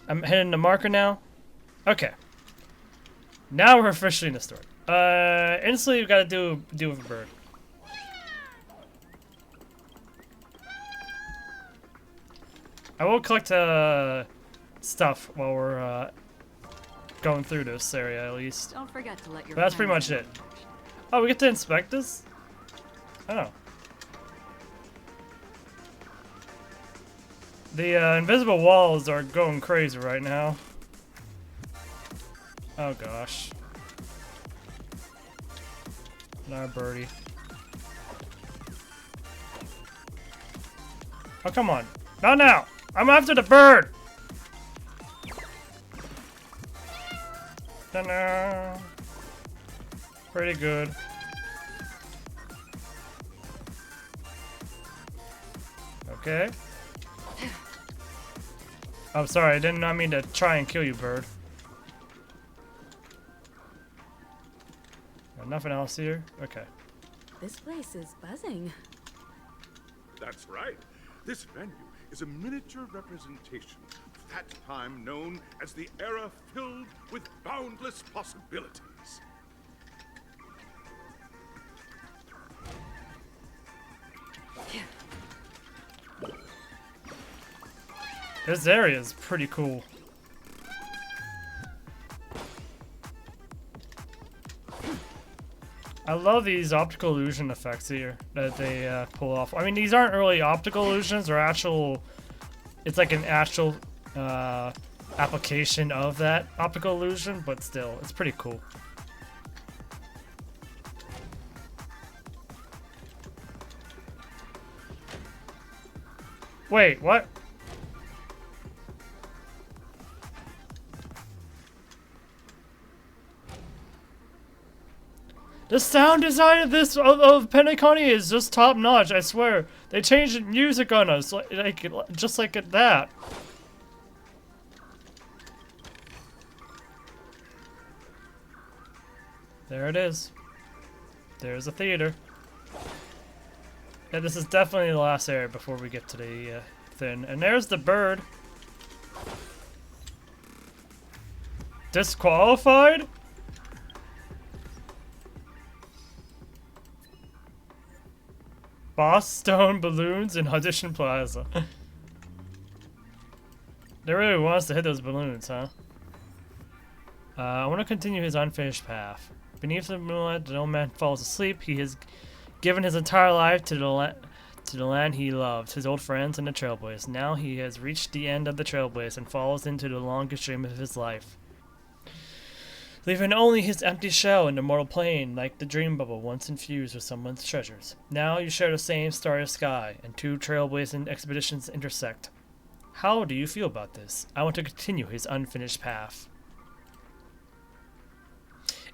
I'm hitting the marker now. Okay. Now we're officially in the story. Instantly we gotta do with a bird. I will collect stuff while we're going through this area at least. Don't forget to let your But that's pretty much it. Oh, we get to inspect this? Oh. The invisible walls are going crazy right now. Oh gosh. Another birdie. Oh, come on. Not now! I'm after the bird! Ta-da! Pretty good. Okay. Oh, sorry, I did not mean to try and kill you, bird. Got nothing else here? Okay. This place is buzzing. That's right. This venue is a miniature representation of that time known as the era filled with boundless possibilities. This area is pretty cool. I love these optical illusion effects here that they pull off. I mean, these aren't really optical illusions, they're actual... It's like an actual application of that optical illusion, but still, it's pretty cool. Wait, what? The sound design of this of Penacony is just top notch. I swear. They changed the music on us, like just like that. There it is. There's a theater. Yeah, this is definitely the last area before we get to the thing. And there's the bird. Disqualified? Boss Stone balloons in Audition Plaza. They really want us to hit those balloons, huh? I want to continue his unfinished path. Beneath the moonlight, the old man falls asleep. He has given his entire life to the land he loved, his old friends and the Trailblaze. Now he has reached the end of the Trailblaze and falls into the longest dream of his life, leaving only his empty shell in the mortal plane, like the dream bubble once infused with someone's treasures. Now you share the same starry sky, and two trailblazing expeditions intersect. How do you feel about this? I want to continue his unfinished path.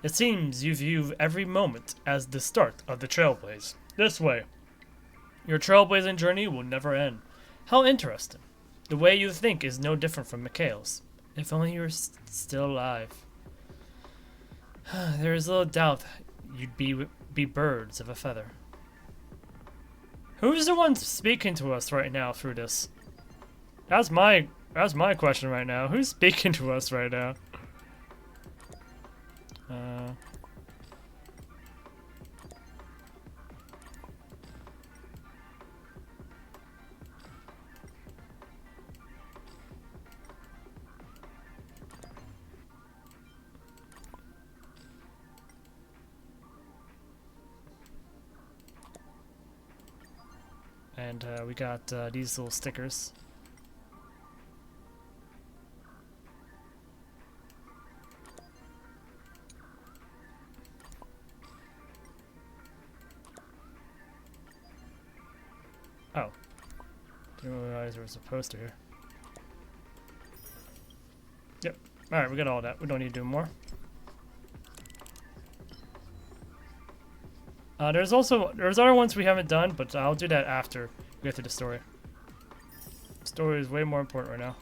It seems you view every moment as the start of the Trailblaze. This way. Your trailblazing journey will never end. How interesting. The way you think is no different from Mikhail's. If only you were still alive. There is little doubt you'd be birds of a feather. Who's the one speaking to us right now through this? That's my question right now. Who's speaking to us right now? And we got these little stickers. Oh. Didn't realize there was a poster here. Yep. Alright, we got all that. We don't need to do more. There's other ones we haven't done, but I'll do that after we get to the story. The story is way more important right now.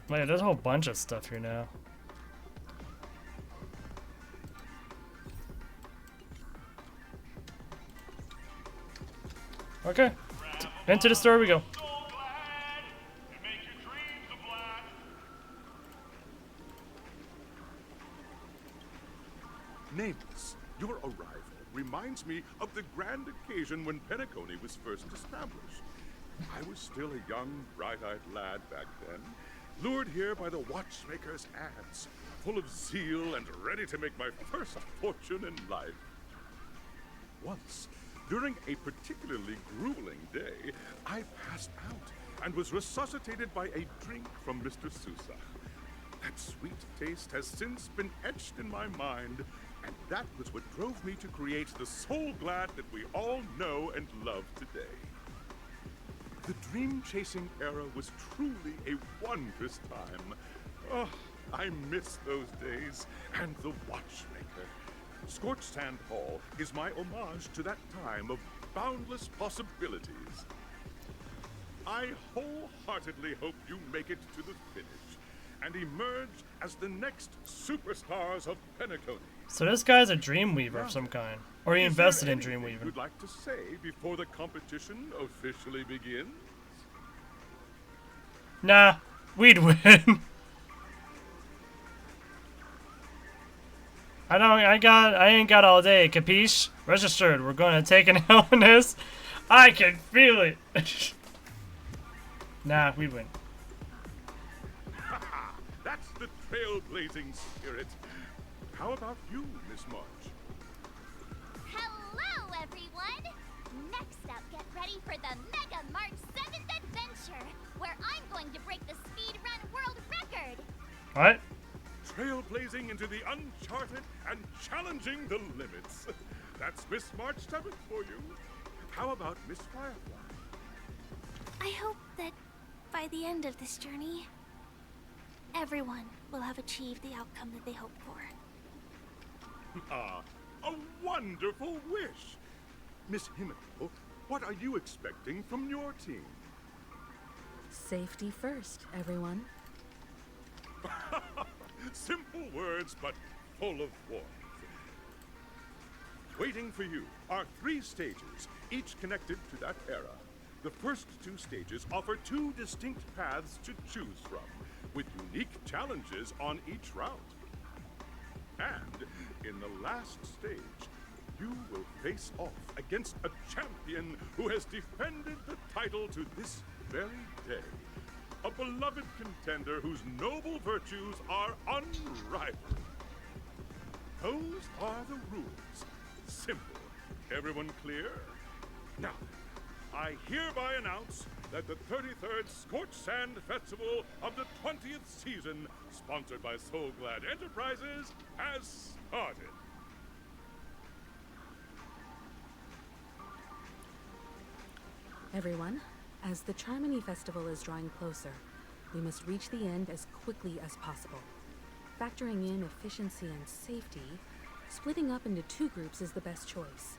Well, yeah, there's a whole bunch of stuff here now. Okay, Into the store we go. Nameless, your arrival reminds me of the grand occasion when Penacony was first established. I was still a young, bright-eyed lad back then, lured here by the watchmaker's ads, full of zeal and ready to make my first fortune in life. Once, during a particularly grueling day, I passed out and was resuscitated by a drink from Mr. Sousa. That sweet taste has since been etched in my mind, and that was what drove me to create the Soul Glad that we all know and love today. The dream-chasing era was truly a wondrous time. Oh, I miss those days, and the watchmaker. Scorched Sand Hall is my homage to that time of boundless possibilities. I wholeheartedly hope you make it to the finish and emerge as the next superstars of Penacony. So this guy's a Dreamweaver of some kind. Or he invested in Dreamweaver. You'd like to say before the competition officially begins? Nah, we'd win. I ain't got all day, capiche? Registered, we're gonna take an L on this. I can feel it. Nah, we'd win. That's the trailblazing spirit. How about you, Miss March? Hello, everyone! Next up, get ready for the Mega March 7th Adventure, where I'm going to break the speedrun world record! What? Trailblazing into the uncharted and challenging the limits. That's Miss March 7th for you. How about Miss Firefly? I hope that by the end of this journey, everyone will have achieved the outcome that they hoped for. Ah, a wonderful wish! Miss Himiko, what are you expecting from your team? Safety first, everyone. Simple words, but full of warmth. Waiting for you are 3 stages, each connected to that era. The first 2 stages offer 2 distinct paths to choose from, with unique challenges on each route. And in the last stage, you will face off against a champion who has defended the title to this very day. A beloved contender whose noble virtues are unrivaled. Those are the rules. Simple. Everyone clear? Now, I hereby announce that the 33rd Scorched Sand Festival of the 20th season, sponsored by Soul Glad Enterprises, has started. Everyone, as the Charmony Festival is drawing closer, we must reach the end as quickly as possible. Factoring in efficiency and safety, splitting up into 2 groups is the best choice.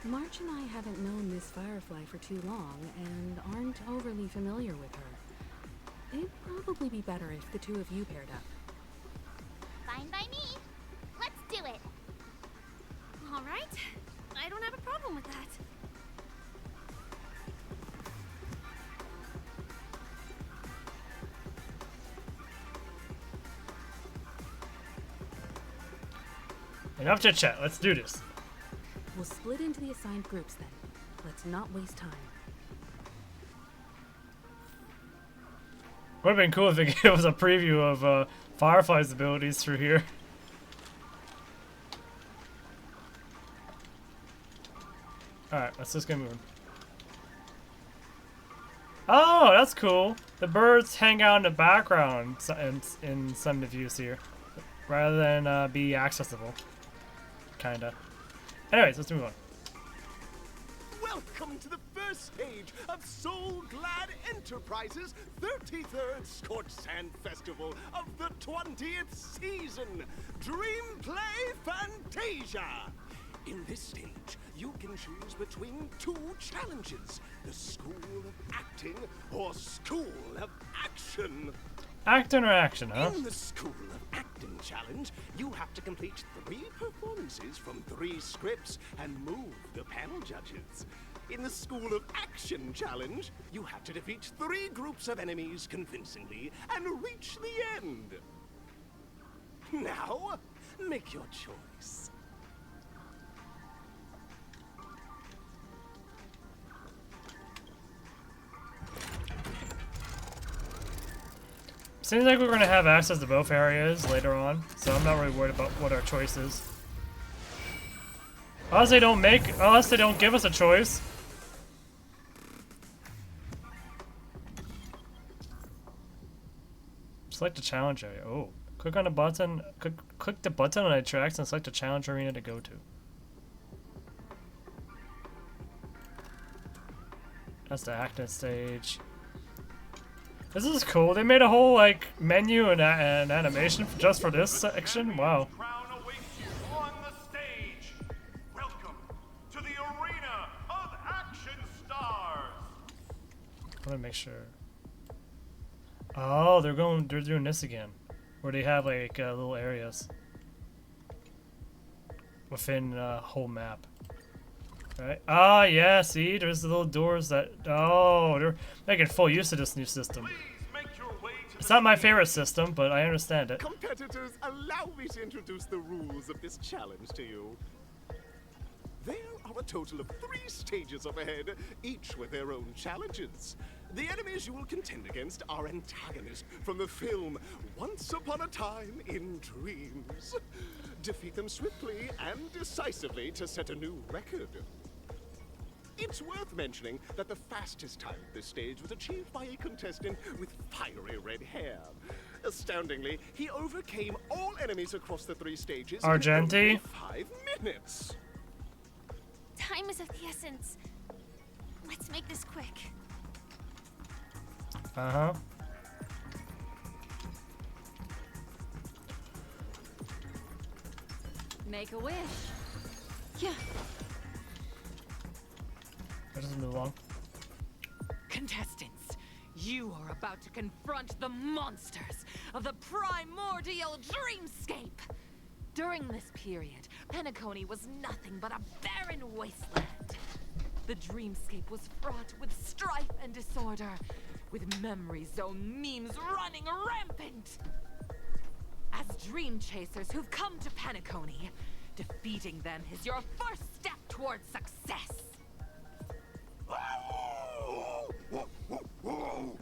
March and I haven't known Miss Firefly for too long and aren't overly familiar with her. It'd probably be better if the 2 of you paired up. Fine by me. Let's do it. All right. I don't have a problem with that. Enough chit chat, let's do this. We'll split into the assigned groups then. Let's not waste time. Would have been cool if it gave us a preview of Firefly's abilities through here. Alright, let's just get moving. Oh, that's cool. The birds hang out in the background in some of the views here, rather than be accessible. Kinda. Anyways, let's move on. Welcome to the first stage of Soul Glad Enterprises' 33rd Scorched Sand Festival of the 20th season, Dream Play Fantasia. In this stage, you can choose between 2 challenges, the School of Acting or School of Action. Acting or action, huh? In the School of Acting challenge, you have to complete 3 performances from 3 scripts and move the panel judges. In the School of Action challenge, you have to defeat 3 groups of enemies convincingly and reach the end. Now, make your choice. Seems like we're gonna have access to both areas later on, so I'm not really worried about what our choice is. Unless they don't give us a choice. Select the challenge area. Oh, click on the button. Click the button on the tracks and select the challenge arena to go to. That's the active stage. This is cool. They made a whole like menu and an animation just for this section. Wow. Crown awaits you on the stage. Welcome to the arena of action stars. I want to make sure. Oh, they're doing this again, where they have like little areas within a whole map. Right? Ah, yeah. See, there's the little doors that. Oh, they're making full use of this new system. Please make your way to It's the not my stage. favorite system, but I understand it. Competitors, allow me to introduce the rules of this challenge to you. There are a total of 3 stages up ahead, each with their own challenges. The enemies you will contend against are antagonists from the film Once Upon a Time in Dreams. Defeat them swiftly and decisively to set a new record. It's worth mentioning that the fastest time at this stage was achieved by a contestant with fiery red hair. Astoundingly, he overcame all enemies across the 3 stages in Argenti? only 5 minutes. Time is of the essence. Let's make this quick. Uh-huh. Make a wish. Yeah. Let's just move along. Contestants, you are about to confront the monsters of the primordial dreamscape. During this period, Penacony was nothing but a barren wasteland. The dreamscape was fraught with strife and disorder, with memory zone memes running rampant. As dream chasers who've come to Penacony, defeating them is your first step towards success. All the soul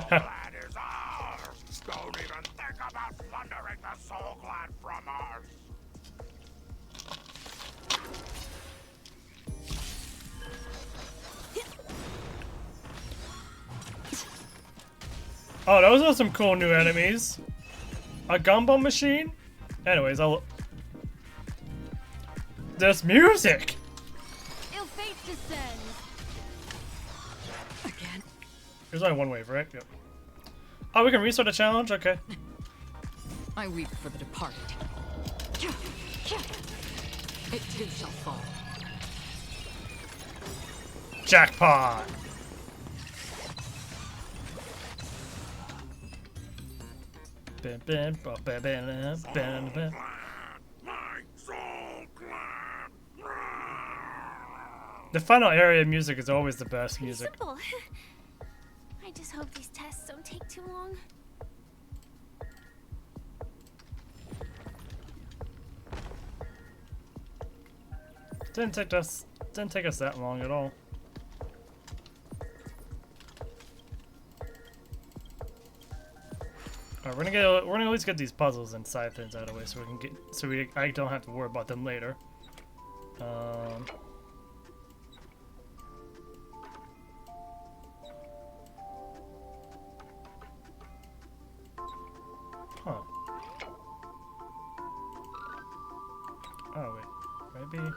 glad is ours. Don't even think about plundering the soul glad from us. Oh, those are some cool new enemies. A gumball machine? Anyways, this music! Ill fate descends. Again. There's only one wave, right? Yep. Oh, we can restart the challenge? Okay. I weep for the departed. It too shall fall. Jackpot! My soul glad. The final area music is always the best Pretty music. simple. I just hope these tests don't take too long. Didn't take us that long at all. Alright, we're gonna at least get these puzzles and side things out of the way so I don't have to worry about them later. Huh. Oh wait, maybe.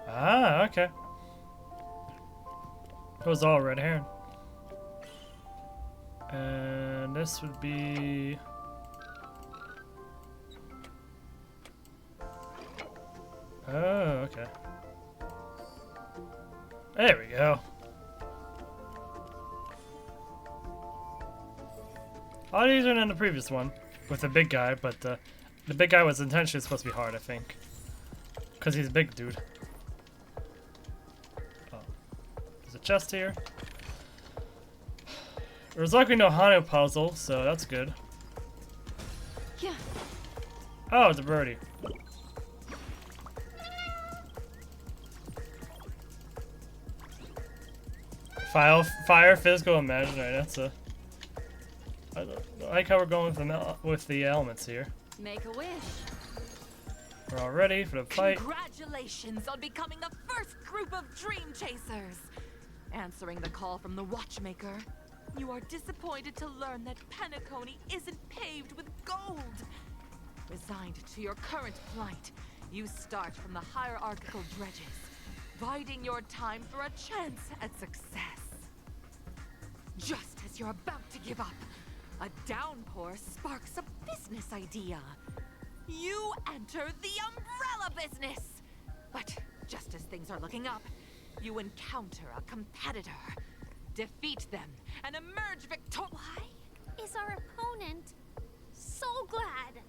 Ah, okay. It was all red hair. And this would be... Oh, okay. There we go. A lot easier than the previous one with the big guy, but The big guy was intentionally supposed to be hard, I think. Because he's a big dude. Oh. There's a chest here. There's likely no Hanu puzzle, so that's good. Yeah. Oh, it's a birdie. Fire, physical, imaginary. That's a. I like how we're going with the elements here. Make a wish. We're all ready for the fight. Congratulations on becoming the first group of Dream Chasers. Answering the call from the Watchmaker, you are disappointed to learn that Penacony isn't paved with gold. Resigned to your current plight, you start from the hierarchical dredges, biding your time for a chance at success. Just as you're about to give up, a downpour sparks a business idea. You enter the umbrella business! But just as things are looking up, you encounter a competitor. Defeat them and emerge victorious. Why is our opponent so glad?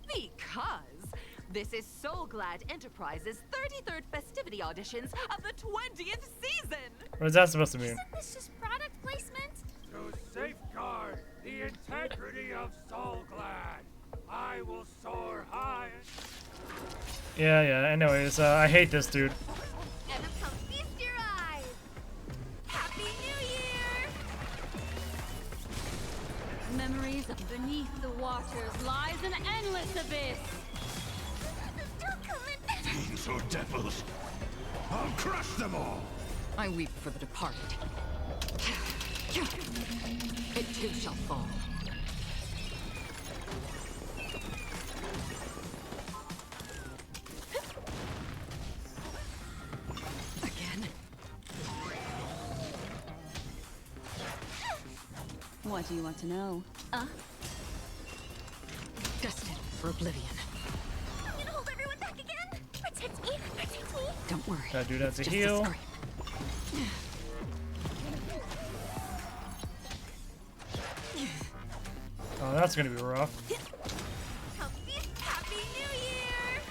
Because this is Soul Glad Enterprises' 33rd festivity auditions of the 20th season! What is that supposed to mean? Isn't this just product placement? To safeguard the integrity of Soul Glad, I will soar high. Yeah. Anyways, I hate this dude. Ever come feast your eyes? Happy New Year! Memories of beneath the waters lies an endless abyss. Don't come in. Fiends or devils, I'll crush them all. I weep for the departed. It too shall fall. Again? What do you want to know? Destined for oblivion. I'm gonna hold everyone back again. Protect me. Protect me. Don't worry. Gotta do that to Just heal. a scrape. Oh, that's gonna be rough. Come feast. Happy New Year!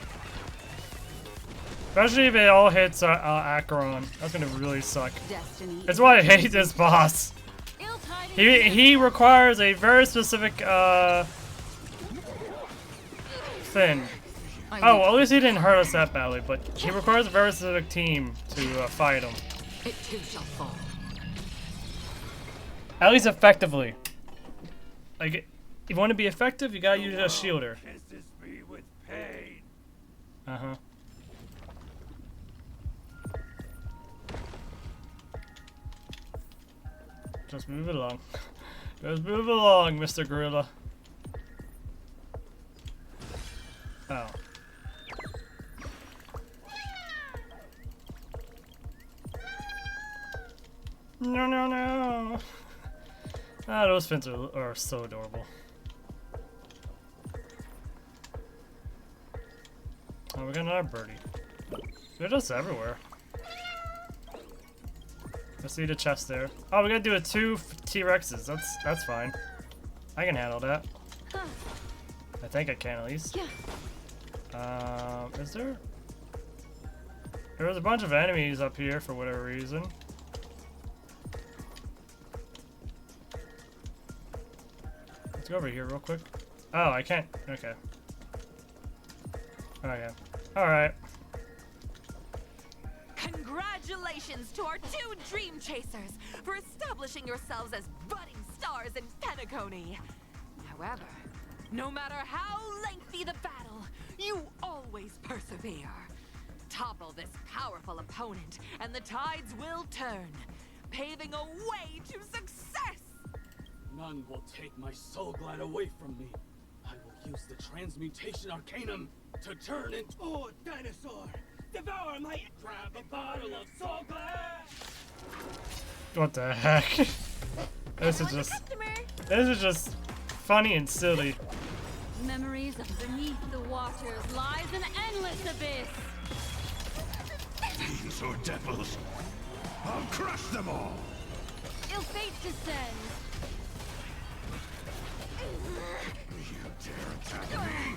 Especially if it all hits Acheron. That's gonna really suck. Destiny. That's why I hate this boss. He requires a very specific thing. Oh, well, at least he didn't hurt us that badly, but he requires a very specific team to fight him. It too shall fall. At least effectively. Like, if you want to be effective, you gotta use a shielder. Kisses me with pain. Uh-huh. Just move it along. Just move along, Mr. Gorilla. Oh. No. Ah, those fins are so adorable. Oh, we got another birdie. They're just everywhere. I see the chest there. Oh, we gotta do it 2 T-Rexes. That's fine. I can handle that. I think I can at least. Is there? There was a bunch of enemies up here for whatever reason. Let's go over here real quick. Oh, I can't. Okay. Oh yeah. All right. Congratulations to our 2 Dream Chasers for establishing yourselves as budding stars in Penacony. However, no matter how lengthy the battle, you always persevere. Topple this powerful opponent, and the tides will turn, paving a way to success. None will take my Soul Glad away from me. I will use the Transmutation Arcanum to turn it. Oh, dinosaur! Devour my. Grab a bottle of Soul Glad! What the heck? This is just funny and silly. Memories of beneath the waters lies an endless abyss. Fiends or devils, I'll crush them all. Ill fate descends. You dare attack me?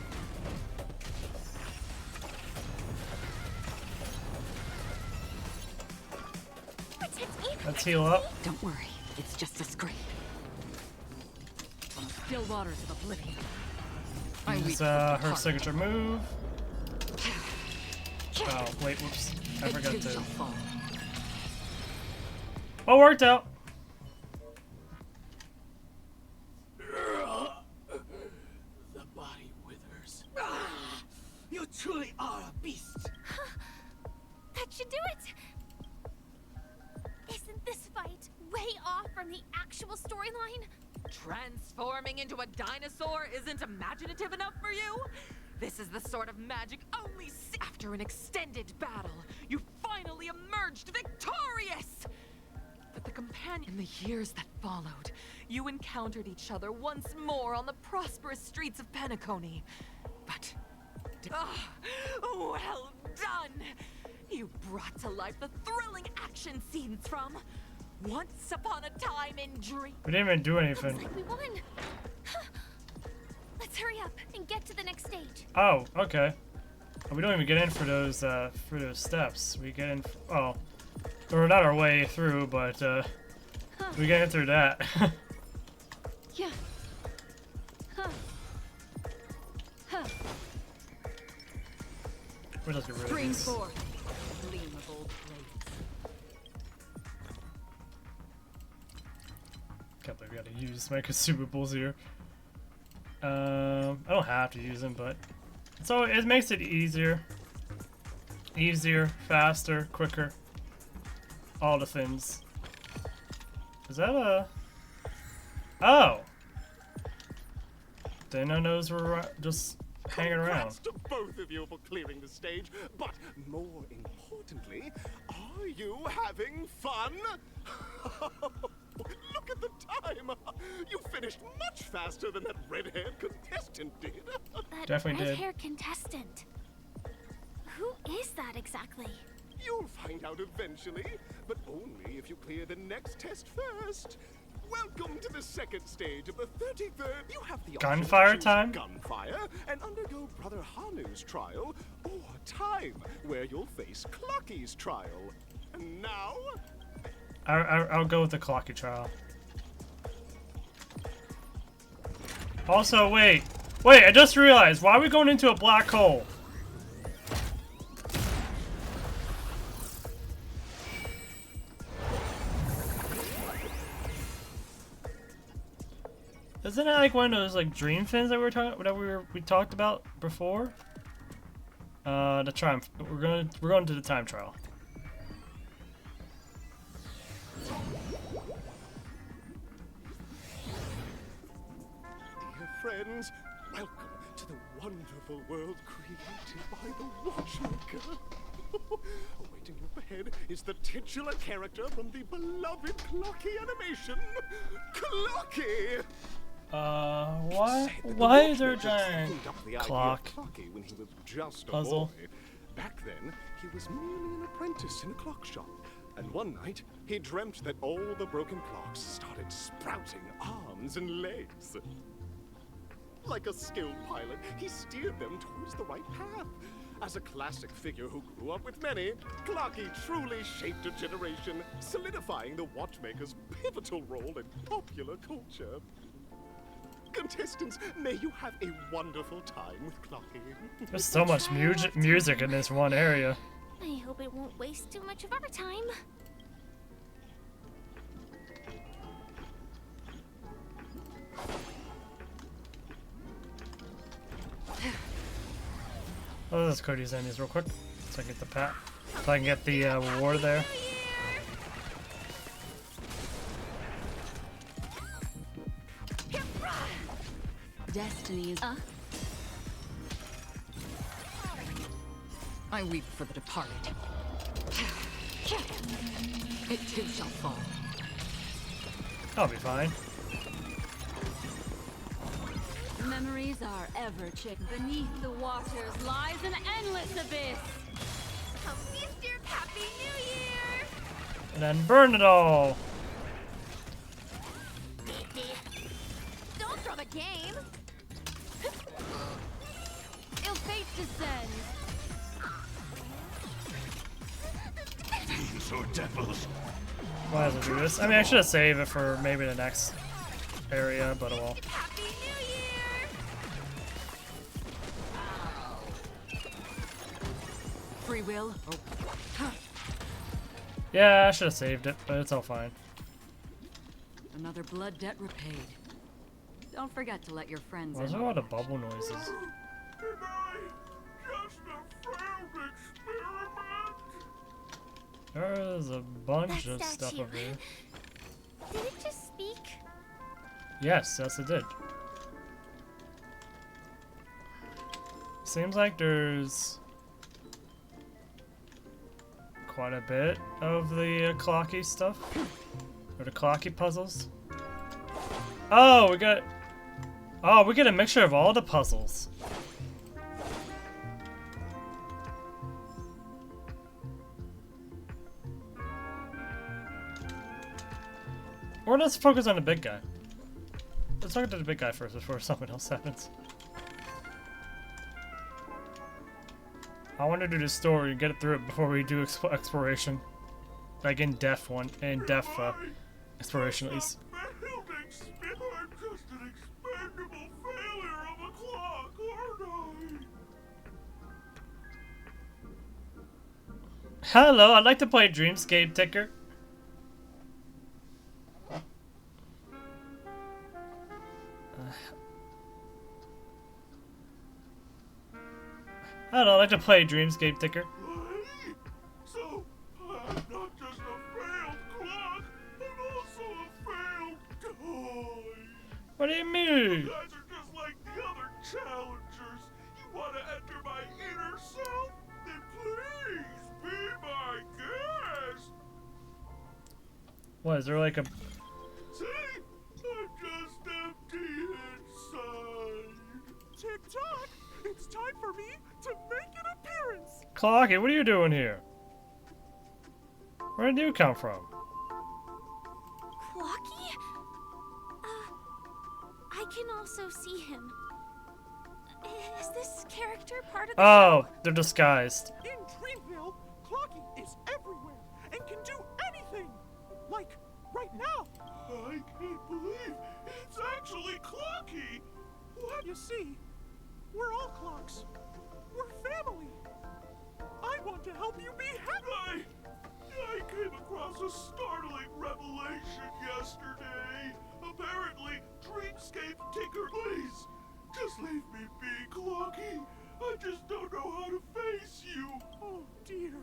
Let's heal up. Don't worry, it's just a scrape. From the still waters of oblivion. Use her signature move. Oh, wait, whoops. I forgot to. Oh, worked out. The body withers. You truly are a beast. That should do it! Isn't this fight way off from the actual storyline? Transforming into a dinosaur isn't imaginative enough for you? This is the sort of magic only after an extended battle, you finally emerged victorious! But the companion in the years that followed, you encountered each other once more on the prosperous streets of Penacony. But well done! You brought to life the thrilling action scenes from Once Upon a Time in Dream. We didn't even do anything. Looks like we won. Let's hurry up and get to the next stage. Oh, okay. We don't even get in for those steps. We get in. Oh, we're not our way through, but we get in through that. Yeah. Huh. Huh. We're just get rid of Stream these. 4. Gleam of old blades. Can't believe we gotta use my consumables here. I don't have to use them, but so it makes it easier, faster, quicker. All the things. Is that a? Oh. Didn't know those were just hanging around. Congrats to both of you for clearing the stage, but more importantly, are you having fun? Look at the time! You finished much faster than that red-haired contestant did. That Definitely did. red-haired contestant. Who is that exactly? You'll find out eventually, but only if you clear the next test first. Welcome to the second stage of the 33rd. You have the option Gunfire to choose time? Gunfire and undergo Brother Hanu's trial, or Time, where you'll face Clocky's trial. And now, I'll go with the Clocky trial. Also, wait, I just realized, why are we going into a black hole? Isn't that like one of those like dream fins that we talked about before? The time. We're going to the time trial. dear friends, welcome to the wonderful world created by the Watchmaker. Awaiting you up ahead is the titular character from the beloved Clocky animation, Clocky! Why is there a giant clock Clocky when he was just a puzzle? boy. Back then, he was merely an apprentice in a clock shop. And one night, he dreamt that all the broken clocks started sprouting arms and legs. Like a skilled pilot, he steered them towards the right path. As a classic figure who grew up with many, Clocky truly shaped a generation, solidifying the Watchmaker's pivotal role in popular culture. Contestants, may you have a wonderful time with Clocky. There's so much music in this one area. I hope it won't waste too much of our time. Let's go to these enemies real quick, so I can get the so I can get the reward there. Destiny is... I weep for the departed. It too shall fall. I'll be fine. Memories are ever chick. Beneath the waters lies an endless abyss. Come feast your Happy New Year! And then burn it all. Don't throw the game! Ill fate descends. Fiends or devils, Why does it do this? I mean, I should have saved it for maybe the next area, but oh well. Happy New Year! Free will? Oh. Yeah, I should have saved it, but it's all fine. Another blood debt repaid. Don't forget to let your friends Why is in. there a lot of bubble noises? Did I just a failed experiment? There's a bunch That of stuff statue. over here. Did it just speak? Yes, it did. Seems like there's quite a bit of the clocky stuff. Or the clocky puzzles. Oh, we get a mixture of all the puzzles. Or let's focus on the big guy. Let's talk to the big guy first before something else happens. I want to do this story and get it through it before we do exploration. Like in-depth exploration at least. Failed experiment, just an expendable failure of a clock, aren't I? Hello, I'd like to play Dreamscape Ticker. Hello, I'd like to play Dreamscape Ticker. Hey, so I'm not just a failed clock, I'm also a failed toy. What do you You mean? guys are just like the other challengers. You want to enter my inner self? Then please be my guest. What, is there like a... See? I'm just empty inside. Tick-tock! It's time for me to make an appearance! Clocky, what are you doing here? Where did you come from? Clocky? I can also see him. Is this character part of the Oh, they're disguised. In Dreamville, Clocky is everywhere and can do anything. Like right now. I can't believe it's actually Clocky! What? You see, we're all clocks. We're family. I want to help you be happy. I came across a startling revelation yesterday. Apparently, Dreamscape Ticker, please. Just leave me be, Clocky. I just don't know how to face you. Oh dear.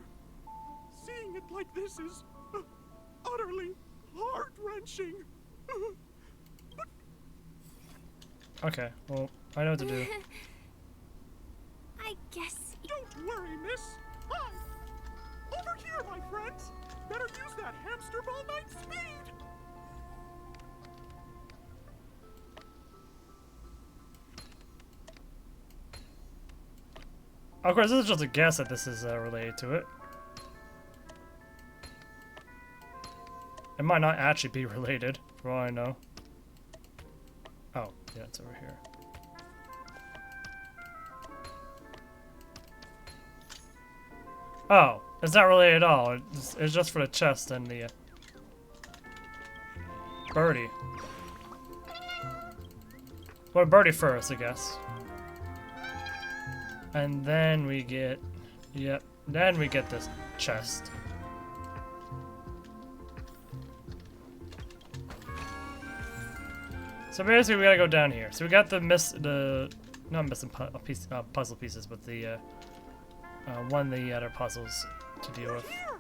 Seeing it like this is utterly heart-wrenching. Okay, well, I know what to do. I guess. Don't worry, miss. Hi. Over here, my friends. Better use that hamster ball night speed. Of course, this is just a guess that this is related to it. It might not actually be related, for all I know. Oh, yeah, it's over here. Oh, it's not related at all. It's just for the chest and the birdie. Well, birdie first, I guess. And then we get, yep, then we get this chest. So basically we gotta go down here. So we got the not missing puzzle pieces, but the one of the other puzzles to deal with. Here!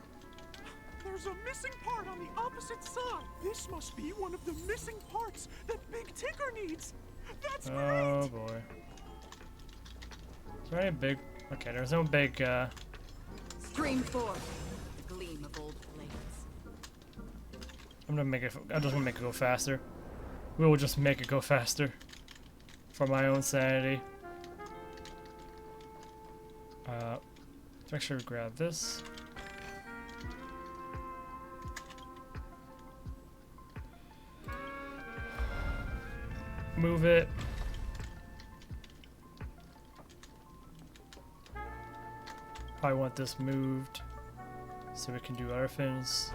There's a missing part on the opposite side. This must be one of the missing parts that Big Ticker needs. That's Oh great! boy. Is there any big? Okay, there's no big. Stream forth, the gleam of old blades. I'm gonna make it. I just wanna make it go faster. We will just make it go faster. For my own sanity. Let's make sure we grab this. Move it. Probably want this moved so we can do other things.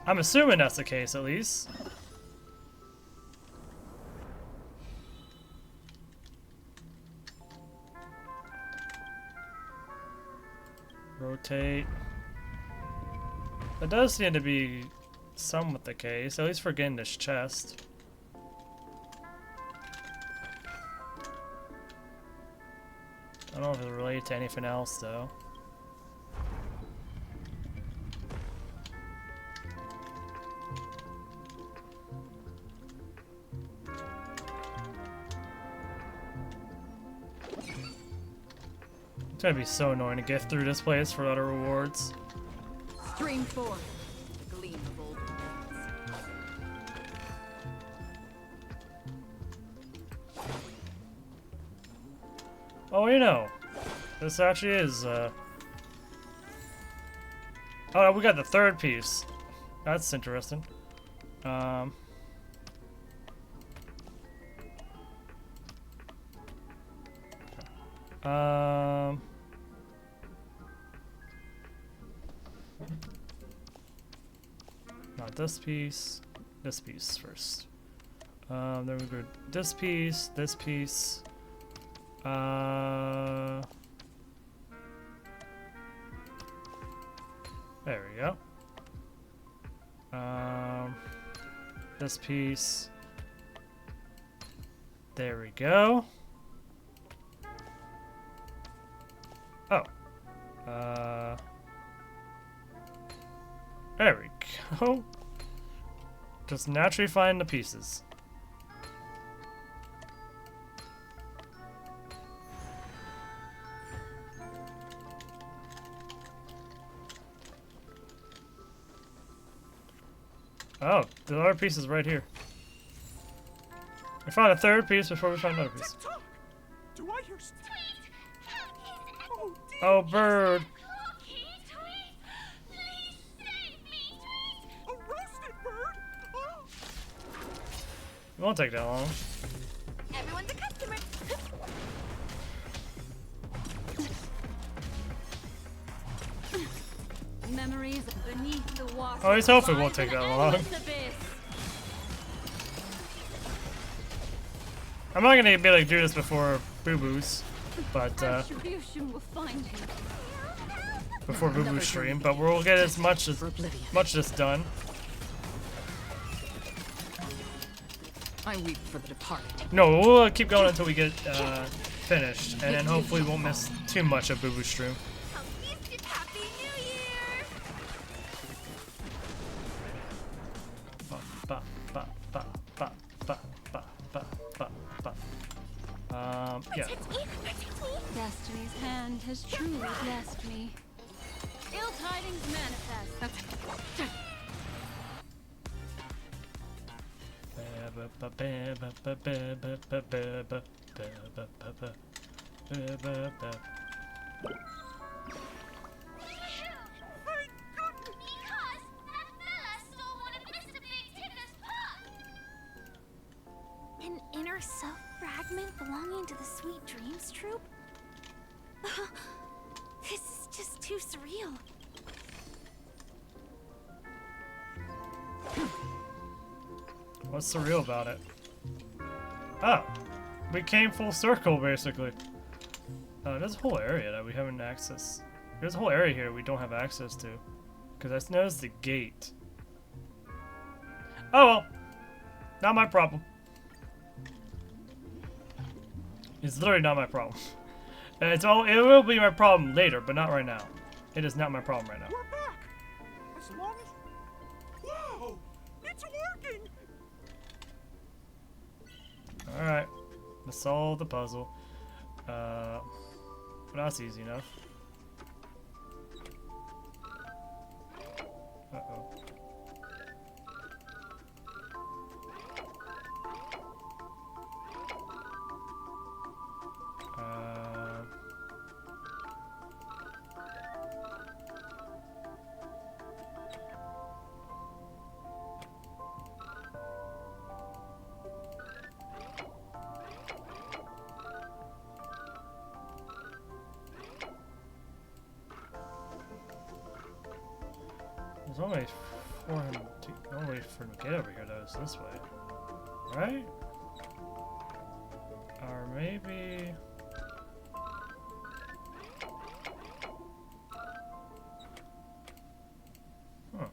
I'm assuming that's the case, at least. Rotate. That does seem to be somewhat the case, at least for getting this chest. I don't know if it's related to anything else, though. It's gonna be so annoying to get through this place for other rewards. Stream forth, the gleam of old remains. Oh, you know, this actually is, oh, we got the third piece. That's interesting. Not this piece first. Then we go this piece, there we go. This piece. There we go. Oh. There we go. Just naturally find the pieces. Oh, the other piece is right here. We found a third piece before we found another piece. Do I hear Oh, bird. a roasted bird? Oh. It won't take that long. Everyone's a customer. Memories beneath the water. Oh, he's hoping it won't take that long. I'm not gonna be able to do this before Boo Boo's, but Retribution will find you. before Boo Boo's stream. But we'll get as much of this done. I weep for the departed. No, we'll keep going until we get finished, and then hopefully we won't miss too much of Boo Boo's stream. Happy New Year! Yeah. Destiny's hand has truly blessed me. Ill tidings manifest. An inner self fragment belonging to the Sweet Dreams troupe? This is just too surreal. What's surreal about it? Oh, we came full circle basically. There's a whole area that we haven't accessed. There's a whole area here we don't have access to, because I noticed the gate. Oh well, not my problem. It's literally not my problem. And it will be my problem later, but not right now. It is not my problem right now. We're back. As long as... Whoa! It's working! Alright. Let's solve the puzzle. But that's easy enough. Uh-oh. There's only for him to... I'll wait for him to get over here, though. It's this way. Right? Or maybe... Huh.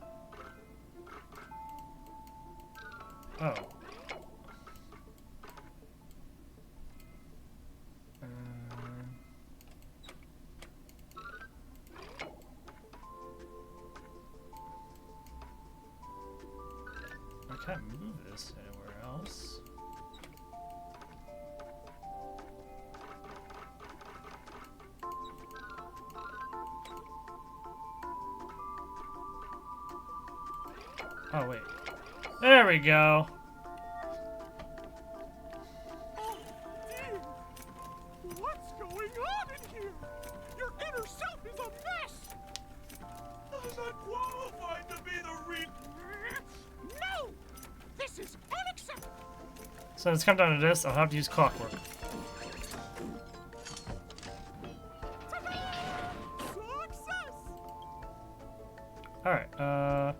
Oh. I can't move this anywhere else. Oh, wait. There we go. Oh, dear. What's going on in here? Your inner self is a mess. I'm not qualified to be the re... No! This is unacceptable. So let's come down to this. I'll have to use clockwork. Success! Alright, oh.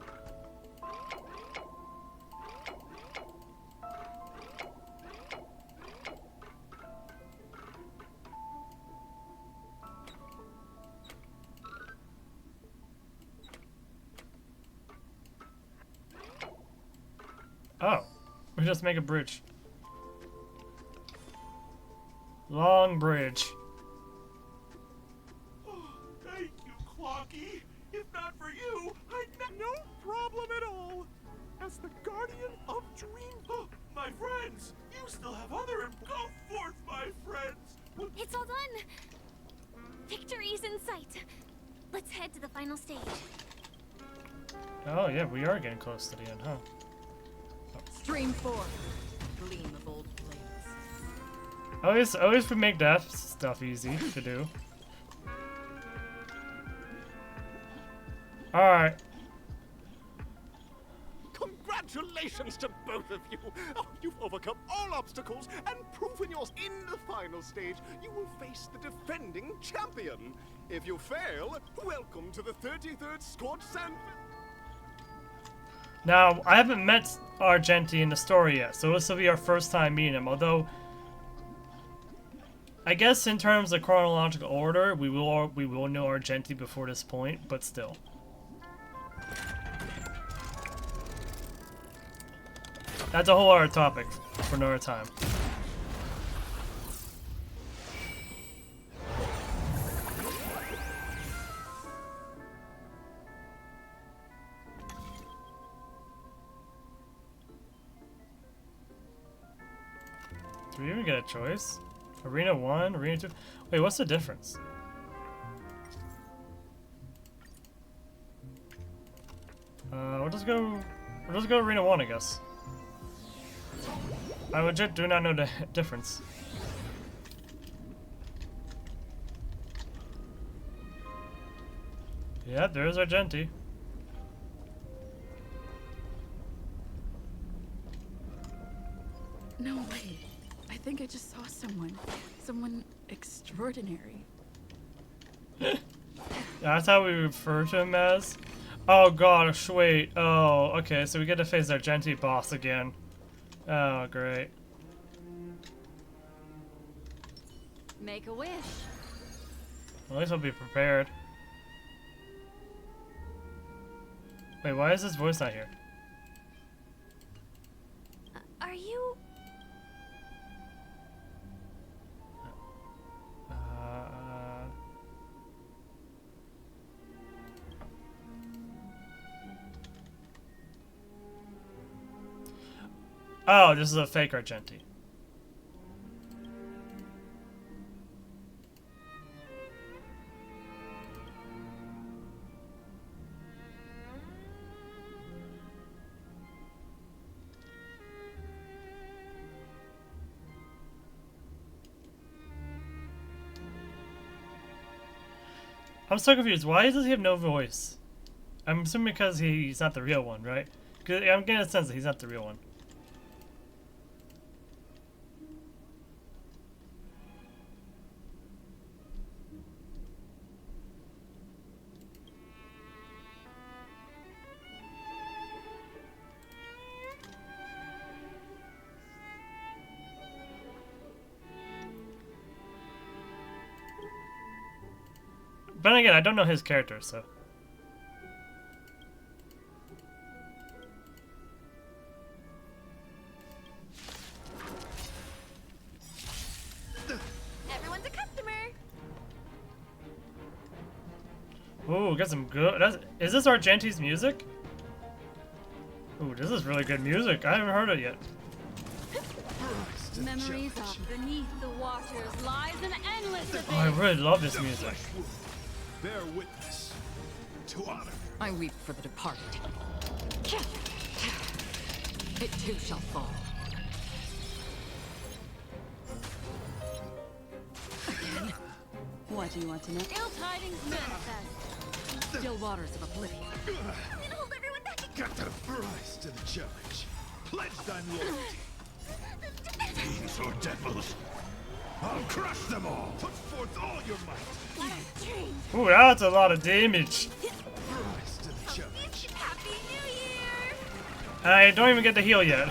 We just make a bridge. Long bridge. Oh, thank you, Clocky. If not for you, I'd No problem at all. As the guardian of dream... Oh, my friends, you still have other... Go forth, my friends. It's all done. Victory's in sight. Let's head to the final stage. Oh yeah, we are getting close to the end, huh? Stream 4. Gleam of old blades. Always would make that stuff easy to do. Alright. Congratulations to both of you. Oh, you've overcome all obstacles and proven yours in the final stage. You will face the defending champion. If you fail, welcome to the 33rd Scorched Sand... Now, I haven't met Argenti in the story yet, so this will be our first time meeting him, although... I guess in terms of chronological order, we will know Argenti before this point, but still. That's a whole other topic for another time. Do we even get a choice? Arena 1, Arena 2? Wait, what's the difference? We'll just go Arena 1, I guess. I legit do not know the difference. Yeah, there's Argenti. No way. I think I just saw someone extraordinary. That's how we refer to him as? Oh gosh, wait. Oh, okay, so we get to face Argenti boss again. Oh, great. Make a wish. At least I'll be prepared. Wait, why is his voice not here? Are you... Oh, this is a fake Argenti. I'm so confused. Why does he have no voice? I'm assuming because he's not the real one, right? Because I'm getting a sense that he's not the real one. But again, I don't know his character, so. Everyone's a customer. Ooh, got some good. Is this Argenti's music? Ooh, this is really good music. I haven't heard it yet. Memories of beneath the waters lies an endless abyss. Oh, I really love this music. Bear witness to honor. I weep for the departed. It too shall fall. Again? What do you want to know? Ill tidings manifest. Still waters of oblivion. I'm gonna hold everyone back. Got to rise to the challenge. Pledge thine loyalty. Fiends or devils, I'll crush them all. Put forth all your might. Ooh, that's a lot of damage. Rise to the challenge. Happy New Year! I don't even get to heal yet.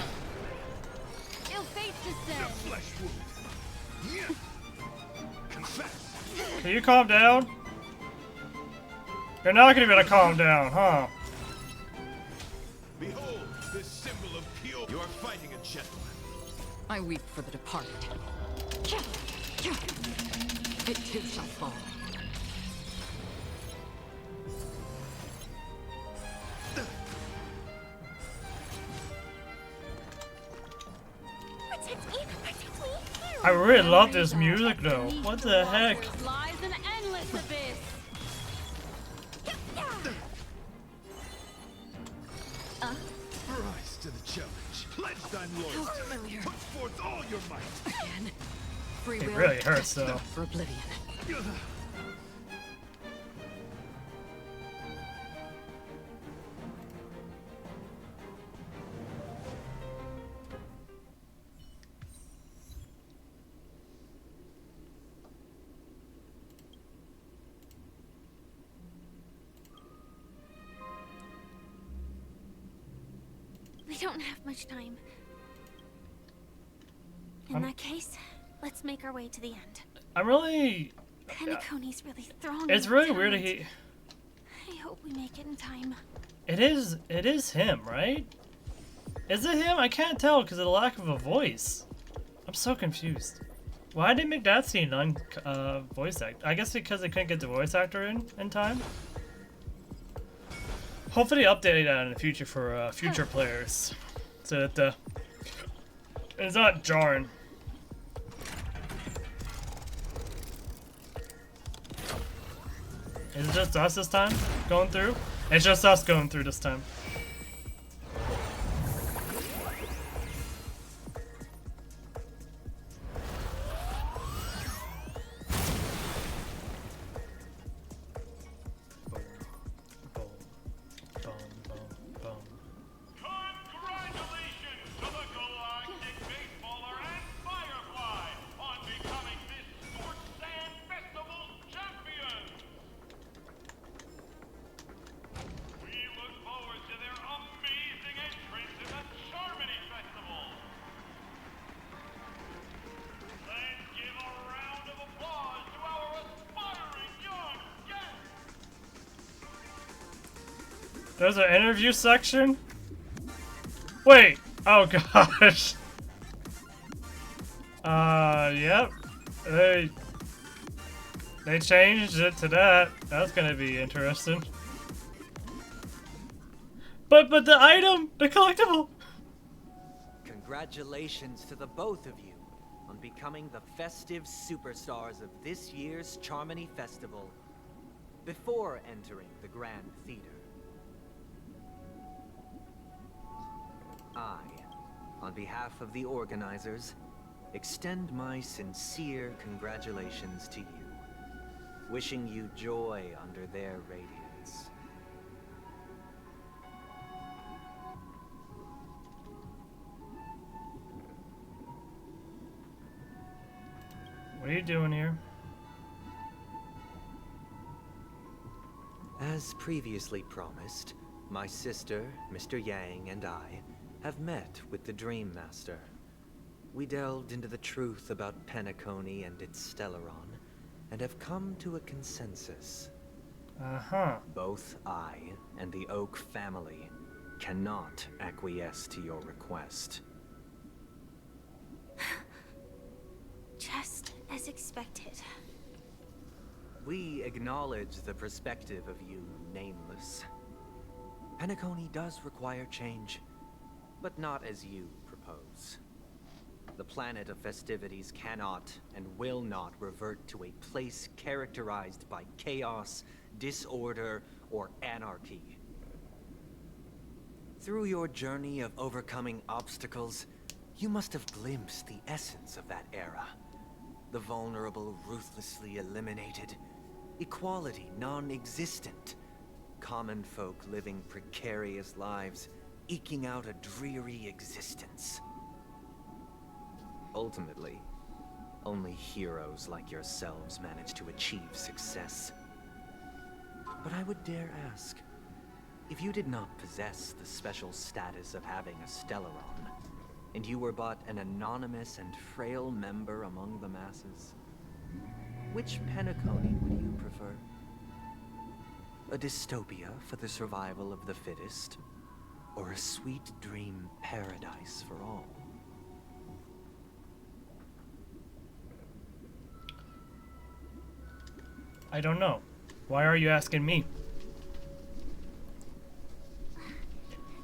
Ill fate The descends. flesh wound. Yeah. Confess. Can you calm down? You're not gonna be able to calm down, huh? Behold, this symbol of pure. You are fighting a gentleman. I weep for the departed. It too shall fall. Protect me! Protect me! I really love this music though. What the heck? Waters lies an endless abyss. Rise to the challenge. Pledge thine loyalty. Put forth all your might. Again. Free It will. really hurts though. For oblivion. We don't have much time. In that case, let's make our way to the end. I'm really. Penacony's really thronging. It's really weird that he. I hope we make it in time. It is him, right? Is it him? I can't tell because of the lack of a voice. I'm so confused. Why did they make that scene on voice act? I guess because they couldn't get the voice actor in time. Hopefully update that in the future for future players, so that it's not jarring. Is it just us this time going through? It's just us going through this time. Congratulations to the Galactic Baseballer and Firefly on becoming this Scorch Sand Festival's champions! We look forward to their amazing entrance in the Charmony Festival! Let's give a round of applause to our aspiring young guests! There's an interview section? Wait! Oh gosh! Yep. They changed it to that. That's gonna be interesting. But the item! The collectible! Congratulations to the both of you on becoming the festive superstars of this year's Charmony Festival before entering the Grand Theater. I, on behalf of the organizers, extend my sincere congratulations to you, wishing you joy under their radiance. What are you doing here? As previously promised, my sister, Mr. Yang, and I have met with the Dream Master. We delved into the truth about Penacony and its Stellaron, and have come to a consensus Uh-huh. Both I and the Oak family cannot acquiesce to your request. Just as expected. We acknowledge the perspective of you, Nameless. Penacony does require change, but not as you propose. The planet of festivities cannot and will not revert to a place characterized by chaos, disorder, or anarchy. Through your journey of overcoming obstacles, you must have glimpsed the essence of that era. The vulnerable ruthlessly eliminated, equality non-existent, common folk living precarious lives, eking out a dreary existence. Ultimately, only heroes like yourselves manage to achieve success. But I would dare ask, if you did not possess the special status of having a Stellaron, and you were but an anonymous and frail member among the masses, which Penacony would you prefer? A dystopia for the survival of the fittest, or a sweet dream paradise for all? I don't know. Why are you asking me?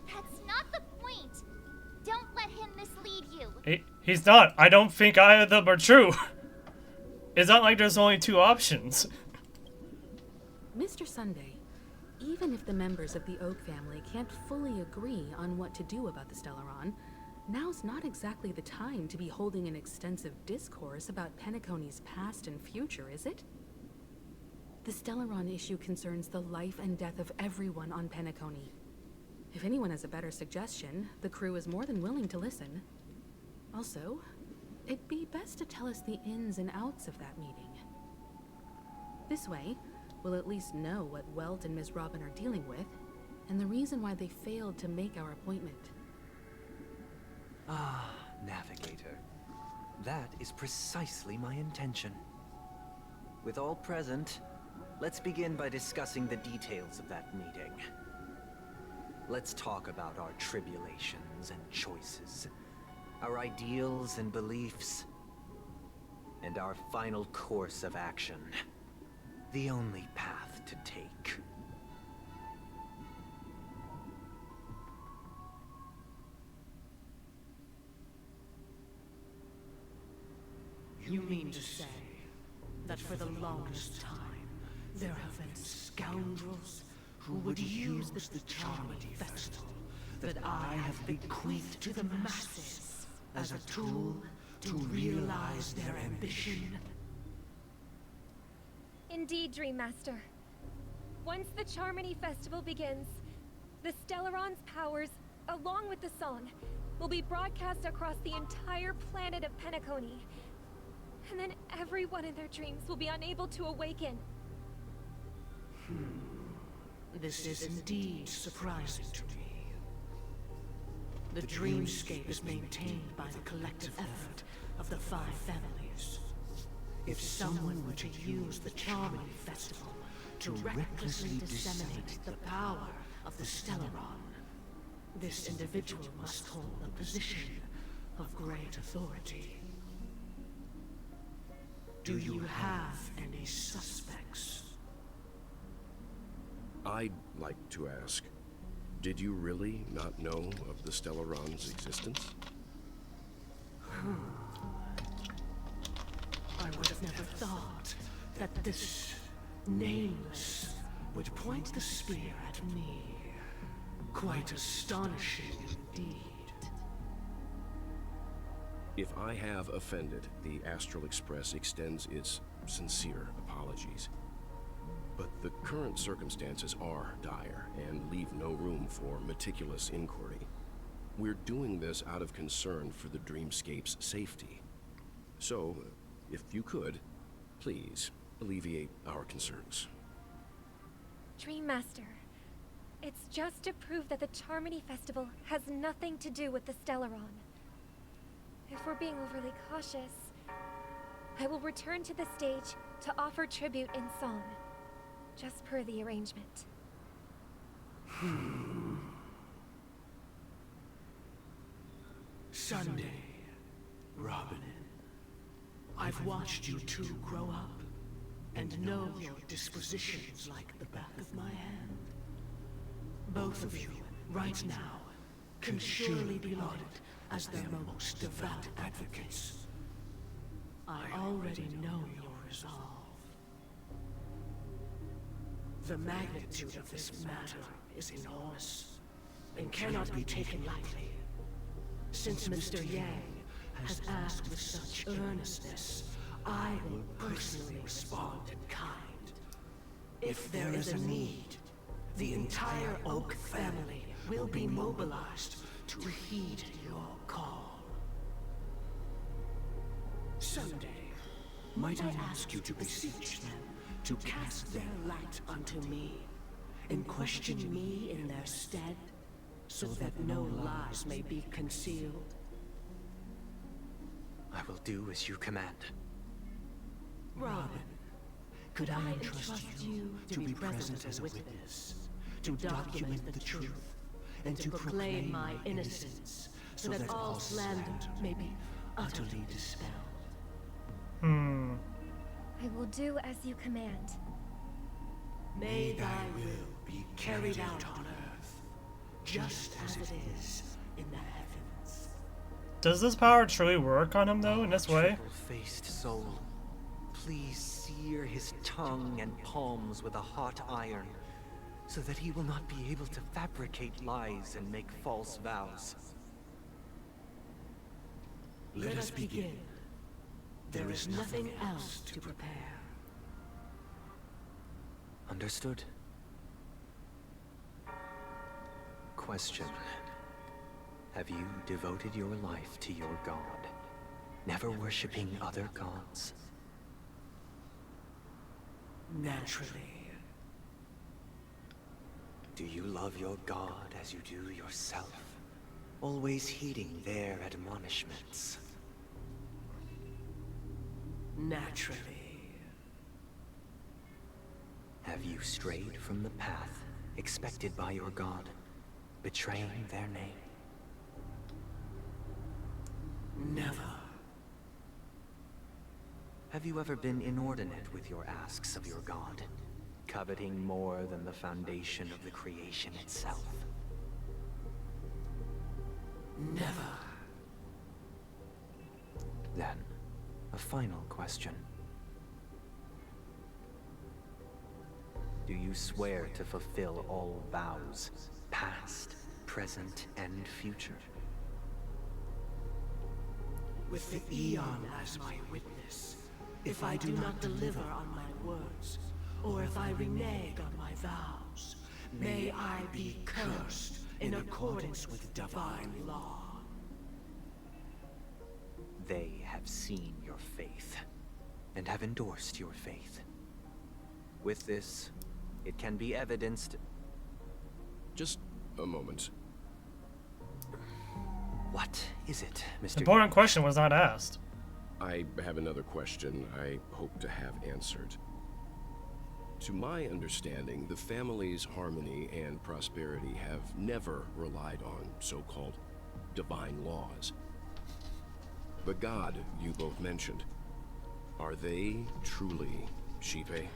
That's not the point. Don't let him mislead you. He's not. I don't think either of them are true. It's not like there's only two options. Mr. Sunday, even if the members of the Oak family can't fully agree on what to do about the Stellaron, now's not exactly the time to be holding an extensive discourse about Penacony's past and future, is it? The Stellaron issue concerns the life and death of everyone on Penacony. If anyone has a better suggestion, the crew is more than willing to listen. Also, it'd be best to tell us the ins and outs of that meeting. This way, we'll at least know what Welt and Ms. Robin are dealing with, and the reason why they failed to make our appointment. Ah, Navigator. That is precisely my intention. With all present, let's begin by discussing the details of that meeting. Let's talk about our tribulations and choices, our ideals and beliefs, and our final course of action. The only path to take. You mean to say that for the longest time, there have been scoundrels who would use the charming festival that I have bequeathed to the masses as a tool to realize their ambition? Indeed, Dream Master. Once the Charmony Festival begins, the Stellaron's powers, along with the song, will be broadcast across the entire planet of Penacony. And then everyone in their dreams will be unable to awaken. This is indeed surprising to me. The dreamscape is maintained by the collective effort of the 5 families. If someone were to use the Charmony Festival to recklessly disseminate the power of the Stellaron, this individual must hold a position of great authority. Do you have any suspects? I'd like to ask, did you really not know of the Stellaron's existence? I would have never thought that this Nameless would point the spear at me. Quite astonishing indeed. If I have offended, the Astral Express extends its sincere apologies. But the current circumstances are dire and leave no room for meticulous inquiry. We're doing this out of concern for the Dreamscape's safety. So, if you could, please alleviate our concerns. Dream Master, it's just to prove that the Charmony Festival has nothing to do with the Stellaron. If we're being overly cautious, I will return to the stage to offer tribute in song. just per the arrangement. Sunday, Robin. I've watched you two grow up and know your dispositions like the back of my hand. Both of you, right now, can surely be lauded as their most devout advocates. I already know your resolve. The magnitude of this matter is enormous and cannot be taken lightly. Since Mr. Yang has asked with such earnestness, I will personally respond in kind. If there is a need, the entire Oak family will be mobilized to heed your call. Someday, might I ask you to beseech them to cast their light unto me, and question me in their stead, so that no lies may be concealed? I will do as you command. Robin, could I entrust you to be present as a witness, to document the truth, and to proclaim my innocence, so that all slander may be utterly dispelled? I will do as you command. May thy will be carried out on earth, just as it is in the heavens. Does this power truly work on him, though, in this way? Triple-faced soul, please sear his tongue and palms with a hot iron, so that he will not be able to fabricate lies and make false vows. Let us begin. There is nothing else to prepare. Understood. Question. Have you devoted your life to your god, never worshipping other gods? Naturally. Do you love your god as you do yourself, always heeding their admonishments? Naturally. Have you strayed from the path expected by your god, betraying their name? Never. Have you ever been inordinate with your asks of your god, coveting more than the foundation of the creation itself? Never. Then, a final question. Do you swear to fulfill all vows, past, present, and future? With the Eon as my witness, if I do not deliver on my words, or if I renege on my vows, may I be cursed in accordance with divine law. They have seen your faith, and have endorsed your faith. With this, it can be evidenced... Just a moment. What is it, Mr. The important question was not asked. I have another question I hope to have answered. To my understanding, the family's harmony and prosperity have never relied on so-called divine laws. The god you both mentioned, are they truly Pt.3?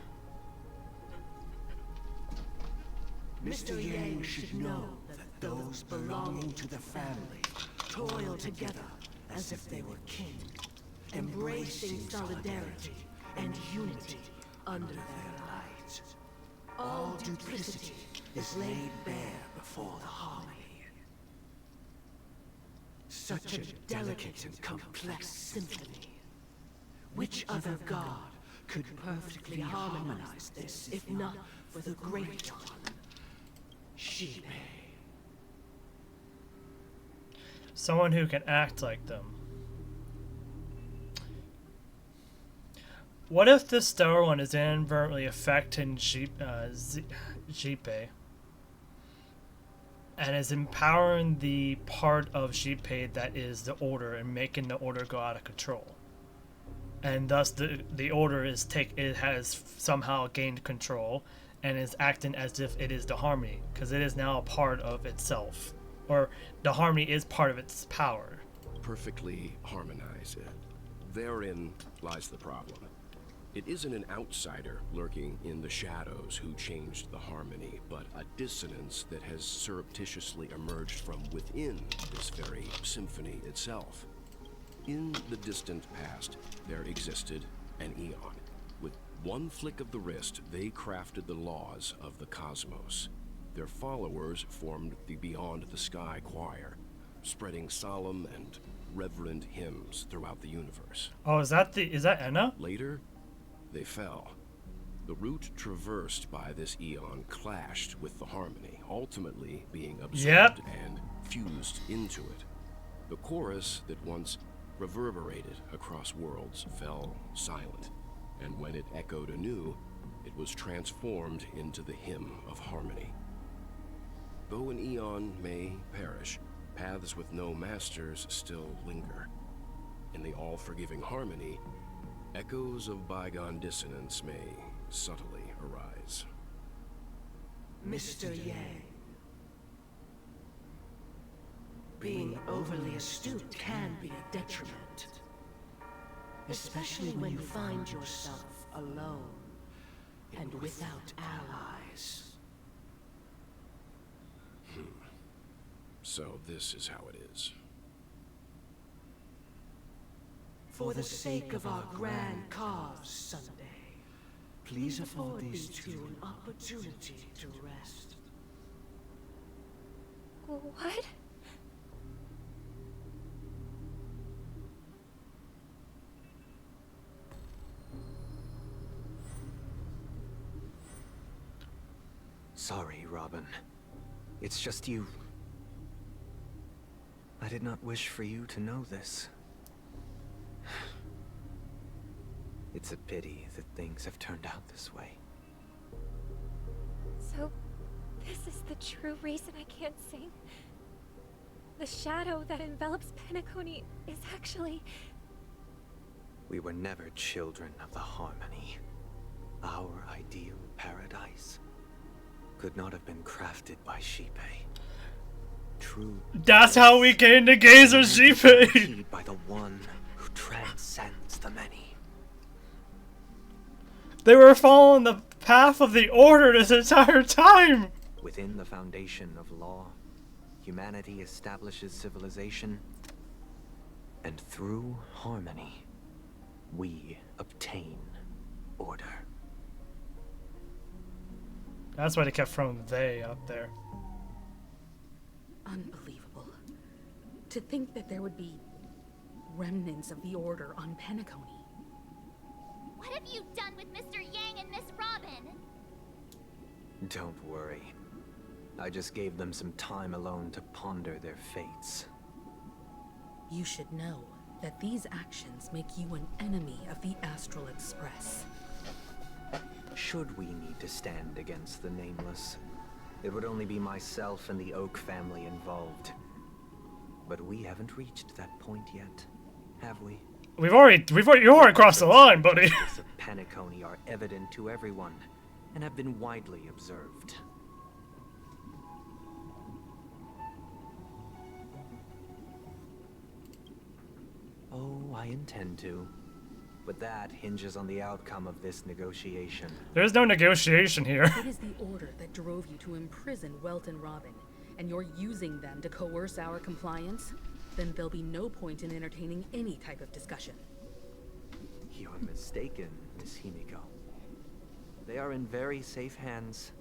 Mr. Yang should know that those belonging to the family toil together as if they were kin, embracing solidarity and unity under their light. All duplicity is laid bare before the harmony. Such a delicate and complex symphony. Which other god could perfectly harmonize this, if not for the Great One? Pt.3. Someone who can act like them. What if this stellar one is inadvertently affecting Pt.3 and is empowering the part of Pt.3 that is the Order and making the Order go out of control, and thus the Order is it has somehow gained control, and is acting as if it is the harmony, because it is now a part of itself, or the harmony is part of its power. Perfectly harmonized. Therein lies the problem. It isn't an outsider lurking in the shadows who changed the harmony, but a dissonance that has surreptitiously emerged from within this very symphony itself. In the distant past, there existed an eon. With one flick of the wrist, they crafted the laws of the cosmos. Their followers formed the Beyond the Sky Choir, spreading solemn and reverent hymns throughout the universe. Oh, is that Enna? Later, they fell. The route traversed by this eon clashed with the harmony, ultimately being absorbed and fused into it. The chorus that once reverberated across worlds fell silent, and when it echoed anew, it was transformed into the hymn of harmony. Though an eon may perish, paths with no masters still linger. In the all-forgiving harmony, echoes of bygone dissonance may subtly arise. Mr. Yang, being overly astute can be a detriment, especially when you find yourself alone and without allies. So this is how it is. For the sake of our grand cause Sunday, please afford these two an opportunity to rest. What? Sorry, Robin. It's just you. I did not wish for you to know this. It's a pity that things have turned out this way. So, this is the true reason I can't sing? The shadow that envelops Penacony is actually... We were never children of the harmony. Our ideal paradise could not have been crafted by Xipe. True. That's how we came to Gazer Xipe! By the one who transcends the many. They were following the path of the Order this entire time! Within the foundation of law, humanity establishes civilization, and through harmony, we obtain order. That's why they kept throwing they up there. Unbelievable. To think that there would be remnants of the Order on Penacony. What have you done with Mr. Yang and Miss Robin? Don't worry. I just gave them some time alone to ponder their fates. You should know that these actions make you an enemy of the Astral Express. Should we need to stand against the Nameless, it would only be myself and the Oak family involved. But we haven't reached that point yet, have we? You already crossed the line, buddy. The Penacony are evident to everyone, and have been widely observed. Oh, I intend to. But that hinges on the outcome of this negotiation. There's no negotiation here. It is the Order that drove you to imprison Welt and Robin, and you're using them to coerce our compliance? Then there'll be no point in entertaining any type of discussion. You're mistaken, Miss Himiko. They are in very safe hands.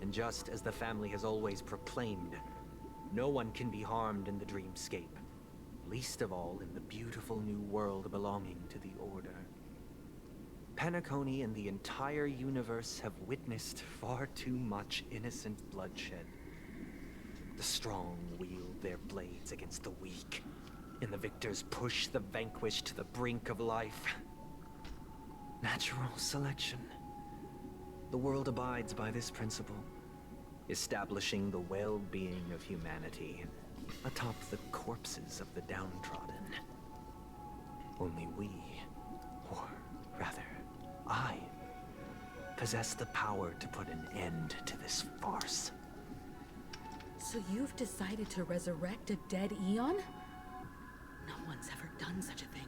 And just as the family has always proclaimed, no one can be harmed in the dreamscape. Least of all in the beautiful new world belonging to the Order. Penacony and the entire universe have witnessed far too much innocent bloodshed. The strong wield their blades against the weak, and the victors push the vanquished to the brink of life. Natural selection. The world abides by this principle, establishing the well-being of humanity atop the corpses of the downtrodden. Only we, or rather, I, possess the power to put an end to this farce. So you've decided to resurrect a dead Eon? No one's ever done such a thing.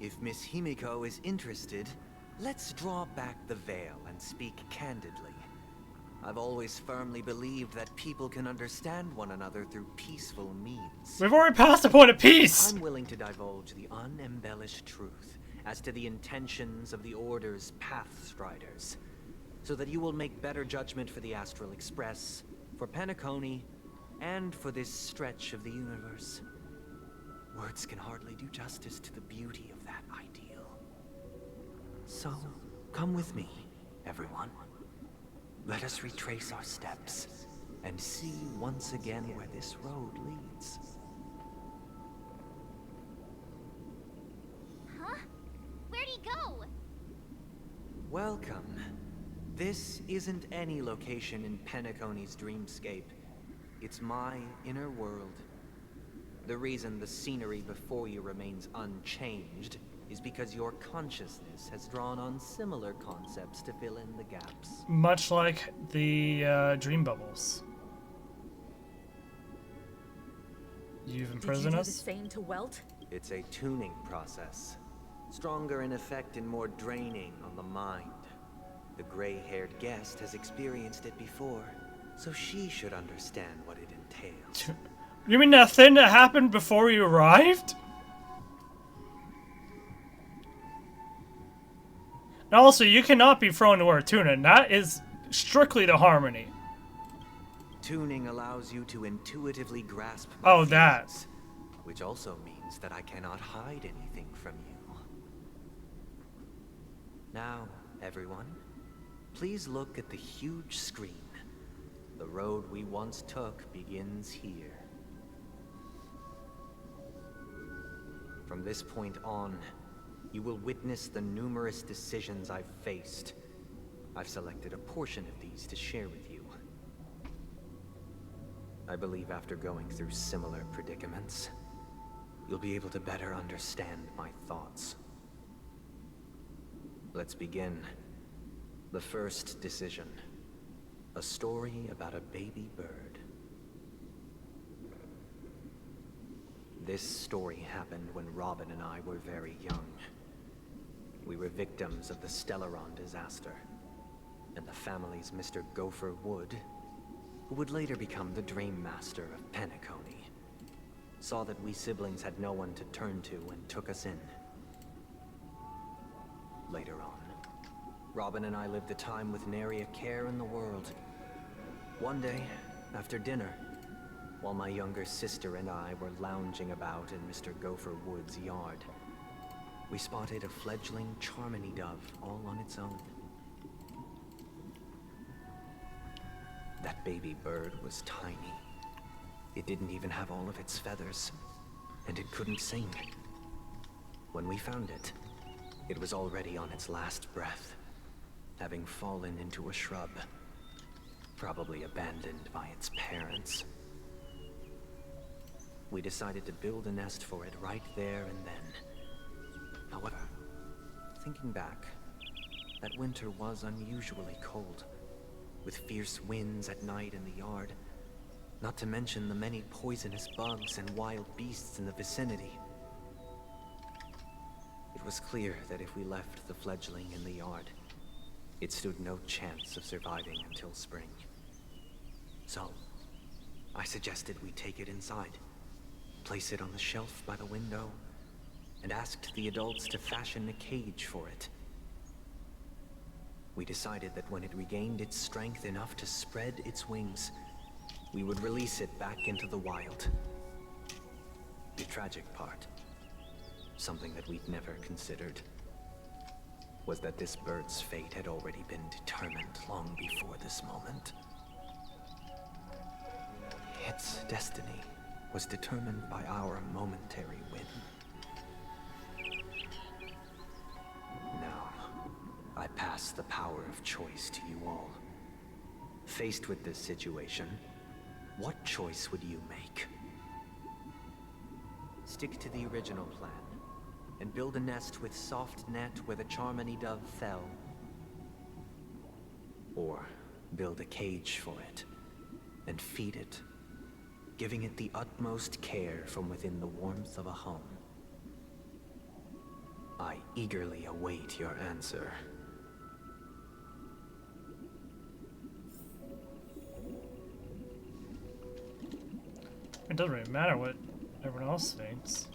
If Miss Himiko is interested, let's draw back the veil and speak candidly. I've always firmly believed that people can understand one another through peaceful means. We've already passed the point of peace! I'm willing to divulge the unembellished truth as to the intentions of the Order's Pathstriders, so that you will make better judgment for the Astral Express, for Penacony, and for this stretch of the universe. Words can hardly do justice to the beauty of that ideal. So, come with me, everyone. Let us retrace our steps and see once again where this road leads. Huh? Where'd he go? Welcome. This isn't any location in Penacony's dreamscape. It's my inner world. The reason the scenery before you remains unchanged is because your consciousness has drawn on similar concepts to fill in the gaps. Much like the dream bubbles. You've imprisoned us? Did you do the same to Welt? It's a tuning process. Stronger in effect and more draining on the mind. The gray-haired guest has experienced it before, so she should understand what it entails. You mean that thing that happened before you arrived? And also, you cannot be thrown to where tuning. That is strictly the harmony. Tuning allows you to intuitively grasp my feelings, that. Which also means that I cannot hide anything from you. Now, everyone, please look at the huge screen. The road we once took begins here. From this point on, you will witness the numerous decisions I've faced. I've selected a portion of these to share with you. I believe after going through similar predicaments, you'll be able to better understand my thoughts. Let's begin. The first decision. A story about a baby bird. This story happened when Robin and I were very young. We were victims of the Stellaron disaster, and the family's Mr. Gopher Wood, who would later become the Dream Master of Penacony, saw that we siblings had no one to turn to and took us in. Later on, Robin and I lived a time with nary a care in the world. One day, after dinner, while my younger sister and I were lounging about in Mr. Gopher Wood's yard, we spotted a fledgling Charmony dove all on its own. That baby bird was tiny. It didn't even have all of its feathers, and it couldn't sing. When we found it, it was already on its last breath, having fallen into a shrub, probably abandoned by its parents. We decided to build a nest for it right there and then. However, thinking back, that winter was unusually cold, with fierce winds at night in the yard, not to mention the many poisonous bugs and wild beasts in the vicinity. It was clear that if we left the fledgling in the yard, it stood no chance of surviving until spring. So, I suggested we take it inside, place it on the shelf by the window, and asked the adults to fashion a cage for it. We decided that when it regained its strength enough to spread its wings, we would release it back into the wild. The tragic part, something that we'd never considered, was that this bird's fate had already been determined long before this moment. Its destiny was determined by our momentary whim. Now, I pass the power of choice to you all. Faced with this situation, what choice would you make? Stick to the original plan, and build a nest with soft net where the Charmony dove fell? Or build a cage for it and feed it, giving it the utmost care from within the warmth of a home. I eagerly await your answer. It doesn't really matter what everyone else thinks.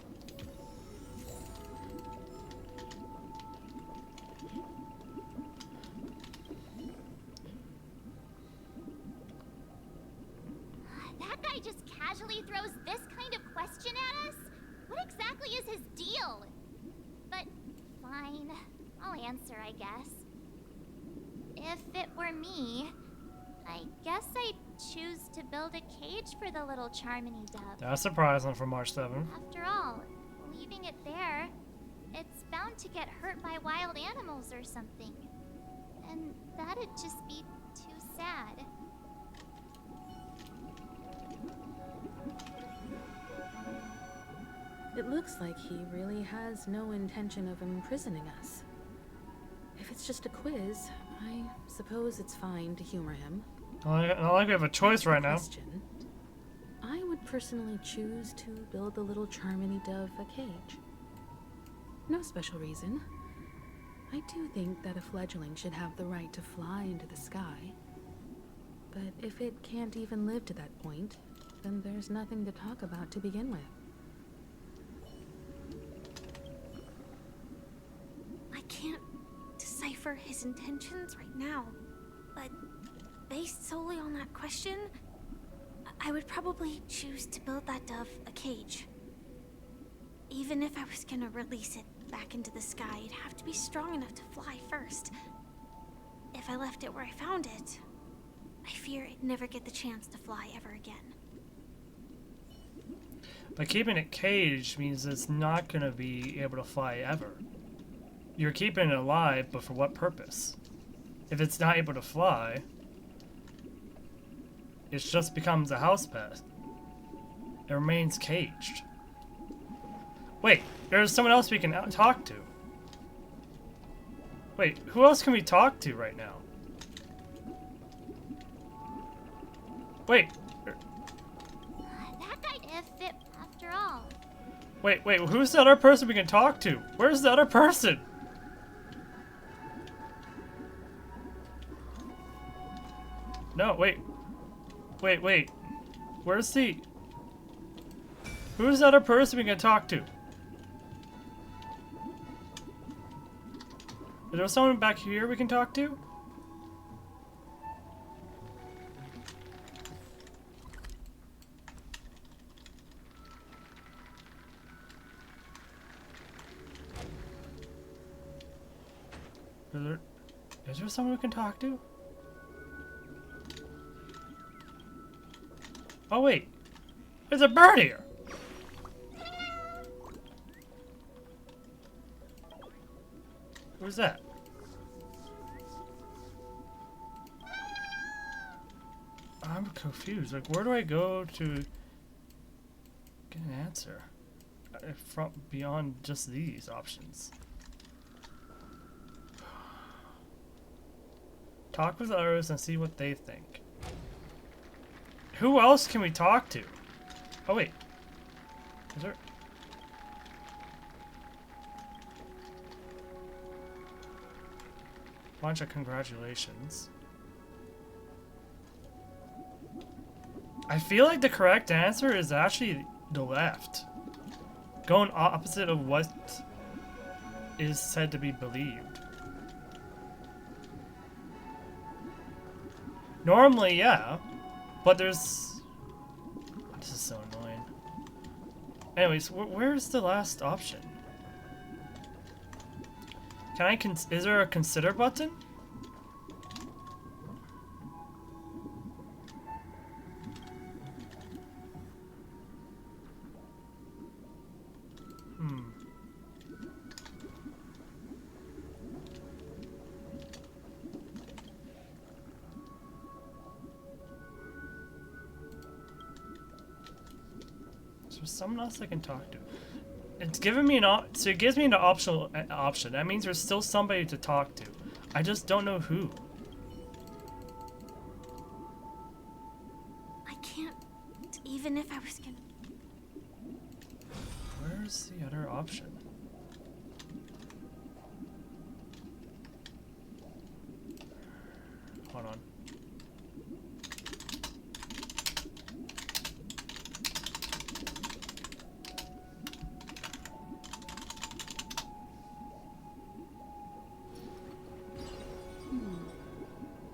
That guy just casually throws this kind of question at us? What exactly is his deal? But fine, I'll answer, I guess. If it were me, I guess I'd choose to build a cage for the little Charmony dove. That's surprising for March 7th. After all, leaving it there, it's bound to get hurt by wild animals or something. And that'd just be too sad. It looks like he really has no intention of imprisoning us. If it's just a quiz, I suppose it's fine to humor him. Not like we have a choice right now. I would personally choose to build the little Charmony dove a cage. No special reason. I do think that a fledgling should have the right to fly into the sky. But if it can't even live to that point, then there's nothing to talk about to begin with. I can't decipher his intentions right now, but based solely on that question, I would probably choose to build that dove a cage. Even if I was gonna release it back into the sky, it'd have to be strong enough to fly first. If I left it where I found it, I fear it'd never get the chance to fly ever again. But keeping it caged means it's not going to be able to fly ever. You're keeping it alive, but for what purpose? If it's not able to fly, it just becomes a house pet. It remains caged. Wait, there's someone else we can talk to. Wait, who else can we talk to right now? Wait. That guy if it after all. Wait, who's the other person we can talk to? Where's the other person? No, wait. Where's the... Who's the other person we can talk to? Is there someone back here we can talk to? Is there someone we can talk to? Oh wait, there's a bird here. Who's that? I'm confused. Like, where do I go to get an answer from beyond just these options? Talk with others and see what they think. Who else can we talk to? Oh wait, is there? Bunch of congratulations. I feel like the correct answer is actually the left. Going opposite of what is said to be believed. Normally, yeah, but there's... This is so annoying. Anyways, where's the last option? Can I is there a consider button? So someone else I can talk to. It's giving me so it gives me an option. That means there's still somebody to talk to. I just don't know who. even if I was gonna... Where's the other option? Hold on.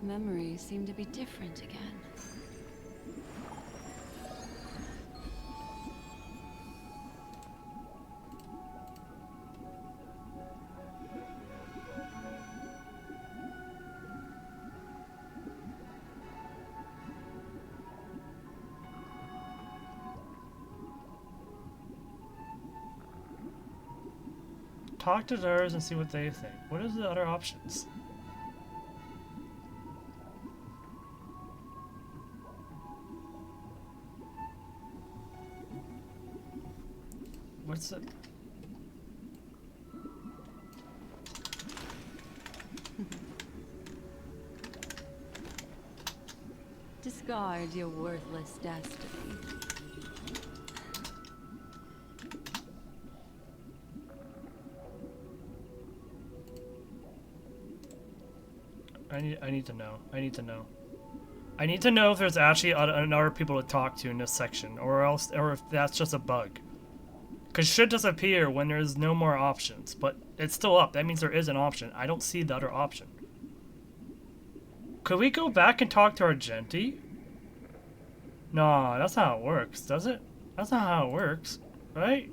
Memories seem to be different again. Talk to theirs and see what they think. What are the other options? What's it? Discard your worthless destiny. I need to know. I need to know. I need to know if there's actually other people to talk to in this section, or if that's just a bug. Because shit disappear when there's no more options, but it's still up. That means there is an option. I don't see the other option. Could we go back and talk to Argenti? No, that's not how it works, does it? That's not how it works, right?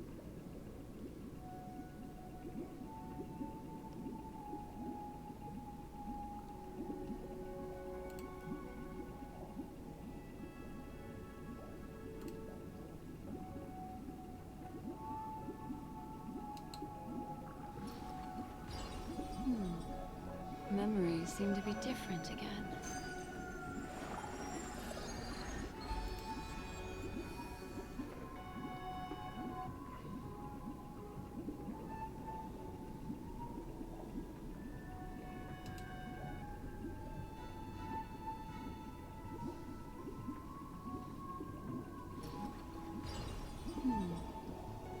Memories seem to be different again.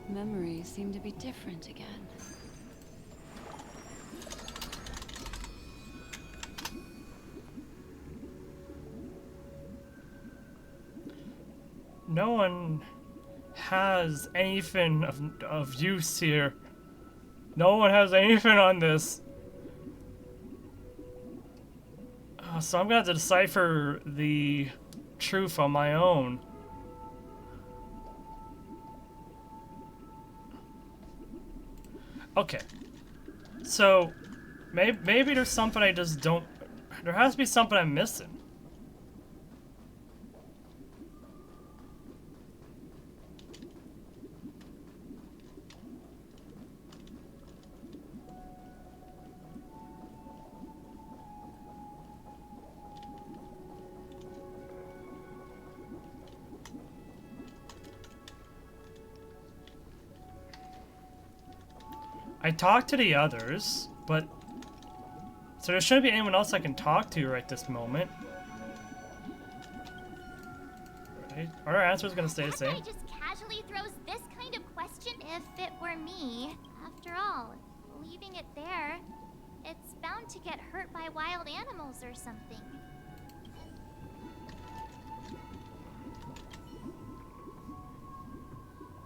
Memories seem to be different again. No one has anything of use here. No one has anything on this. So I'm gonna have to decipher the truth on my own. Okay. So maybe there's something I just don't... There has to be something I'm missing. I talked to the others, but... So there shouldn't be anyone else I can talk to right this moment. Right? Are our answers gonna stay the same? That guy just casually throws this kind of question if it were me. After all, leaving it there, it's bound to get hurt by wild animals or something.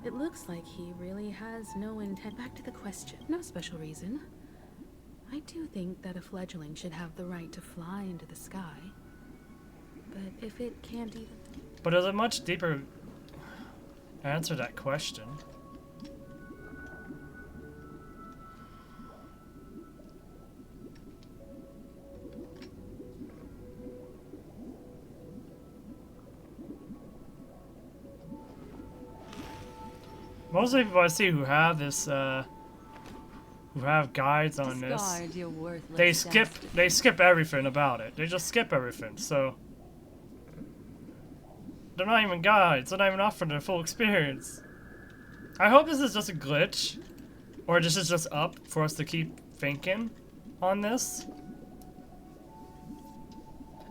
It looks like he really has no intent. Back to the question. No special reason. I do think that a fledgling should have the right to fly into the sky. But if it can't even... But there's a much deeper answer to that question. Most of the people I see who have this, who have guides on this, they skip everything about it. They just skip everything, so... They're not even guides, they're not even offering their full experience. I hope this is just a glitch, or this is just up for us to keep thinking on this.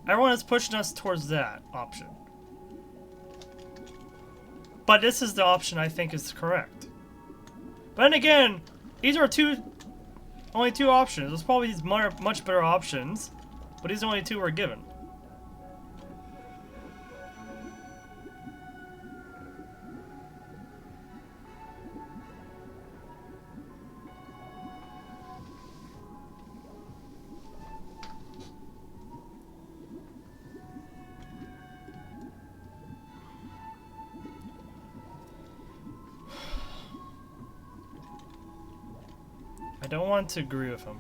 Everyone is pushing us towards that option. But this is the option I think is correct. But then again, these are only two options. There's probably these much better options, but these are only two we're given. I don't want to agree with him.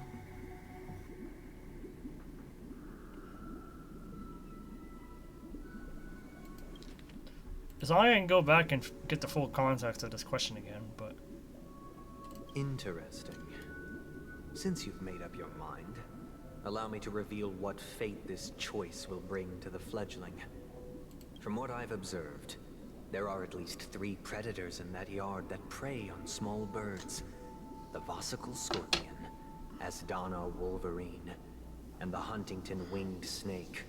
So I can go back and get the full context of this question again, but... Interesting. Since you've made up your mind, allow me to reveal what fate this choice will bring to the fledgling. From what I've observed, there are at least 3 predators in that yard that prey on small birds. The Vossical Scorpion, Asdana Wolverine, and the Huntington Winged Snake.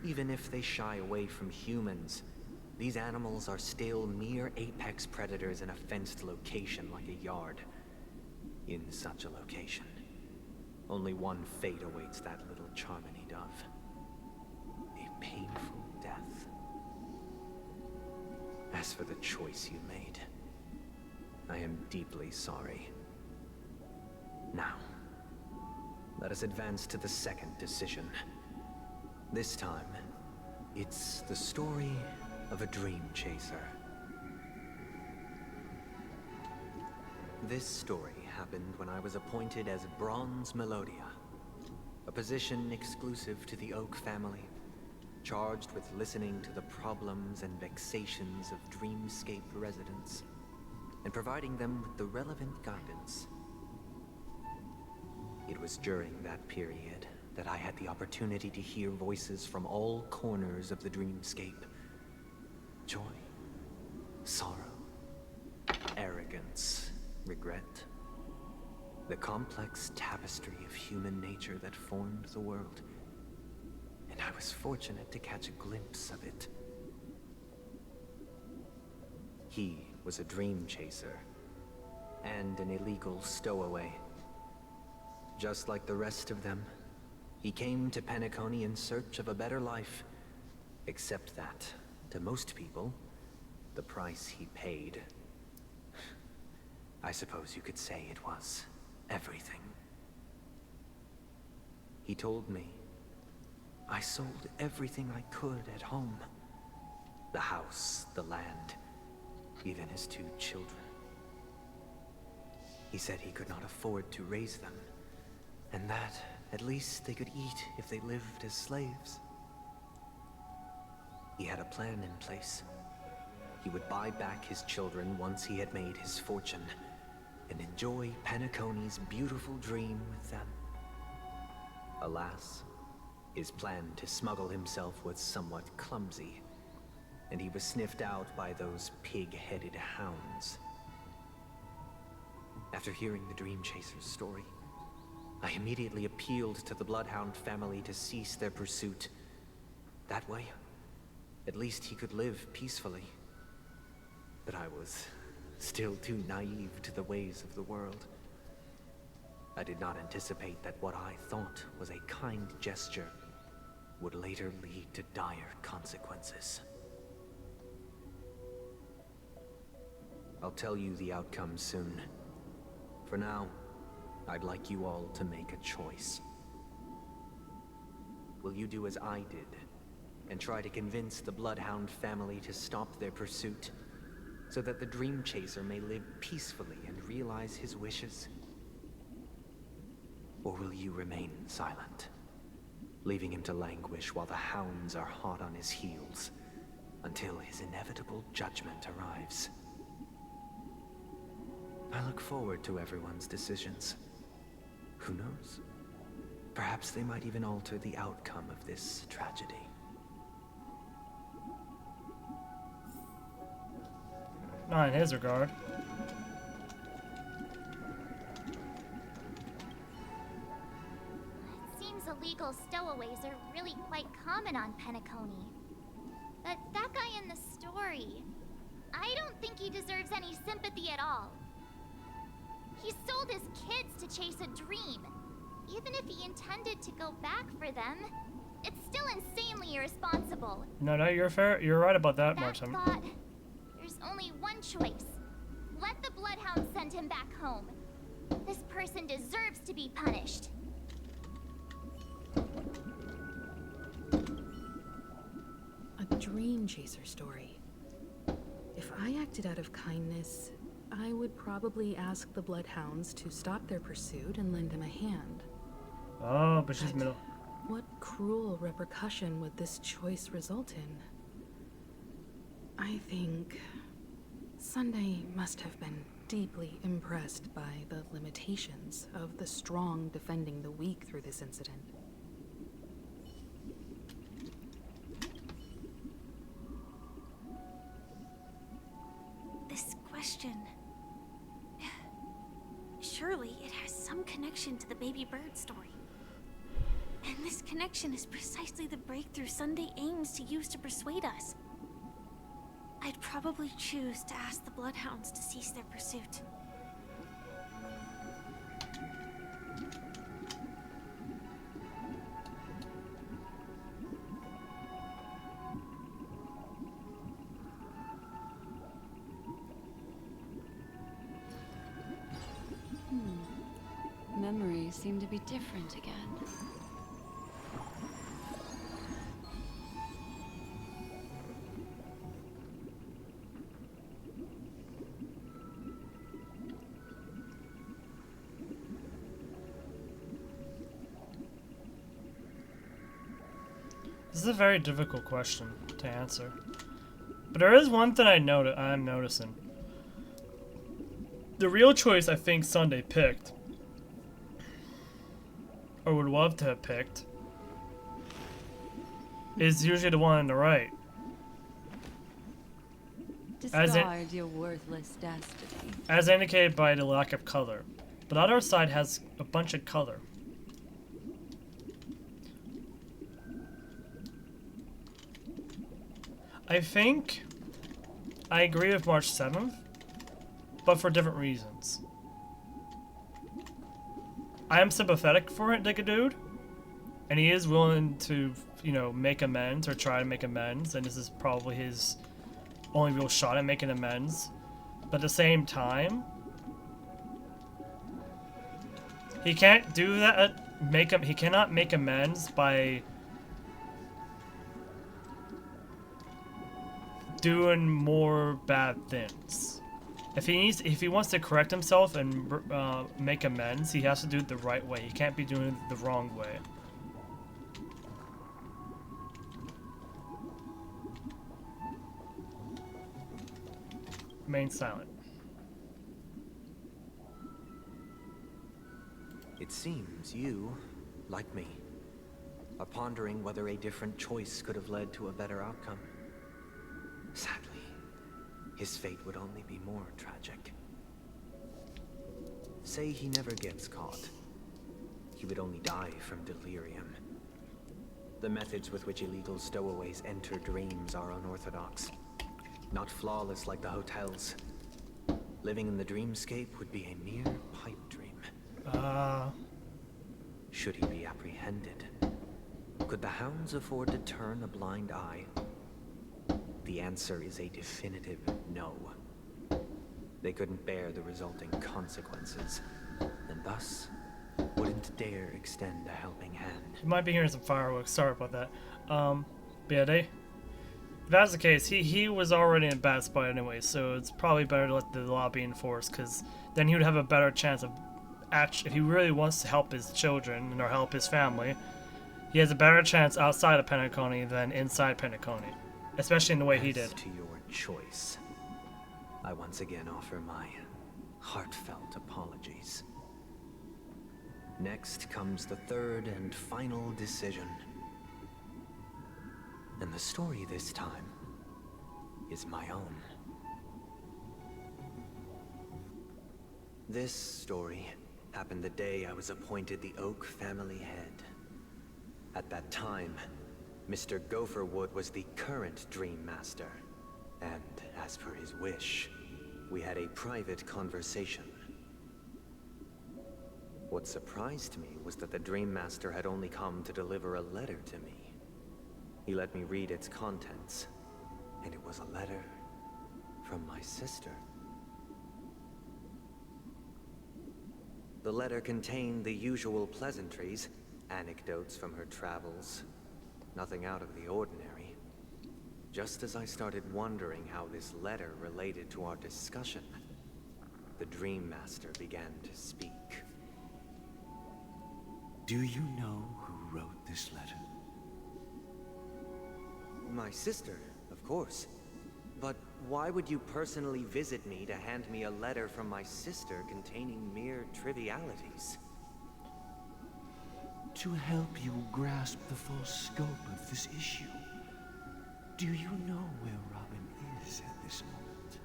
Even if they shy away from humans, these animals are still mere apex predators in a fenced location like a yard. In such a location, only one fate awaits that little Charmony dove. A painful death. As for the choice you made, I am deeply sorry. Now, let us advance to the second decision. This time, it's the story of a dream chaser. This story happened when I was appointed as Bronze Melodia, a position exclusive to the Oak family, charged with listening to the problems and vexations of Dreamscape residents, and providing them with the relevant guidance. It was during that period that I had the opportunity to hear voices from all corners of the Dreamscape. Joy, sorrow, arrogance, regret. The complex tapestry of human nature that formed the world. And I was fortunate to catch a glimpse of it. He was a dream chaser, and an illegal stowaway. Just like the rest of them, he came to Penacony in search of a better life, except that, to most people, the price he paid, I suppose you could say it was everything. He told me, I sold everything I could at home. The house, the land, even his 2 children. He said he could not afford to raise them, and that at least they could eat if they lived as slaves. He had a plan in place. He would buy back his children once he had made his fortune, and enjoy Penacony's beautiful dream with them. Alas, his plan to smuggle himself was somewhat clumsy, and he was sniffed out by those pig-headed hounds. After hearing the Dream Chaser's story, I immediately appealed to the Bloodhound family to cease their pursuit. That way, at least he could live peacefully. But I was still too naive to the ways of the world. I did not anticipate that what I thought was a kind gesture would later lead to dire consequences. I'll tell you the outcome soon. For now, I'd like you all to make a choice. Will you do as I did, and try to convince the Bloodhound family to stop their pursuit, so that the Dream Chaser may live peacefully and realize his wishes? Or will you remain silent, leaving him to languish while the hounds are hot on his heels, until his inevitable judgment arrives? I look forward to everyone's decisions. Who knows? Perhaps they might even alter the outcome of this tragedy. Not in his regard. It seems illegal stowaways are really quite common on Penacony. But that guy in the store story. I don't think he deserves any sympathy at all. He sold his kids to chase a dream. Even if he intended to go back for them, it's still insanely irresponsible. No, you're fair. You're right about that, That Martin. thought, there's only one choice. Let the Bloodhound send him back home. This person deserves to be punished. A dream chaser story. If I acted out of kindness, I would probably ask the Bloodhounds to stop their pursuit and lend him a hand. Oh, but she's middle. What cruel repercussion would this choice result in? I think Sunday must have been deeply impressed by the limitations of the strong defending the weak through this incident. This question... Surely it has some connection to the baby bird story. And this connection is precisely the breakthrough Sunday aims to use to persuade us. I'd probably choose to ask the Bloodhounds to cease their pursuit. Memories seem to be different again. This is a very difficult question to answer. But there is one thing I'm noticing. The real choice I think Sunday picked, or would love to have picked, is usually the one on the right. Discard your worthless destiny. As indicated by the lack of color. But the other side has a bunch of color. I think I agree with March 7th, but for different reasons. I am sympathetic for it, like a dude, and he is willing to, you know, make amends or try to make amends, and this is probably his only real shot at making amends. But at the same time, he can't do that. He cannot make amends by doing more bad things. If he wants to correct himself and make amends, he has to do it the right way. He can't be doing it the wrong way. Remain silent. It seems you, like me, are pondering whether a different choice could have led to a better outcome. Sadly, his fate would only be more tragic. Say he never gets caught. He would only die from delirium. The methods with which illegal stowaways enter dreams are unorthodox. Not flawless like the hotels. Living in the dreamscape would be a mere pipe dream. Should he be apprehended? Could the hounds afford to turn a blind eye? The answer is a definitive no. They couldn't bear the resulting consequences, and thus wouldn't dare extend a helping hand. You might be hearing some fireworks, sorry about that. But yeah, if that's the case, he was already in a bad spot anyway, so it's probably better to let the law be enforced, because then he would have a better chance of, if he really wants to help his children or help his family, he has a better chance outside of Penacony than inside Penacony. Especially in the way he did. To your choice, I once again offer my heartfelt apologies. Next comes the third and final decision. And the story this time is my own. This story happened the day I was appointed the Oak family head. At that time, Mr. Gopherwood was the current Dream Master, And as for his wish, we had a private conversation. What surprised me was that the Dream Master had only come to deliver a letter to me. He let me read its contents, and it was a letter from my sister. The letter contained the usual pleasantries, anecdotes from her travels, nothing out of the ordinary. Just as I started wondering how this letter related to our discussion, the Dream Master began to speak. Do you know who wrote this letter? My sister, of course. But why would you personally visit me to hand me a letter from my sister containing mere trivialities? To help you grasp the full scope of this issue. Do you know where Robin is at this moment?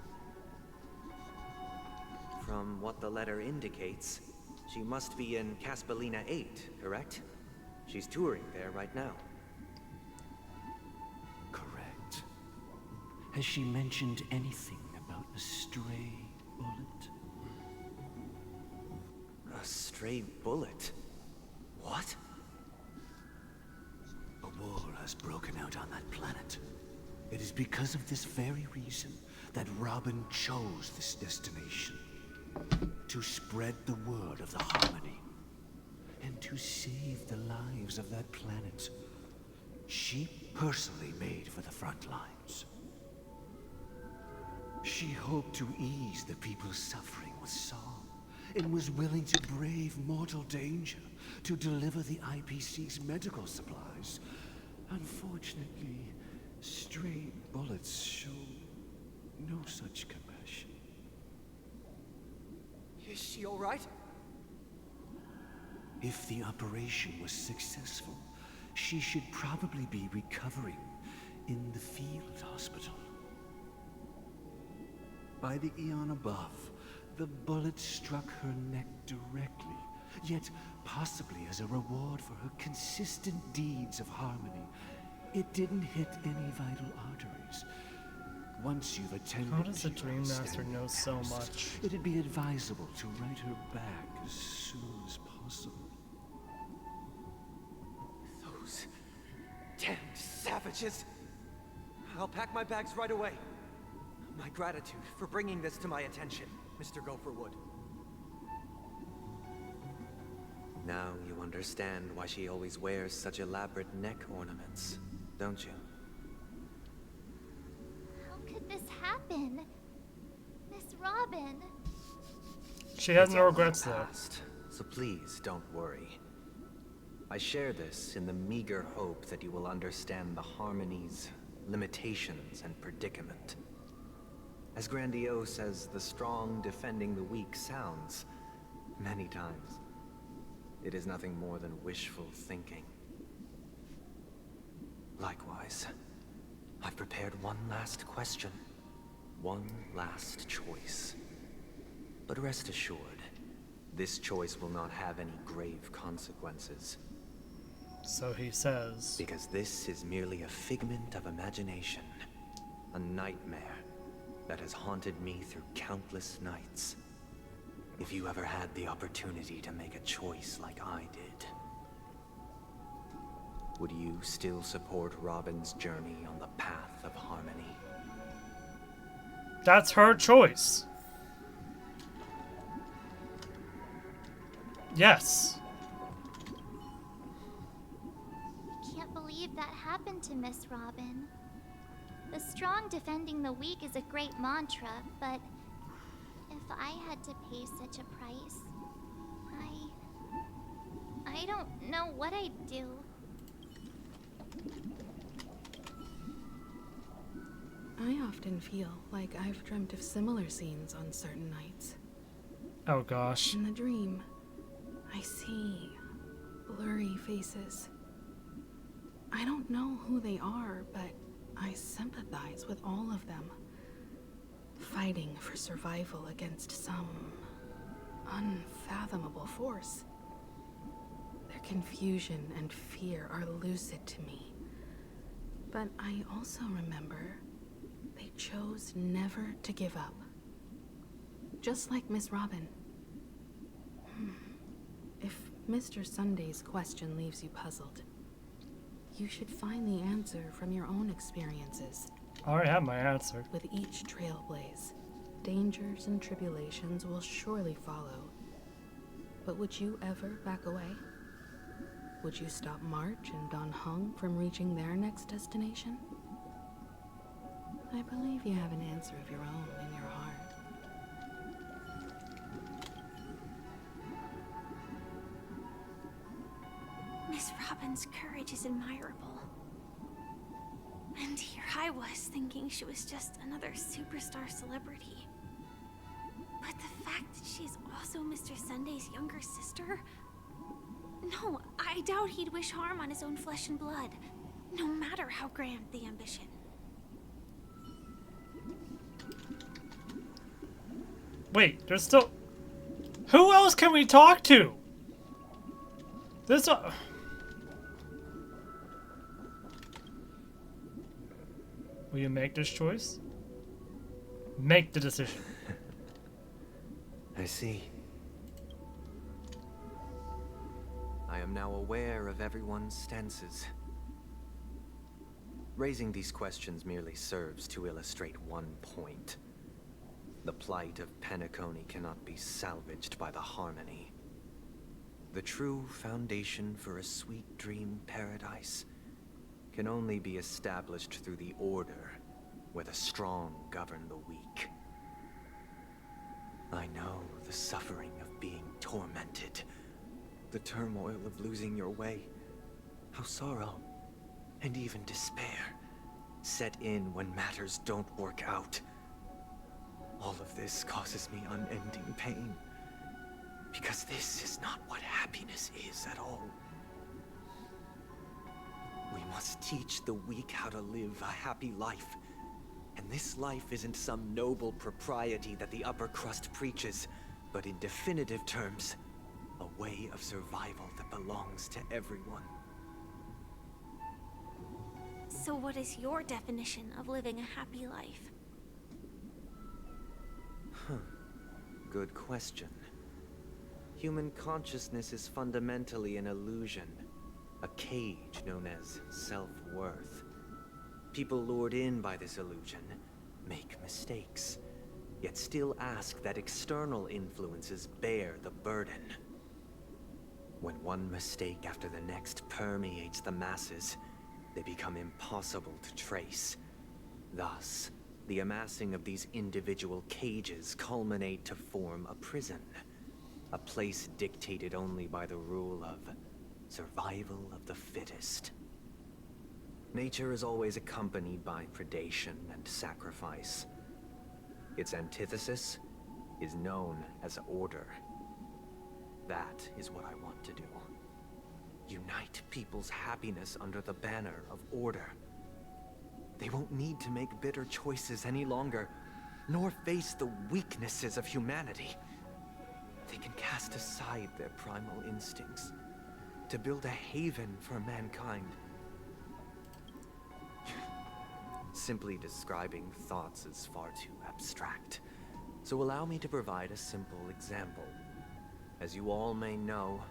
From what the letter indicates, she must be in Caspelina 8, correct? She's touring there right now. Correct. Has she mentioned anything about a stray bullet? A stray bullet? What? A war has broken out on that planet. It is because of this very reason that Robin chose this destination. To spread the word of the Harmony. And to save the lives of that planet. She personally made for the front lines. She hoped to ease the people's suffering with song, and was willing to brave mortal danger to deliver the IPC's medical supplies. Unfortunately, stray bullets show no such compassion. Is she all right? If the operation was successful, she should probably be recovering in the field hospital. By the eon above, the bullet struck her neck directly, yet possibly as a reward for her consistent deeds of harmony. It didn't hit any vital arteries. Once you've attended, how does the Dream Master know so much? It'd be advisable to write her back as soon as possible. Those damned savages! I'll pack my bags right away. My gratitude for bringing this to my attention, Mr. Gopherwood. Now you understand why she always wears such elaborate neck ornaments, don't you? How could this happen? Miss Robin. She has no regrets though. So please don't worry. I share this in the meager hope that you will understand the Harmony's limitations and predicament. As grandiose as the strong defending the weak sounds, many times, it is nothing more than wishful thinking. Likewise, I've prepared one last question, one last choice. But rest assured, this choice will not have any grave consequences. So he says. Because this is merely a figment of imagination, a nightmare that has haunted me through countless nights. If you ever had the opportunity to make a choice like I did, would you still support Robin's journey on the path of harmony? That's her choice. Yes. I can't believe that happened to Miss Robin. The strong defending the weak is a great mantra, but if I had to pay such a price, I don't know what I'd do. I often feel like I've dreamt of similar scenes on certain nights. Oh gosh. In the dream, I see blurry faces. I don't know who they are, but I sympathize with all of them, fighting for survival against some unfathomable force. Their confusion and fear are lucid to me, but I also remember they chose never to give up. Just like Miss Robin. If Mr. Sunday's question leaves you puzzled, you should find the answer from your own experiences. I already have my answer. With each trailblaze, dangers and tribulations will surely follow. But would you ever back away? Would you stop March and Don Hung from reaching their next destination? I believe you have an answer of your own in your heart. Miss Robin's courage is admirable. And here I was thinking she was just another superstar celebrity. But the fact that she's also Mr. Sunday's younger sister? No, I doubt he'd wish harm on his own flesh and blood, no matter how grand the ambition. Wait, there's still... Who else can we talk to? This... Will you make this choice? Make the decision. I see. I am now aware of everyone's stances. Raising these questions merely serves to illustrate one point. The plight of Penacony cannot be salvaged by the Harmony. The true foundation for a sweet dream paradise can only be established through the Order, where the strong govern the weak. I know the suffering of being tormented, the turmoil of losing your way, how sorrow, and even despair, set in when matters don't work out. All of this causes me unending pain, because this is not what happiness is at all. We must teach the weak how to live a happy life. And this life isn't some noble propriety that the upper crust preaches, but in definitive terms, a way of survival that belongs to everyone. So what is your definition of living a happy life? Good question. Human consciousness is fundamentally an illusion, a cage known as self-worth. People lured in by this illusion make mistakes, yet still ask that external influences bear the burden. When one mistake after the next permeates the masses, they become impossible to trace. Thus, the amassing of these individual cages culminate to form a prison, a place dictated only by the rule of survival of the fittest. Nature is always accompanied by predation and sacrifice. Its antithesis is known as order. That is what I want to do. Unite people's happiness under the banner of order. They won't need to make bitter choices any longer, nor face the weaknesses of humanity. They can cast aside their primal instincts to build a haven for mankind. Simply describing thoughts is far too abstract, so allow me to provide a simple example. As you all may know,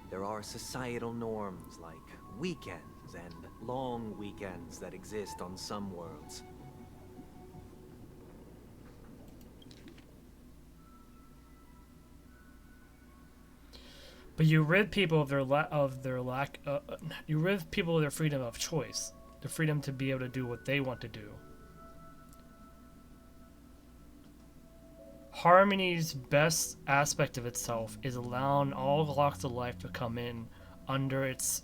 there are societal norms like weekends and long weekends that exist on some worlds. But you rid people of their you rid people of their freedom of choice, the freedom to be able to do what they want to do. Harmony's best aspect of itself is allowing all walks of life to come in under its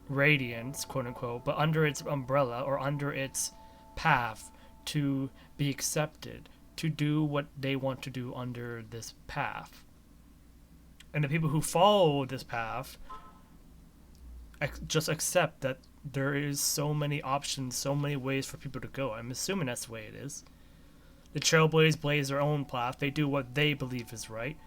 radiance, quote unquote, but under its umbrella or under its path to be accepted, to do what they want to do under this path. And the people who follow this path just accept that there is so many options, so many ways for people to go. I'm assuming that's the way it is. The Trailblazers blaze their own path. They do what they believe is right.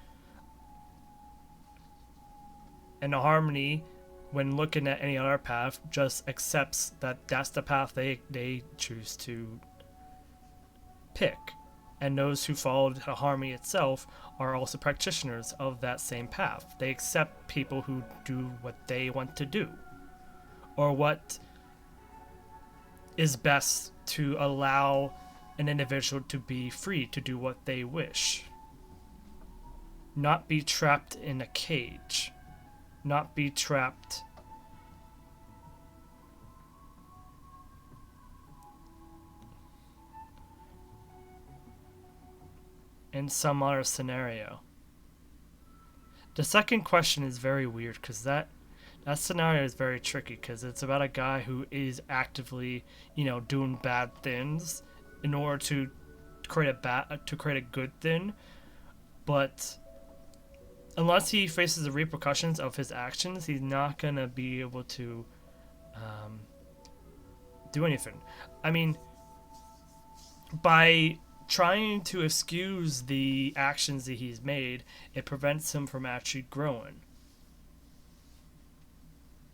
And the Harmony, when looking at any other path, just accepts that that's the path they choose to pick. And those who follow the harmony itself are also practitioners of that same path. They accept people who do what they want to do, or what is best to allow an individual to be free to do what they wish. Not be trapped in a cage. Not be trapped in some other scenario. The second question is very weird because that scenario is very tricky because it's about a guy who is actively, doing bad things in order to create a good thing, but unless he faces the repercussions of his actions, he's not gonna be able to do anything. I mean, by trying to excuse the actions that he's made, it prevents him from actually growing.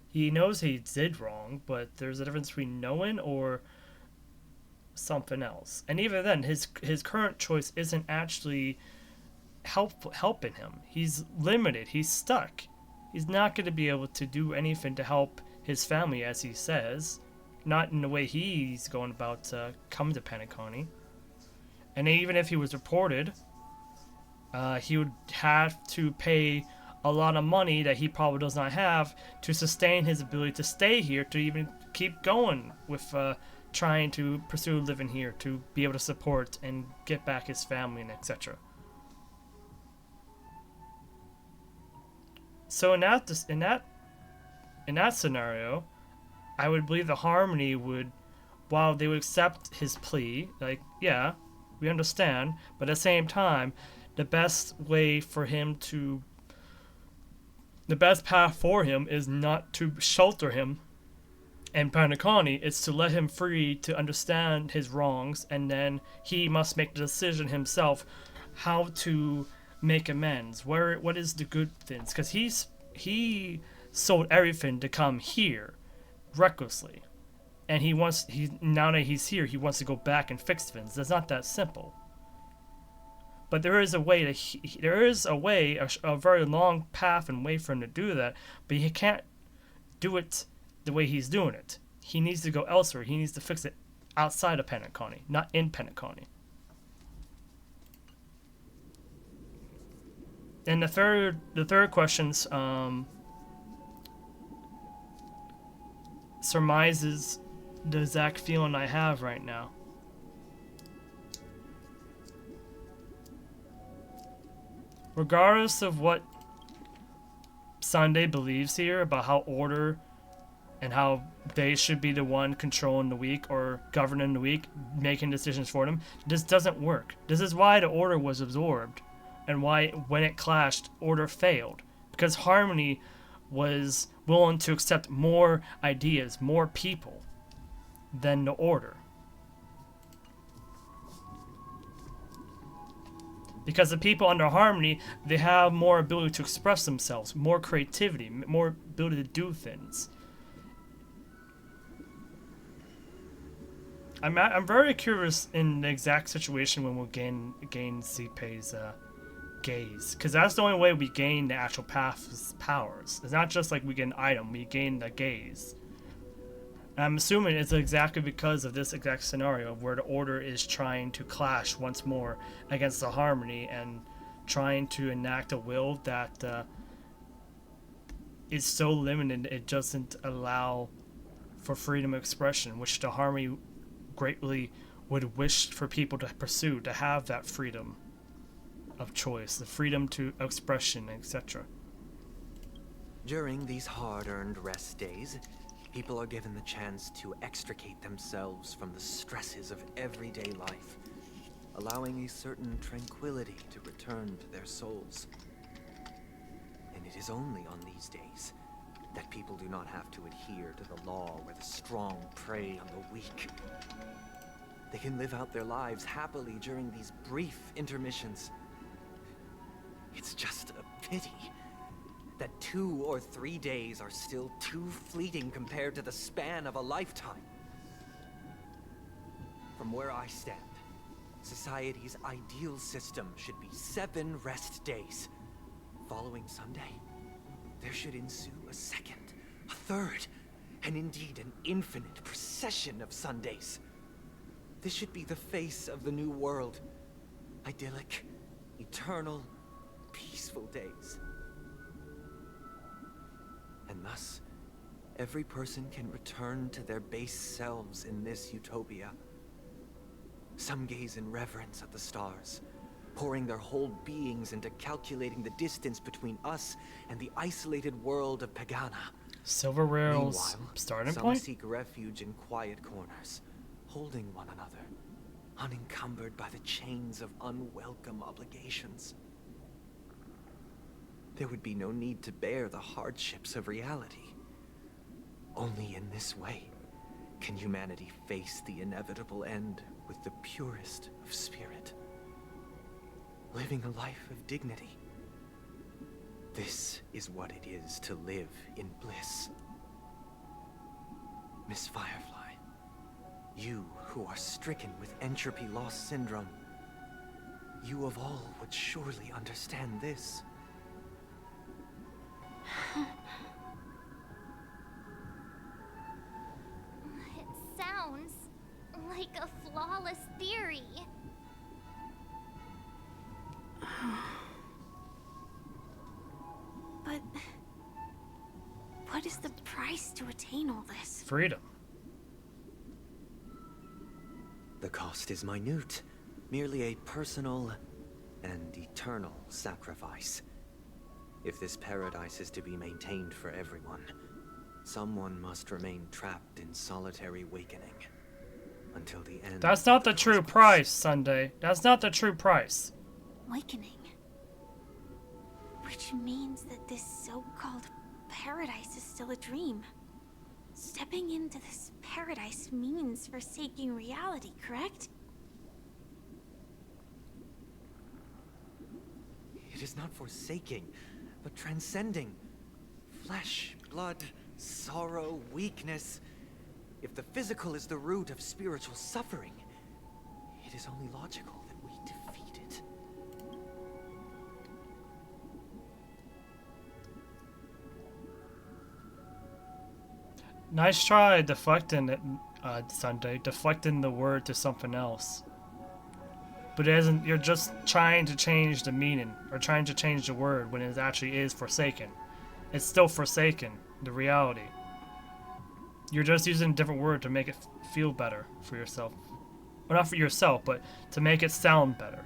He knows he did wrong, but there's a difference between knowing or something else. And even then, his current choice isn't actually helping him. He's limited. He's stuck. He's not going to be able to do anything to help his family, as he says. Not in the way he's going about to come to Penacony. And even if he was reported, he would have to pay a lot of money that he probably does not have to sustain his ability to stay here, to even keep going with trying to pursue living here, to be able to support and get back his family and etc. So in that scenario, I would believe the Harmony would, while they would accept his plea, like, yeah, we understand, but at the same time, the best path for him is not to shelter him in Penacony. It's to let him free to understand his wrongs, and then he must make the decision himself how to make amends. What is the good things? Because he sold everything to come here recklessly, and now that he's here, he wants to go back and fix things. That's not that simple. But there is a way, a very long path and way for him to do that, but he can't do it the way he's doing it. He needs to go elsewhere. He needs to fix it outside of Penacony, not in Penacony. And the third question's surmises the exact feeling I have right now. Regardless of what Sunday believes here about how Order and how they should be the one controlling the weak or governing the weak, making decisions for them, this doesn't work. This is why the Order was absorbed, and why when it clashed, Order failed. Because Harmony was willing to accept more ideas, more people than the Order. Because the people under Harmony, they have more ability to express themselves, more creativity, more ability to do things. I'm very curious in the exact situation when we'll gain Zipe's gaze, because that's the only way we gain the actual path's powers. It's not just like we get an item, we gain the gaze. And I'm assuming it's exactly because of this exact scenario where the Order is trying to clash once more against the Harmony and trying to enact a will that is so limited it doesn't allow for freedom of expression, which the Harmony greatly would wish for people to pursue, to have that freedom of choice, the freedom to expression, etc. During these hard-earned rest days, people are given the chance to extricate themselves from the stresses of everyday life, allowing a certain tranquility to return to their souls. And it is only on these days that people do not have to adhere to the law where the strong prey on the weak. They can live out their lives happily during these brief intermissions. It's just a pity that 2 or 3 days are still too fleeting compared to the span of a lifetime. From where I stand, Society's ideal system should be 7 rest days. Following Sunday, there should ensue a second, a third, and indeed an infinite procession of Sundays. This should be the face of the new world. Idyllic, eternal, peaceful days. And thus, every person can return to their base selves in this utopia. Some gaze in reverence at the stars, pouring their whole beings into calculating the distance between us and the isolated world of Pagana. Silver Rail's Meanwhile, starting some point? seek refuge in quiet corners, holding one another, unencumbered by the chains of unwelcome obligations. There would be no need to bear the hardships of reality. Only in this way can humanity face the inevitable end with the purest of spirit, living a life of dignity. This is what it is to live in bliss. Miss Firefly, you who are stricken with entropy loss syndrome, you of all would surely understand this. It sounds like a flawless theory. But what is the price to attain all this? Freedom. The cost is minute, merely a personal and eternal sacrifice. If this paradise is to be maintained for everyone, someone must remain trapped in solitary awakening until the end. That's not the true price, Sunday. That's not the true price. Awakening. Which means that this so-called paradise is still a dream. Stepping into this paradise means forsaking reality, correct? It is not forsaking, but transcending. Flesh, blood, sorrow, weakness. If the physical is the root of spiritual suffering, it is only logical that we defeat it. Nice try deflecting it, Sunday. Deflecting the word to something else. But it isn't, you're just trying to change the meaning, or trying to change the word when it actually is forsaken. It's still forsaken, the reality. You're just using a different word to make it feel better for yourself. Well, not for yourself, but to make it sound better.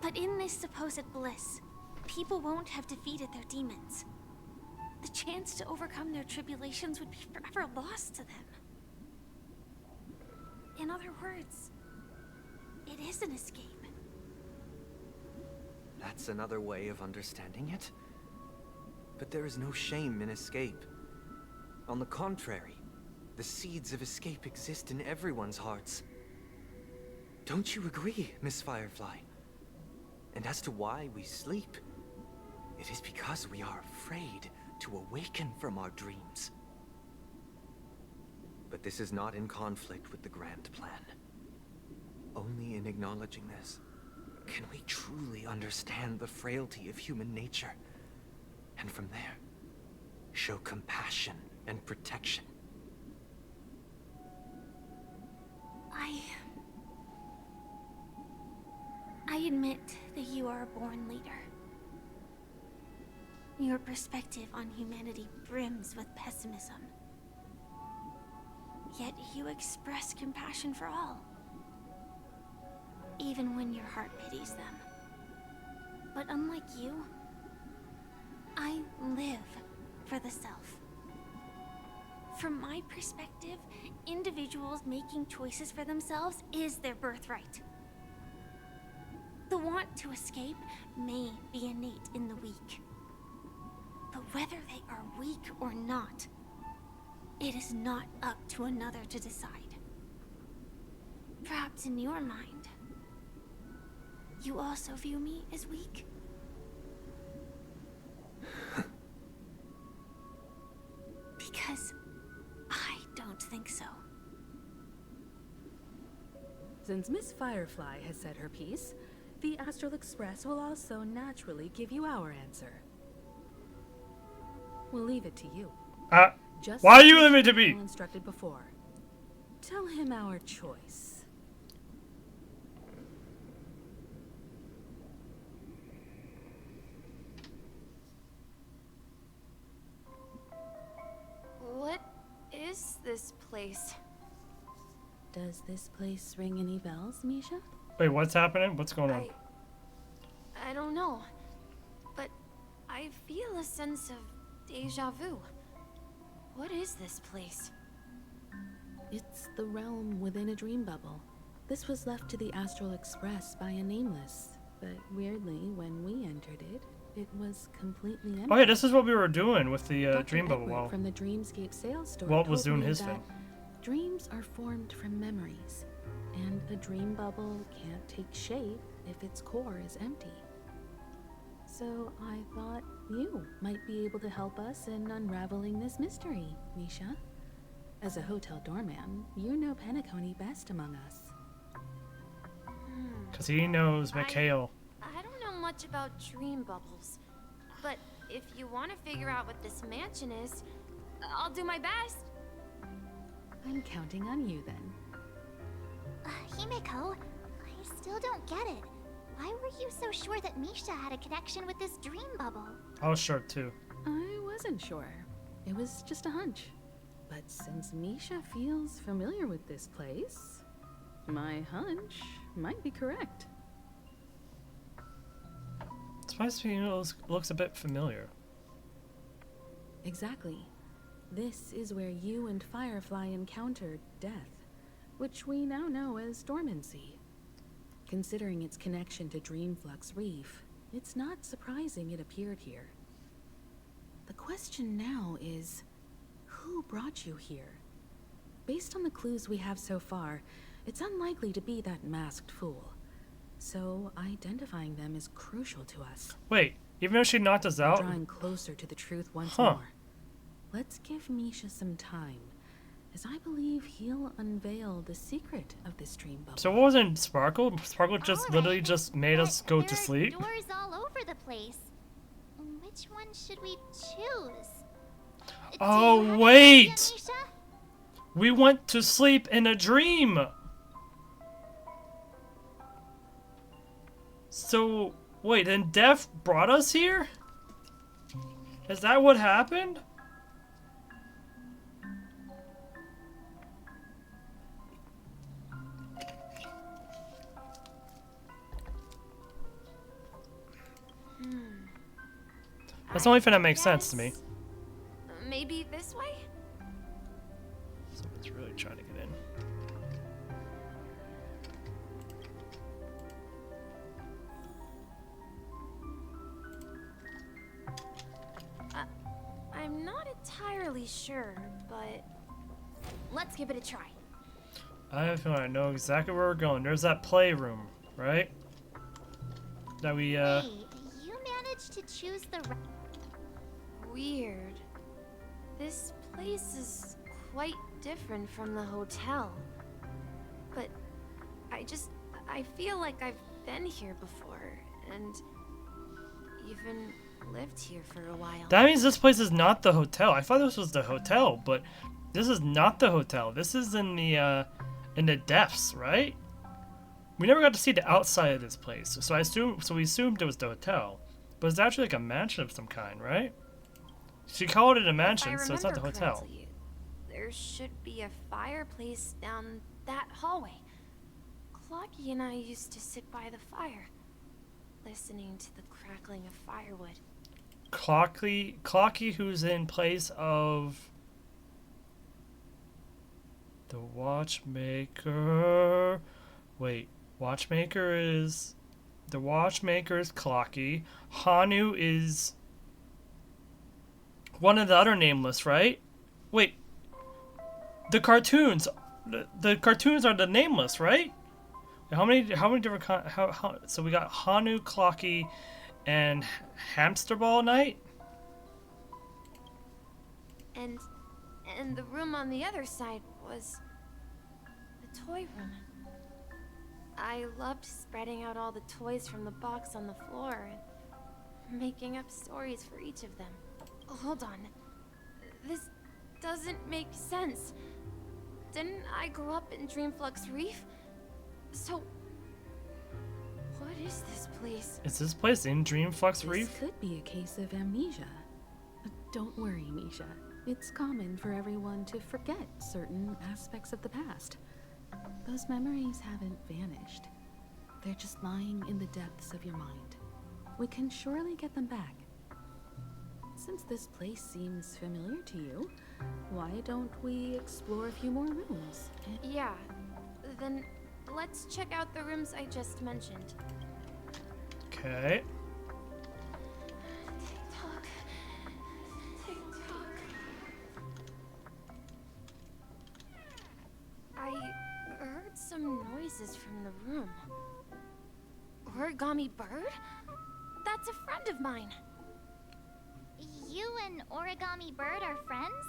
But in this supposed bliss, people won't have defeated their demons. The chance to overcome their tribulations would be forever lost to them. In other words, it is an escape. That's another way of understanding it. But there is no shame in escape. On the contrary, the seeds of escape exist in everyone's hearts. Don't you agree, Miss Firefly? And as to why we sleep, it is because we are afraid to awaken from our dreams. But this is not in conflict with the grand plan. Only in acknowledging this can we truly understand the frailty of human nature, and from there, show compassion and protection. I admit that you are a born leader. Your perspective on humanity brims with pessimism. Yet you express compassion for all, even when your heart pities them. But unlike you, I live for the self. From my perspective, individuals making choices for themselves is their birthright. The want to escape may be innate in the weak. But whether they are weak or not, it is not up to another to decide. Perhaps in your mind, you also view me as weak? Because I don't think so. Since Miss Firefly has said her piece, the Astral Express will also naturally give you our answer. We'll leave it to you. Just why are as you leaving it to me? Instructed before. Tell him our choice. What is this place? Does this place ring any bells, Misha? Wait, what's happening? What's going on? I don't know, but I feel a sense of deja vu. What is this place? It's the realm within a dream bubble. This was left to the Astral Express by a nameless, but weirdly, when we entered it, it was completely empty. Oh yeah, this is what we were doing with the Dr. dream bubble. Edward Well, from the Dreamscape sales store Walt was told doing me his that thing. Dreams are formed from memories, and a dream bubble can't take shape if its core is empty. So I thought you might be able to help us in unraveling this mystery, Misha. As a hotel doorman, you know Penacony best among us. Because he knows Mikhail. I don't know much about dream bubbles, but if you want to figure out what this mansion is, I'll do my best. I'm counting on you then. Himeko, I still don't get it. Why were you so sure that Misha had a connection with this dream bubble? I was sure too. I wasn't sure. It was just a hunch. But since Misha feels familiar with this place, my hunch might be correct. This place looks a bit familiar. Exactly. This is where you and Firefly encountered death, which we now know as dormancy. Considering its connection to Dreamflux Reef, it's not surprising it appeared here. The question now is, who brought you here? Based on the clues we have so far, it's unlikely to be that masked fool. So identifying them is crucial to us. Wait, even though she knocked us out? Drawing closer to the truth once more. Let's give Misha some time, as I believe he'll unveil the secret of this dream bubble. So what wasn't Sparkle? Sparkle just literally just made us go to sleep? There are doors all over the place. Which one should we choose? Oh wait! We went to sleep in a dream! So, wait, then Death brought us here? Is that what happened? That's the only thing that makes sense to me. Maybe this way? Someone's really trying to get in. I'm not entirely sure, but let's give it a try. I have a feeling I know exactly where we're going. There's that playroom, right? That we, Hey, you managed to choose the Weird. This place is quite different from the hotel. But I feel like I've been here before, and even lived here for a while. That means this place is not the hotel. I thought this was the hotel, but this is not the hotel. This is in the depths, right? We never got to see the outside of this place, so we assumed it was the hotel, but it's actually like a mansion of some kind, right? She called it a mansion, so it's not the hotel. Correctly, there should be a fireplace down that hallway. Clocky and I used to sit by the fire, listening to the crackling of firewood. Clocky, who's in place of the watchmaker. Wait, watchmaker is Clocky. Hanu is one of the other nameless, right? Wait, the cartoons are the nameless, right? How many different so we got Hanu, Clocky, and Hamster Ball Night? And the room on the other side was the toy room. I loved spreading out all the toys from the box on the floor and making up stories for each of them. Hold on. This doesn't make sense. Didn't I grow up in Dreamflux Reef? So, what is this place? Is this place in Dreamflux Reef? This could be a case of amnesia. Don't worry, Misha. It's common for everyone to forget certain aspects of the past. Those memories haven't vanished. They're just lying in the depths of your mind. We can surely get them back. Since this place seems familiar to you, why don't we explore a few more rooms? Yeah, then let's check out the rooms I just mentioned. Okay. Tick-tock. Tick-tock. I heard some noises from the room. Origami Bird? That's a friend of mine. You and Origami Bird are friends?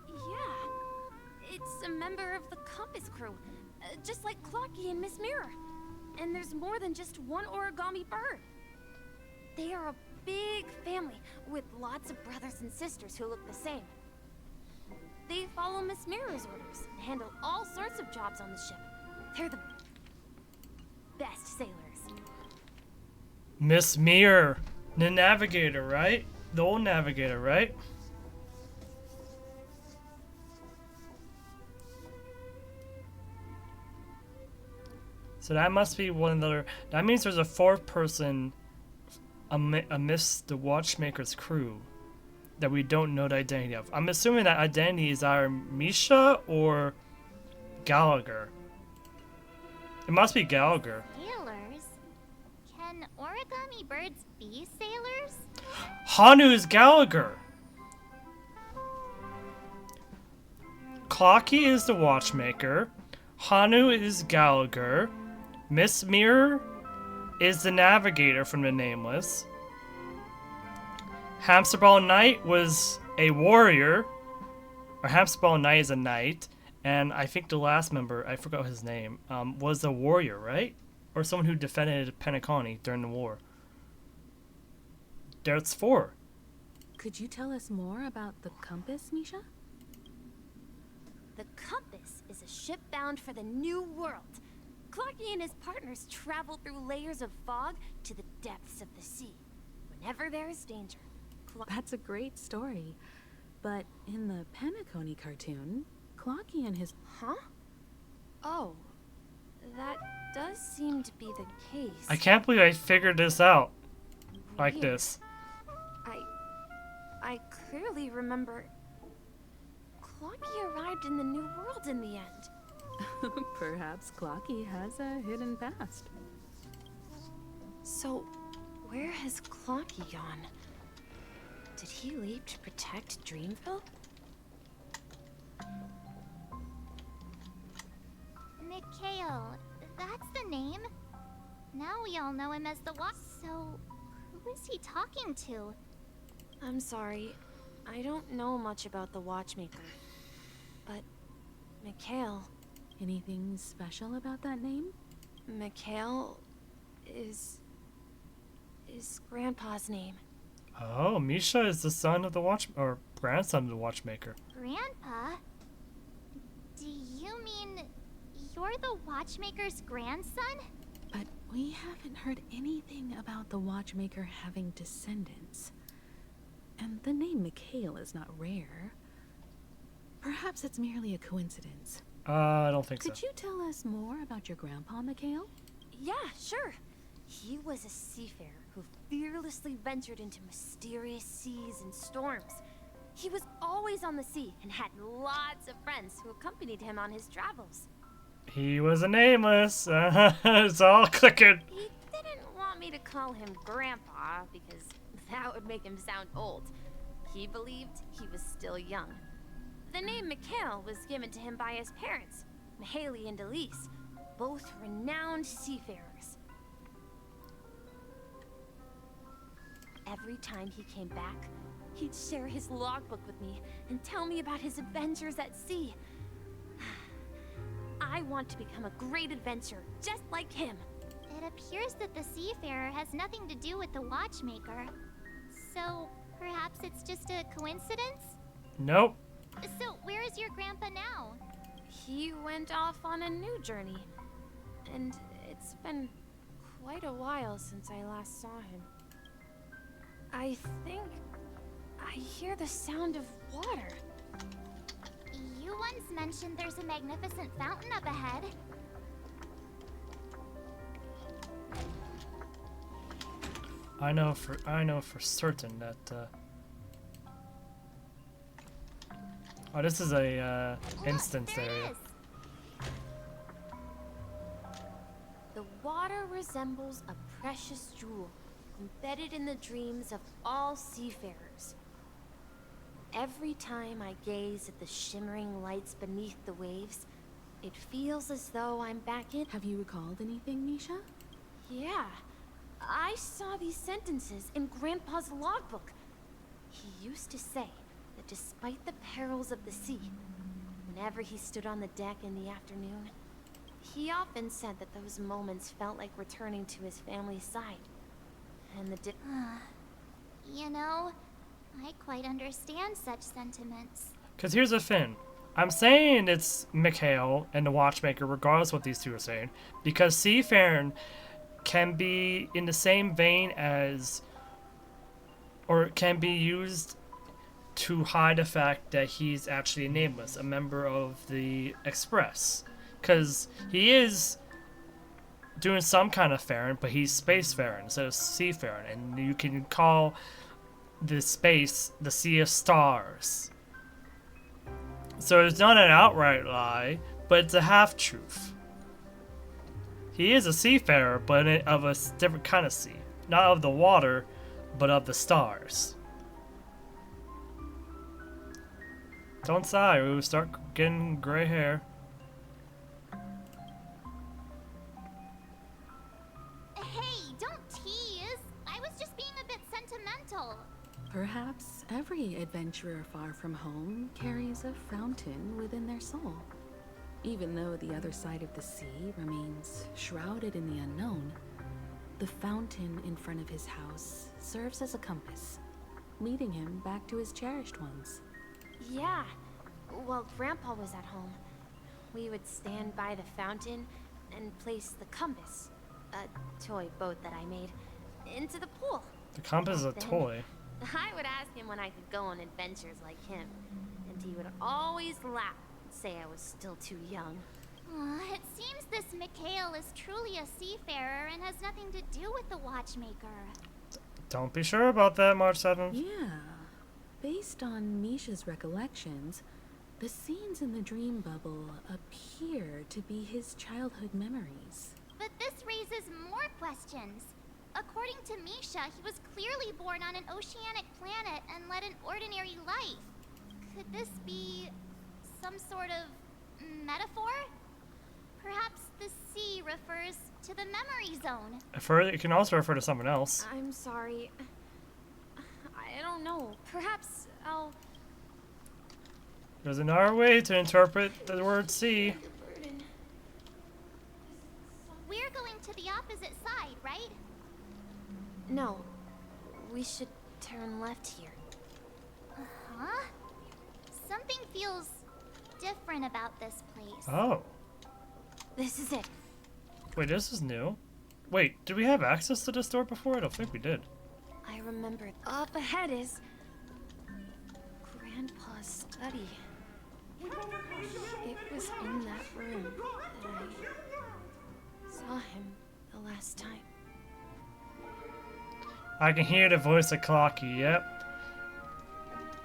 Yeah. It's a member of the Compass crew, just like Clocky and Miss Mirror. And there's more than just one Origami Bird. They are a big family with lots of brothers and sisters who look the same. They follow Miss Mirror's orders and handle all sorts of jobs on the ship. They're the best sailors. Miss Mirror, the navigator, right? The old navigator, right? So that must be one of the... That means there's a fourth person amidst the Watchmaker's crew that we don't know the identity of. I'm assuming that identity is either Misha or Gallagher. It must be Gallagher. Sailors? Can origami birds be sailors? Hanu is Gallagher. Clocky is the Watchmaker. Hanu is Gallagher. Miss Mirror is the Navigator from the Nameless. Hamsterball Knight was a warrior. Or Hamsterball Knight is a knight. And I think the last member, I forgot his name, was a warrior, right? Or someone who defended Penacony during the war. There's 4. Could you tell us more about the Compass, Misha? The Compass is a ship bound for the New World. Clocky and his partners travel through layers of fog to the depths of the sea. Whenever there is danger. That's a great story. But in the Penacony cartoon, Clocky and his... Huh? Oh. That does seem to be the case. I can't believe I figured this out. Like Weird. this. I clearly remember... Clocky arrived in the New World in the end. Perhaps Clocky has a hidden past. So, where has Clocky gone? Did he leave to protect Dreamville? Mikhail, that's the name. Now we all know him as the So, who is he talking to? I'm sorry. I don't know much about the Watchmaker. But, Mikhail... Anything special about that name? Mikhail is Grandpa's name. Oh, Misha is the son of the or grandson of the Watchmaker. Grandpa? Do you mean you're the Watchmaker's grandson? But we haven't heard anything about the Watchmaker having descendants. And the name Mikhail is not rare. Perhaps it's merely a coincidence. I don't think so. Could you tell us more about your grandpa, Mikhail? Yeah, sure. He was a seafarer who fearlessly ventured into mysterious seas and storms. He was always on the sea and had lots of friends who accompanied him on his travels. He was a nameless. It's all clicking. He didn't want me to call him Grandpa because that would make him sound old. He believed he was still young. The name Mikhail was given to him by his parents, Mihaly and Elise, both renowned seafarers. Every time he came back, he'd share his logbook with me and tell me about his adventures at sea. I want to become a great adventurer, just like him. It appears that the seafarer has nothing to do with the watchmaker. So, perhaps it's just a coincidence? Nope. So, where is your grandpa now? He went off on a new journey. And it's been quite a while since I last saw him. I think I hear the sound of water. You once mentioned there's a magnificent fountain up ahead. I know for certain that oh, this is a instance area. The water resembles a precious jewel embedded in the dreams of all seafarers. Every time I gaze at the shimmering lights beneath the waves, it feels as though I'm back in. Have you recalled anything, Misha? Yeah. I saw these sentences in Grandpa's logbook. He used to say that despite the perils of the sea, whenever he stood on the deck in the afternoon, he often said that those moments felt like returning to his family's side. And the You know, I quite understand such sentiments. Because here's the thing. I'm saying it's Mikhail and the Watchmaker, regardless of what these two are saying, because seafaring can be in the same vein as, or it can be used to hide the fact that he's actually a nameless, a member of the Express. Because he is doing some kind of faring, but he's spacefaring instead of seafaring, and you can call the space the Sea of Stars. So it's not an outright lie, but it's a half-truth. He is a seafarer, but of a different kind of sea. Not of the water, but of the stars. Don't sigh, we will start getting gray hair. Hey, don't tease! I was just being a bit sentimental. Perhaps every adventurer far from home carries a fountain within their soul. Even though the other side of the sea remains shrouded in the unknown, the fountain in front of his house serves as a compass, leading him back to his cherished ones. Yeah. While Grandpa was at home, we would stand by the fountain and place the compass, a toy boat that I made, into the pool. The compass is a toy. I would ask him when I could go on adventures like him, and he would always laugh and say I was still too young. It seems this Mikhail is truly a seafarer and has nothing to do with the watchmaker. Don't be sure about that, March 7th. Yeah. Based on Misha's recollections, the scenes in the dream bubble appear to be his childhood memories. But this raises more questions. According to Misha, he was clearly born on an oceanic planet and led an ordinary life. Could this be some sort of metaphor? Perhaps the sea refers to the memory zone. It can also refer to someone else. I'm sorry. I don't know. Perhaps I'll... There's another way to interpret the word sea. We're going to the opposite side, right? No. We should turn left here. Huh? Something feels different about this place. Oh. This is it. Wait, this is new. Wait, did we have access to this door before? I don't think we did. I remembered. Up ahead is Grandpa's study. It was in that room that I saw him the last time. I can hear the voice of Clocky, yep.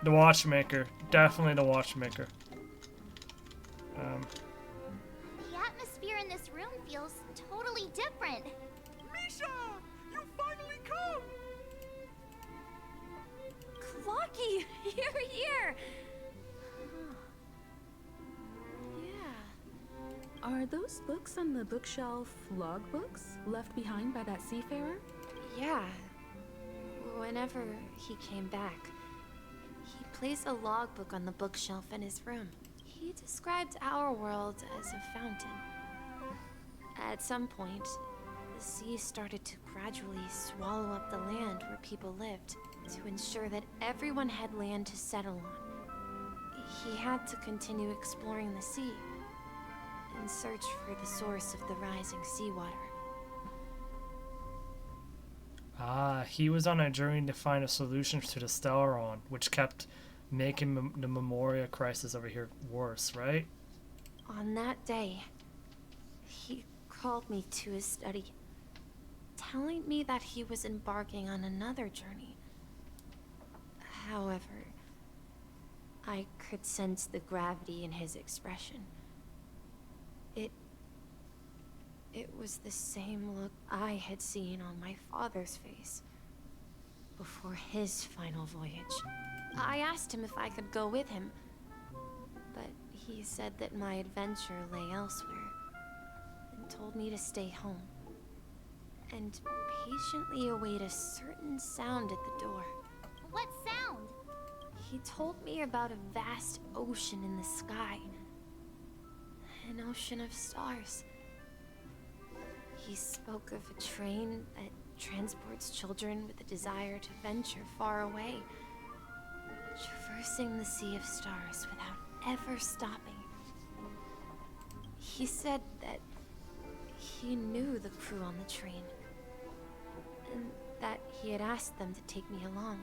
The Watchmaker. Definitely the Watchmaker. The atmosphere in this room feels totally different. Misha! You finally come! Clocky! You're here! Yeah. Are those books on the bookshelf logbooks left behind by that seafarer? Yeah. Whenever he came back, he placed a logbook on the bookshelf in his room. He described our world as a fountain. At some point, the sea started to gradually swallow up the land where people lived to ensure that everyone had land to settle on. He had to continue exploring the sea in search for the source of the rising seawater. Ah, he was on a journey to find a solution to the Stellaron, which kept making the Memoria crisis over here worse, right? On that day, he called me to his study, telling me that he was embarking on another journey. However, I could sense the gravity in his expression. It was the same look I had seen on my father's face before his final voyage. I asked him if I could go with him, but he said that my adventure lay elsewhere and told me to stay home and patiently await a certain sound at the door. What sound? He told me about a vast ocean in the sky. An ocean of stars. He spoke of a train that transports children with a desire to venture far away, traversing the sea of stars without ever stopping. He said that he knew the crew on the train, and that he had asked them to take me along.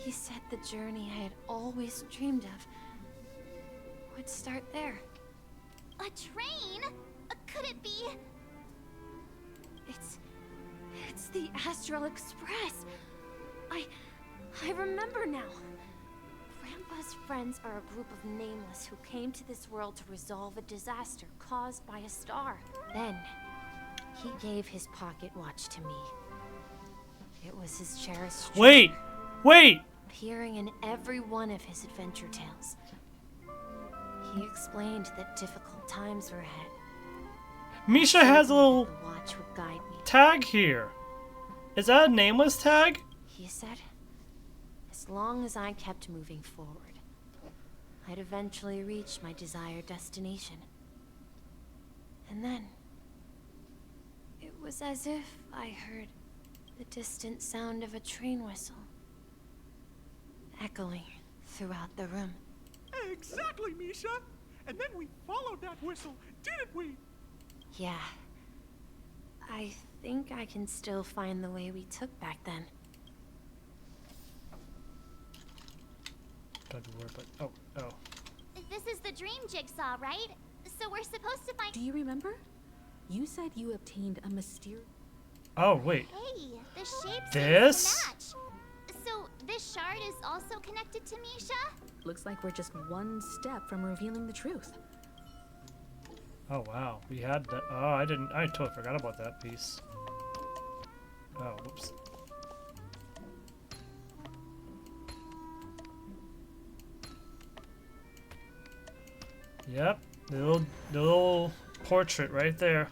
He said the journey I had always dreamed of would start there. A train? Could it be? It's the Astral Express. I remember now. Grandpa's friends are a group of nameless who came to this world to resolve a disaster caused by a star. Then, he gave his pocket watch to me. It was his cherished treasure. Wait! Appearing in every one of his adventure tales. He explained that difficult times were ahead. Misha has a little The watch would guide me. tag here. Is that a nameless tag? He said, as long as I kept moving forward, I'd eventually reach my desired destination. And then, it was as if I heard the distant sound of a train whistle echoing throughout the room. Exactly, Misha. And then we followed that whistle, didn't we? Yeah. I think I can still find the way we took back then. Don't worry, but oh. This is the dream jigsaw, right? So we're supposed to find... Do you remember? You said you obtained a mysterious... Oh, wait. Hey, the shapes This? seem to match. So this shard is also connected to Misha? Looks like we're just one step from revealing the truth. Oh, wow. We had that. Oh, I totally forgot about that piece. Oh, whoops. Yep. The little portrait right there.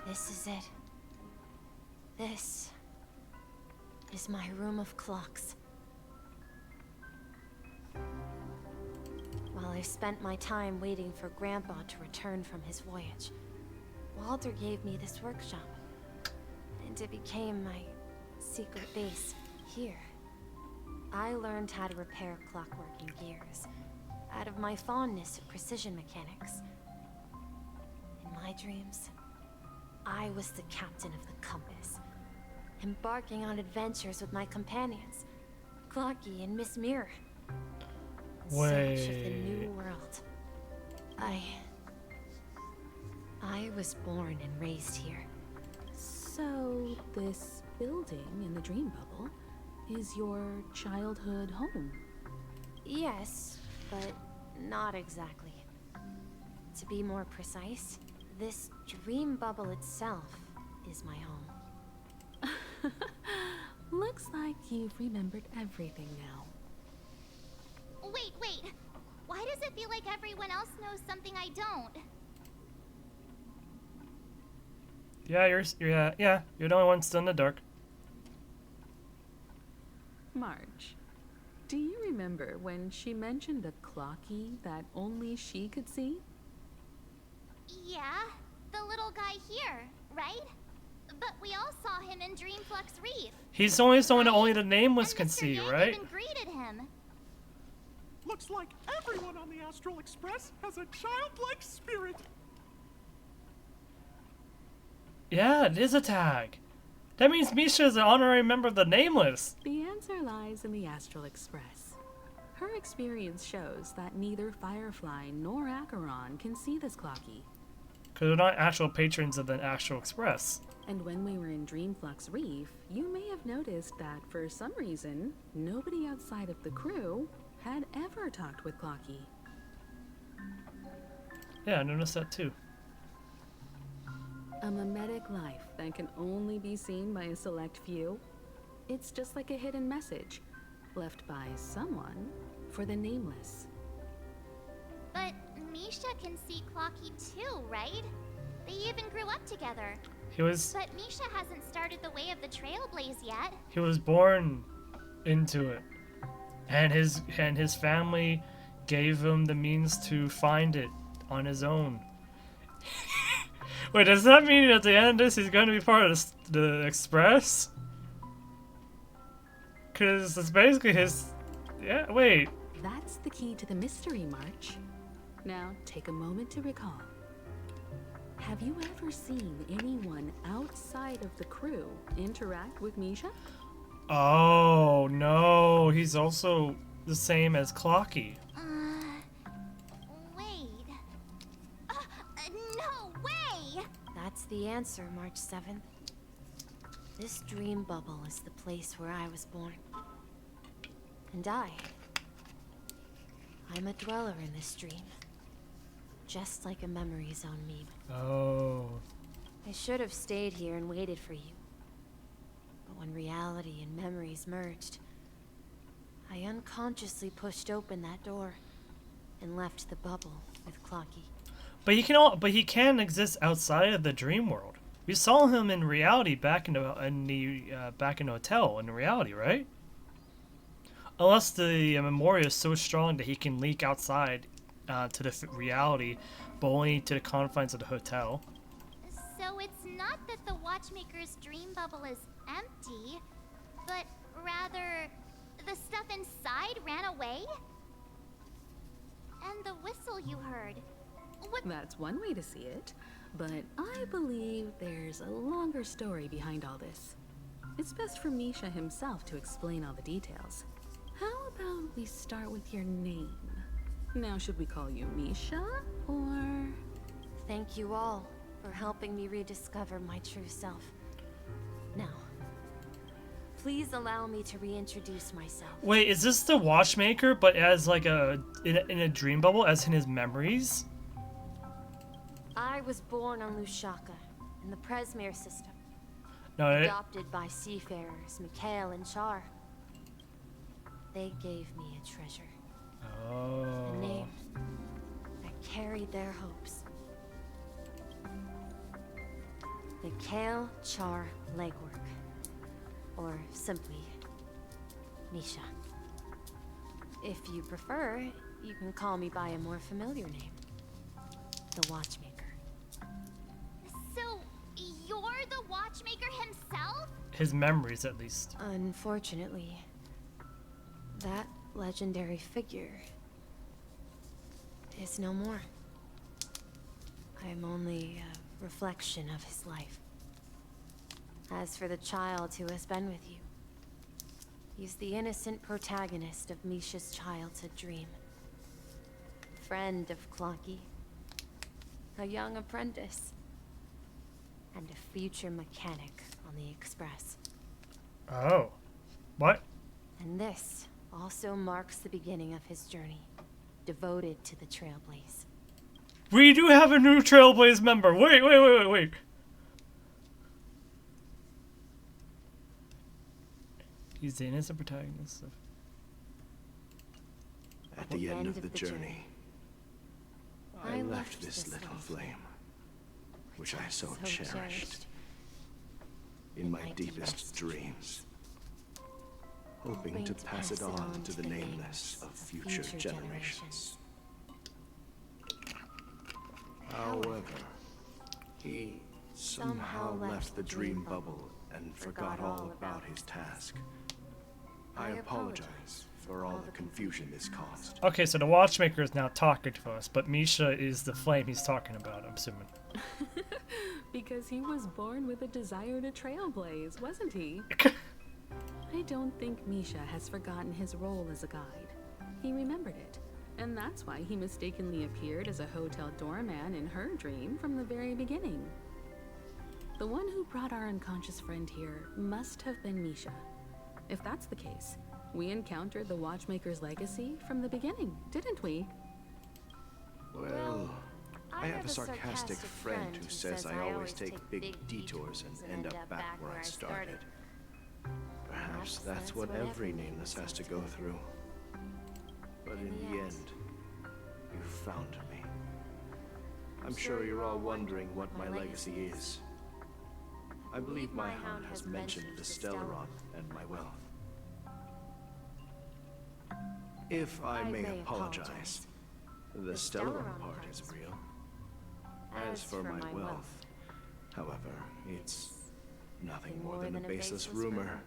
This is it. This is my room of clocks. While I spent my time waiting for Grandpa to return from his voyage, Walter gave me this workshop, and it became my secret base here. I learned how to repair clockworking gears out of my fondness of precision mechanics. In my dreams, I was the captain of the compass, embarking on adventures with my companions, Clocky and Miss Mirror. In search of the new world. I was born and raised here. So, this building in the dream bubble is your childhood home? Yes, but not exactly. To be more precise, this dream bubble itself is my home. Looks like you've remembered everything now. Wait. Why does it feel like everyone else knows something I don't? Yeah, you're the only one still in the dark. Marge, Do you remember when she mentioned a clocky that only she could see? Yeah, the little guy here, right? But we all saw him in Dreamflux Reef. He's only someone that only the nameless can see, right? Even greeted him. Looks like everyone on the Astral Express has a childlike spirit. Yeah, it is a tag. That means Misha is an honorary member of the Nameless. The answer lies in the Astral Express. Her experience shows that neither Firefly nor Acheron can see this clocky. Because they're not actual patrons of the Astral Express. And when we were in Dreamflux Reef, you may have noticed that for some reason, nobody outside of the crew had ever talked with Clocky. Yeah, I noticed that too. A mimetic life that can only be seen by a select few. It's just like a hidden message left by someone for the Nameless. But Misha can see Clocky too, right? They even grew up together. But Misha hasn't started the way of the Trailblaze yet. He was born into it. And his family gave him the means to find it on his own. Wait, does that mean at the end of this he's going to be part of the Express? Because it's basically his... Yeah, wait. That's the key to the mystery, March. Now, take a moment to recall. Have you ever seen anyone outside of the crew interact with Misha? Oh, no. He's also the same as Clocky. Wait. No way! That's the answer, March 7th. This dream bubble is the place where I was born. And I'm a dweller in this dream. Just like a memory zone meme. Oh. I should have stayed here and waited for you. But when reality and memories merged, I unconsciously pushed open that door and left the bubble with Clocky. But he can exist outside of the dream world. We saw him in reality back in the hotel in reality, right? Unless the memory is so strong that he can leak outside to the reality, but only to the confines of the hotel. So it's not that the Watchmaker's dream bubble is empty, but rather the stuff inside ran away? And the whistle you heard. That's one way to see it, but I believe there's a longer story behind all this. It's best for Misha himself to explain all the details. How about we start with your name? Now, should we call you Misha, or... Thank you all for helping me rediscover my true self. Now, please allow me to reintroduce myself. Wait, is this the Watchmaker, but as like in a dream bubble, as in his memories? I was born on Lushaka, in the Presmere system. No, adopted by seafarers Mikhail and Char. They gave me a treasure. Oh. A name that carried their hopes. Mikhail Char Legwork. Or simply, Misha. If you prefer, you can call me by a more familiar name. The Watchmaker. So, you're the Watchmaker himself? His memories, at least. Unfortunately, that legendary figure is no more. I am only a reflection of his life. As for the child who has been with you, he's the innocent protagonist of Misha's childhood dream. Friend of Clocky, a young apprentice, and a future mechanic on the Express. Oh. What? And this also marks the beginning of his journey, devoted to the Trailblaze. We do have a new Trailblaze member. Wait. He's the innocent protagonist of... At the end of the journey, I left this little flame, which I so cherished, in my deepest dreams. hoping to pass it on to the nameless of future generations. However, he somehow left the dream bubble and forgot all about his task. I apologize for all the confusion this caused. Okay, so the watchmaker is now talking to us, but Misha is the flame he's talking about, I'm assuming. Because he was born with a desire to trailblaze, wasn't he? I don't think Misha has forgotten his role as a guide. He remembered it, and that's why he mistakenly appeared as a hotel doorman in her dream from the very beginning. The one who brought our unconscious friend here must have been Misha. If that's the case, we encountered the Watchmaker's legacy from the beginning, didn't we? Well, I have a sarcastic friend who says I always take big detours and end up back where I started. Perhaps that's what every nameless has to go through. But in the end, you found me. I'm sure you're all wondering what my legacy is. I believe my hound has mentioned the Stellaron and my wealth. If I may apologize, the Stellaron part is real. As for my wealth, however, it's nothing more than a baseless rumor.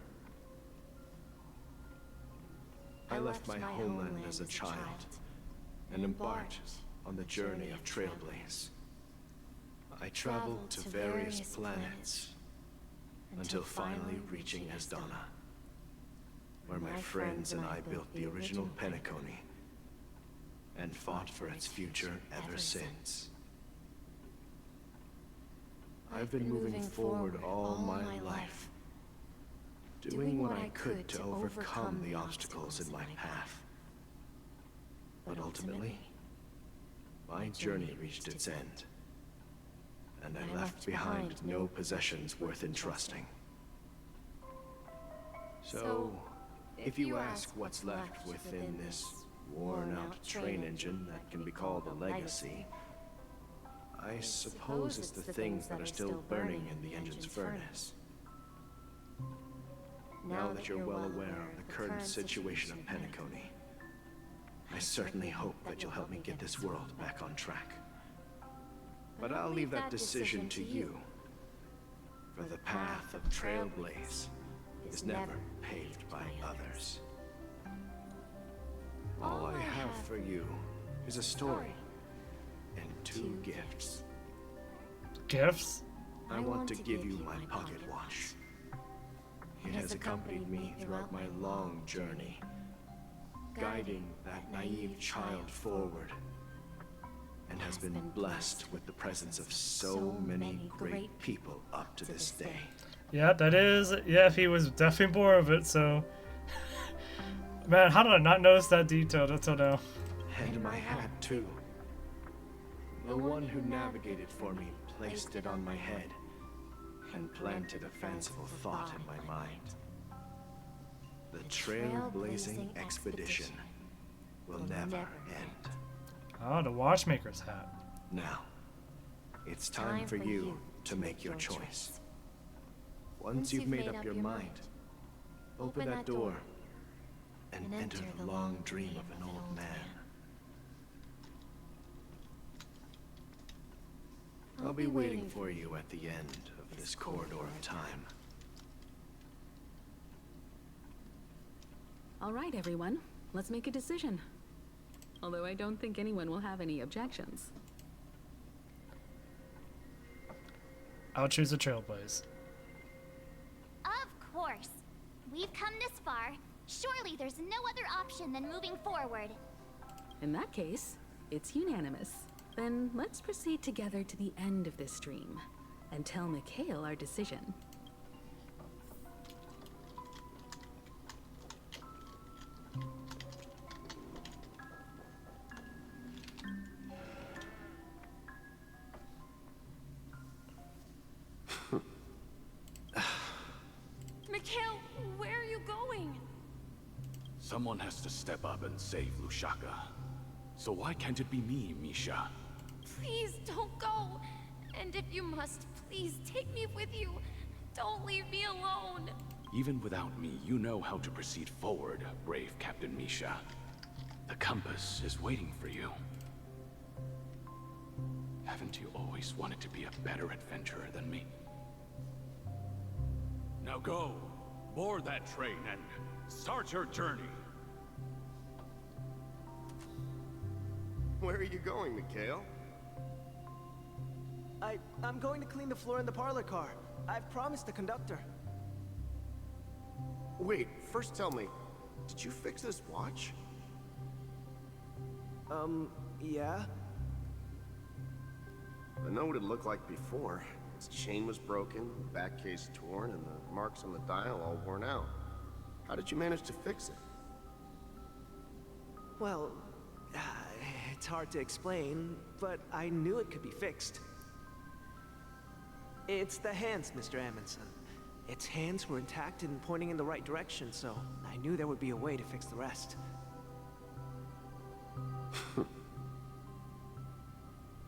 I left my homeland as a child and embarked on the journey of Trailblaze. I traveled to various planets until finally reaching Asdana, where my friends and I built the original Penacony and fought for its future ever since. I've been moving forward all my life, doing what I could to overcome the obstacles in my path. But ultimately, my journey reached its end, and I left behind no possessions worth entrusting. So, if you ask what's left within this worn-out train engine that can be called a legacy, I suppose it's the things that are still burning in the engine's furnace. Now that you're well aware of the current situation of Penacony, I certainly hope that you'll help me get this world back on track. But I'll leave that decision to you, for the path of Trailblaze is never paved by others. All I have for you is a story and 2 gifts. Gifts? I want to give you my pocket watch. It has accompanied me throughout my long journey, guiding that naive child forward, and has been blessed with the presence of so many great people up to this day. Yeah, that is. Yeah, he was definitely more of it, so. Man, how did I not notice that detail until now? And my hat, too. The one who navigated for me placed it on my head and planted a fanciful thought in my mind. The trailblazing expedition will never end. Oh, the watchmaker's hat. Now, it's time for you to make your choice. Once you've made up your mind, open that door and enter the long dream of an old man. I'll be waiting for you at the end of this corridor of time. All right, everyone. Let's make a decision. Although I don't think anyone will have any objections. I'll choose the Trailblaze. Of course. We've come this far. Surely there's no other option than moving forward. In that case, it's unanimous. Then let's proceed together to the end of this stream and tell Mikhail our decision. Mikhail, where are you going? Someone has to step up and save Lushaka. So why can't it be me, Misha? Please don't go. And if you must, please take me with you. Don't leave me alone. Even without me, you know how to proceed forward, brave Captain Misha. The compass is waiting for you. Haven't you always wanted to be a better adventurer than me? Now go, board that train and start your journey. Where are you going, Mikhail? I'm going to clean the floor in the parlor car. I've promised the conductor. Wait, first tell me, did you fix this watch? Yeah? I know what it looked like before. Its chain was broken, the back case torn, and the marks on the dial all worn out. How did you manage to fix it? Well, it's hard to explain, but I knew it could be fixed. It's the hands, Mr. Amundsen. Its hands were intact and pointing in the right direction, so I knew there would be a way to fix the rest.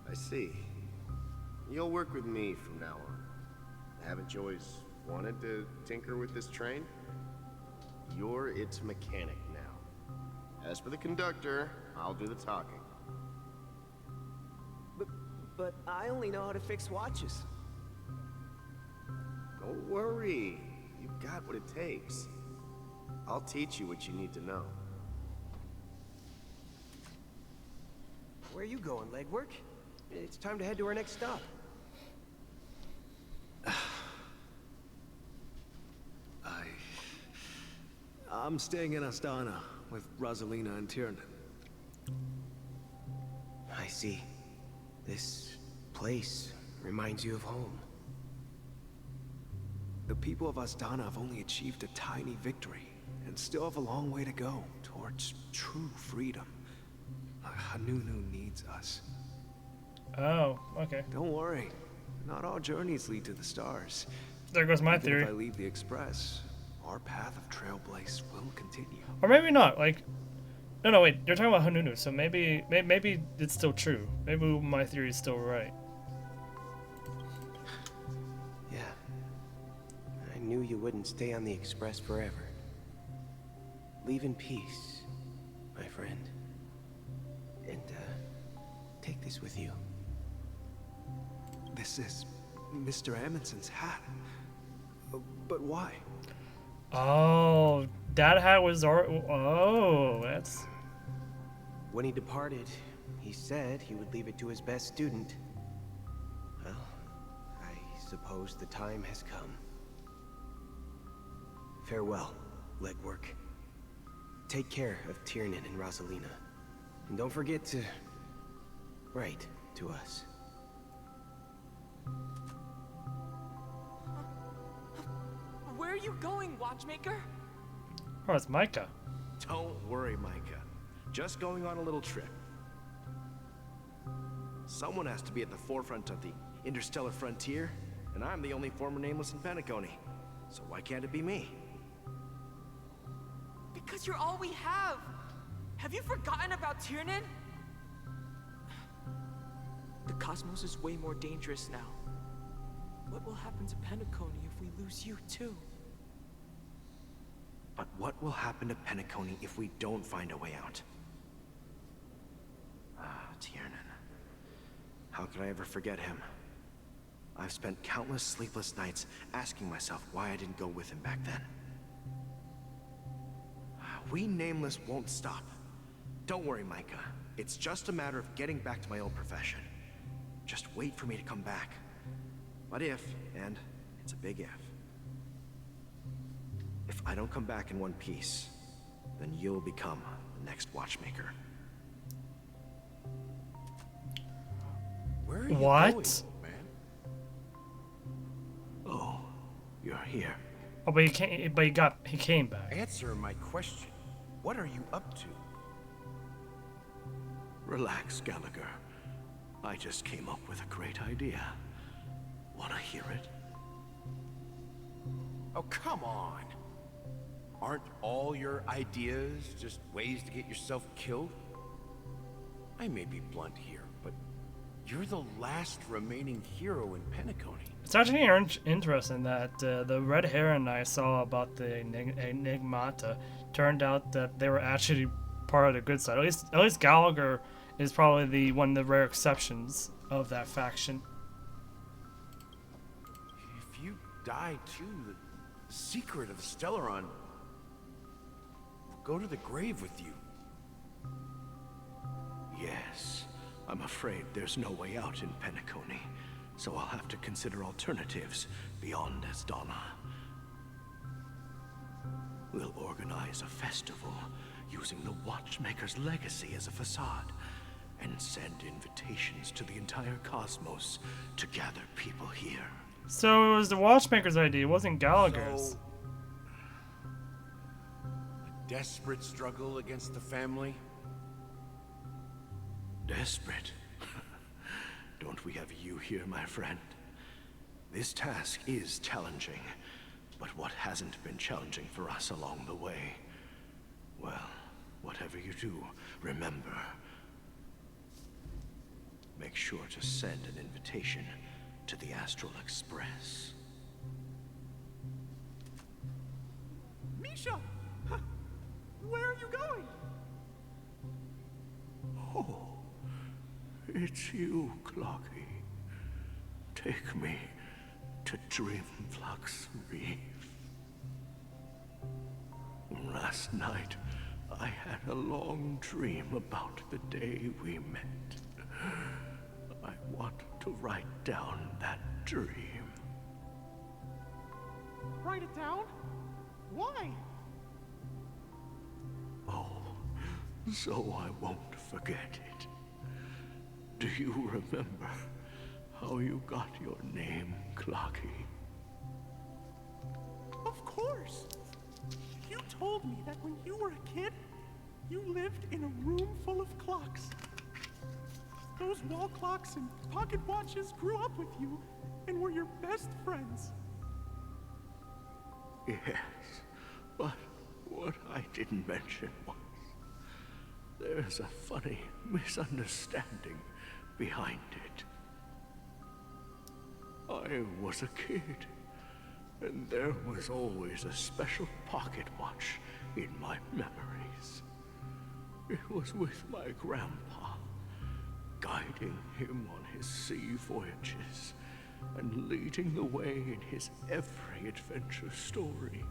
I see. You'll work with me from now on. Haven't you always wanted to tinker with this train? You're its mechanic now. As for the conductor, I'll do the talking. But I only know how to fix watches. Don't worry. You've got what it takes. I'll teach you what you need to know. Where are you going, legwork? It's time to head to our next stop. I'm staying in Astana with Rosalina and Tiernan. I see. This place reminds you of home. The people of Astana have only achieved a tiny victory, and still have a long way to go towards true freedom. Hanunu needs us. Oh, okay. Don't worry. Not all journeys lead to the stars. There goes my Even theory. If I leave the Express, our path of Trailblaze will continue. Or maybe not. Like, no, wait. You're talking about Hanunu, so maybe it's still true. Maybe my theory is still right. Yeah. I knew you wouldn't stay on the Express forever. Leave in peace, my friend. And, take this with you. This is Mr. Amundsen's hat. But why? Oh, that hat was oh, that's... When he departed, he said he would leave it to his best student. Well, I suppose the time has come. Farewell, legwork. Take care of Tiernan and Rosalina. And don't forget to write to us. Where are you going, Watchmaker? Oh, it's Micah. Don't worry, Micah. Just going on a little trip. Someone has to be at the forefront of the interstellar frontier, and I'm the only former nameless in Penacony. So why can't it be me? Because you're all we have. Have you forgotten about Tiernan? The cosmos is way more dangerous now. What will happen to Penacony if we lose you too? But what will happen to Penacony if we don't find a way out? Ah, Tiernan. How could I ever forget him? I've spent countless sleepless nights asking myself why I didn't go with him back then. We Nameless won't stop. Don't worry, Micah. It's just a matter of getting back to my old profession. Just wait for me to come back. But if, and it's a big if I don't come back in one piece, then you'll become the next Watchmaker. Where are you What? going, old man? Oh, you're here. Oh, but he came back. Answer my question. What are you up to? Relax, Gallagher. I just came up with a great idea. Wanna hear it? Oh, come on. Aren't all your ideas just ways to get yourself killed? I may be blunt here, but You're the last remaining hero in Penacony. It's actually interesting that the red heron I saw about the Enigmata turned out that they were actually part of the good side. At least Gallagher is probably the one of the rare exceptions of that faction. If you die too, the secret of the Stellaron will go to the grave with you. Yes, I'm afraid there's no way out in Penacony, so I'll have to consider alternatives beyond Asdana. We'll organize a festival using the Watchmaker's legacy as a facade, and send invitations to the entire cosmos to gather people here. So it was the Watchmaker's idea, it wasn't Gallagher's. So, a desperate struggle against the family? Desperate? Don't we have you here, my friend? This task is challenging, but what hasn't been challenging for us along the way? Well, whatever you do, remember, make sure to send an invitation to the Astral Express. Misha! Where are you going? Oh, it's you, Clocky. Take me to Dreamflux Reef. Last night, I had a long dream about the day we met. I want to write down that dream. Write it down? Why? Oh, so I won't forget it. Do you remember how you got your name, Clocky? Of course! You told me that when you were a kid, you lived in a room full of clocks. Those wall clocks and pocket watches grew up with you and were your best friends. Yes, but what I didn't mention was there's a funny misunderstanding behind it. I was a kid, and there was always a special pocket watch in my memories. It was with my grandpa, guiding him on his sea voyages and leading the way in his every adventure story.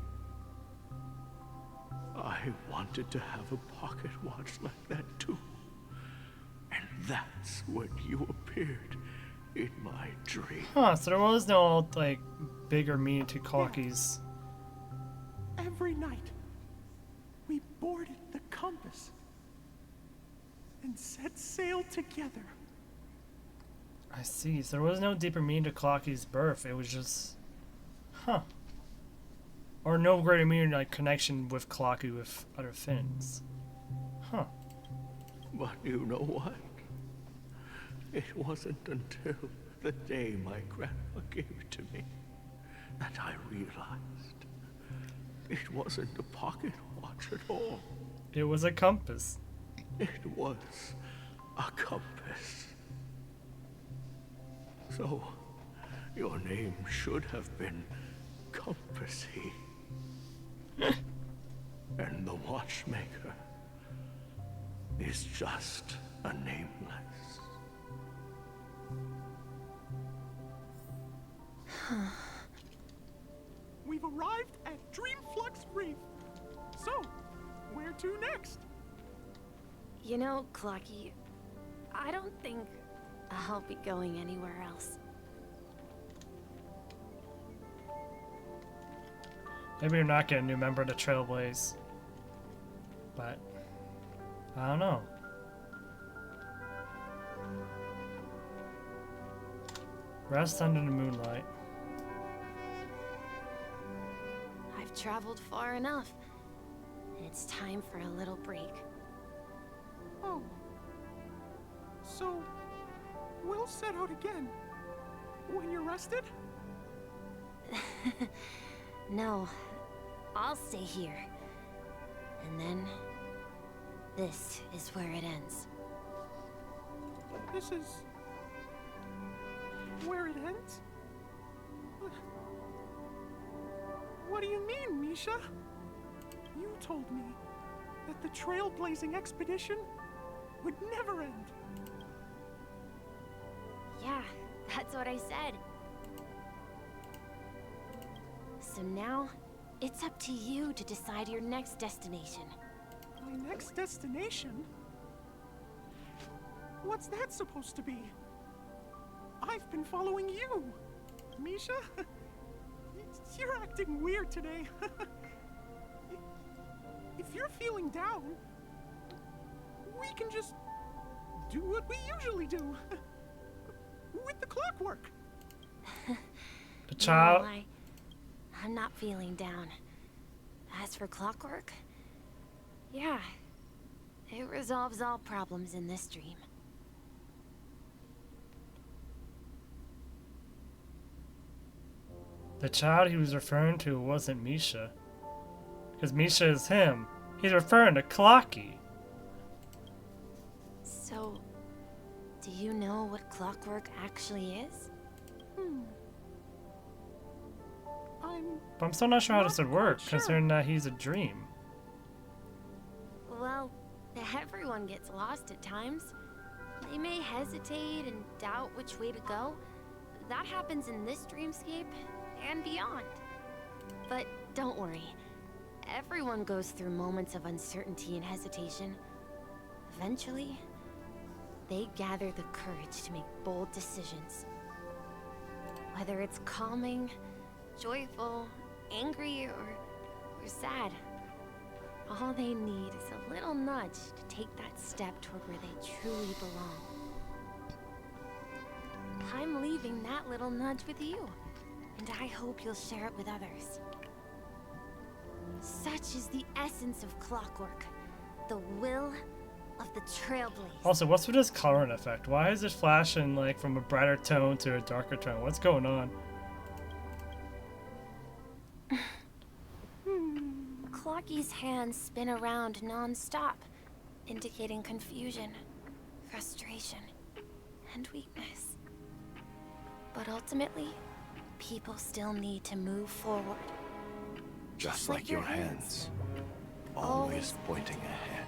I wanted to have a pocket watch like that too. And that's when you appeared in my dream. Huh, so there was no, like, bigger meaning to Clocky's. Every night, we boarded the compass and set sail together. I see, so there was no deeper meaning to Clocky's birth, it was just... Huh. Or no greater meaning, like, connection with Clocky with other Finns. Huh. But you know what? It wasn't until the day my grandpa gave it to me that I realized it wasn't a pocket watch at all. It was a compass. It was a compass. So, your name should have been Compassy. And the Watchmaker is just a nameless. We've arrived at Dreamflux Reef. So, where to next? You know, Clocky, I don't think I'll be going anywhere else. Maybe you're not getting a new member of the Trailblaze. But, I don't know. Rest under the moonlight. I've traveled far enough. It's time for a little break. Oh. So, we'll set out again. When you're rested? No, I'll stay here. And then, this is where it ends. This is where it ends? What do you mean, Misha? You told me that the trailblazing expedition would never end. Yeah, that's what I said. So now, it's up to you to decide your next destination. My next destination? What's that supposed to be? I've been following you, Misha. You're acting weird today. If you're feeling down, we can just do what we usually do. With the clockwork. The child. No, I'm not feeling down. As for clockwork, yeah, it resolves all problems in this dream. The child he was referring to wasn't Misha. Because Misha is him. He's referring to Clocky. So, do you know what clockwork actually is? But I'm still not sure how this would work, considering that he's a dream. Well, everyone gets lost at times. They may hesitate and doubt which way to go. That happens in this dreamscape and beyond. But don't worry. Everyone goes through moments of uncertainty and hesitation. Eventually, they gather the courage to make bold decisions. Whether it's calming, joyful, angry, or sad, all they need is a little nudge to take that step toward where they truly belong. I'm leaving that little nudge with you, and I hope you'll share it with others. Such is the essence of clockwork, the will of the trailblaze. Also, what's with this coloring effect? Why is it flashing like from a brighter tone to a darker tone? What's going on? Clocky's hands spin around non-stop, indicating confusion, frustration, and weakness. But ultimately, people still need to move forward. Just like your hands, always pointing ahead.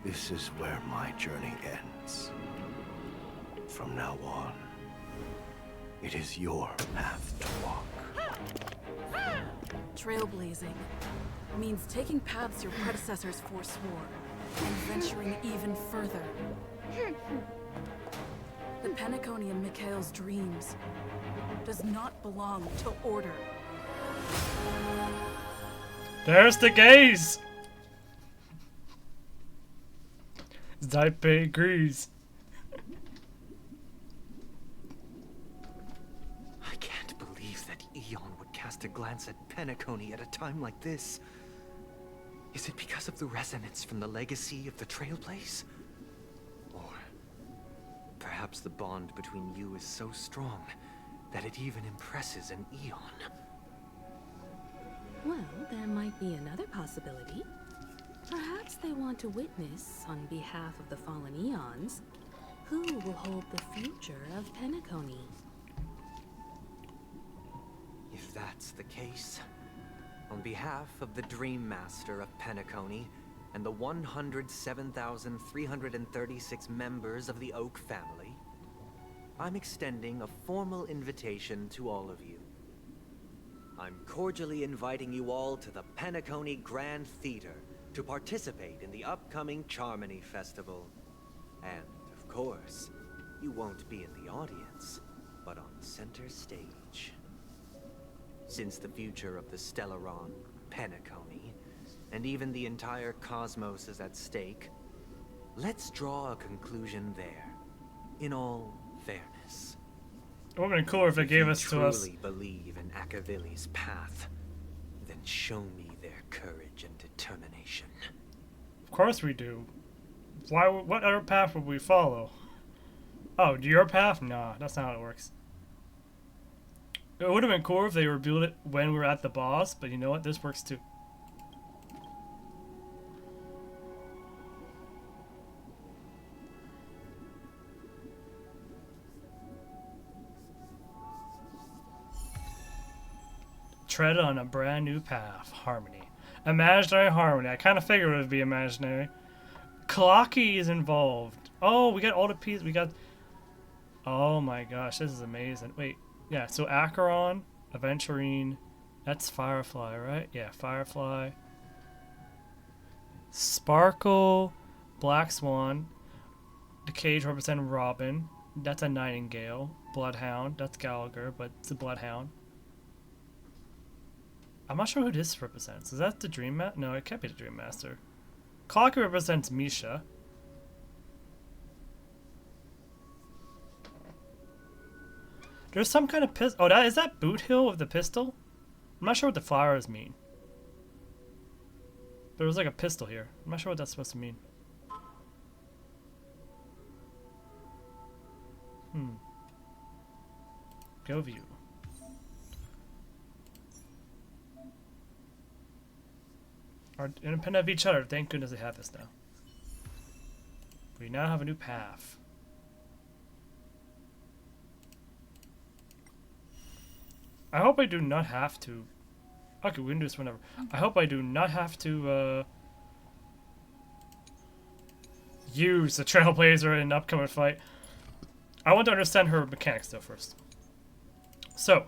This is where my journey ends. From now on, it is your path to walk. Trailblazing means taking paths your predecessors forswore and venturing even further. The Penacony in Mikhail's dreams does not belong to order. There's the gaze! Zaipe agrees. I can't believe that Eon would cast a glance at Penacony at a time like this. Is it because of the resonance from the legacy of the Trailblaze? Or perhaps the bond between you is so strong that it even impresses an Eon? Well, there might be another possibility. Perhaps they want to witness, on behalf of the fallen Eons, who will hold the future of Penacony. If that's the case, on behalf of the Dream Master of Penacony and the 107,336 members of the Oak family, I'm extending a formal invitation to all of you. I'm cordially inviting you all to the Penacony Grand Theater to participate in the upcoming Charmony Festival. And, of course, you won't be in the audience, but on center stage. Since the future of the Stellaron, Penacony, and even the entire cosmos is at stake, let's draw a conclusion there, in all fairness. It would have been cooler if they gave us If to you us. truly believe in Akavili's path, then show me their courage and determination. Of course we do. Why? What other path would we follow? Oh, your path? Nah, that's not how it works. It would have been cool if they revealed it when we were at the boss, but you know what? This works too. tread on a brand new path. Harmony. Imaginary harmony. I kind of figured it would be imaginary. Clocky is involved. Oh, we got all the pieces. We got... Oh my gosh, this is amazing. Wait, yeah, so Acheron, Aventurine, that's Firefly, right? Yeah, Firefly. Sparkle, Black Swan. The cage represents Robin. That's a Nightingale. Bloodhound, that's Gallagher, but it's a Bloodhound. I'm not sure who this represents. Is that the Dream Master? No, it can't be the Dream Master. Clocky represents Misha. There's some kind of pistol. Oh, is that Boot Hill with the pistol? I'm not sure what the flowers mean. But it was like a pistol here. I'm not sure what that's supposed to mean. Go view. Are independent of each other. Thank goodness they have this now. We now have a new path. I hope I do not have to. Okay, we can do this whenever. I hope I do not have to use the Trailblazer in an upcoming fight. I want to understand her mechanics though first. So,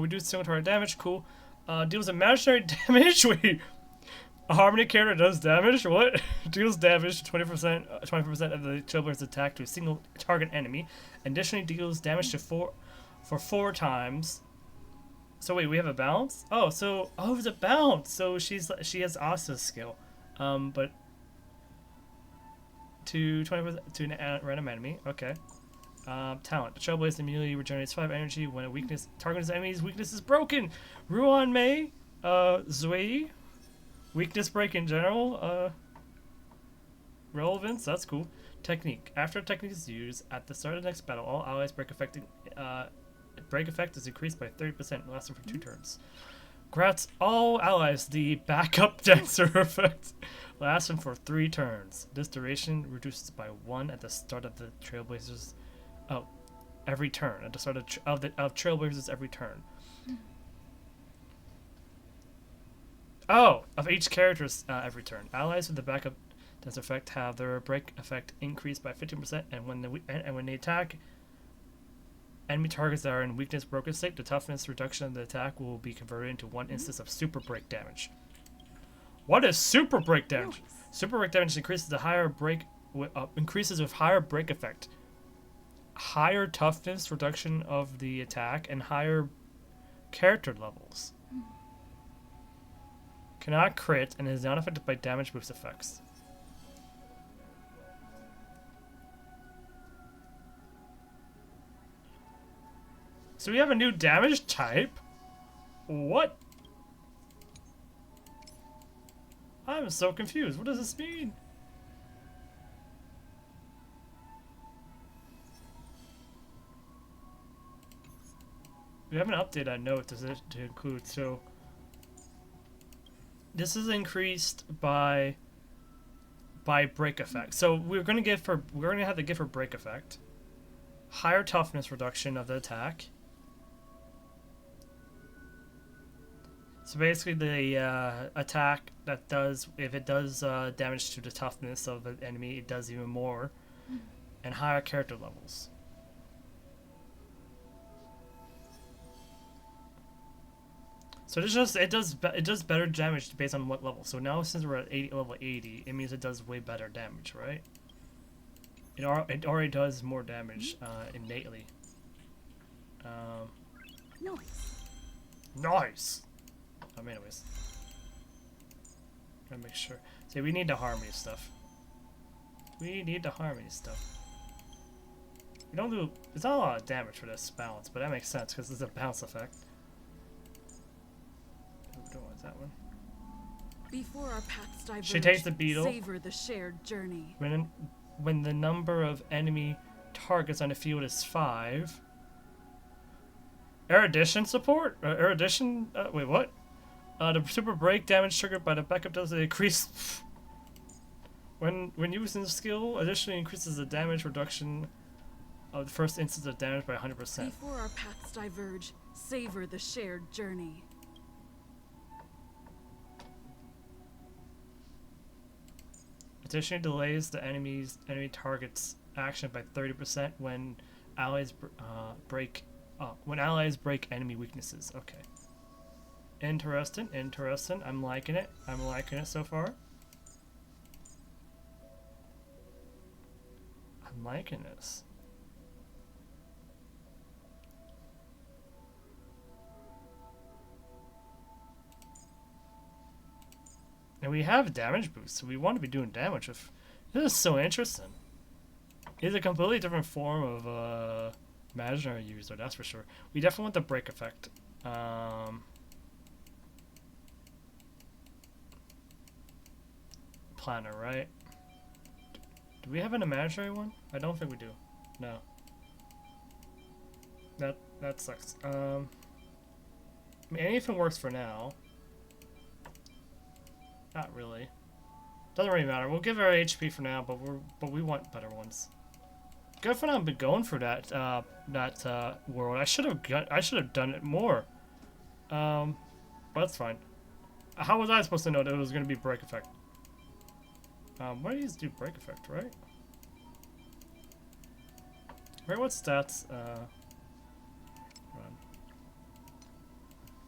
we do similar to our damage. Cool. Deals imaginary damage. Wait, a Harmony character does damage. What? Deals damage 20%, 20% of the Trailblazer's attack to a single target enemy. Additionally, deals damage to 4 times. So wait, we have a balance? Oh, so it's a balance. So she has Asa's skill, but to 20% to an random enemy. Okay. Talent. The Trailblazer immediately regenerates 5 energy when a weakness target's enemy's weakness is broken. Ruan Mei, Zui, weakness break in general. Relevance. That's cool. Technique. After a technique is used at the start of the next battle, all allies break effect is increased by 30%, lasting for 2 turns. Grants all allies the backup dancer effect, lasting for 3 turns. This duration reduces by 1 at the start of the Trailblazers. Oh, every turn at the start of Trailblazers every turn. Oh, of each character's every turn. Allies with the backup dancer effect have their break effect increased by 15%, and when they attack enemy targets that are in weakness broken state, the toughness reduction of the attack will be converted into 1 instance of super break damage. What is super break damage? Super break damage increases with higher break effect, higher toughness reduction of the attack, and higher character levels. Cannot crit and is not affected by damage boost effects. So we have a new damage type? What? I'm so confused. What does this mean? We have an update I know to include, so this is increased by break effect. So we're gonna have to give her break effect. Higher toughness reduction of the attack. So basically the attack that does, if it does damage to the toughness of an enemy, it does even more. And higher character levels. So it does better damage based on what level. So now since we're at level 80, it means it does way better damage, right? It already does more damage innately. Nice. Anyways, gotta make sure. See, we need the harmony stuff. We need the harmony stuff. We don't do. It's not a lot of damage for this balance, but that makes sense because it's a bounce effect. We don't want that one. Before our paths diverge, She takes the beetle. Savor the shared journey. When the number of enemy targets on the field is 5. Erudition support? Erudition? Wait, what? The super break damage triggered by the backup does increase when using the skill. Additionally, increases the damage reduction of the first instance of damage by 100%. Before our paths diverge, Savor the shared journey. Additionally delays the enemy target's action by 30% when allies break enemy weaknesses. Okay. Interesting, interesting. I'm liking it. I'm liking it so far. I'm liking this. And we have damage boost, so we want to be doing damage with. This is so interesting. It's a completely different form of imaginary user, that's for sure. We definitely want the break effect. Planner, right? Do we have an imaginary one? I don't think we do. No. That sucks. I mean, anything works for now. Not really. Doesn't really matter. We'll give our HP for now, but we want better ones. Good for now. I've been going for that world. I should have done it more. But that's fine. How was I supposed to know that it was going to be break effect? What do these do? Break effect, right? Right. What stats?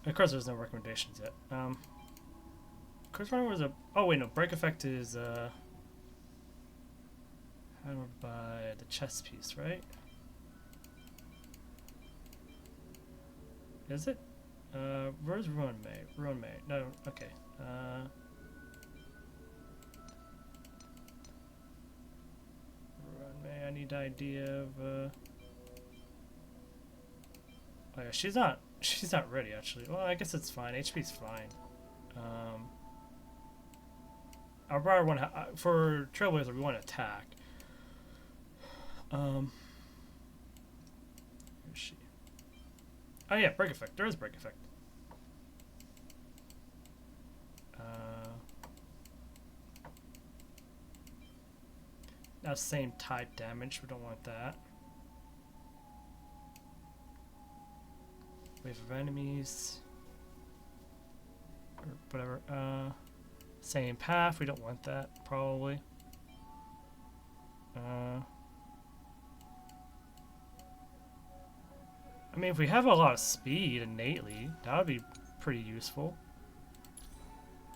Of course, there's no recommendations yet. Chris Runner was a. Oh wait, no. Break effect is hammered by the chess piece, right? Is it? Where's Ruin May? Ruin May. No. Okay. Ruin May. I need an idea of. Oh yeah, she's not. She's not ready actually. Well, I guess it's fine. HP's fine. I probably want to, for Trailblazer, we want to attack. Where is she? Oh yeah, break effect. There is break effect. Now same type damage. We don't want that. Wave of enemies. Or whatever. Same path, we don't want that, probably. I mean, if we have a lot of speed innately, that would be pretty useful.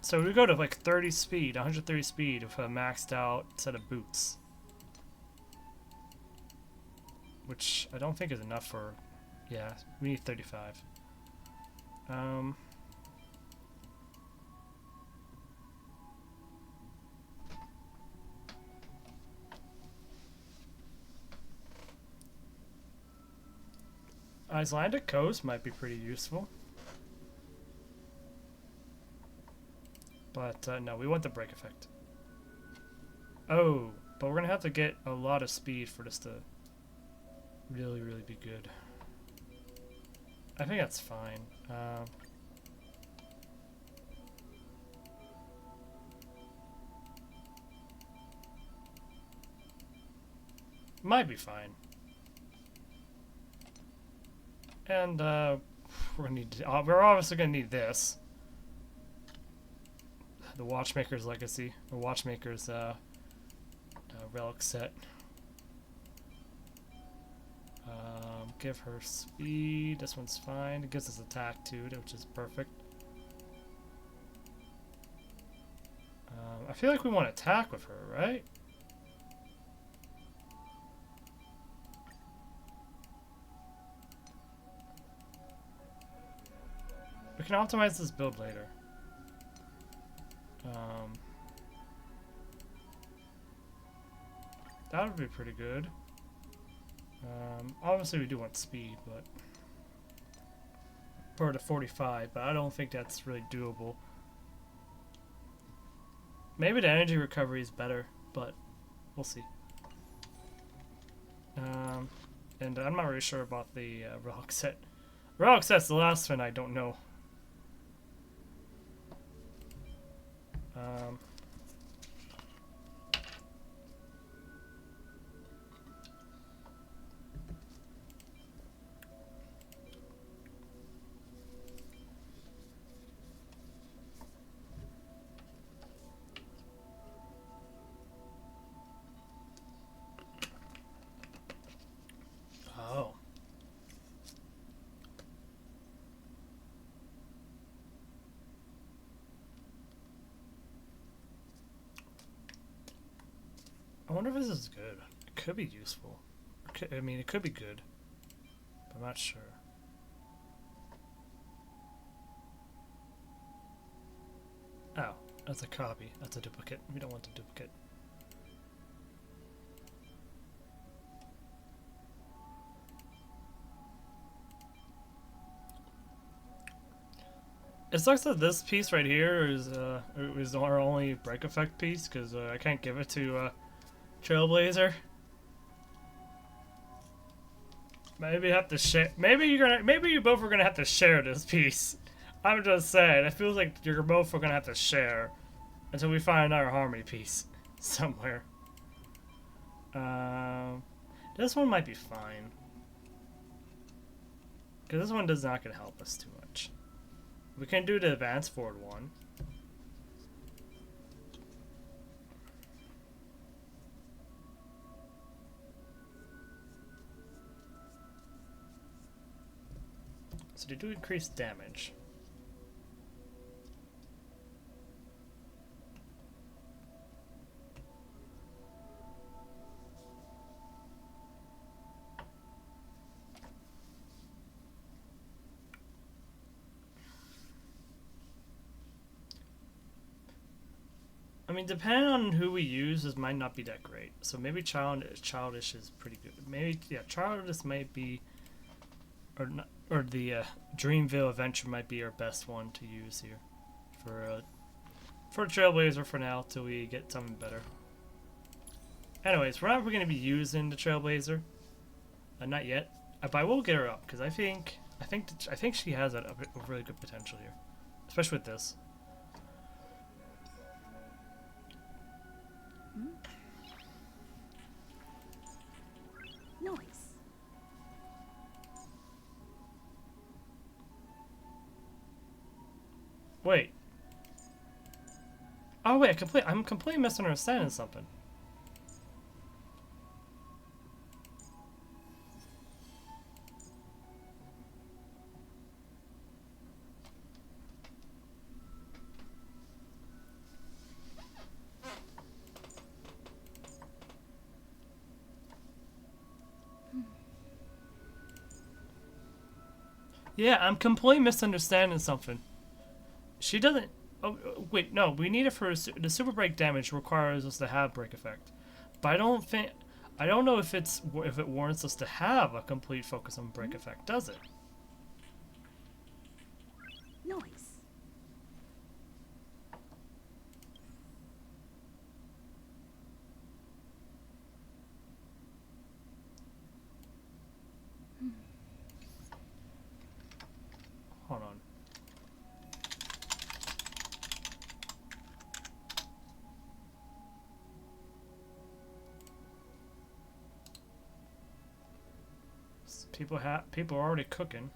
So we go to like 30 speed, 130 speed with a maxed out set of boots. Which I don't think is enough for, yeah, we need 35. Icelandic Coast might be pretty useful. But no, we want the break effect. Oh, but we're going to have to get a lot of speed for this to really, really be good. I think that's fine. Might be fine. And we're gonna need. We're obviously gonna need this. The Watchmaker's Legacy, the Watchmaker's relic set. Give her speed. This one's fine. It gives us attack too, which is perfect. I feel like we want to attack with her, right? We can optimize this build later. That would be pretty good. Obviously we do want speed, but for the 45, but I don't think that's really doable. Maybe the energy recovery is better, but we'll see. And I'm not really sure about the relic set. Relic set's the last one I don't know. I wonder if this is good. It could be useful. I mean, it could be good, but I'm not sure. Oh, that's a copy. That's a duplicate. We don't want the duplicate. It sucks that this piece right here is our only break effect piece, because I can't give it to Trailblazer. Maybe you have to share. Maybe you both are gonna have to share this piece. I'm just saying. It feels like you're both are gonna have to share until we find another harmony piece somewhere. This one might be fine, because this one does not gonna help us too much. We can do the advance forward one. So they do increase damage. I mean, depending on who we use, this might not be that great. So maybe childish is pretty good. Maybe, yeah, childish might be, or the Dreamville Adventure might be our best one to use here for Trailblazer for now till we get something better. Anyways, we're not going to be using the Trailblazer, not yet. But I will get her up because I think she has a really good potential here, especially with this. Noise. Wait. Oh wait, I'm completely misunderstanding something. Yeah, I'm completely misunderstanding something. She doesn't. Oh, wait, no. We need it for the super break damage requires us to have break effect, but I don't know if it warrants us to have a complete focus on break effect. Does it? Noise. Hold on. People are already cooking.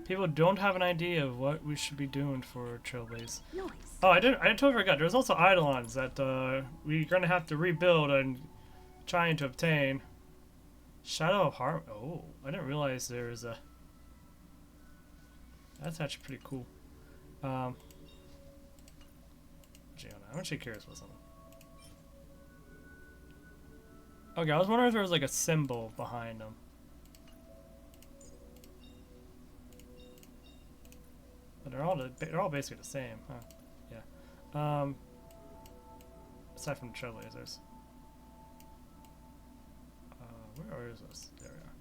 People don't have an idea of what we should be doing for Trailblaze. Noise. Oh, I totally forgot. There's also Eidolons that we're gonna have to rebuild and trying to obtain. Shadow of Harm. Oh, I didn't realize there's a. That's actually pretty cool. I'm actually curious about something. Okay, I was wondering if there was like a symbol behind them. But they're all basically the same, huh? Yeah. Aside from the Trailblazers. Where is this? There we are.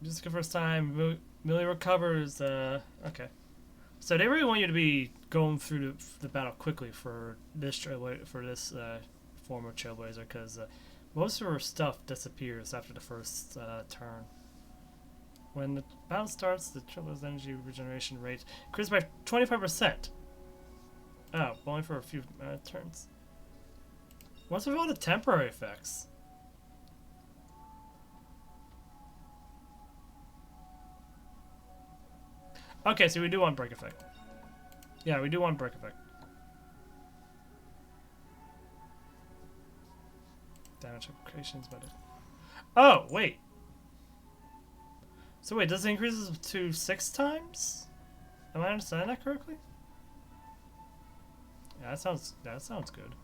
Just the first time, Millie recovers. Okay. So they really want you to be going through the battle quickly for this form of Trailblazer, because most of her stuff disappears after the first turn. When the battle starts, the Trailblazer's energy regeneration rate increases by 25%. Oh, only for a few turns. What's with all the temporary effects? Okay, so we do want break effect. Yeah, we do want break effect. Damage creations better. Oh, wait. So wait, does it increase to 6 times? Am I understanding that correctly? Yeah, that sounds good.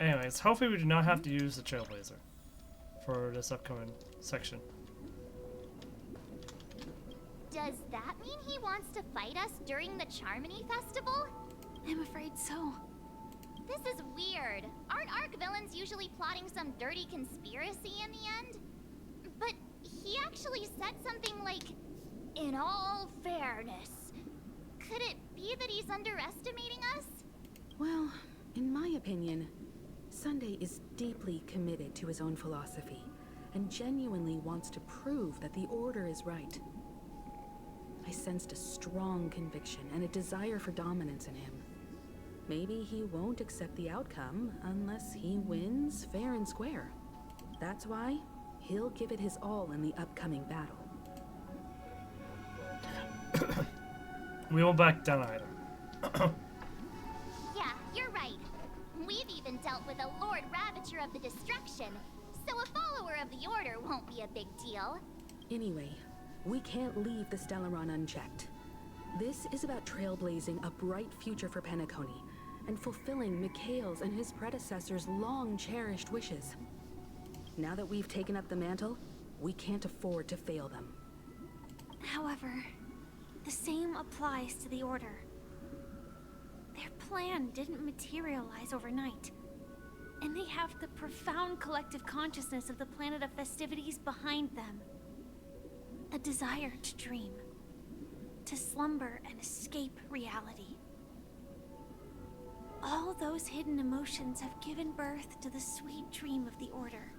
Anyways, hopefully we do not have to use the Trailblazer for this upcoming section. Does that mean he wants to fight us during the Charmony Festival? I'm afraid so. This is weird. Aren't Arc villains usually plotting some dirty conspiracy in the end? But he actually said something like, "In all fairness." Could it be that he's underestimating us? Well, in my opinion, Sunday is deeply committed to his own philosophy and genuinely wants to prove that the Order is right. I sensed a strong conviction and a desire for dominance in him. Maybe he won't accept the outcome unless he wins fair and square. That's why he'll give it his all in the upcoming battle. We will back down either. Yeah, you're right. We've even dealt with a Lord Ravager of the Destruction, so a follower of the Order won't be a big deal. Anyway, we can't leave the Stellaron unchecked. This is about trailblazing a bright future for Penacony and fulfilling Mikhail's and his predecessors' long-cherished wishes. Now that we've taken up the mantle, we can't afford to fail them. However, the same applies to the Order. Their plan didn't materialize overnight, and they have the profound collective consciousness of the planet of festivities behind them. A desire to dream, to slumber and escape reality. All those hidden emotions have given birth to the sweet dream of the Order.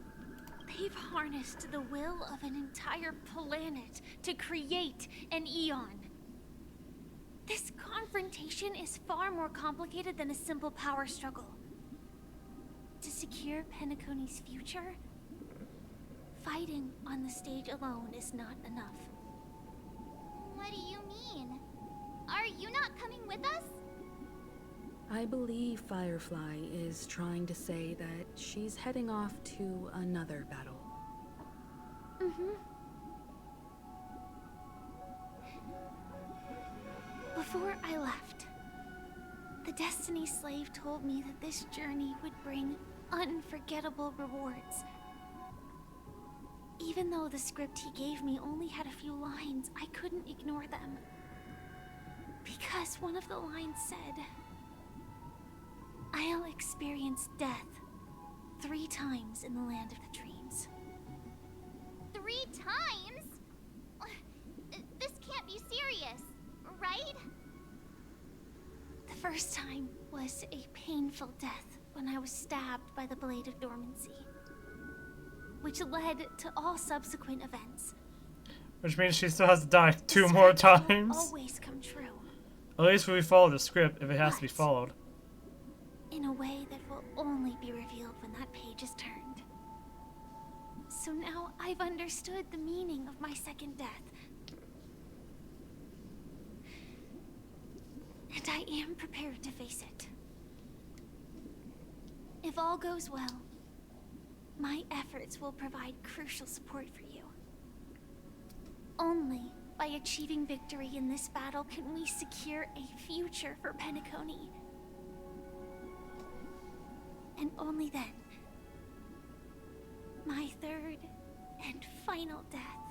They've harnessed the will of an entire planet to create an eon. This confrontation is far more complicated than a simple power struggle. To secure Penacony's future, fighting on the stage alone is not enough. What do you mean? Are you not coming with us? I believe Firefly is trying to say that she's heading off to another battle. Before I left, the Destiny Slave told me that this journey would bring unforgettable rewards. Even though the script he gave me only had a few lines, I couldn't ignore them. Because one of the lines said, "I'll experience death 3 times in the land of the dreams." 3 times? This can't be serious, right? The first time was a painful death when I was stabbed by the Blade of Dormancy, which led to all subsequent events. Which means she still has to die 2 more times. Always come true. At least we follow the script if it has to be followed. In a way that will only be revealed when that page is turned. So now I've understood the meaning of my second death. And I am prepared to face it. If all goes well, my efforts will provide crucial support for you. Only by achieving victory in this battle can we secure a future for Penacony. And only then, my third and final death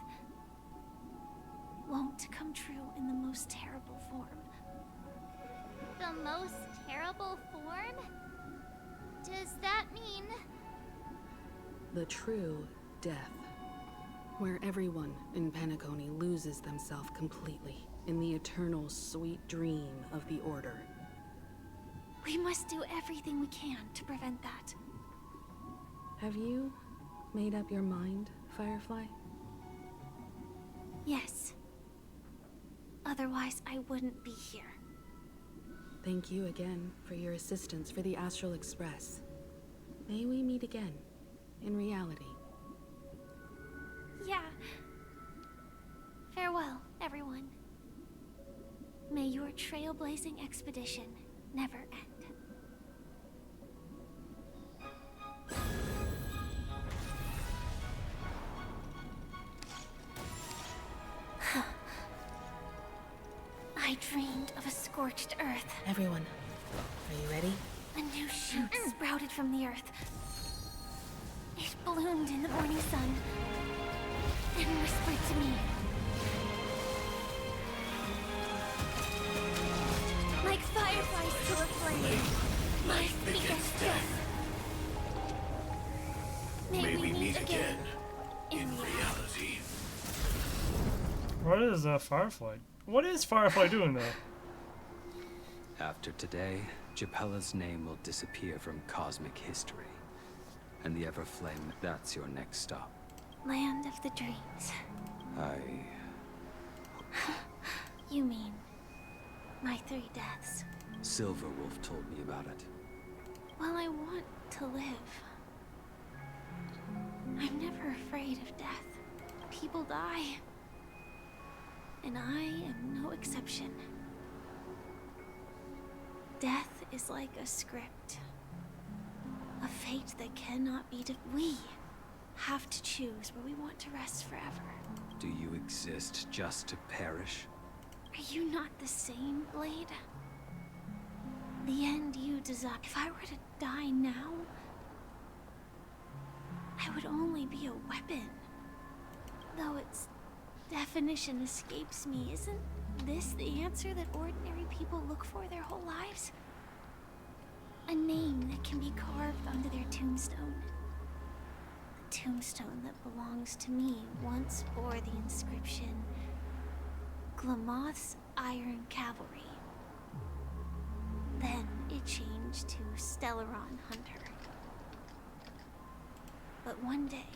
won't come true in the most terrible form. The most terrible form? Does that mean... The true death, where everyone in Penacony loses themselves completely in the eternal sweet dream of the Order. We must do everything we can to prevent that. Have you made up your mind, Firefly? Yes. Otherwise, I wouldn't be here. Thank you again for your assistance for the Astral Express. May we meet again, in reality. Yeah. Farewell, everyone. May your trailblazing expedition never end. I dreamed of a scorched earth. Everyone, are you ready? A new shoot sprouted from the earth. It bloomed in the morning sun and whispered to me. Like fireflies to a flame, life begets death. May we meet again in reality. What is Firefly? What is Firefly doing though? After today, Japella's name will disappear from cosmic history. And the Everflame, that's your next stop. Land of the dreams. You mean my 3 deaths? Silverwolf told me about it. Well, I want to live. I'm never afraid of death. People die. And I am no exception. Death is like a script. A fate that cannot be we have to choose where we want to rest forever. Do you exist just to perish? Are you not the same, Blade? The end you desire. If I were to die now, I would only be a weapon. Though its definition escapes me, isn't this the answer that ordinary people look for their whole lives? A name that can be carved onto their tombstone. The tombstone that belongs to me once bore the inscription, Glamoth's Iron Cavalry. Then it changed to Stellaron Hunter. But one day,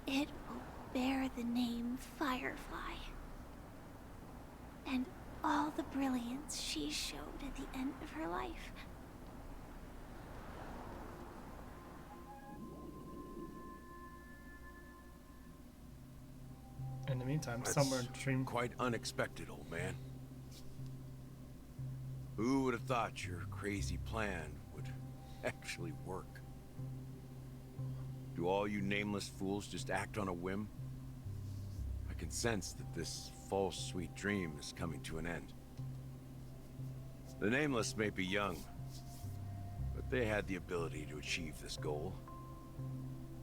it will bear the name Firefly. And all the brilliance she showed at the end of her life. In the meantime, That's somewhere dream. Quite unexpected, old man. Who would have thought your crazy plan would actually work? Do all you nameless fools just act on a whim? I can sense that this false sweet dream is coming to an end. The nameless may be young, but they had the ability to achieve this goal.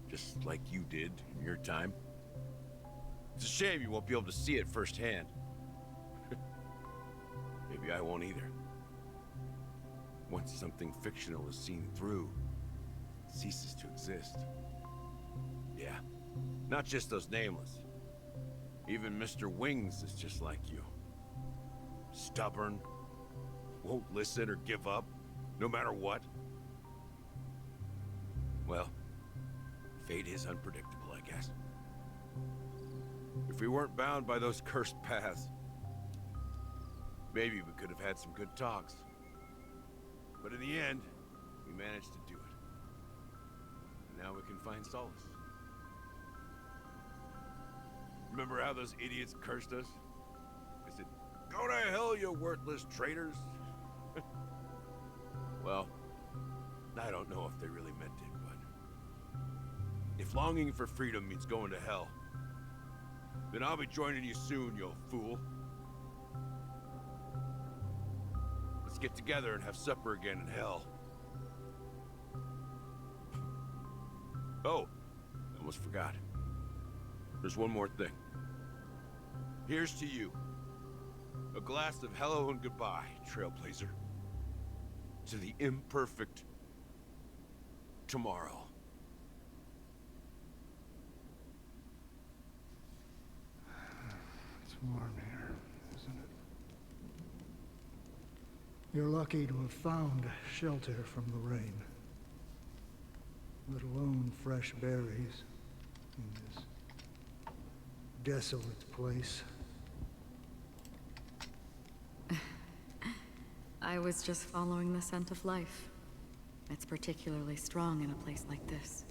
Just like you did in your time. It's a shame you won't be able to see it firsthand. Maybe I won't either. Once something fictional is seen through, it ceases to exist. Yeah, not just those nameless. Even Mr. Wings is just like you. Stubborn, won't listen or give up, no matter what. Well, fate is unpredictable, I guess. If we weren't bound by those cursed paths, maybe we could have had some good talks. But in the end, we managed to do it. And now we can find solace. Remember how those idiots cursed us? They said, "Go to hell, you worthless traitors." Well, I don't know if they really meant it, but if longing for freedom means going to hell, then I'll be joining you soon, you fool. Let's get together and have supper again in hell. Oh, I almost forgot. There's one more thing. Here's to you. A glass of hello and goodbye, Trailblazer. To the imperfect tomorrow. It's warm here, isn't it? You're lucky to have found shelter from the rain. Let alone fresh berries in this desolate place. I was just following the scent of life. It's particularly strong in a place like this.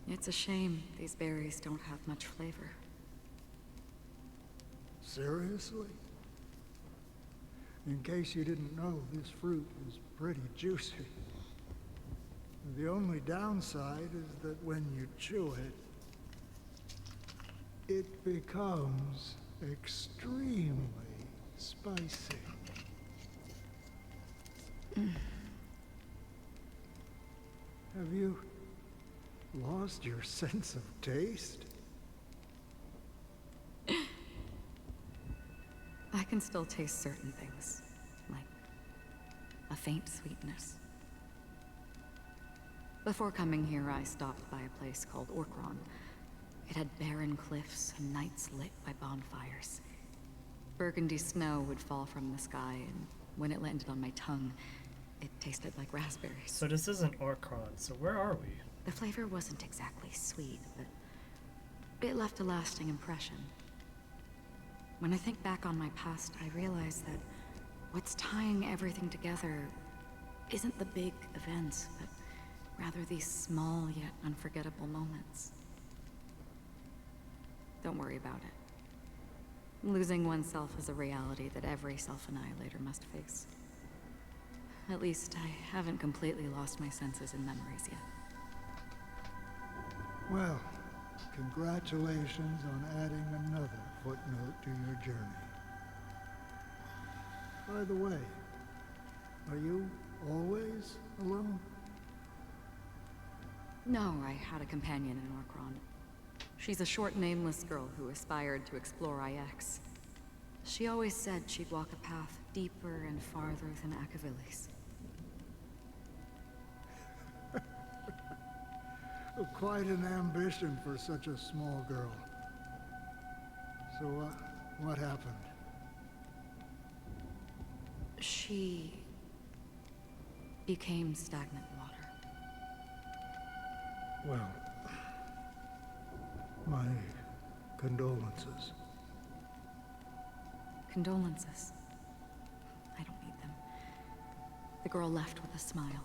It's a shame these berries don't have much flavor. Seriously? In case you didn't know, this fruit is pretty juicy. The only downside is that when you chew it, it becomes extremely spicy. Have you lost your sense of taste? I can still taste certain things, like a faint sweetness. Before coming here, I stopped by a place called Orkron. It had barren cliffs and nights lit by bonfires. Burgundy snow would fall from the sky, and when it landed on my tongue, it tasted like raspberries. So this isn't Orkron, so where are we? The flavor wasn't exactly sweet, but it left a lasting impression. When I think back on my past, I realize that what's tying everything together isn't the big events, but rather these small yet unforgettable moments. Don't worry about it. Losing oneself is a reality that every self-annihilator must face. At least I haven't completely lost my senses and memories yet. Well, congratulations on adding another footnote to your journey. By the way, are you always alone? No, I had a companion in Orkron. She's a short, nameless girl who aspired to explore IX. She always said she'd walk a path deeper and farther than Akavilis. Quite an ambition for such a small girl. So, what happened? She became stagnant water. Well, my condolences. Condolences. I don't need them. The girl left with a smile.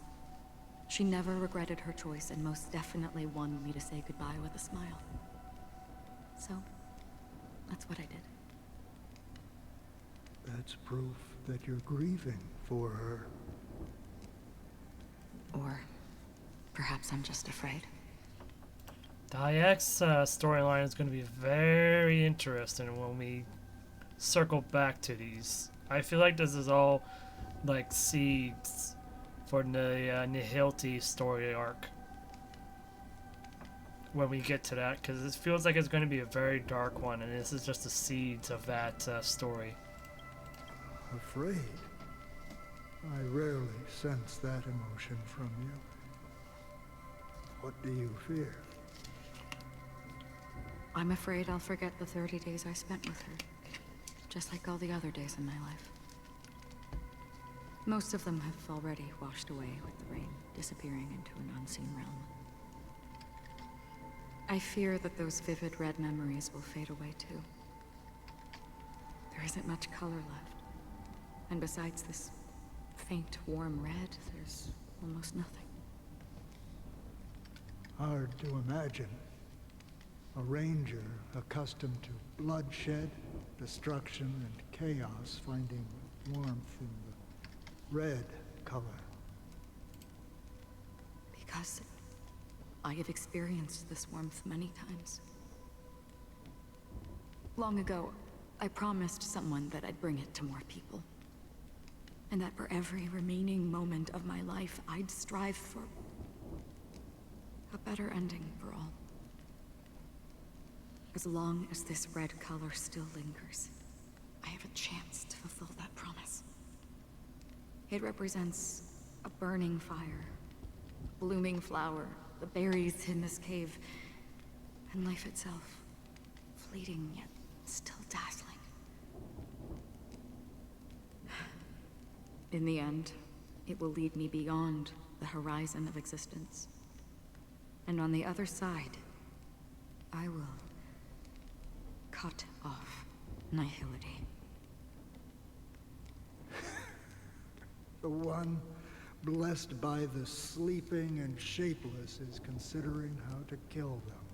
She never regretted her choice and most definitely wanted me to say goodbye with a smile. So, that's what I did. That's proof that you're grieving for her. Or perhaps I'm just afraid. The IX storyline is going to be very interesting when we circle back to these. I feel like this is all like seeds for the Nihilti story arc when we get to that, because it feels like it's going to be a very dark one, and this is just the seeds of that story. Afraid? I rarely sense that emotion from you. What do you fear? I'm afraid I'll forget the 30 days I spent with her, just like all the other days in my life. Most of them have already washed away with the rain, disappearing into an unseen realm. I fear that those vivid red memories will fade away too. There isn't much color left. And besides this faint, warm red, there's almost nothing. Hard to imagine. A ranger accustomed to bloodshed, destruction, and chaos finding warmth in the red color. Because I have experienced this warmth many times. Long ago, I promised someone that I'd bring it to more people. And that for every remaining moment of my life, I'd strive for a better ending for all. As long as this red color still lingers, I have a chance to fulfill that promise. It represents a burning fire, a blooming flower, the berries in this cave, and life itself, fleeting yet still dazzling. In the end, it will lead me beyond the horizon of existence. And on the other side, I will cut off nihility. The one blessed by the sleeping and shapeless is considering how to kill them.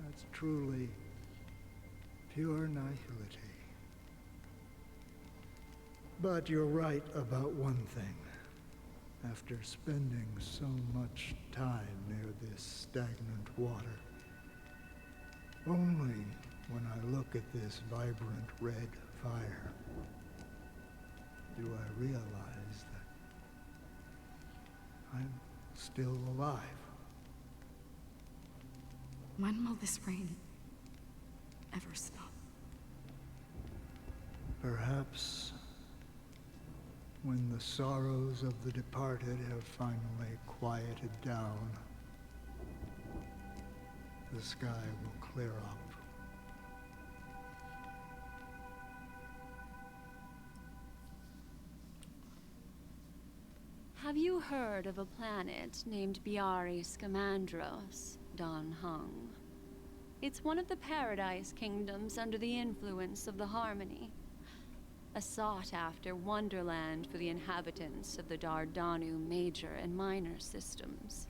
That's truly pure nihility. But you're right about one thing. After spending so much time near this stagnant water, only when I look at this vibrant red fire do I realize that I'm still alive. When will this rain ever stop? Perhaps when the sorrows of the departed have finally quieted down, the sky will clear up. Have you heard of a planet named Biari Scamandros, Don Hung? It's one of the Paradise Kingdoms under the influence of the Harmony. A sought-after wonderland for the inhabitants of the Dardanu major and minor systems.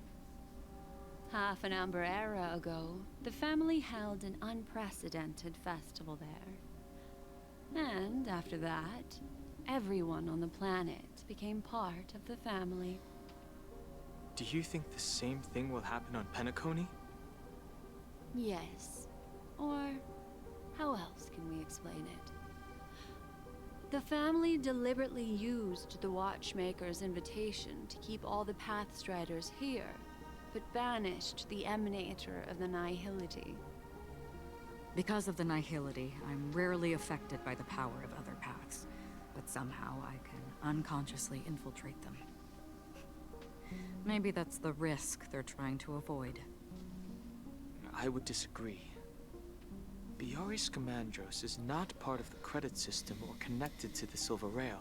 Half an Amber era ago, the family held an unprecedented festival there. And after that, everyone on the planet became part of the family. Do you think the same thing will happen on Penacony? Yes. Or how else can we explain it? The family deliberately used the Watchmaker's invitation to keep all the Pathstriders here, but banished the Emanator of the Nihility. Because of the Nihility, I'm rarely affected by the power of other paths, but somehow I can unconsciously infiltrate them. Maybe that's the risk they're trying to avoid. I would disagree. Biari Scamandros is not part of the credit system or connected to the Silver Rail.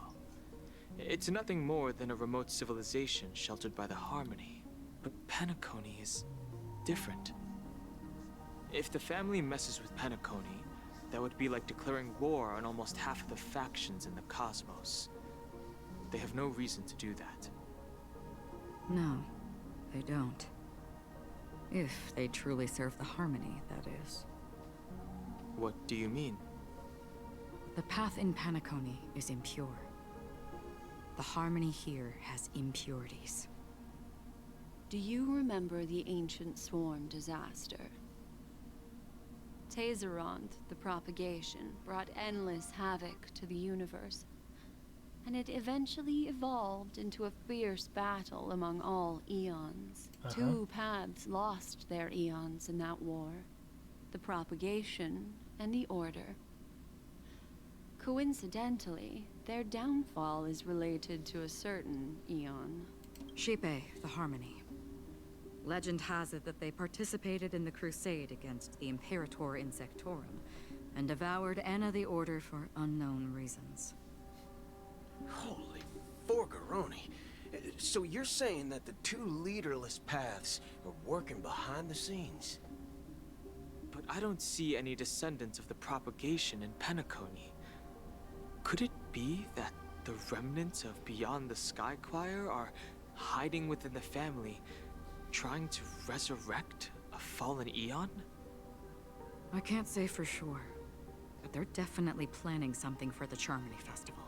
It's nothing more than a remote civilization sheltered by the Harmony. But Penacony is different. If the family messes with Penacony, that would be like declaring war on almost half of the factions in the cosmos. They have no reason to do that. No, they don't. If they truly serve the Harmony, that is. What do you mean? The path in Penacony is impure. The Harmony here has impurities. Do you remember the ancient swarm disaster? Tazerond, the propagation, brought endless havoc to the universe, and it eventually evolved into a fierce battle among all eons. Two paths lost their eons in that war, the propagation and the order. Coincidentally, their downfall is related to a certain eon. Pt.3, the Harmony. Legend has it that they participated in the crusade against the Imperator Insectorum, and devoured Anna the Order for unknown reasons. Holy forgaroni. So you're saying that the two leaderless paths are working behind the scenes? But I don't see any descendants of the propagation in Penacony. Could it be that the remnants of Beyond the Sky Choir are hiding within the family, trying to resurrect a fallen eon? I can't say for sure, but they're definitely planning something for the Charmony Festival.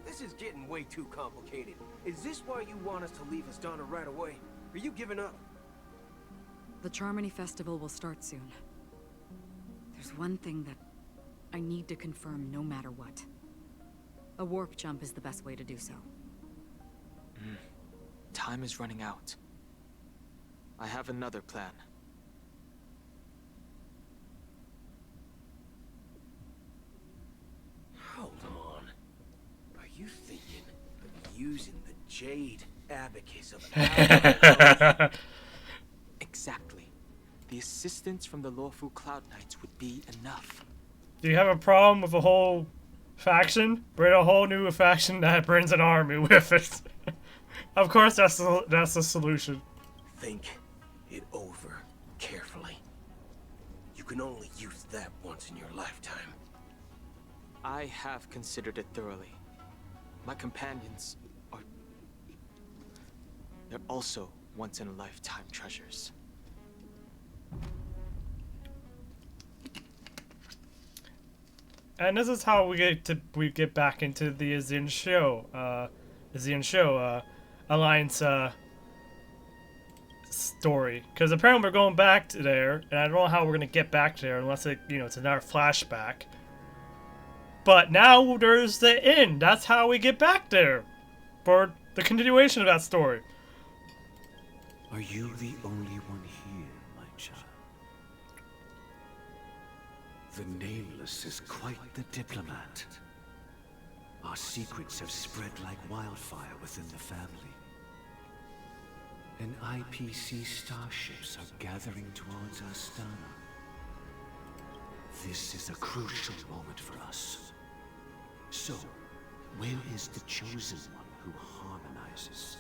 This is getting way too complicated. Is this why you want us to leave Astana right away? Are you giving up? The Charmony Festival will start soon. There's one thing that I need to confirm no matter what. A warp jump is the best way to do so. Time is running out. I have another plan. Hold on. Are you thinking of using the Jade Abacus of Alpha? Exactly. The assistance from the Lawful Cloud Knights would be enough. Do you have a problem with a whole faction? Bring a whole new faction that brings an army with it. Of course, that's the solution. Think it over. can only use that once in your lifetime. I have considered it thoroughly. My companions are... they're also once-in-a-lifetime treasures. And this is how we get back into the Azian show alliance story, because apparently we're going back to there, and I don't know how we're gonna get back there unless it's another flashback. But now there's the end. That's how we get back there for the continuation of that story. Are you the only one here, my child? The Nameless is quite the diplomat. Our secrets have spread like wildfire within the family. And IPC starships are gathering towards Astana. This is a crucial moment for us. So, where is the chosen one who harmonizes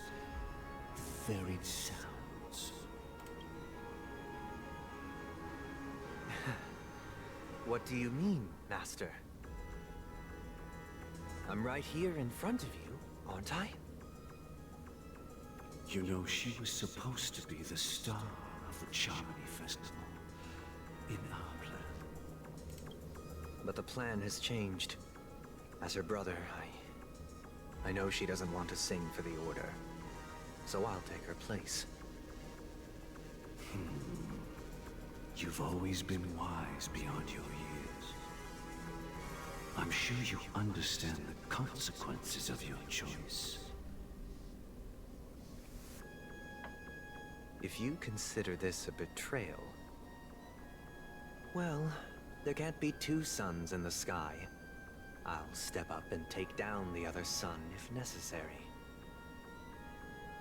the varied sounds? What do you mean, Master? I'm right here in front of you, aren't I? You know, she was supposed to be the star of the Charmony Festival in our plan. But the plan has changed. As her brother, I know she doesn't want to sing for the Order, so I'll take her place. You've always been wise beyond your years. I'm sure you understand the consequences of your choice. If you consider this a betrayal, well, there can't be two suns in the sky. I'll step up and take down the other sun if necessary.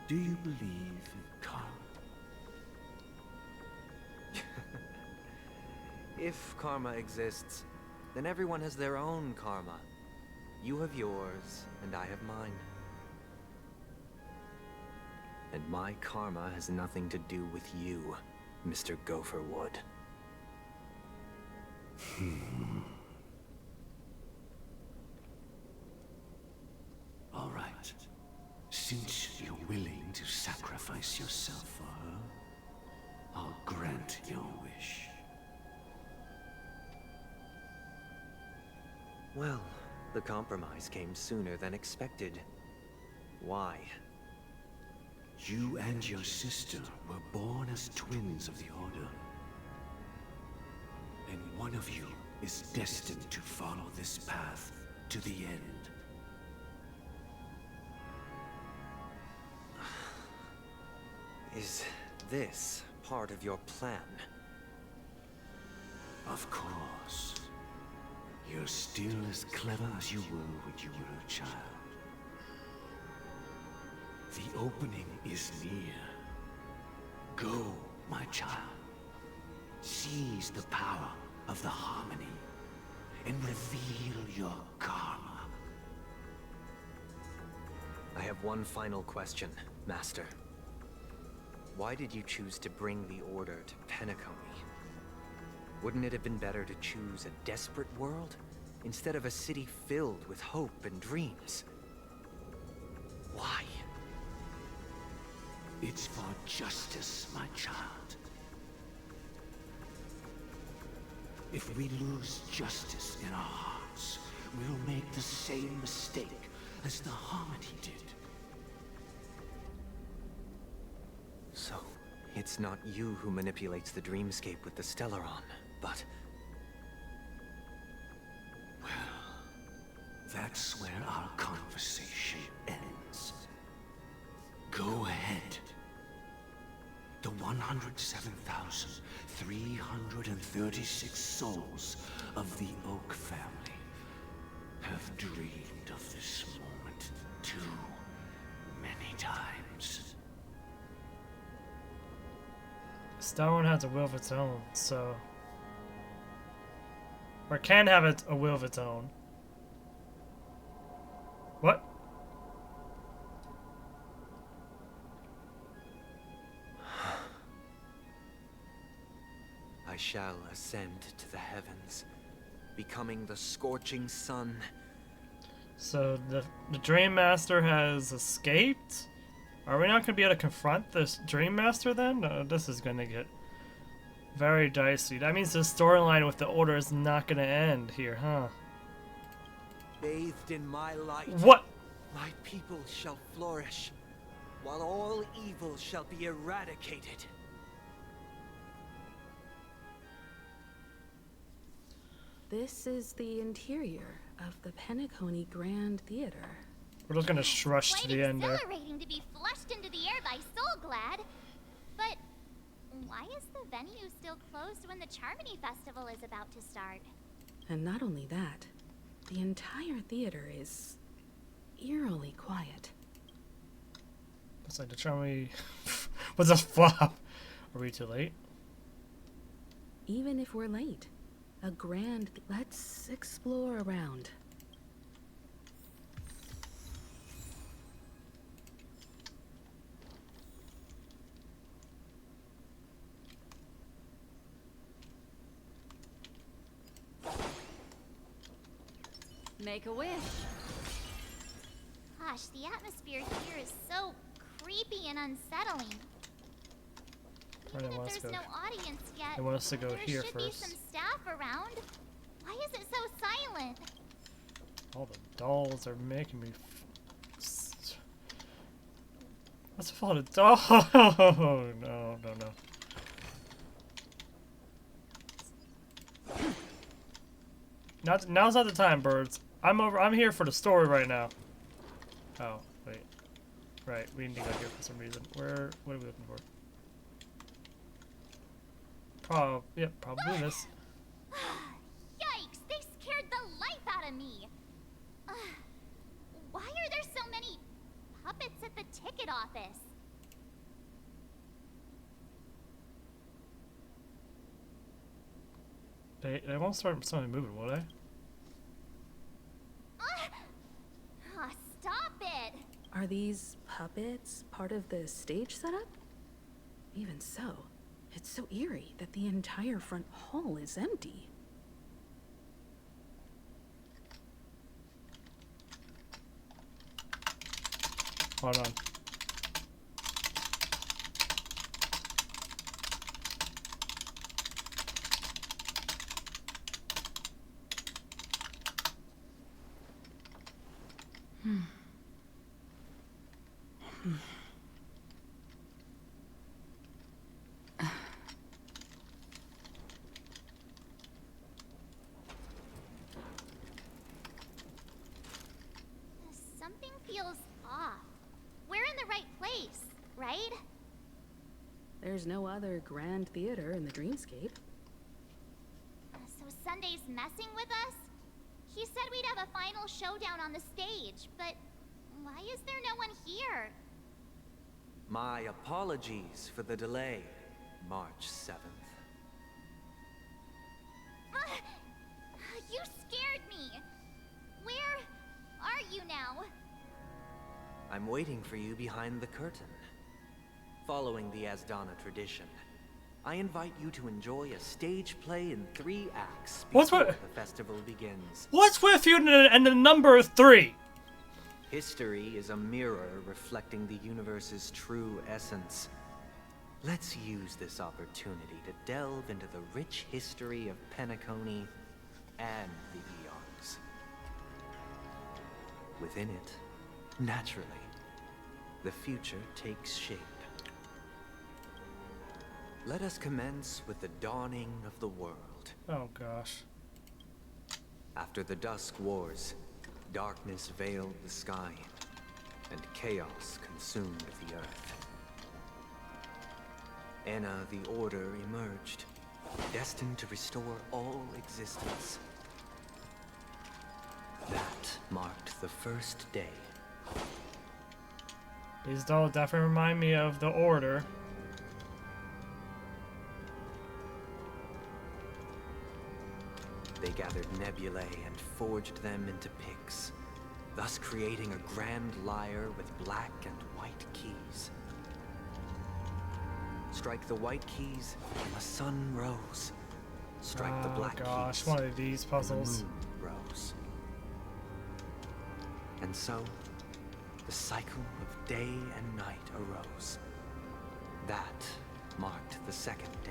Do you believe in karma? If karma exists, then everyone has their own karma. You have yours, and I have mine. And my karma has nothing to do with you, Mr. Gopherwood. All right. Since you're willing to sacrifice yourself for her, I'll grant your wish. Well, the compromise came sooner than expected. Why? You and your sister were born as twins of the Order. And one of you is destined to follow this path to the end. Is this part of your plan? Of course. You're still as clever as you were when you were a child. The opening is near. Go, my child. Seize the power of the harmony and reveal your karma. I have one final question, Master. Why did you choose to bring the Order to Penacony? Wouldn't it have been better to choose a desperate world instead of a city filled with hope and dreams? Why? It's for justice, my child. If we lose justice in our hearts, we'll make the same mistake as the Harmony did. So, it's not you who manipulates the dreamscape with the Stellaron, but... Well, that's where our conversation ends. Go ahead. The 107,336 souls of the Oak family have dreamed of this moment too many times. Stellaron has a will of its own, so... Or can have a will of its own. What? I shall ascend to the heavens, becoming the scorching sun. So the Dream Master has escaped? Are we not going to be able to confront this Dream Master then? No, this is going to get very dicey. That means the storyline with the Order is not going to end here, huh? Bathed in my light, what? My people shall flourish, while all evil shall be eradicated. This is the interior of the Penacony Grand Theater. We're just gonna rush to the end there. Exhilarating to be flushed into the air by Soulglad. But why is the venue still closed when the Charmony Festival is about to start? And not only that, the entire theater is eerily quiet. Looks like the Charmony was a flop. Are we too late? Even if we're late, a grand... Let's explore around. Make a wish. Gosh, the atmosphere here is so creepy and unsettling. Even if there's no audience yet, They want us to go there here should first. be some staff around. Why is it so silent? All the dolls are making me. What's with all the dolls? No, no, no. Now's not the time, birds. I'm here for the story right now. Oh, wait. Right, we need to go here for some reason. What are we looking for? Probably this. Yikes, they scared the life out of me. Why are there so many puppets at the ticket office? They won't start something moving, will they? Stop it! Are these puppets part of the stage setup? Even so, it's so eerie that the entire front hall is empty. Hold on. Something feels off. We're in the right place, right? There's no other grand theater in the dreamscape. So Sunday's messing with us? He said we'd have a final showdown on the stage, but why is there no one here? My apologies for the delay, March 7th. You scared me. Where are you now? I'm waiting for you behind the curtain. Following the Asdana tradition, I invite you to enjoy a stage play in 3 acts before the festival begins. What's with you and the number 3? History is a mirror reflecting the universe's true essence. Let's use this opportunity to delve into the rich history of Penacony and the eons. Within it, naturally, the future takes shape. Let us commence with the dawning of the world. Oh gosh. After the Dusk Wars, darkness veiled the sky, and chaos consumed the earth. Enna the Order emerged, destined to restore all existence. That marked the first day. These dolls definitely remind me of the Order. They gathered nebulae and forged them into picks, thus creating a grand lyre with black and white keys. Strike the white keys, and the sun rose, strike the black gosh, keys, one of these puzzles. and the moon rose. And so, the cycle of day and night arose. That marked the second day.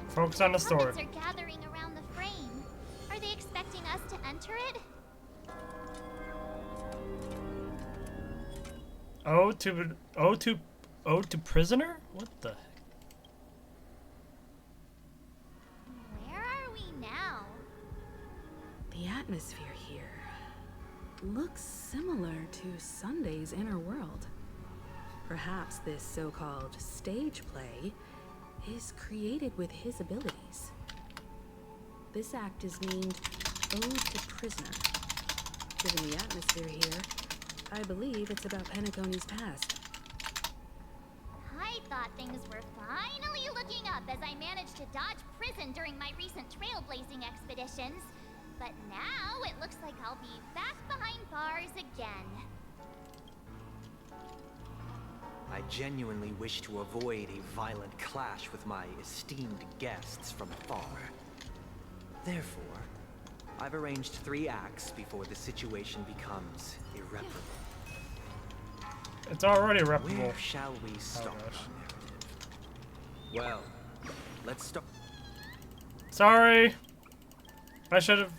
Focus on the story. Puppets are gathering around the frame. Are they expecting us to enter it? Ode to prisoner? What the heck? Where are we now? The atmosphere here looks similar to Sunday's inner world. Perhaps this so-called stage play is created with his abilities. This act is named Ode to Prisoner. Given the atmosphere here, I believe it's about Penacony's past. I thought things were finally looking up as I managed to dodge prison during my recent trailblazing expeditions. But now it looks like I'll be back behind bars again. I genuinely wish to avoid a violent clash with my esteemed guests from afar. Therefore, I've arranged 3 acts before the situation becomes irreparable. It's already irreparable. Where shall we start our narrative? Well, let's start. Sorry. I should have.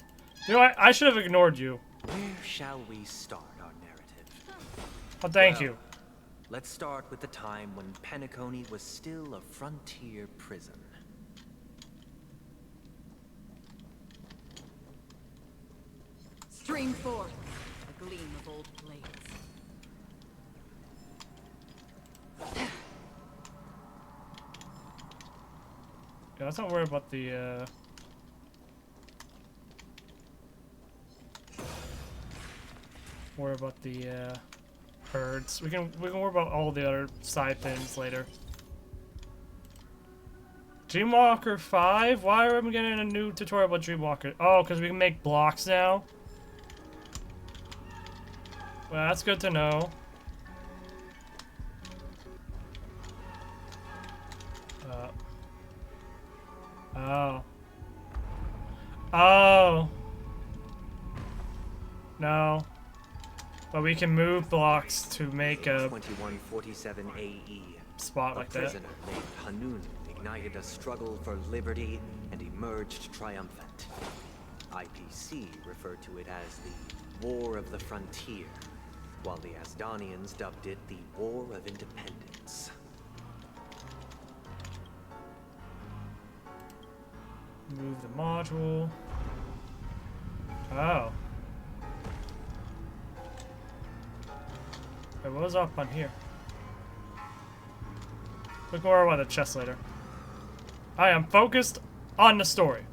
You know what? I should have ignored you. Where shall we start our narrative? Oh, thank you. Let's start with the time when Penacony was still a frontier prison. Stream forth, a gleam of old blades. Yeah, let's not worry about the, herds. We can worry about all the other side things later. Dreamwalker 5? Why are we getting a new tutorial about Dreamwalker? Oh, because we can make blocks now? Well, that's good to know. Oh. Oh. No. But we can move blocks to make a 2147 AE. Spot like that. A prisoner named Hanun ignited a struggle for liberty and emerged triumphant. IPC referred to it as the War of the Frontier, while the Asdanians dubbed it the War of Independence. Move the module. Oh. Wait, what was up on here? Look more about the chest later. I am focused on the story.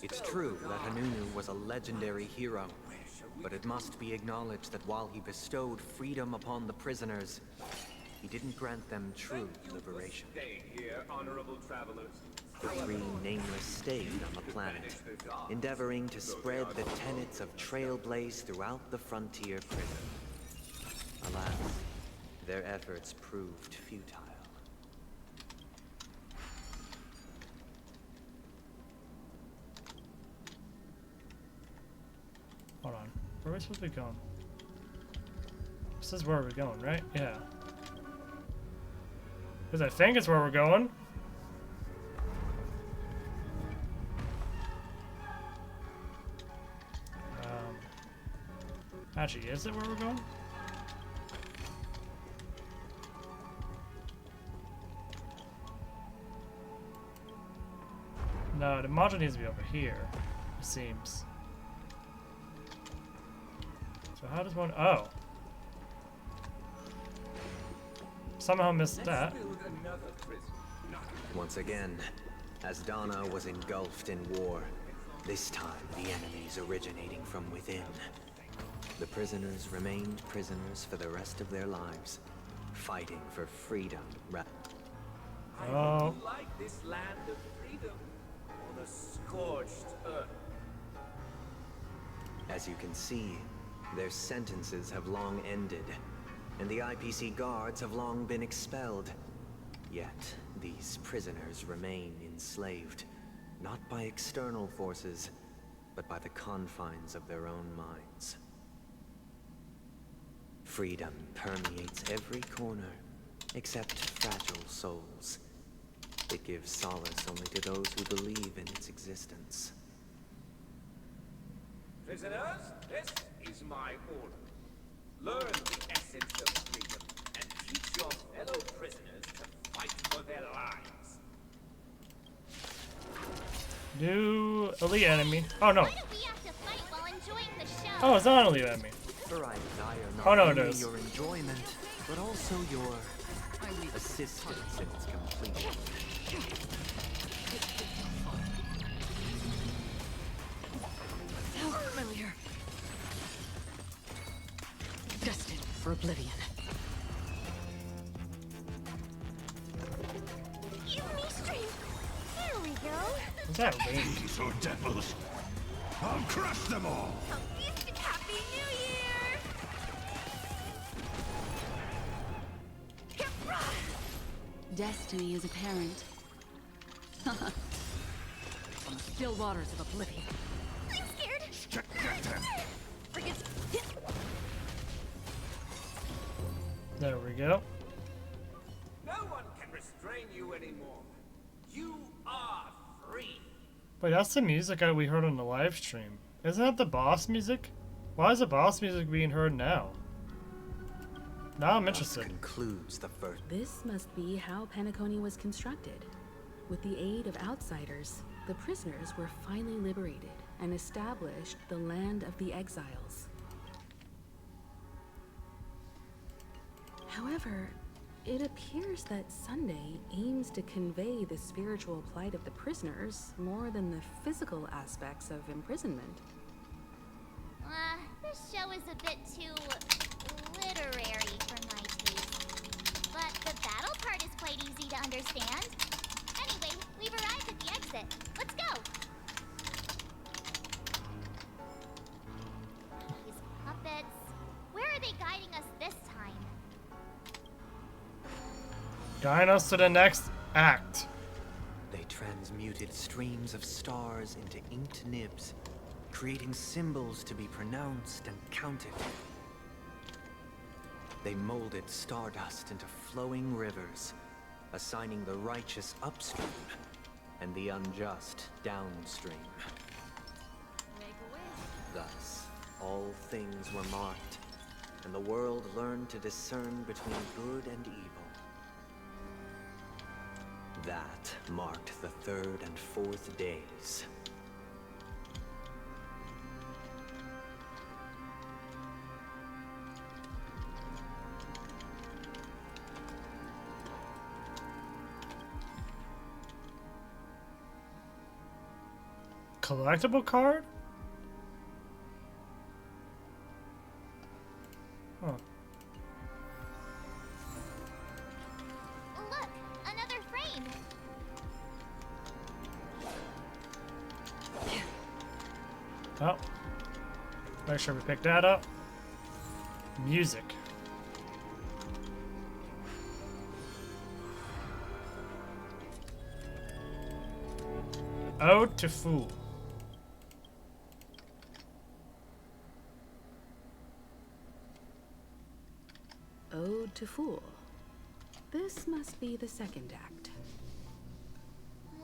It's true that Hanunu was a legendary hero, but it must be acknowledged that while he bestowed freedom upon the prisoners, he didn't grant them true liberation. Here, honorable travelers. The 3 nameless stayed on the planet, endeavoring to spread the tenets of Trailblaze throughout the frontier prison. Alas, their efforts proved futile. Hold on. Where are we supposed to be going? This is where we're going, right? Yeah. Because I think it's where we're going. Actually, is it where we're going? No, the module needs to be over here, it seems. So how does one... Oh. Somehow missed that. Once again, Asdana was engulfed in war. This time, the enemies originating from within. The prisoners remained prisoners for the rest of their lives, fighting for freedom. Oh. Like this land of freedom. the scorched earth. As you can see, their sentences have long ended, and the IPC guards have long been expelled. Yet, these prisoners remain enslaved, not by external forces, but by the confines of their own minds. Freedom permeates every corner, except fragile souls. It gives solace only to those who believe in its existence. Prisoners, this is my order. Learn the essence of freedom and teach your fellow prisoners to fight for their lives. New elite enemy. Oh no. Why do we have to fight while enjoying the show? Oh, it's not an elite enemy. For I desire not Oh, no, it only is. your enjoyment, but also your assistance in its completion. So familiar. Destined for oblivion. Give me strength. There we go. What's that ring? These are devils. I'll crush them all. Happy New Year! Destiny is apparent. On the still waters of oblivion. I'm scared. Get them. There we go. No one can restrain you anymore. You are free. Wait, that's the music we heard on the live stream. Isn't that the boss music? Why is the boss music being heard now? Now I'm interested. Concludes the first. This must be how Penacony was constructed. With the aid of outsiders, the prisoners were finally liberated and established the land of the exiles. However, it appears that Sunday aims to convey the spiritual plight of the prisoners more than the physical aspects of imprisonment. This show is a bit too literary for my taste. But the battle part is quite easy to understand. Anyway, we've arrived at the exit. Let's go! These puppets. Where are they guiding us this time? Guide us to the next act. They transmuted streams of stars into inked nibs, creating symbols to be pronounced and counted. They molded stardust into flowing rivers, assigning the righteous upstream and the unjust downstream. Thus, all things were marked, and the world learned to discern between good and evil. That marked the third and fourth days. Collectible card? Huh. Look, another frame. Oh. Make sure we pick that up. Music. Ode to Fool. Ode to Fool. This must be the second act.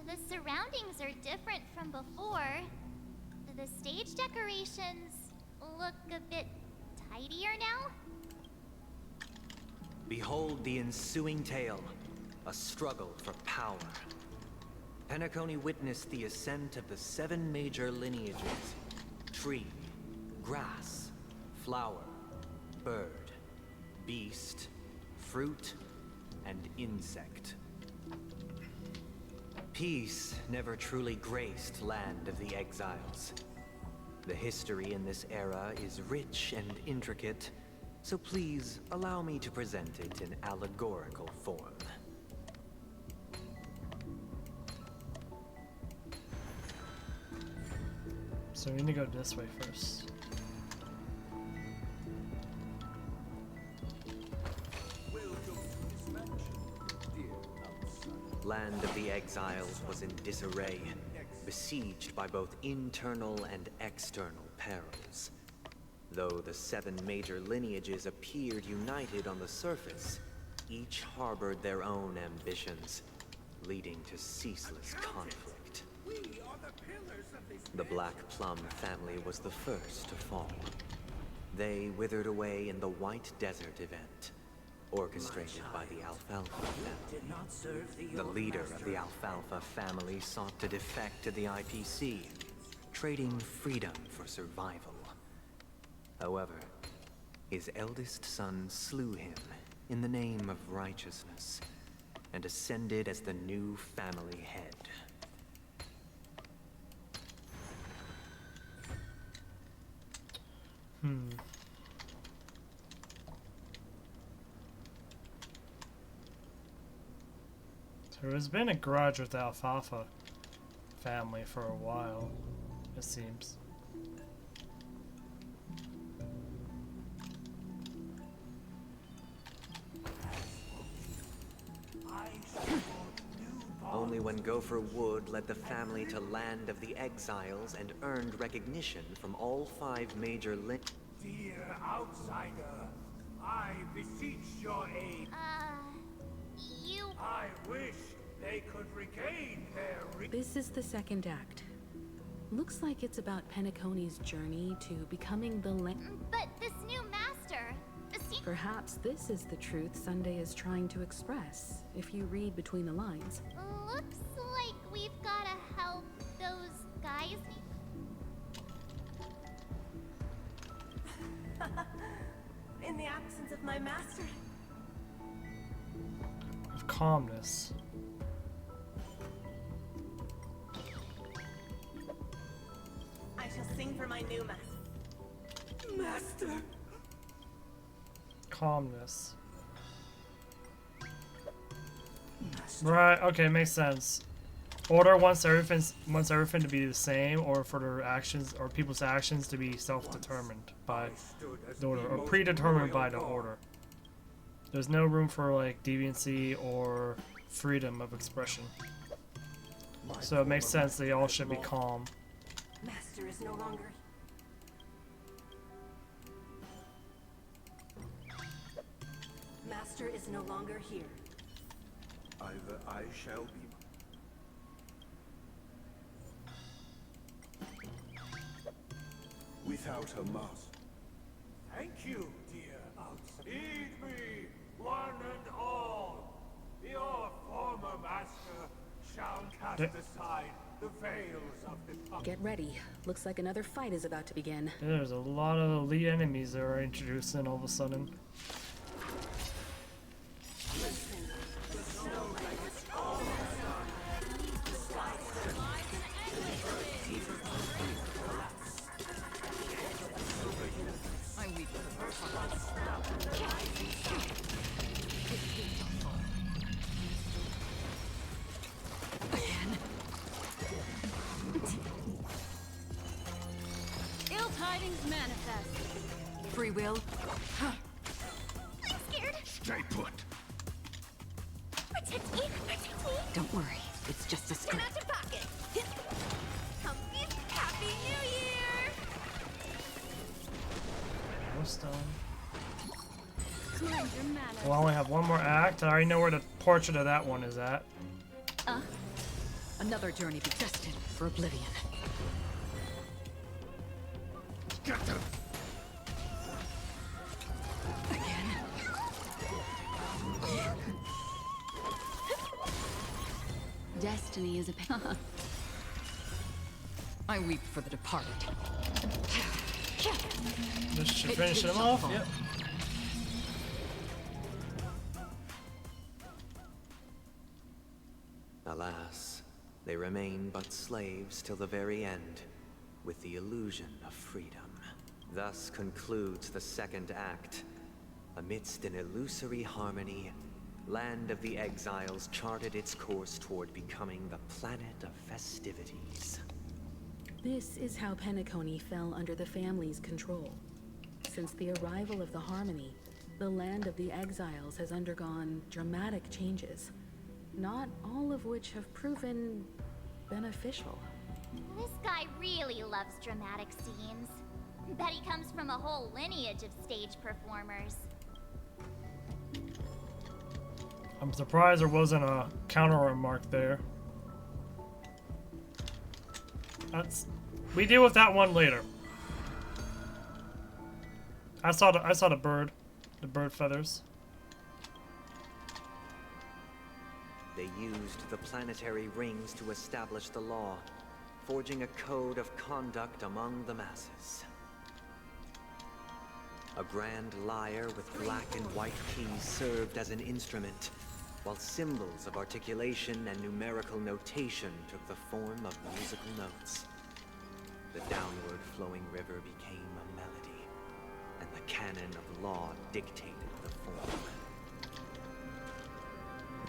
The surroundings are different from before. The stage decorations look a bit tidier now. Behold the ensuing tale, a struggle for power. Penacony witnessed the ascent of the 7 major lineages: tree, grass, flower, bird, beast, fruit, and insect. Peace never truly graced land of the exiles. The history in this era is rich and intricate, so please allow me to present it in allegorical form. So we need to go this way first. Land of the Exiles was in disarray, besieged by both internal and external perils. Though the 7 major lineages appeared united on the surface, each harbored their own ambitions, leading to ceaseless conflict. The Black Plum family was the first to fall. They withered away in the White Desert event, orchestrated by the Alfalfa family. The leader of the Alfalfa family sought to defect to the IPC, trading freedom for survival. However, his eldest son slew him in the name of righteousness, and ascended as the new family head. So there's been a grudge with the Alfalfa family for a while, it seems. Only when Gopher Wood led the family to Land of the Exiles and earned recognition from all 5 major Dear outsider, I beseech your aid. I wish they could regain their This is the second act. Looks like it's about Penacony's journey to becoming the But this new master, Perhaps this is the truth Sunday is trying to express, if you read between the lines. Looks like we've gotta help those guys. In the absence of my master. Of calmness. I shall sing for my new master. Master! Calmness. Right, okay, makes sense. Order wants everything to be the same, or for their actions or people's actions to be self-determined by the order, or predetermined by the order. There's no room for like deviancy or freedom of expression. So it makes sense they all should be calm. Master is no longer. Master is no longer here. Either I shall be. Without a master. Thank you, dear outsider. Heed me, one and all. Your former master shall cast aside the veils of the Get ready. Looks like another fight is about to begin. There's a lot of elite enemies that are introduced in all of a sudden. Ill tidings manifest. Free will? I'm scared. Stay put. Protect me, protect me. Don't worry, it's just a Turn script. out your pocket. Happy New Year! Almost done. Cleanse your manners. Well, I only have one more act. I already know where the portrait of that one is at. Another journey be destined for oblivion. Get them. Destiny is a I weep for the departed. This should finish them off. Yep. Alas, they remain but slaves till the very end, with the illusion of freedom. Thus concludes the second act. Amidst an illusory harmony, Land of the Exiles charted its course toward becoming the planet of festivities. This is how Penacony fell under the family's control. Since the arrival of the Harmony, the land of the exiles has undergone dramatic changes, not all of which have proven beneficial. This guy really loves dramatic scenes. Bet he comes from a whole lineage of stage performers. I'm surprised there wasn't a counter remark there. We deal with that one later. I saw the bird feathers. They used the planetary rings to establish the law, forging a code of conduct among the masses. A grand lyre with black and white keys served as an instrument, while symbols of articulation and numerical notation took the form of musical notes. The downward flowing river became a melody, and the canon of law dictated the form.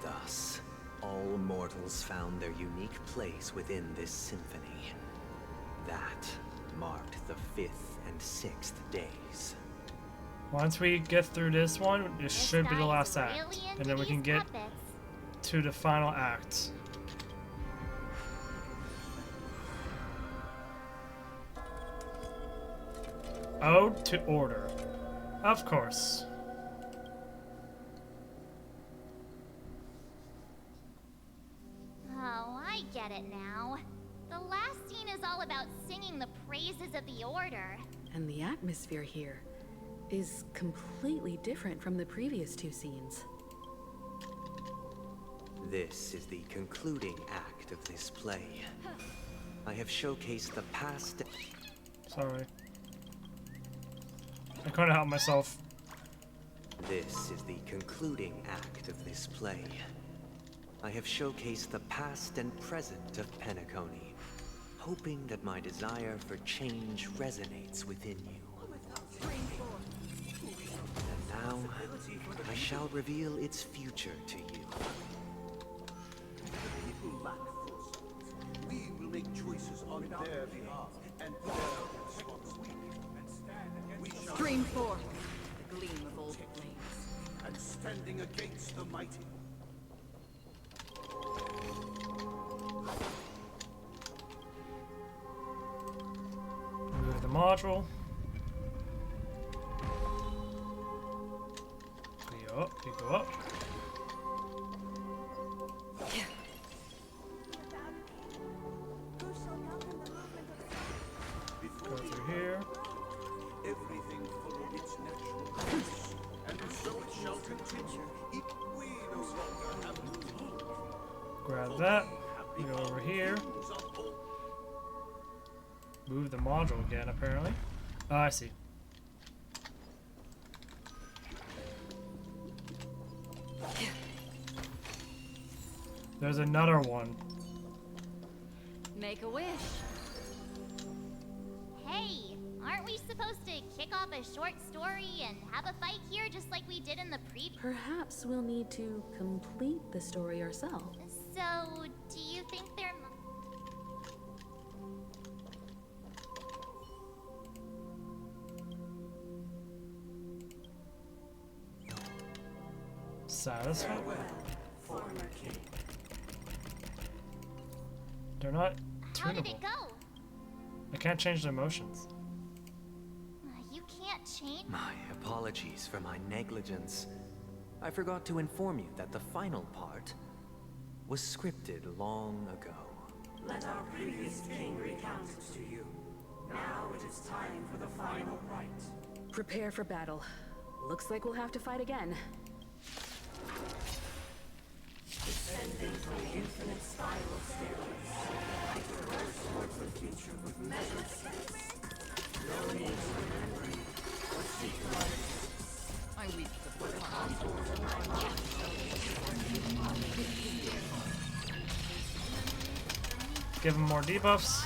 Thus, all mortals found their unique place within this symphony. That marked the 5th and 6th days. Once we get through this one, this should be the last act, and then we can get to the final act. Ode to Order. Of course. Oh, I get it now. The last scene is all about singing the praises of the Order. And the atmosphere here is completely different from the previous two scenes. This is the concluding act of this play. I have showcased the past... Sorry. I couldn't help myself. This is the concluding act of this play. I have showcased the past and present of Penacony, hoping that my desire for change resonates within you. And now, I shall reveal its future to you. People lack foresight. We will make choices on their behalf and their responsibility. We shall Stream forth the gleam of old flames. And standing against the mighty. Move the module. You go up. Go through here. Everything followed its natural course, and so it shall continue. We no longer have to Grab that. Go over here. Move the module again, apparently. Oh, I see. There's another one. Make a wish. Hey, aren't we supposed to kick off a short story and have a fight here just like we did in the previous? Perhaps we'll need to complete the story ourselves. So, do you think there Satisfied? They're not How did tunable. it go? I can't change the emotions. You can't change. My apologies for my negligence. I forgot to inform you that the final part was scripted long ago. Let our previous king recount it to you. Now it is time for the final rite. Prepare for battle. Looks like we'll have to fight again. Descending from the infinite spiral staircase, I traverse towards the future with measured steps. No need to remember or seek life. I weep the Give him more debuffs.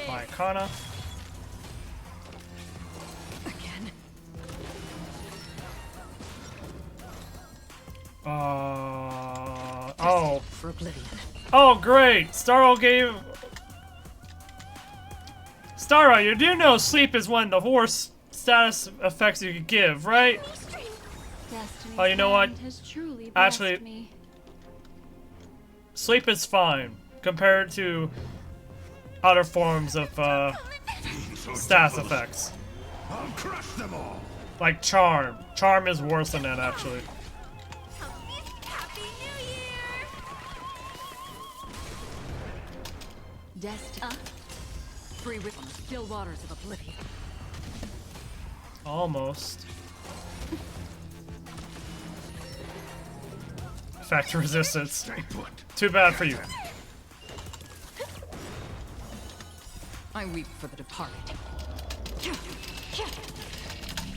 By Kana. Again. Oh. For Oblivion. Oh, great! Starro gave Starra, you do know sleep is one of the worst status effects you could give, right? Destiny's Oh, you know what? hand has truly blessed Actually, me. sleep is fine compared to other forms of status effects. I'll crush them all. Like charm. Charm is worse than that, actually. Destiny. Free with the still waters of oblivion. Almost. Effect resistance. Too bad for you. I weep for the departed.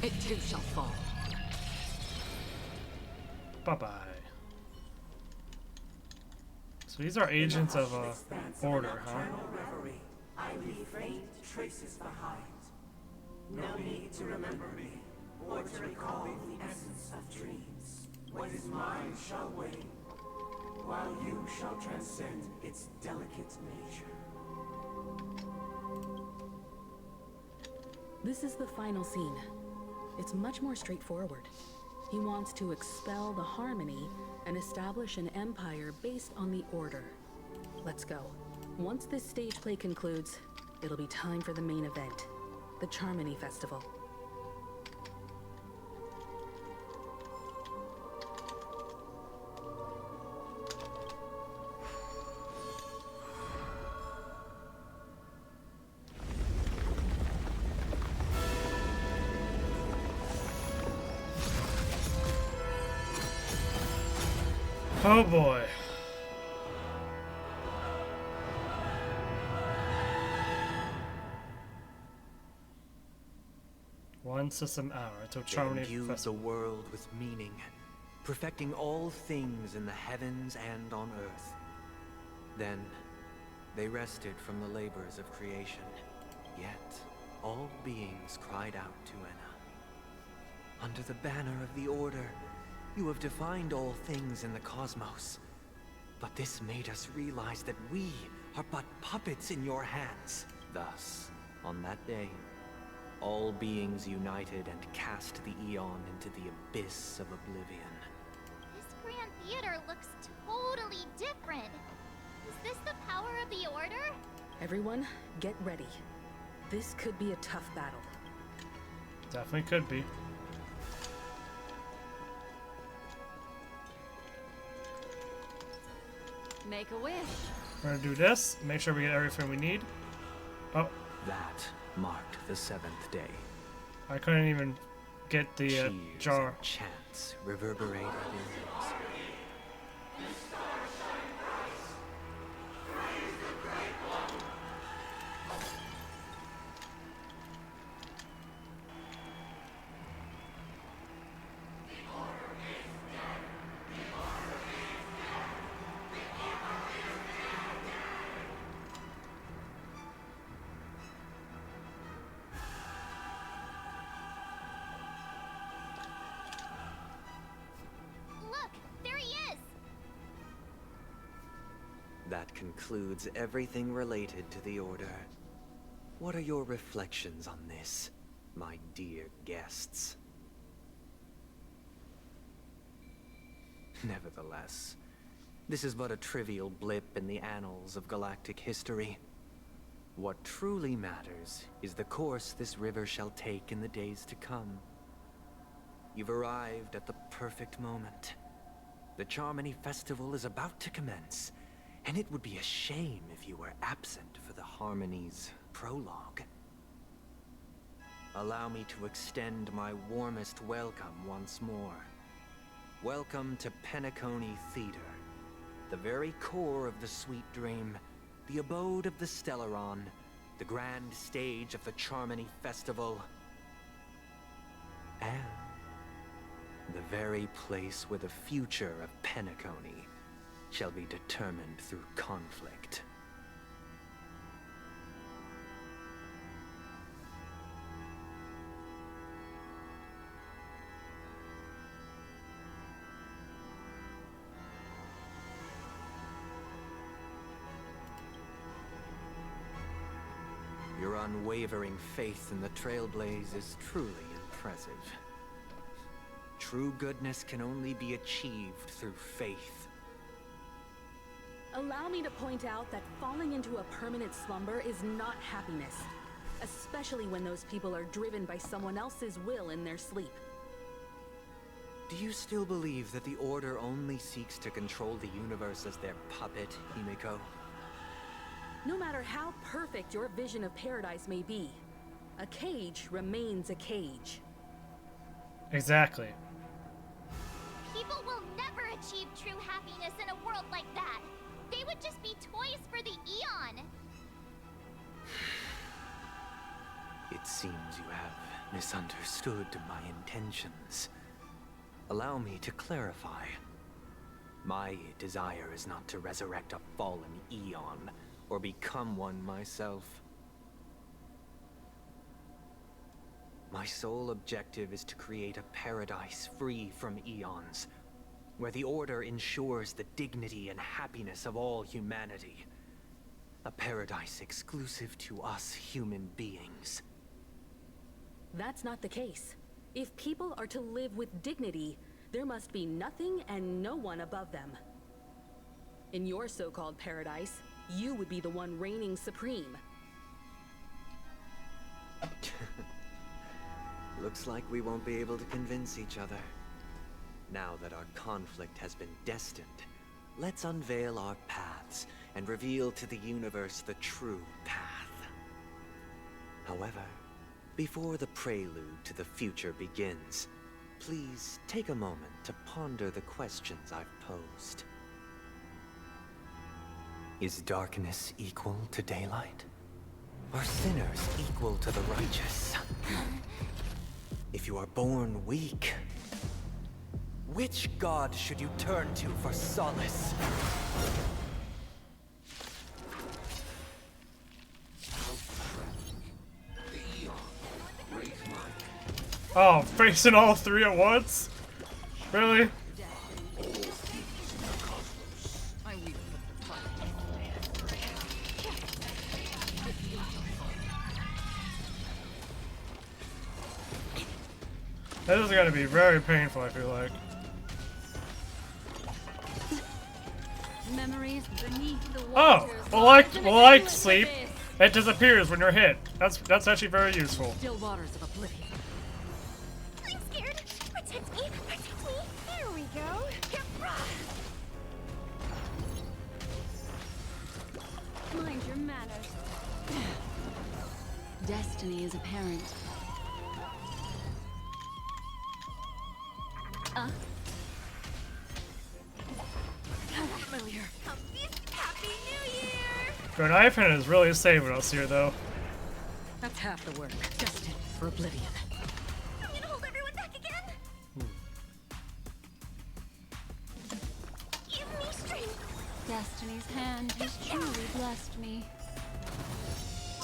It too shall fall. Bye-bye. So these are agents of order, huh? Reverie, I leave faint traces behind. No need to remember me, or to recall the essence of dreams. What is mine shall wane, while you shall transcend its delicate nature. This is the final scene. It's much more straightforward. He wants to expel the Harmony and establish an empire based on the Order. Let's go. Once this stage play concludes, it'll be time for the main event, the Charmony Festival. Oh boy. One system hour until Charmony Imbue the world with meaning, perfecting all things in the heavens and on earth. Then they rested from the labors of creation. Yet all beings cried out to Enna. Under the banner of the Order, you have defined all things in the cosmos. But this made us realize that we are but puppets in your hands. Thus, on that day, all beings united and cast the Eon into the abyss of oblivion. This Grand Theater looks totally different. Is this the power of the Order? Everyone, get ready. This could be a tough battle. Definitely could be. Make a wish. We're gonna do this, make sure we get everything we need. Oh. That marked the 7th day. I couldn't even get the Cheers jar. and chants reverberated inwards. Look, there he is! That concludes everything related to the Order. What are your reflections on this, my dear guests? Nevertheless, this is but a trivial blip in the annals of galactic history. What truly matters is the course this river shall take in the days to come. You've arrived at the perfect moment. The Charmony Festival is about to commence, and it would be a shame if you were absent for the Harmony's prologue. Allow me to extend my warmest welcome once more. Welcome to Penacony Theater, the very core of the Sweet Dream, the abode of the Stellaron, the grand stage of the Charmony Festival, and the very place where the future of Penacony shall be determined through conflict. Your unwavering faith in the Trailblaze is truly impressive. True goodness can only be achieved through faith. Allow me to point out that falling into a permanent slumber is not happiness, especially when those people are driven by someone else's will in their sleep. Do you still believe that the Order only seeks to control the universe as their puppet, Himiko? No matter how perfect your vision of paradise may be, a cage remains a cage. Exactly. People will never achieve true happiness in a world like that. They would just be toys for the Eon. It seems you have misunderstood my intentions. Allow me to clarify. My desire is not to resurrect a fallen Eon, or become one myself. My sole objective is to create a paradise free from Eons, where the Order ensures the dignity and happiness of all humanity. A paradise exclusive to us human beings. That's not the case. If people are to live with dignity, there must be nothing and no one above them. In your so-called paradise, you would be the one reigning supreme. Looks like we won't be able to convince each other. Now that our conflict has been destined, let's unveil our paths and reveal to the universe the true path. However, before the prelude to the future begins, please take a moment to ponder the questions I've posed. Is darkness equal to daylight? Are sinners equal to the righteous? If you are born weak, which god should you turn to for solace? Oh, facing all three at once? Really? This is gonna be very painful, I feel like. Memories beneath the Oh, waters. well, like sleep, it disappears when you're hit. That's actually very useful. Still waters of oblivion. I'm scared. Protect me. Protect me. There we go. Mind your manners. Destiny is apparent. Familiar. Happy New Year! Good Ivan is really saving us here, though. That's half the work. Destined for oblivion. I'm gonna hold everyone back again. Give me strength. Destiny's hand has truly blessed me.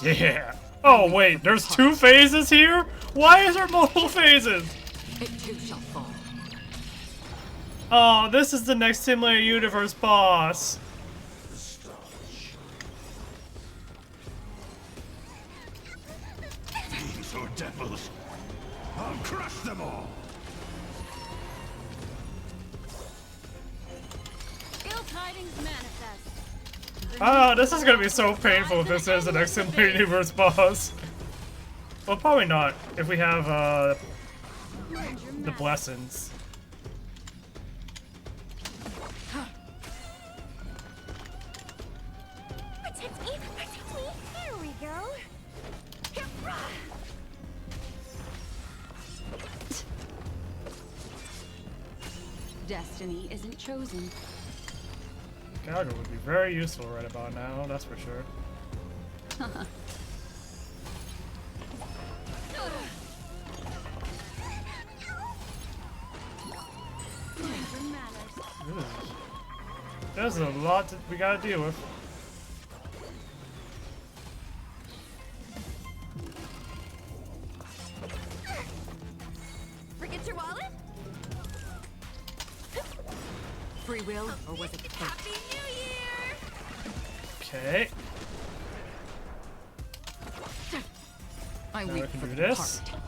Yeah. Oh wait, there's two phases here? Why is there multiple phases? It too shall fall. Oh, this is the next Simulator Universe boss. Fiends or devils, I'll crush them all! Ill tidings manifest. Ah, this is gonna be so painful if this is the next Simulator Universe boss. Well, probably not, if we have, the blessings. Protect me. Protect me. There we go. Destiny isn't chosen. Gouger would be very useful right about now, that's for sure. Ugh. There's a lot that we gotta deal with. Forget your wallet? Free will, or was it fate? Happy New Year! Okay. I Now weep I can for do the this. departed.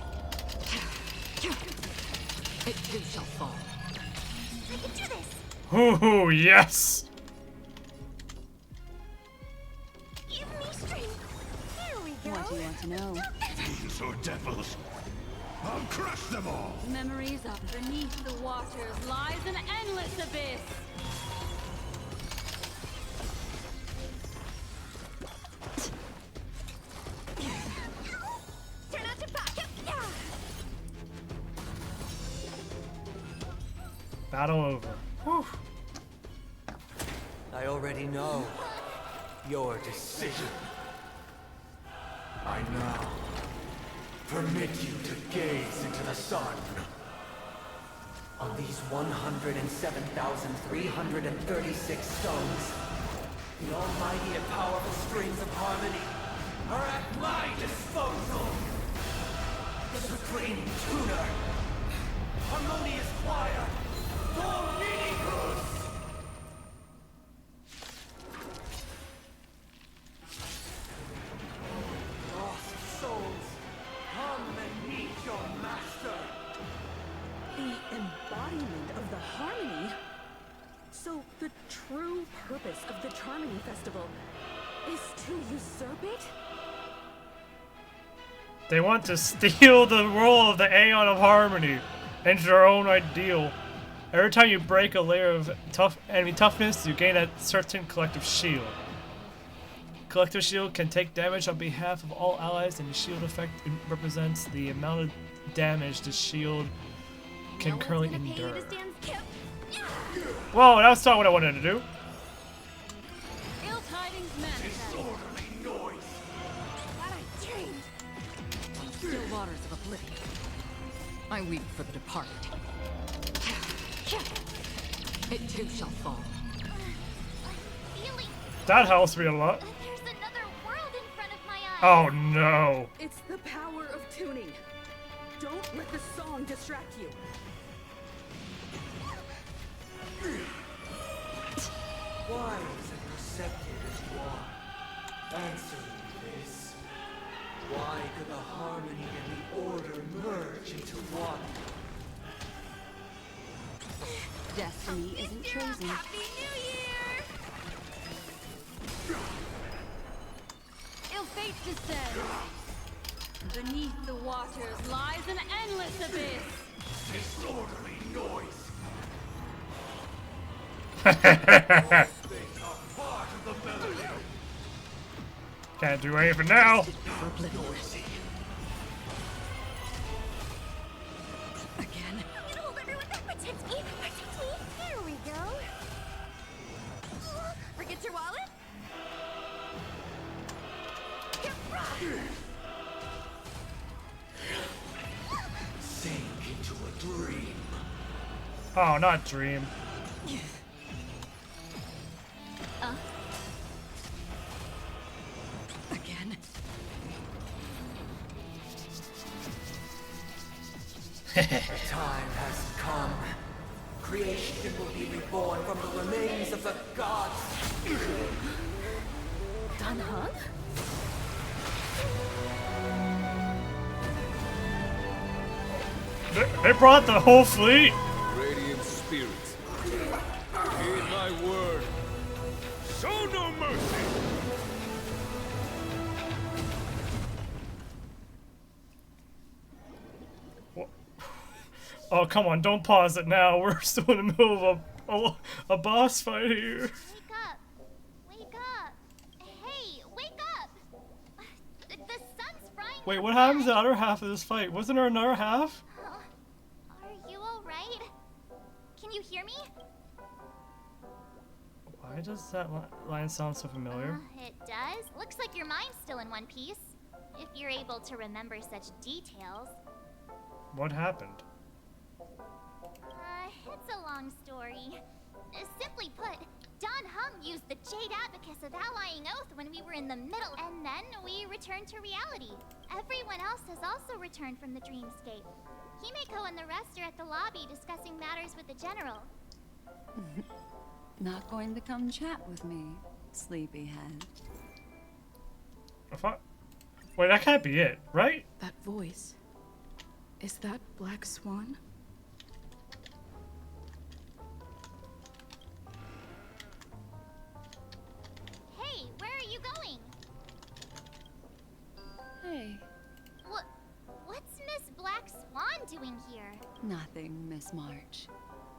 It too shall fall. I can do this! Ooh, yes! Give me strength! There we go! What do you want to know? Fiends or devils, I'll crush them all! Memories of beneath the waters lies an endless abyss. Turn out your pocket! Battle over. Whew. I already know your decision. I now permit you to gaze into the sun. On these 107,336 stones, the almighty and powerful strings of harmony are at my disposal. The supreme tuner, harmonious choir, Dominicus! Lost souls, come and meet your master. The embodiment of the harmony? So the true purpose of the Charmony Festival is to usurp it? They want to steal the role of the Aeon of Harmony into their own ideal. Every time you break a layer of enemy toughness, you gain a certain collective shield. Collective shield can take damage on behalf of all allies, and the shield effect represents the amount of damage the shield can currently endure. Whoa, that's not what I wanted to do. Ill tidings manifest. Disorderly noise! Still waters of oblivion. I weep for the departed. It too shall fall. That helps me a lot. There's another world in front of my eyes! Oh no. It's the power of tuning. Don't let the song distract you. Wise and perceptive as you are, answer me this. Why could the harmony and the order merge into one? Destiny isn't chosen. Happy New Year! Ill fate descends. Beneath the waters lies an endless abyss. Disorderly noise! Can't do anything now. Again. You hold everyone back, protect me! Protect me! There we go! Forget your wallet? Sink into a dream. Oh, not dream. Again. The time has come. Creation will be reborn from the remains of the gods. Dan Heng? They brought the whole fleet. Radiant spirits, heed my word. Show no mercy. Oh, come on, don't pause it now. We're still in the middle of a boss fight here. Wake up! Wake up! Hey, wake up! The sun's frying. Wait, what happens to the other half of this fight? Wasn't there another half? Are you alright? Can you hear me? Why does that line sound so familiar? It does. Looks like your mind's still in one piece. If you're able to remember such details. What happened? It's a long story. Simply put, Dan Heng used the Jade Abacus of Allying Oath when we were in the middle, and then we returned to reality. Everyone else has also returned from the dreamscape. Himeko and the rest are at the lobby discussing matters with the General. Not going to come chat with me, sleepyhead. Wait, that can't be it, right? That voice. Is that Black Swan? Hey, where are you going? Hey, What's Miss Black Swan doing here? nothing, Miss March.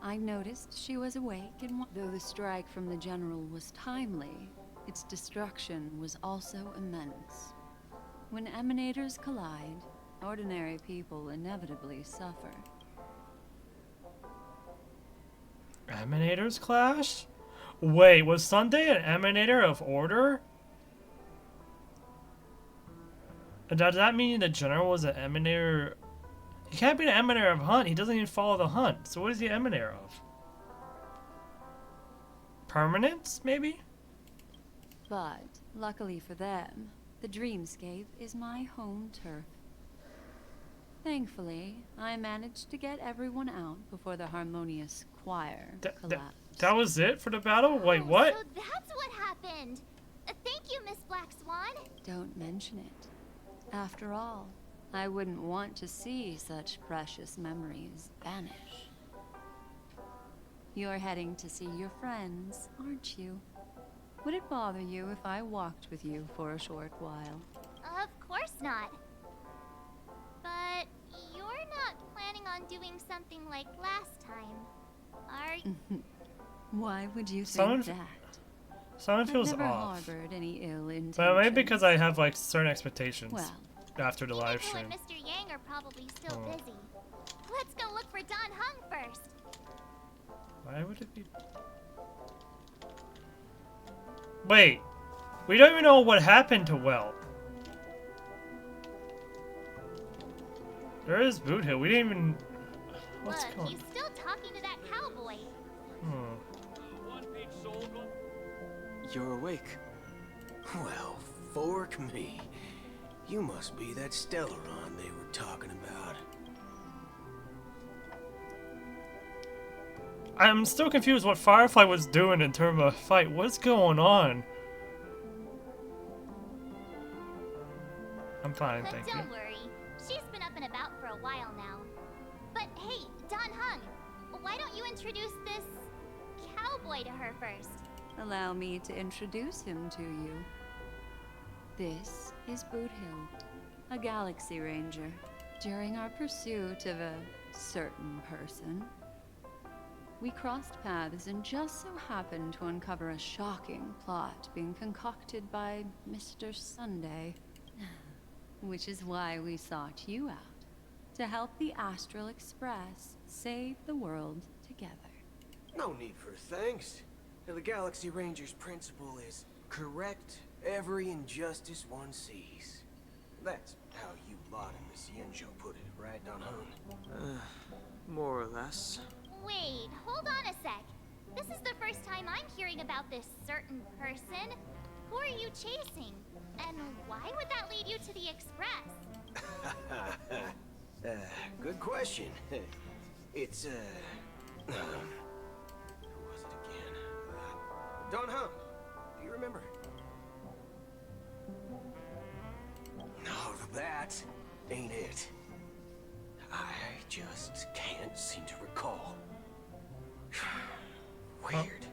I noticed she was awake, and though the strike from the General was timely, its destruction was also immense. When emanators collide, ordinary people inevitably suffer. Emanators clash? Wait, was Sunday an emanator of order? Does that mean the general was an emanator? He can't be an emanator of hunt. He doesn't even follow the hunt. So what is he emanator of? Permanence, maybe? But, luckily for them, the dreamscape is my home turf. Thankfully, I managed to get everyone out before the harmonious choir collapsed. That was it for the battle? Wait, what? So that's what happened. Thank you, Miss Black Swan. Don't mention it. After all, I wouldn't want to see such precious memories vanish. You're heading to see your friends, aren't you? Would it bother you if I walked with you for a short while? Of course not. But you're not planning on doing something like last time, are you? Why would you think that? Someone feels I've never off. harbored any ill intentions. But maybe because I have like certain expectations Well, after the live stream. And Mr. Yang are probably still busy. Let's go look for Don Hung first. Why would it be? Wait, we don't even know what happened to Welt. There is Boot Hill. We didn't even. What's Look, going? he's still talking to that cowboy. You're awake. Well, fork me. You must be that Stellaron they were talking about. I'm still confused what Firefly was doing in terms of a fight. What's going on? I'm fine, thank you. Don't worry. She's been up and about for a while now. But hey, Don Hung, why don't you introduce this cowboy to her first? allow me to introduce him to you. This is Boot Hill, a Galaxy Ranger. During our pursuit of a certain person, we crossed paths and just so happened to uncover a shocking plot being concocted by Mr. Sunday. Which is why we sought you out, to help the Astral Express save the world together. No need for thanks. The Galaxy Ranger's principle is correct every injustice one sees. That's how you lot in Miss Yenjo put it, right, Don Hung? More or less. Wait, hold on a sec. This is the first time I'm hearing about this certain person. Who are you chasing? And why would that lead you to the Express? Good question. It's, who was it again? Don Hung. Do you remember? No, that ain't it. I just can't seem to recall. Weird.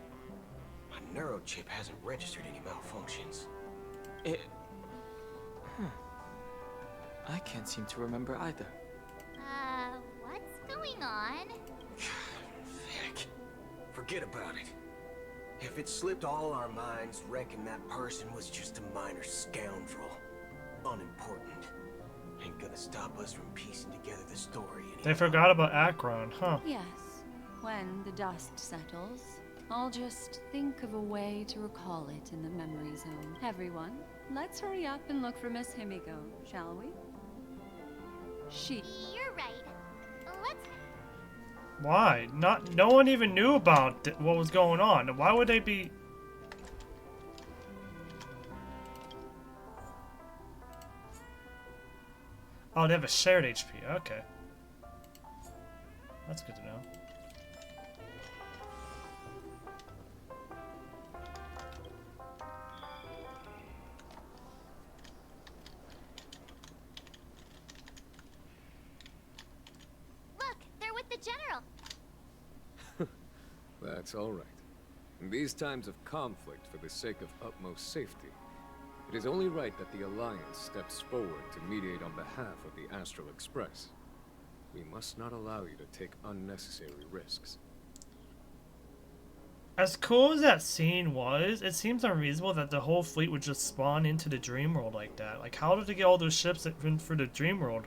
My neurochip hasn't registered any malfunctions. I can't seem to remember either. What's going on? Heck. Forget about it. If it slipped all our minds, reckon that person was just a minor scoundrel. Unimportant. Ain't gonna stop us from piecing together the story anymore. They forgot about Akron, huh? Yes, when the dust settles, I'll just think of a way to recall it in the memory zone. Everyone, let's hurry up and look for Miss Himiko, shall we? You're right. Let's... Why? No one even knew about what was going on. Why would they be... Oh, they have a shared HP. Okay. That's good to know. That's all right. In these times of conflict for the sake of utmost safety, it is only right that the Alliance steps forward to mediate on behalf of the Astral Express. We must not allow you to take unnecessary risks. As cool as that scene was, it seems unreasonable that the whole fleet would just spawn into the dream world like that. Like, how did they get all those ships for the dream world?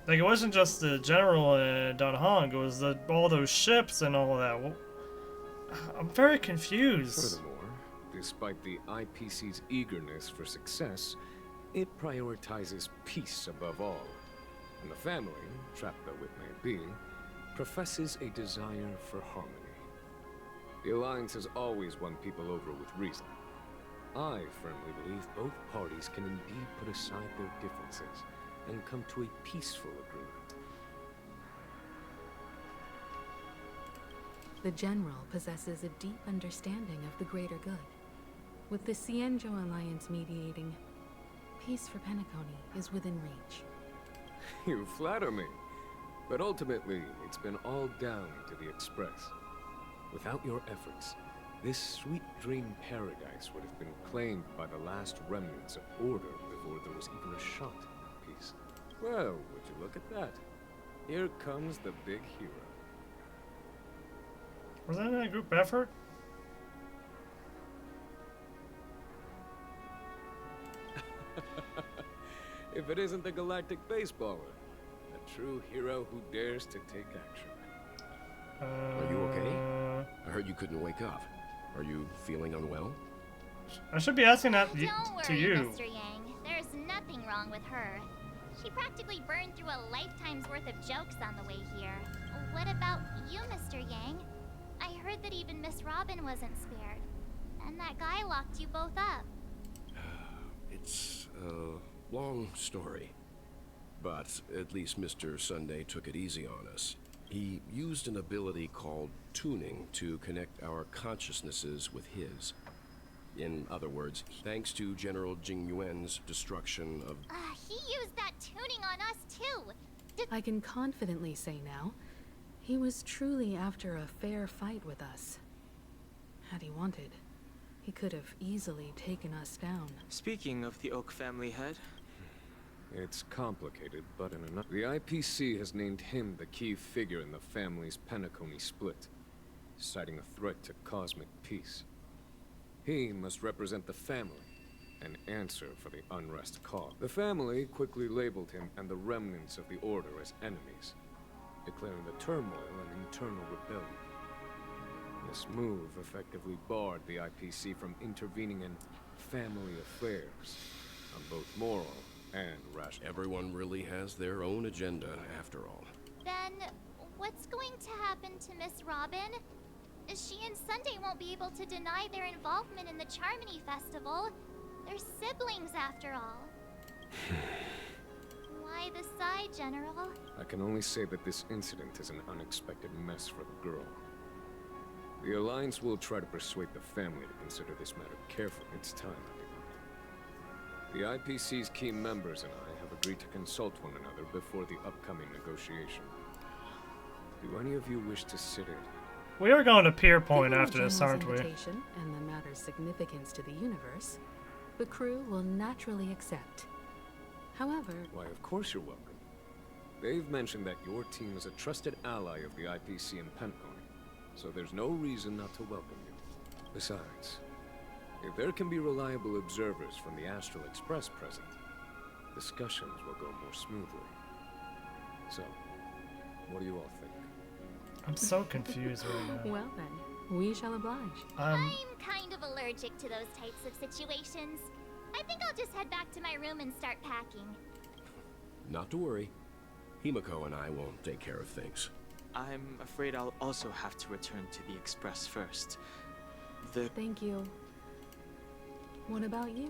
Like, it wasn't just the general and Dan Hong, it was all those ships and all that. Well, I'm very confused. Furthermore, despite the IPC's eagerness for success, it prioritizes peace above all. And the family, trapped though it may be, professes a desire for harmony. The Alliance has always won people over with reason. I firmly believe both parties can indeed put aside their differences and come to a peaceful agreement. The General possesses a deep understanding of the greater good. With the Cienjo Alliance mediating, peace for Penacony is within reach. You flatter me. But ultimately, it's been all down to the Express. Without your efforts, this sweet dream paradise would have been claimed by the last remnants of order before there was even a shot at peace. Well, would you look at that? Here comes the big hero. Was that a group effort? If it isn't the galactic baseballer. A true hero who dares to take action. Are you okay? I heard you couldn't wake up. Are you feeling unwell? I should be asking that Don't to worry, you. Mr. Yang. There's nothing wrong with her. She practically burned through a lifetime's worth of jokes on the way here. What about you, Mr. Yang? I heard that even Miss Robin wasn't spared. And that guy locked you both up. It's a long story. But at least Mr. Sunday took it easy on us. He used an ability called tuning to connect our consciousnesses with his. In other words, thanks to General Jing Yuan's destruction of... He used that tuning on us too. I can confidently say now, he was truly after a fair fight with us. Had he wanted, he could have easily taken us down. Speaking of the Oak family head, It's complicated, but in enough. The IPC has named him the key figure in the family's Penacony split, citing a threat to cosmic peace. He must represent the family and answer for the unrest caused. The family quickly labeled him and the remnants of the Order as enemies, declaring the turmoil an internal rebellion. This move effectively barred the IPC from intervening in family affairs on both moral and rational. Everyone really has their own agenda, after all. Then, what's going to happen to Miss Robin? She and Sunday won't be able to deny their involvement in the Charmony Festival. They're siblings, after all. Why the sigh, General? I can only say that this incident is an unexpected mess for the girl. The Alliance will try to persuade the family to consider this matter carefully. It's time. The IPC's key members and I have agreed to consult one another before the upcoming negotiation. Do any of you wish to sit in? We are going to Pier Point Given after the this, General's aren't we? invitation and the matter's significance to the universe, the crew will naturally accept. However... Why, of course you're welcome. They've mentioned that your team is a trusted ally of the IPC in Penacony, so there's no reason not to welcome you. Besides, if there can be reliable observers from the Astral Express present, discussions will go more smoothly. So, what do you all think? I'm so confused right now. Well then, we shall oblige. I'm kind of allergic to those types of situations. I think I'll just head back to my room and start packing. Not to worry. Himiko and I will take care of things. I'm afraid I'll also have to return to the Express first. Thank you. What about you?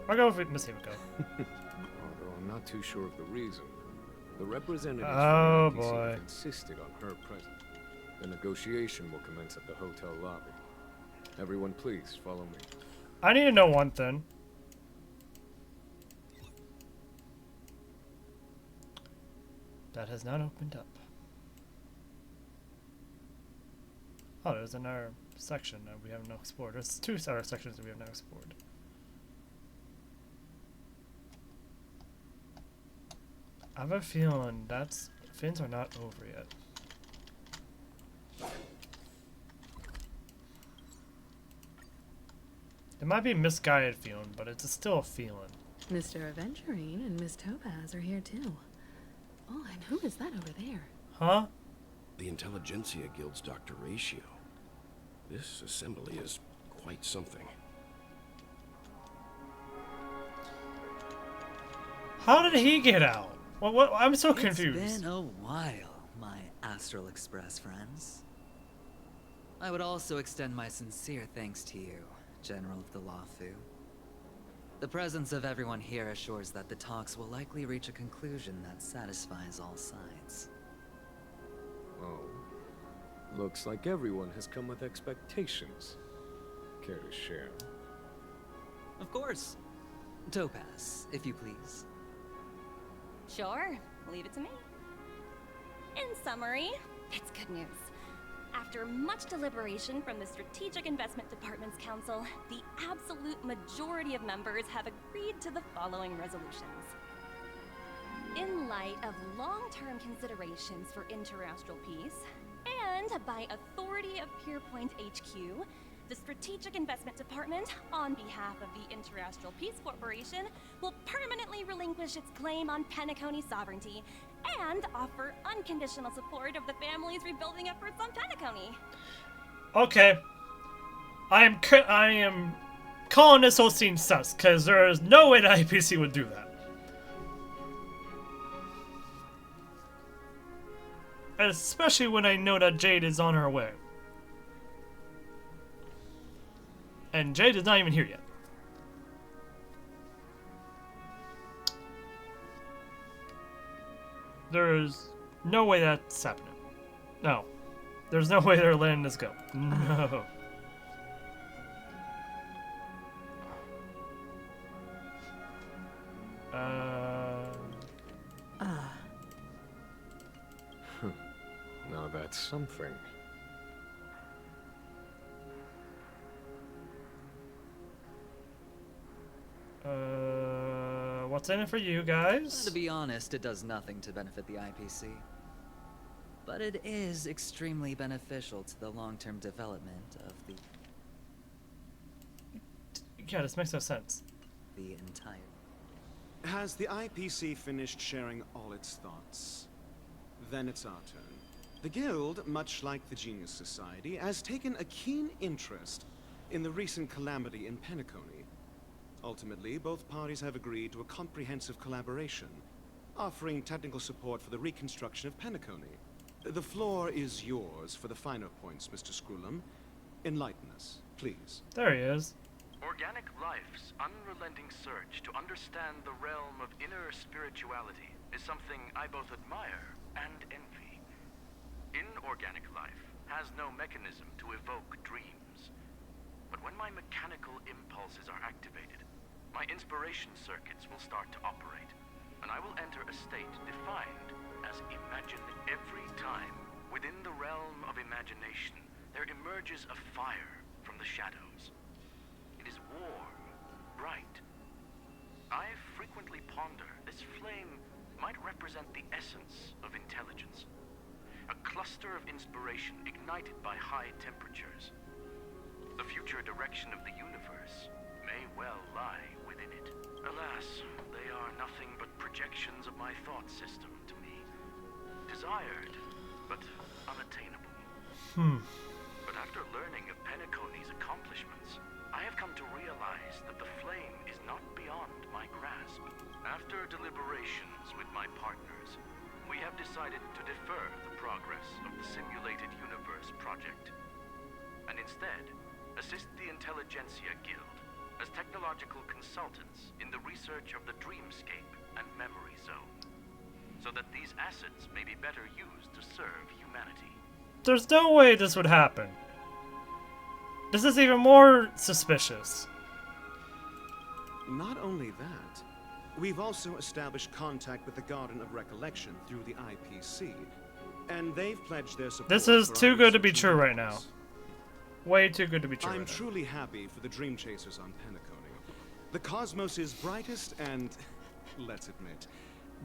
I'll go with Miss Himiko. Although I'm not too sure of the reason. The representatives Oh, from the IPC boy. have insisted on her presence. The negotiation will commence at the hotel lobby. Everyone, please follow me. I need to know one thing. That has not opened up. Oh, there's another section that we have not explored. There's two other sections that we have not explored. I have a feeling that's fins are not over yet. It might be a misguided feeling, but it's still a feeling. Mr. Aventurine and Miss Topaz are here too. Oh, and who is that over there? Huh? The Intelligentsia Guild's Dr. Ratio. This assembly is quite something. How did he get out? What? I'm so confused. It's been a while, my Astral Express friends. I would also extend my sincere thanks to you, General of the Lawfu. The presence of everyone here assures that the talks will likely reach a conclusion that satisfies all sides. Oh. Looks like everyone has come with expectations. Care to share? Of course. Topaz, if you please. Sure, leave it to me. In summary, it's good news. After much deliberation from the Strategic Investment Department's council, the absolute majority of members have agreed to the following resolutions. In light of long-term considerations for interastral peace, and by authority of Pierpoint HQ, the Strategic Investment Department, on behalf of the Interastral Peace Corporation, will permanently relinquish its claim on Penacony sovereignty and offer unconditional support of the family's rebuilding efforts on Penacony. Okay. I am calling this whole scene sus, because there is no way the IPC would do that. Especially when I know that Jade is on her way. And Jade is not even here yet. There's no way that's happening. No. There's no way they're letting this go. No. Now that's something. What's in it for you guys? To be honest, it does nothing to benefit the IPC. But it is extremely beneficial to the long-term development of the... Yeah, this makes no sense. The entire... Has the IPC finished sharing all its thoughts? Then it's our turn. The Guild, much like the Genius Society, has taken a keen interest in the recent calamity in Penacony. Ultimately, both parties have agreed to a comprehensive collaboration, offering technical support for the reconstruction of Penacony. The floor is yours for the finer points, Mr. Screwlum. Enlighten us, please. There he is. Organic life's unrelenting search to understand the realm of inner spirituality is something I both admire and envy. Inorganic life has no mechanism to evoke dreams. But when my mechanical impulses are activated, my inspiration circuits will start to operate, and I will enter a state defined as imagine. Every time within the realm of imagination, there emerges a fire from the shadows. It is warm, bright. I frequently ponder this flame might represent the essence of intelligence. A cluster of inspiration ignited by high temperatures. The future direction of the universe may well lie within it. Alas, they are nothing but projections of my thought system to me. Desired, but unattainable. But after learning of Penacony's accomplishments, I have come to realize that the flame is not beyond my grasp. After deliberations with my partners, we have decided to defer the progress of the Simulated Universe project, and instead assist the Intelligentsia Guild as technological consultants in the research of the Dreamscape and Memory Zone, so that these assets may be better used to serve humanity. There's no way this would happen. This is even more suspicious. Not only that, We've also established contact with the Garden of Recollection through the IPC, and they've pledged their support. This is for too our good to be research true and right now. efforts. Way too good to be true. I'm right now. truly happy for the Dream Chasers on Penacony. The Cosmos' brightest and, let's admit,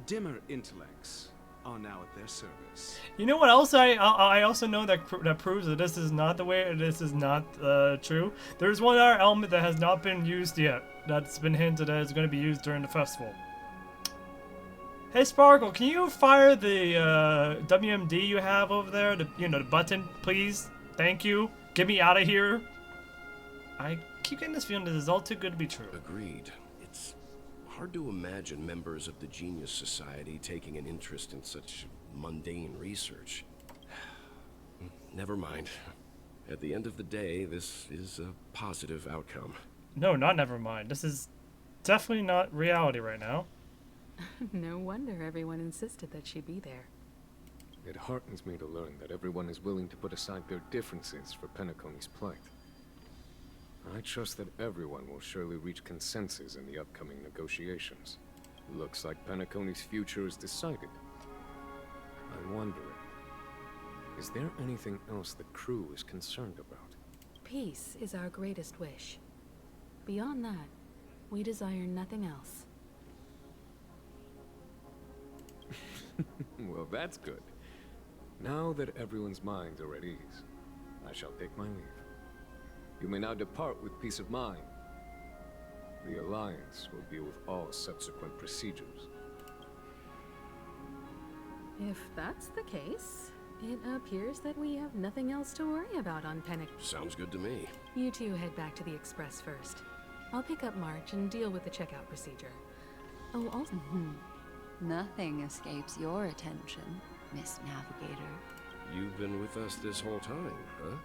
dimmer intellects are now at their service. You know what else I also know that that proves that this is not the way, this is not true? There's one other element that has not been used yet, that's been hinted that is going to be used during the festival. Hey Sparkle, can you fire the WMD you have over there, the button, please? Thank you. Get me out of here. I keep getting this feeling that this is all too good to be true. Agreed. It's hard to imagine members of the Genius Society taking an interest in such mundane research. Never mind. At the end of the day, this is a positive outcome. No, not never mind. This is definitely not reality right now. No wonder everyone insisted that she be there. It heartens me to learn that everyone is willing to put aside their differences for Penacony's plight. I trust that everyone will surely reach consensus in the upcoming negotiations. Looks like Penacony's future is decided. I'm wondering, is there anything else the crew is concerned about? Peace is our greatest wish. Beyond that, we desire nothing else. Well, that's good. Now that everyone's minds are at ease, I shall take my leave. You may now depart with peace of mind. The Alliance will deal with all subsequent procedures. If that's the case, it appears that we have nothing else to worry about on Penacony. Sounds good to me. You two head back to the Express first. I'll pick up March and deal with the checkout procedure. Oh, also... Nothing escapes your attention, Miss Navigator. You've been with us this whole time, huh?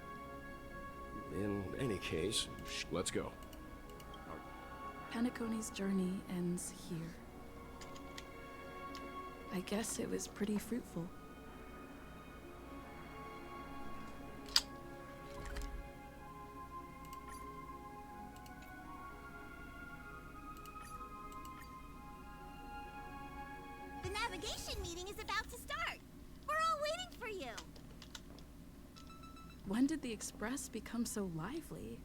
In any case, let's go. Penacony's journey ends here. I guess it was pretty fruitful. The navigation meeting is about to start. We're all waiting for you. When did the Express become so lively?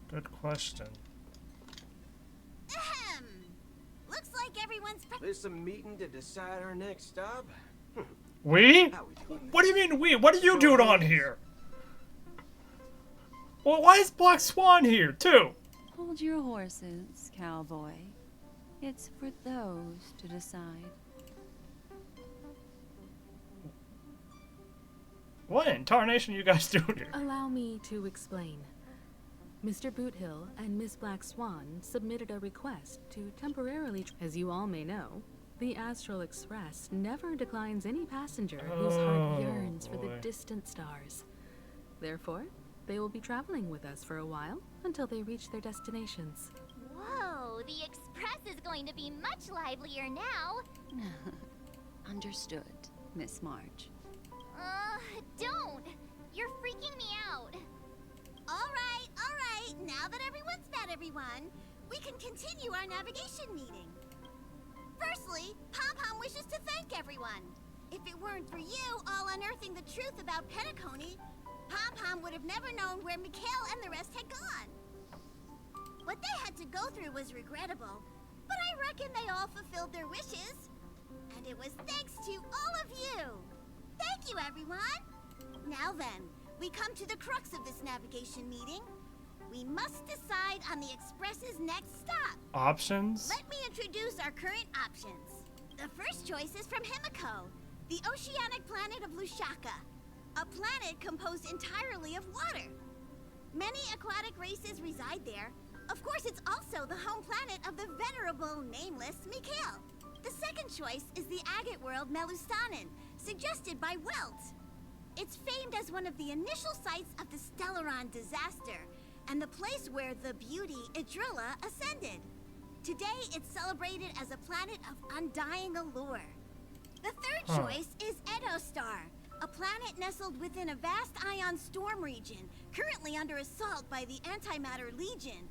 Good question. Ahem. Looks like everyone's... This a meeting to decide our next stop? We? What do you mean we? What are you doing on here? Well, why is Black Swan here, too? Hold your horses, cowboy. It's for those to decide. What in tarnation are you guys doing here? Allow me to explain. Mr. Boothill and Miss Black Swan submitted a request to temporarily... As you all may know, the Astral Express never declines any passenger whose heart yearns for the distant stars. Therefore, they will be traveling with us for a while until they reach their destinations. Whoa, the Express is going to be much livelier now. Understood, Miss March. Don't! You're freaking me out. All right. Now that everyone's met everyone, we can continue our navigation meeting. Firstly, Pom-Pom wishes to thank everyone. If it weren't for you all unearthing the truth about Penacony, Pom-Pom would have never known where Mikhail and the rest had gone. What they had to go through was regrettable, but I reckon they all fulfilled their wishes. And it was thanks to all of you. Thank you, everyone. Now then, we come to the crux of this navigation meeting. We must decide on the Express's next stop. Options? Let me introduce our current options. The first choice is from Himiko, the oceanic planet of Lushaka, a planet composed entirely of water. Many aquatic races reside there. Of course, it's also the home planet of the venerable, nameless Mikhail. The second choice is the agate world Melustanen, suggested by Welt. It's famed as one of the initial sites of the Stellaron disaster, and the place where the beauty Idrilla ascended. Today, it's celebrated as a planet of undying allure. The third choice is Edostar, a planet nestled within a vast ion storm region, currently under assault by the Antimatter Legion.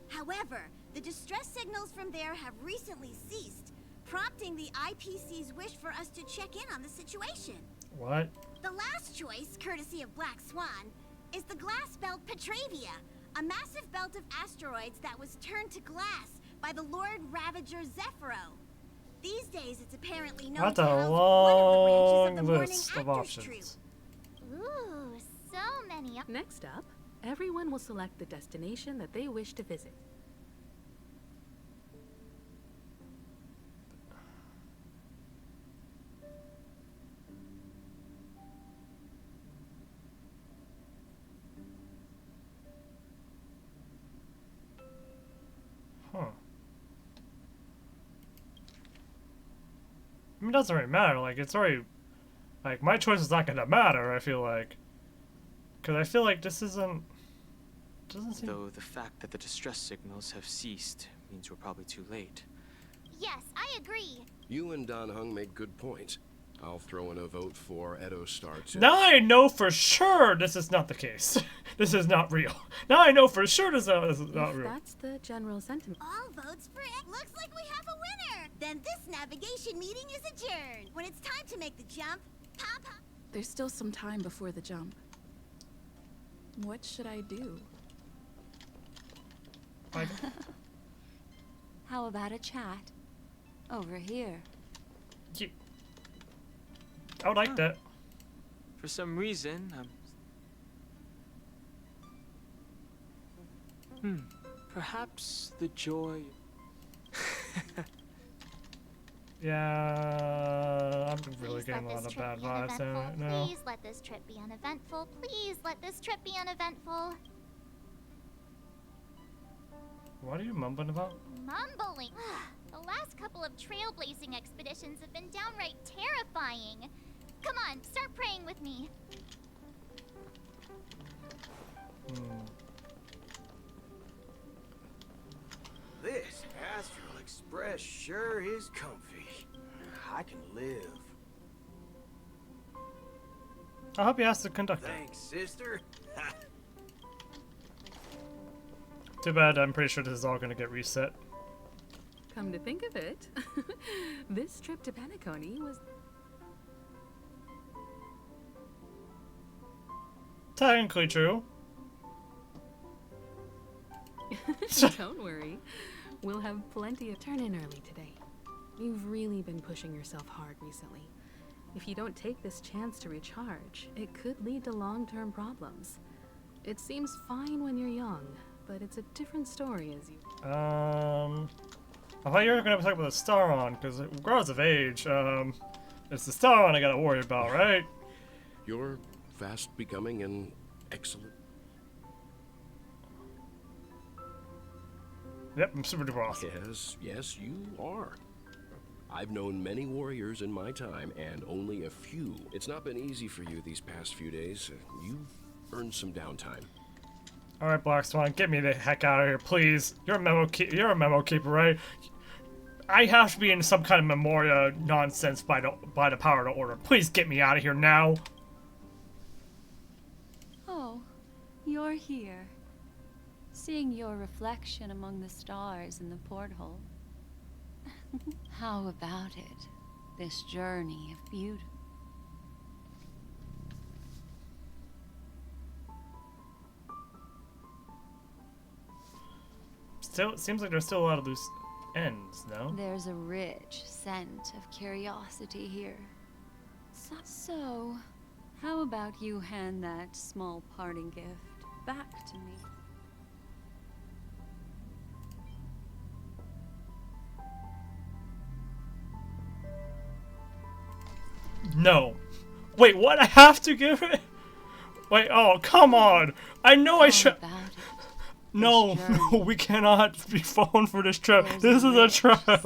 However, The distress signals from there have recently ceased, prompting the IPC's wish for us to check in on the situation. What? The last choice, courtesy of Black Swan, is the glass belt Pt.3, a massive belt of asteroids that was turned to glass by the Lord Ravager Zephyro. These days, it's apparently known That's to a house long one of the Morning list of Actors troupe. options. Ooh, so many. Next up, everyone will select the destination that they wish to visit. Huh. I mean, it doesn't really matter. Like, it's already... Like, my choice is not gonna matter, I feel like. Because I feel like this isn't... Doesn't seem... Though the fact that the distress signals have ceased means we're probably too late. Yes, I agree. You and Dan Heng make good points. I'll throw in a vote for Edo Star too. Now I know for sure this is not the case. This is not real. Now I know for sure this is not real. That's the general sentiment. All votes for it. Looks like we have a winner. Then this navigation meeting is adjourned. When it's time to make the jump, Papa. There's still some time before the jump. What should I do? How about a chat? Over here. I would like that. For some reason, perhaps the joy... Yeah, I'm really getting a lot of bad vibes now. Please let this trip be uneventful. Please let this trip be uneventful. What are you mumbling about? Mumbling. The last couple of trailblazing expeditions have been downright terrifying. Come on, start praying with me. This Astral Express sure is comfy. I can live. I hope you asked the conductor. Thanks, sister. Too bad, I'm pretty sure this is all gonna get reset. Come to think of it, this trip to Penacony was... Technically true. Don't worry. We'll have plenty of turn in early today. You've really been pushing yourself hard recently. If you don't take this chance to recharge, it could lead to long-term problems. It seems fine when you're young, but it's a different story as you... I thought you were gonna talk about the Staron, because regardless of age, it's the Staron I gotta worry about, right? You're fast becoming an excellent... Yep, I'm super duper awesome. Yes, you are. I've known many warriors in my time, and only a few. It's not been easy for you these past few days. You've earned some downtime. Alright, Black Swan, get me the heck out of here, please. You're a memo keeper, right? I have to be in some kind of Memoria nonsense by the power of the order. Please get me out of here now. Oh, you're here. Seeing your reflection among the stars in the porthole. How about it? This journey of beauty. Still, it seems like there's still a lot of loose ends, no? There's a rich scent of curiosity here. So, how about you hand that small parting gift back to me? No. Wait, what? I have to give it? Wait, oh, come on. I know I should... No, we cannot be phoned for this trip. This is a trap.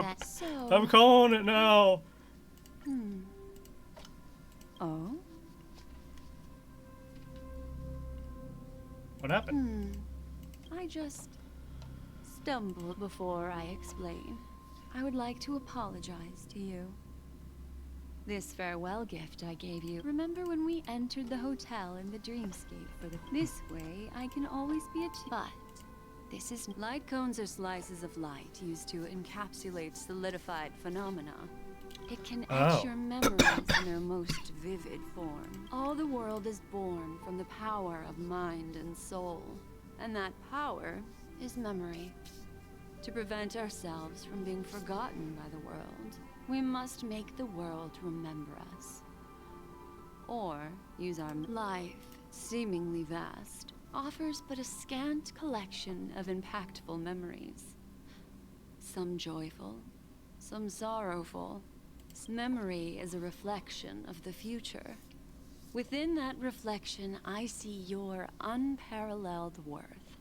I'm calling it now. Oh? What happened? I just stumbled before I explain. I would like to apologize to you. This farewell gift I gave you. Remember when we entered the hotel in the dreamscape for the... This way, I can always be a... But This is light cones are slices of light used to encapsulate solidified phenomena. It can etch your memories in their most vivid form. All the world is born from the power of mind and soul, and that power is memory. To prevent ourselves from being forgotten by the world, we must make the world remember us. Or use our life, seemingly vast, offers but a scant collection of impactful memories. Some joyful, some sorrowful. Memory is a reflection of the future. Within that reflection, I see your unparalleled worth.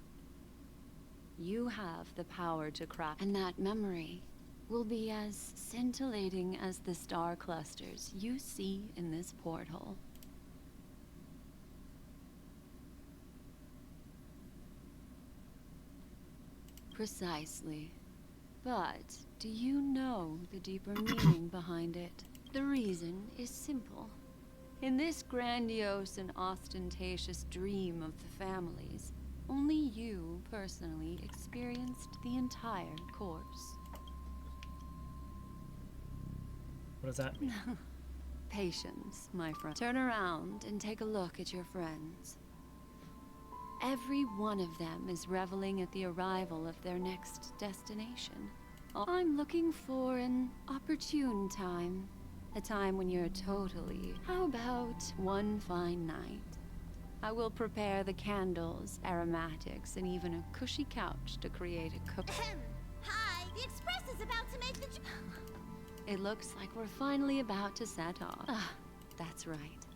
You have the power to craft, and that memory will be as scintillating as the star clusters you see in this portal. Precisely. But do you know the deeper meaning behind it? The reason is simple. In this grandiose and ostentatious dream of the families, only you personally experienced the entire course. What does that mean? Patience, my friend. Turn around and take a look at your friends. Every one of them is reveling at the arrival of their next destination. I'm looking for an opportune time. A time when you're totally... How about one fine night? I will prepare the candles, aromatics, and even a cushy couch to create a cook... Hi, the express is about to make the... It looks like we're finally about to set off. Ah, that's right.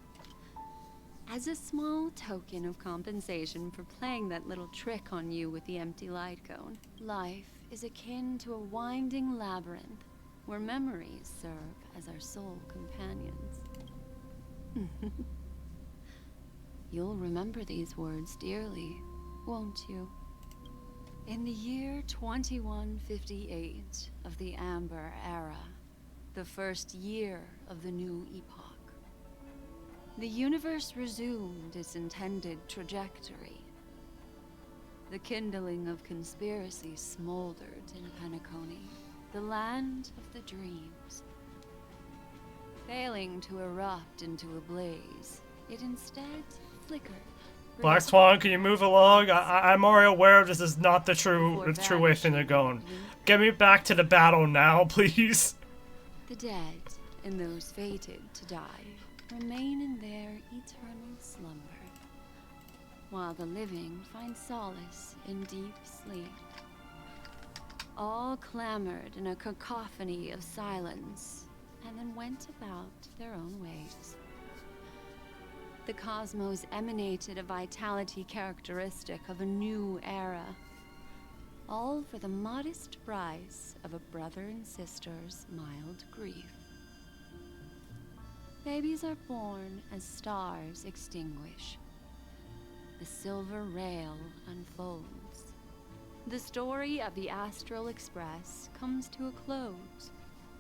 As a small token of compensation for playing that little trick on you with the empty light cone, life is akin to a winding labyrinth where memories serve as our sole companions. You'll remember these words dearly, won't you? In the year 2158 of the Amber Era, the first year of the new epoch, the universe resumed its intended trajectory. The kindling of conspiracy smoldered in Penacony, the land of the dreams. Failing to erupt into a blaze, it instead flickered. Black Swan, can you move along? I'm already aware this is not the true way things are going. Get me back to the battle now, please. The dead and those fated to die remain in their eternal slumber, while the living find solace in deep sleep. All clamored in a cacophony of silence, and then went about their own ways. The cosmos emanated a vitality characteristic of a new era, all for the modest price of a brother and sister's mild grief. Babies are born as stars extinguish. The silver rail unfolds. The story of the Astral Express comes to a close,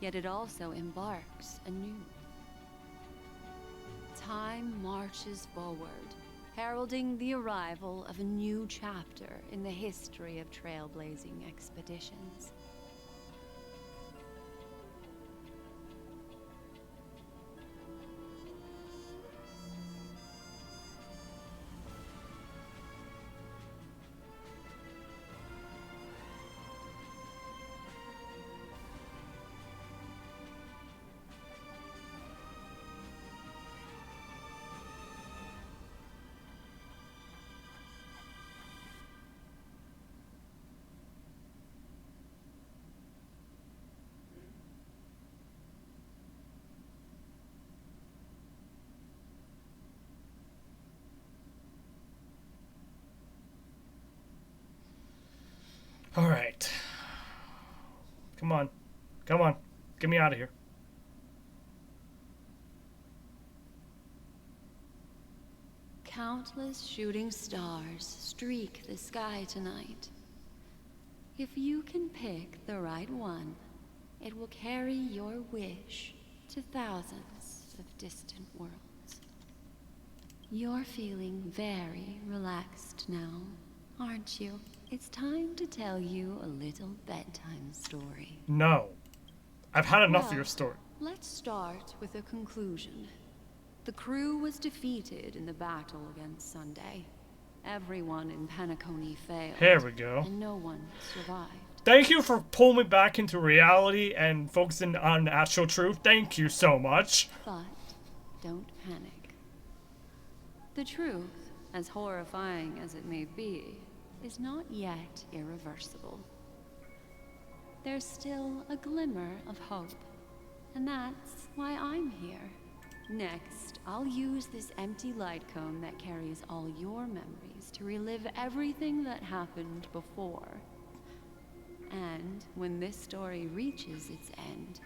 yet it also embarks anew. Time marches forward, heralding the arrival of a new chapter in the history of trailblazing expeditions. Alright. Come on. Come on. Get me out of here. Countless shooting stars streak the sky tonight. If you can pick the right one, it will carry your wish to thousands of distant worlds. You're feeling very relaxed now, aren't you? It's time to tell you a little bedtime story. No. I've had enough of Well, your story. Let's start with a conclusion. The crew was defeated in the battle against Sunday. Everyone in Penacony failed. Here we go. And no one survived. Thank you for pulling me back into reality and focusing on the actual truth. Thank you so much. But don't panic. The truth, as horrifying as it may be, is not yet irreversible. There's still a glimmer of hope. And that's why I'm here. Next, I'll use this empty light cone that carries all your memories to relive everything that happened before. And when this story reaches its end,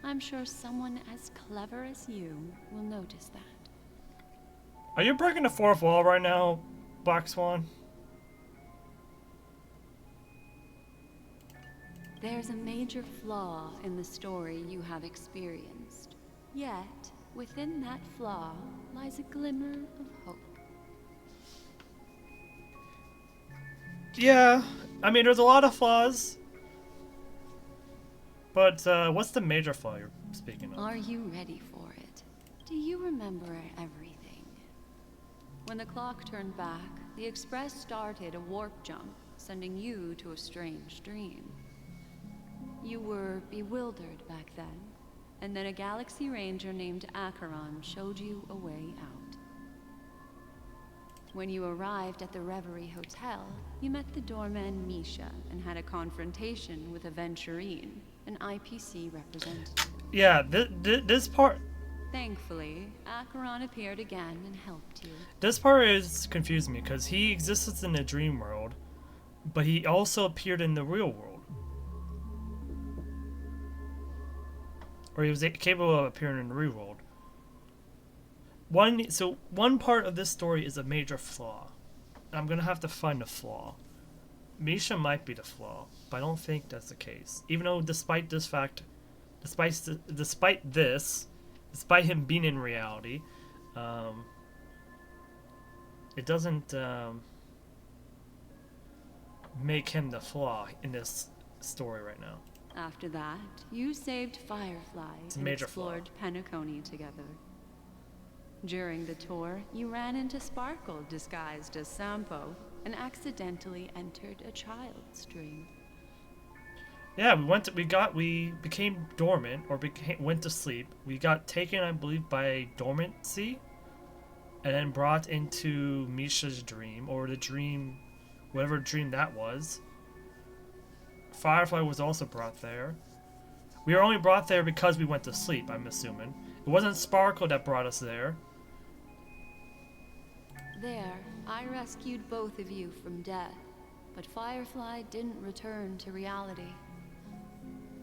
I'm sure someone as clever as you will notice that. Are you breaking the fourth wall right now, Black Swan? There's a major flaw in the story you have experienced. Yet, within that flaw lies a glimmer of hope. Yeah, I mean, there's a lot of flaws. But, what's the major flaw you're speaking of? Are you ready for it? Do you remember everything? When the clock turned back, the Express started a warp jump, sending you to a strange dream. You were bewildered back then, and then a Galaxy Ranger named Acheron showed you a way out. When you arrived at the Reverie Hotel, you met the doorman Misha and had a confrontation with Aventurine, an IPC representative. Yeah, this part... Thankfully, Acheron appeared again and helped you. This part is confusing me, because he exists in the dream world, but he also appeared in the real world. Or he was capable of appearing in the real world. One part of this story is a major flaw. I'm gonna have to find the flaw. Misha might be the flaw, but I don't think that's the case. Even though, despite this fact, despite him being in reality, it doesn't make him the flaw in this story right now. After that, you saved Firefly and explored Penacony together. During the tour, you ran into Sparkle disguised as Sampo and accidentally entered a child's dream. Yeah, we became dormant, or went to sleep. We got taken, I believe, by dormancy, and then brought into Misha's dream, or the dream, whatever dream that was. Firefly was also brought there. We were only brought there because we went to sleep, I'm assuming. It wasn't Sparkle that brought us there. There, I rescued both of you from death, but Firefly didn't return to reality.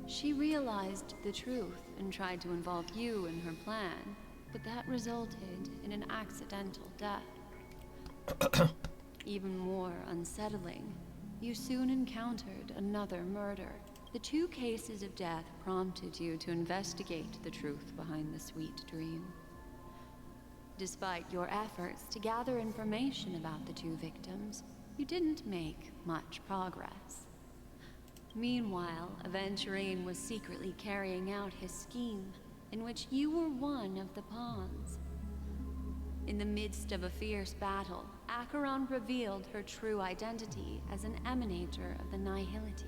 She realized the truth and tried to involve you in her plan, but that resulted in an accidental death. Even more unsettling, you soon encountered another murder. The 2 cases of death prompted you to investigate the truth behind the sweet dream. Despite your efforts to gather information about the 2 victims, you didn't make much progress. Meanwhile, Aventurine was secretly carrying out his scheme, in which you were one of the pawns. In the midst of a fierce battle, Acheron revealed her true identity as an emanator of the Nihility.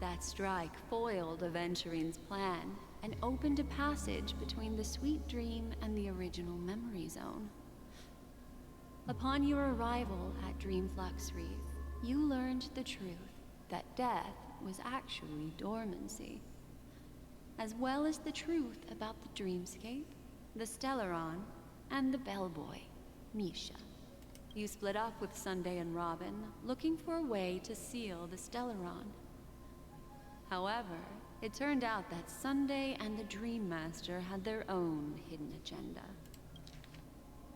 That strike foiled Aventurine's plan and opened a passage between the sweet dream and the original memory zone. Upon your arrival at Dreamflux Reef, you learned the truth that death was actually dormancy, as well as the truth about the dreamscape, the Stellaron, and the bellboy, Misha. You split up with Sunday and Robin, looking for a way to seal the Stellaron. However, it turned out that Sunday and the Dream Master had their own hidden agenda.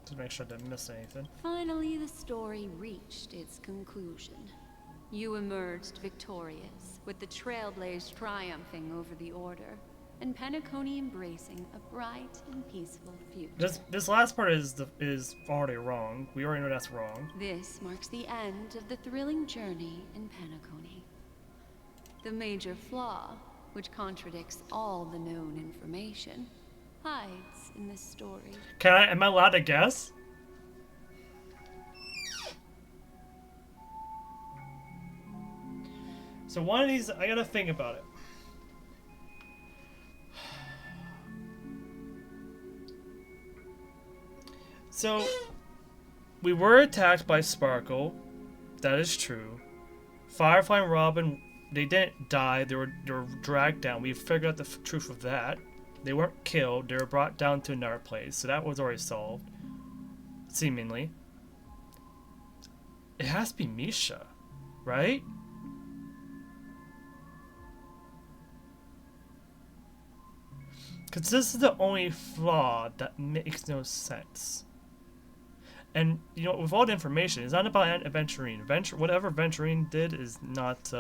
To make sure I didn't miss anything. Finally, the story reached its conclusion. You emerged victorious, with the Trailblaze triumphing over the Order. and Penacony embracing a bright and peaceful future. This last part is already wrong. We already know that's wrong. This marks the end of the thrilling journey in Penacony. The major flaw, which contradicts all the known information, hides in this story. Am I allowed to guess? So one of these, I gotta think about it. So, we were attacked by Sparkle. That is true. Firefly and Robin, they didn't die. They were dragged down. We figured out the truth of that. They weren't killed. They were brought down to another place. So that was already solved. Seemingly. It has to be Misha, right? Because this is the only flaw that makes no sense. And, you know, with all the information, it's not about Aventurine. Whatever Aventurine did is not,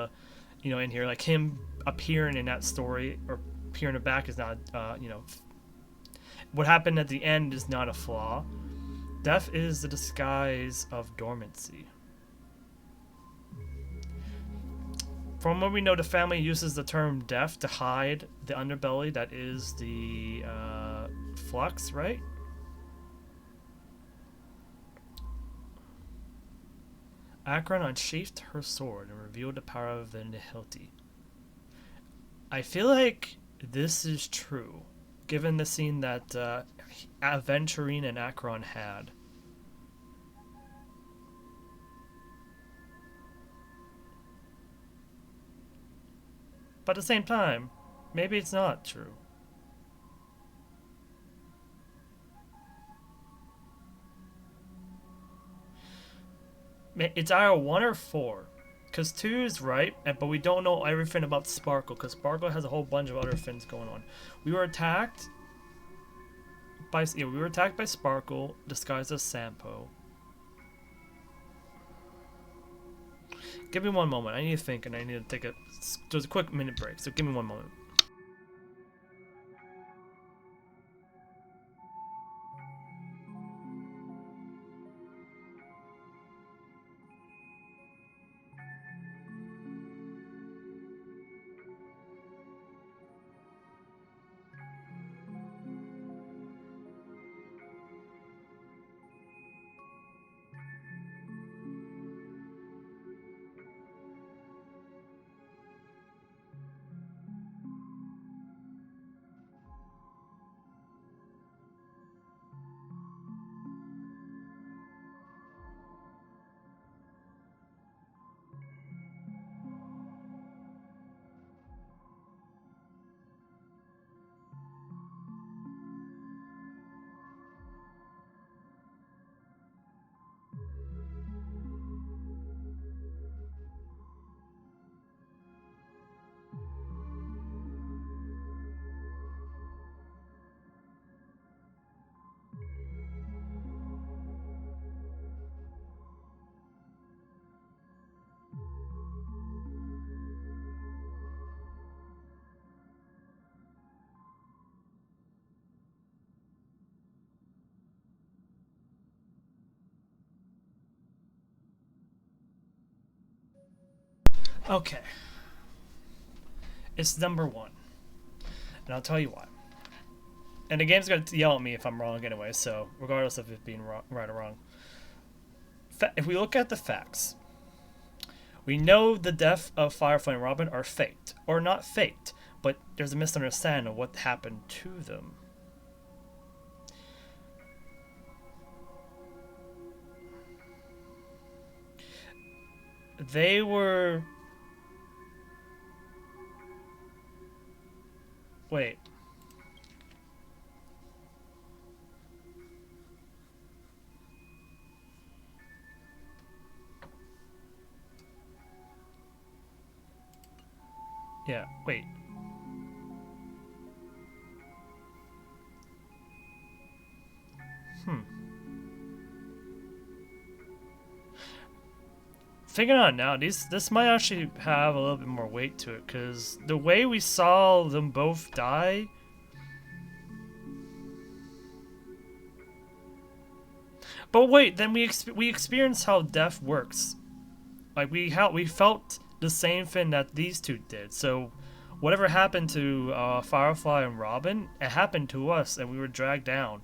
you know, in here. Like, him appearing in that story, or appearing in the back is not, you know... What happened at the end is not a flaw. Death is the disguise of dormancy. From what we know, the family uses the term death to hide the underbelly that is the flux, right? Akron unsheathed her sword and revealed the power of the Nihilti. I feel like this is true, given the scene that Aventurine and Akron had. But at the same time, maybe it's not true. It's either 1 or 4. Because 2 is right, but we don't know everything about Sparkle, because Sparkle has a whole bunch of other things going on. We were attacked by Sparkle, disguised as Sampo. Give me one moment. I need to think, and I need to take just a quick minute break. So give me one moment. Okay. It's number 1. And I'll tell you why. And the game's going to yell at me if I'm wrong anyway, so regardless of it being right or wrong. If we look at the facts, we know the death of Firefly and Robin are faked. Or not faked, but there's a misunderstanding of what happened to them. They were... Wait. Yeah, wait. thinking on it now, this might actually have a little bit more weight to it, because the way we saw them both die. But wait, then we experienced how death works. Like we felt the same thing that these two did. So whatever happened to Firefly and Robin, it happened to us, and we were dragged down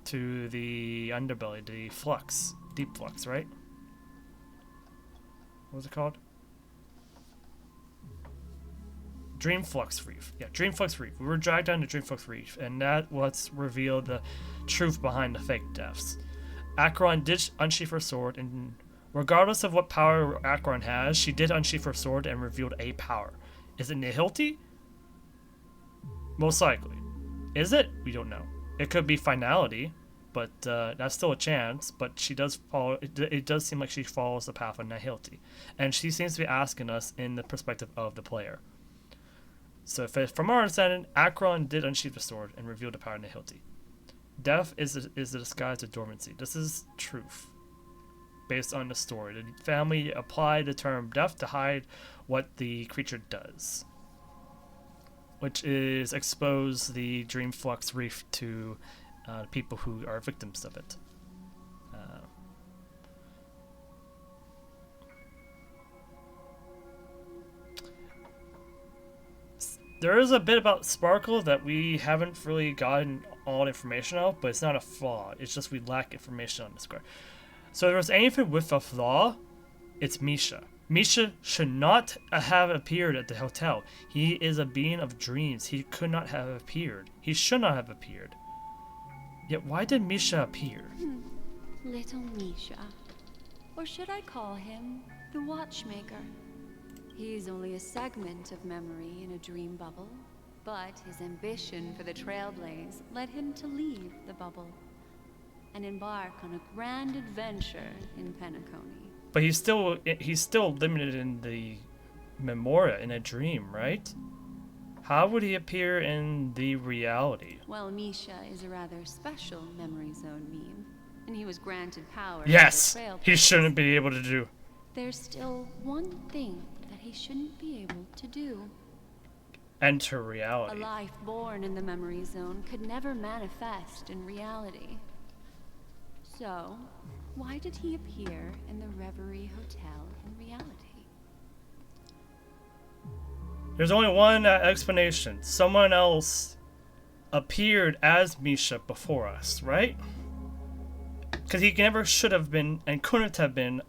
to the underbelly, the flux, deep flux, right? What was it called? Dream Flux Reef. Yeah, Dream Flux Reef. We were dragged down to Dream Flux Reef, and that what's revealed the truth behind the fake deaths. Acheron did unsheath her sword, and regardless of what power Acheron has, she did unsheath her sword and revealed a power. Is it Nihility? Most likely. Is it? We don't know. It could be Finality, but that's still a chance. But she does follow. It does seem like she follows the path of Nihility, and she seems to be asking us in the perspective of the player. So, from our understanding, Acheron did unsheath the sword and revealed the power of Nihility. Death is the disguise of dormancy. This is truth, based on the story. The family applied the term death to hide what the creature does, which is expose the Dream Flux Reef to people who are victims of it. There is a bit about Sparkle that we haven't really gotten all the information out, but it's not a flaw. It's just we lack information on this card. So if there's anything with a flaw, it's Misha. Misha should not have appeared at the hotel. He is a being of dreams. He could not have appeared. He should not have appeared. Yet why did Misha appear? Little Misha. Or should I call him the Watchmaker? He's only a segment of memory in a dream bubble, but his ambition for the Trailblaze led him to leave the bubble and embark on a grand adventure in Penacony. But he's still limited in the Memoria, in a dream, right? How would he appear in the reality? Well, Misha is a rather special memory zone meme, and he was granted power. Yes, he shouldn't be able to do. There's still one thing that he shouldn't be able to do. Enter reality. A life born in the memory zone could never manifest in reality. So, why did he appear in the Reverie Hotel in reality? There's only one explanation. Someone else appeared as Misha before us, right? Because he never should have been and couldn't have been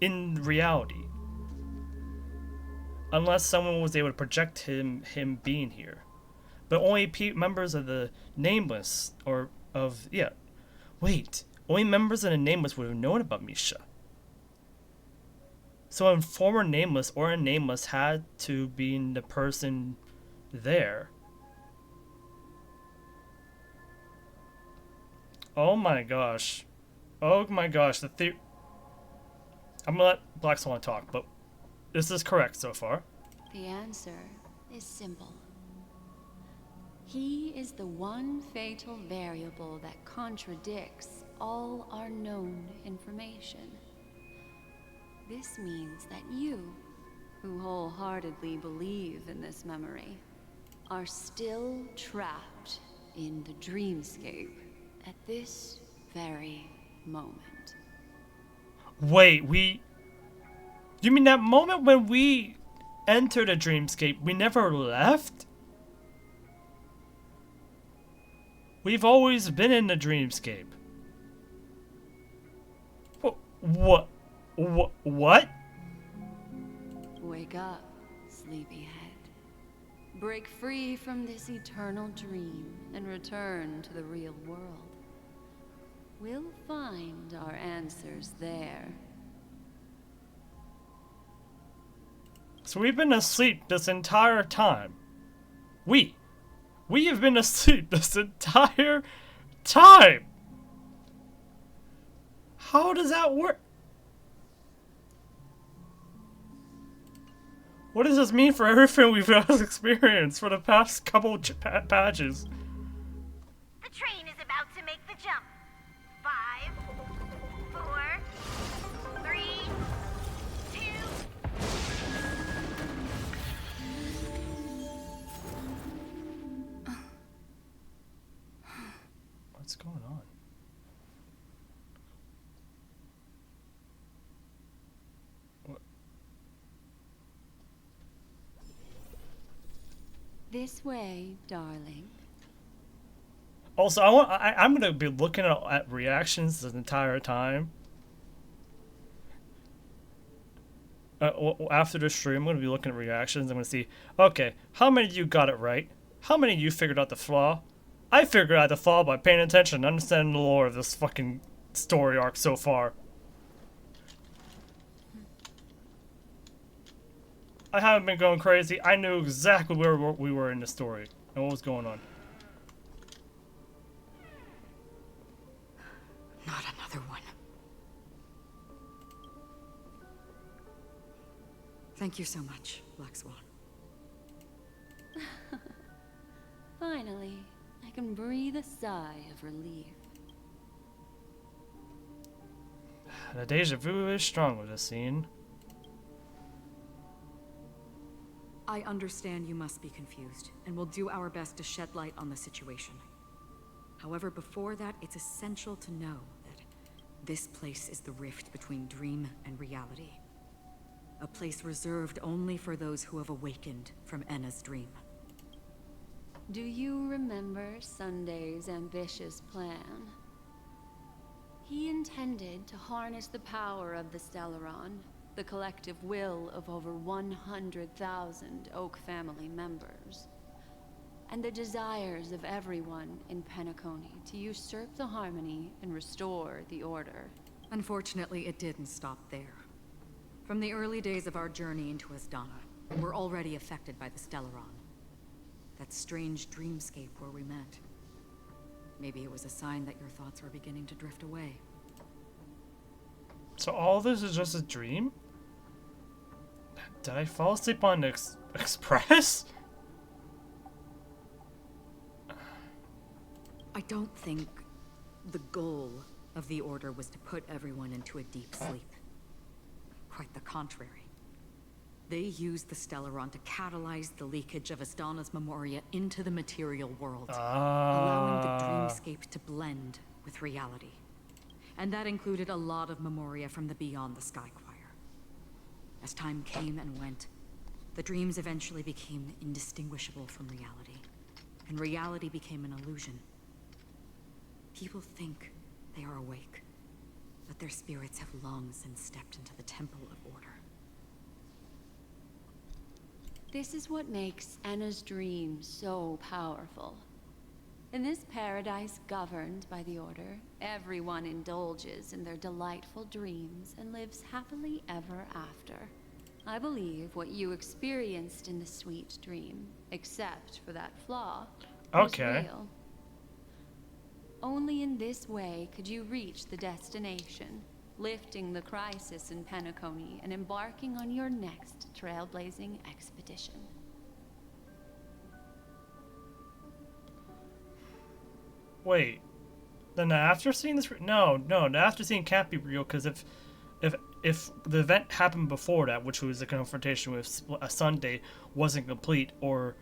in reality. Unless someone was able to project him being here. But only members of the Nameless, or of, yeah. Wait, only members of the Nameless would have known about Misha. So a former Nameless or a Nameless had to be the person there. Oh my gosh. Oh my gosh, I'm gonna let Black Swan talk, but this is correct so far. The answer is simple. He is the one fatal variable that contradicts all our known information. This means that you, who wholeheartedly believe in this memory, are still trapped in the dreamscape at this very moment. Wait, you mean that moment when we entered a dreamscape, we never left? We've always been in the dreamscape. What? Wake up, sleepyhead. Break free from this eternal dream and return to the real world. We'll find our answers there. So we've been asleep this entire time. We have been asleep this entire time. How does that work? What does this mean for everything we've experienced for the past couple patches? The train is about to make the jump. 5, This way, darling. Also, I'm gonna be looking at reactions the entire time. After the stream, I'm gonna be looking at reactions. I'm gonna see, okay, how many of you got it right? How many of you figured out the flaw? I figured out the flaw by paying attention and understanding the lore of this fucking story arc so far. I haven't been going crazy. I knew exactly where we were in the story and what was going on. Not another one. Thank you so much, Black Swan. Finally, I can breathe a sigh of relief. The deja vu is strong with this scene. I understand you must be confused, and we'll do our best to shed light on the situation. However, before that, it's essential to know that this place is the rift between dream and reality. A place reserved only for those who have awakened from Enna's dream. Do you remember Sunday's ambitious plan? He intended to harness the power of the Stellaron, the collective will of over 100,000 Oak family members, and the desires of everyone in Penacony to usurp the harmony and restore the order. Unfortunately, it didn't stop there. From the early days of our journey into Asdana, we're already affected by the Stellaron. That strange dreamscape where we met. Maybe it was a sign that your thoughts were beginning to drift away. So all this is just a dream? Did I fall asleep on the Express? I don't think the goal of the Order was to put everyone into a deep sleep. Quite the contrary. They used the Stellaron to catalyze the leakage of Asdana's Memoria into the material world, allowing the dreamscape to blend with reality. And that included a lot of Memoria from the Beyond the Skychoir. As time came and went, the dreams eventually became indistinguishable from reality, and reality became an illusion. People think they are awake, but their spirits have long since stepped into the Temple of Order. This is what makes Enna's dream so powerful. In this paradise governed by the Order, everyone indulges in their delightful dreams and lives happily ever after. I believe what you experienced in the sweet dream, except for that flaw, was real. Only in this way could you reach the destination, lifting the crisis in Penacony and embarking on your next trailblazing expedition. Wait, then the after scene is no, the after scene can't be real because if the event happened before that, which was the confrontation with a Sunday, wasn't complete or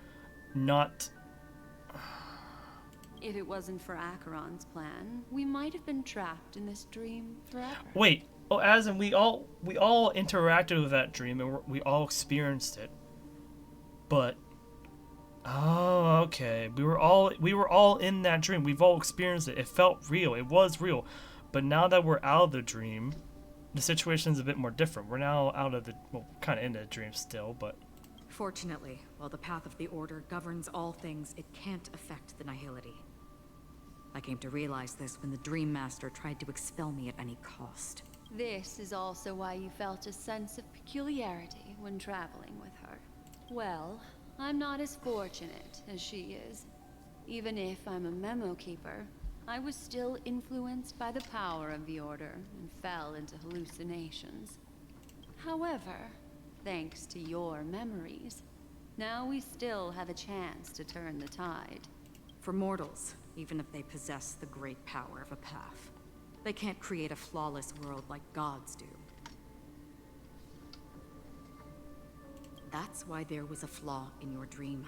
not. If it wasn't for Acheron's plan, we might have been trapped in this dream forever. Wait, oh, as in we all interacted with that dream and we all experienced it, but oh, okay, we were all in that dream. We've all experienced it. It felt real. It was real, but now that we're out of the dream, the situation is a bit more different. We're now out of the kind of in the dream still, but. Fortunately, while the path of the Order governs all things, it can't affect the Nihility. I came to realize this when the Dream Master tried to expel me at any cost. This is also why you felt a sense of peculiarity when traveling with her. Well, I'm not as fortunate as she is. Even if I'm a memo keeper, I was still influenced by the power of the Order and fell into hallucinations. However, thanks to your memories, now we still have a chance to turn the tide. For mortals, even if they possess the great power of a path, they can't create a flawless world like gods do. That's why there was a flaw in your dream.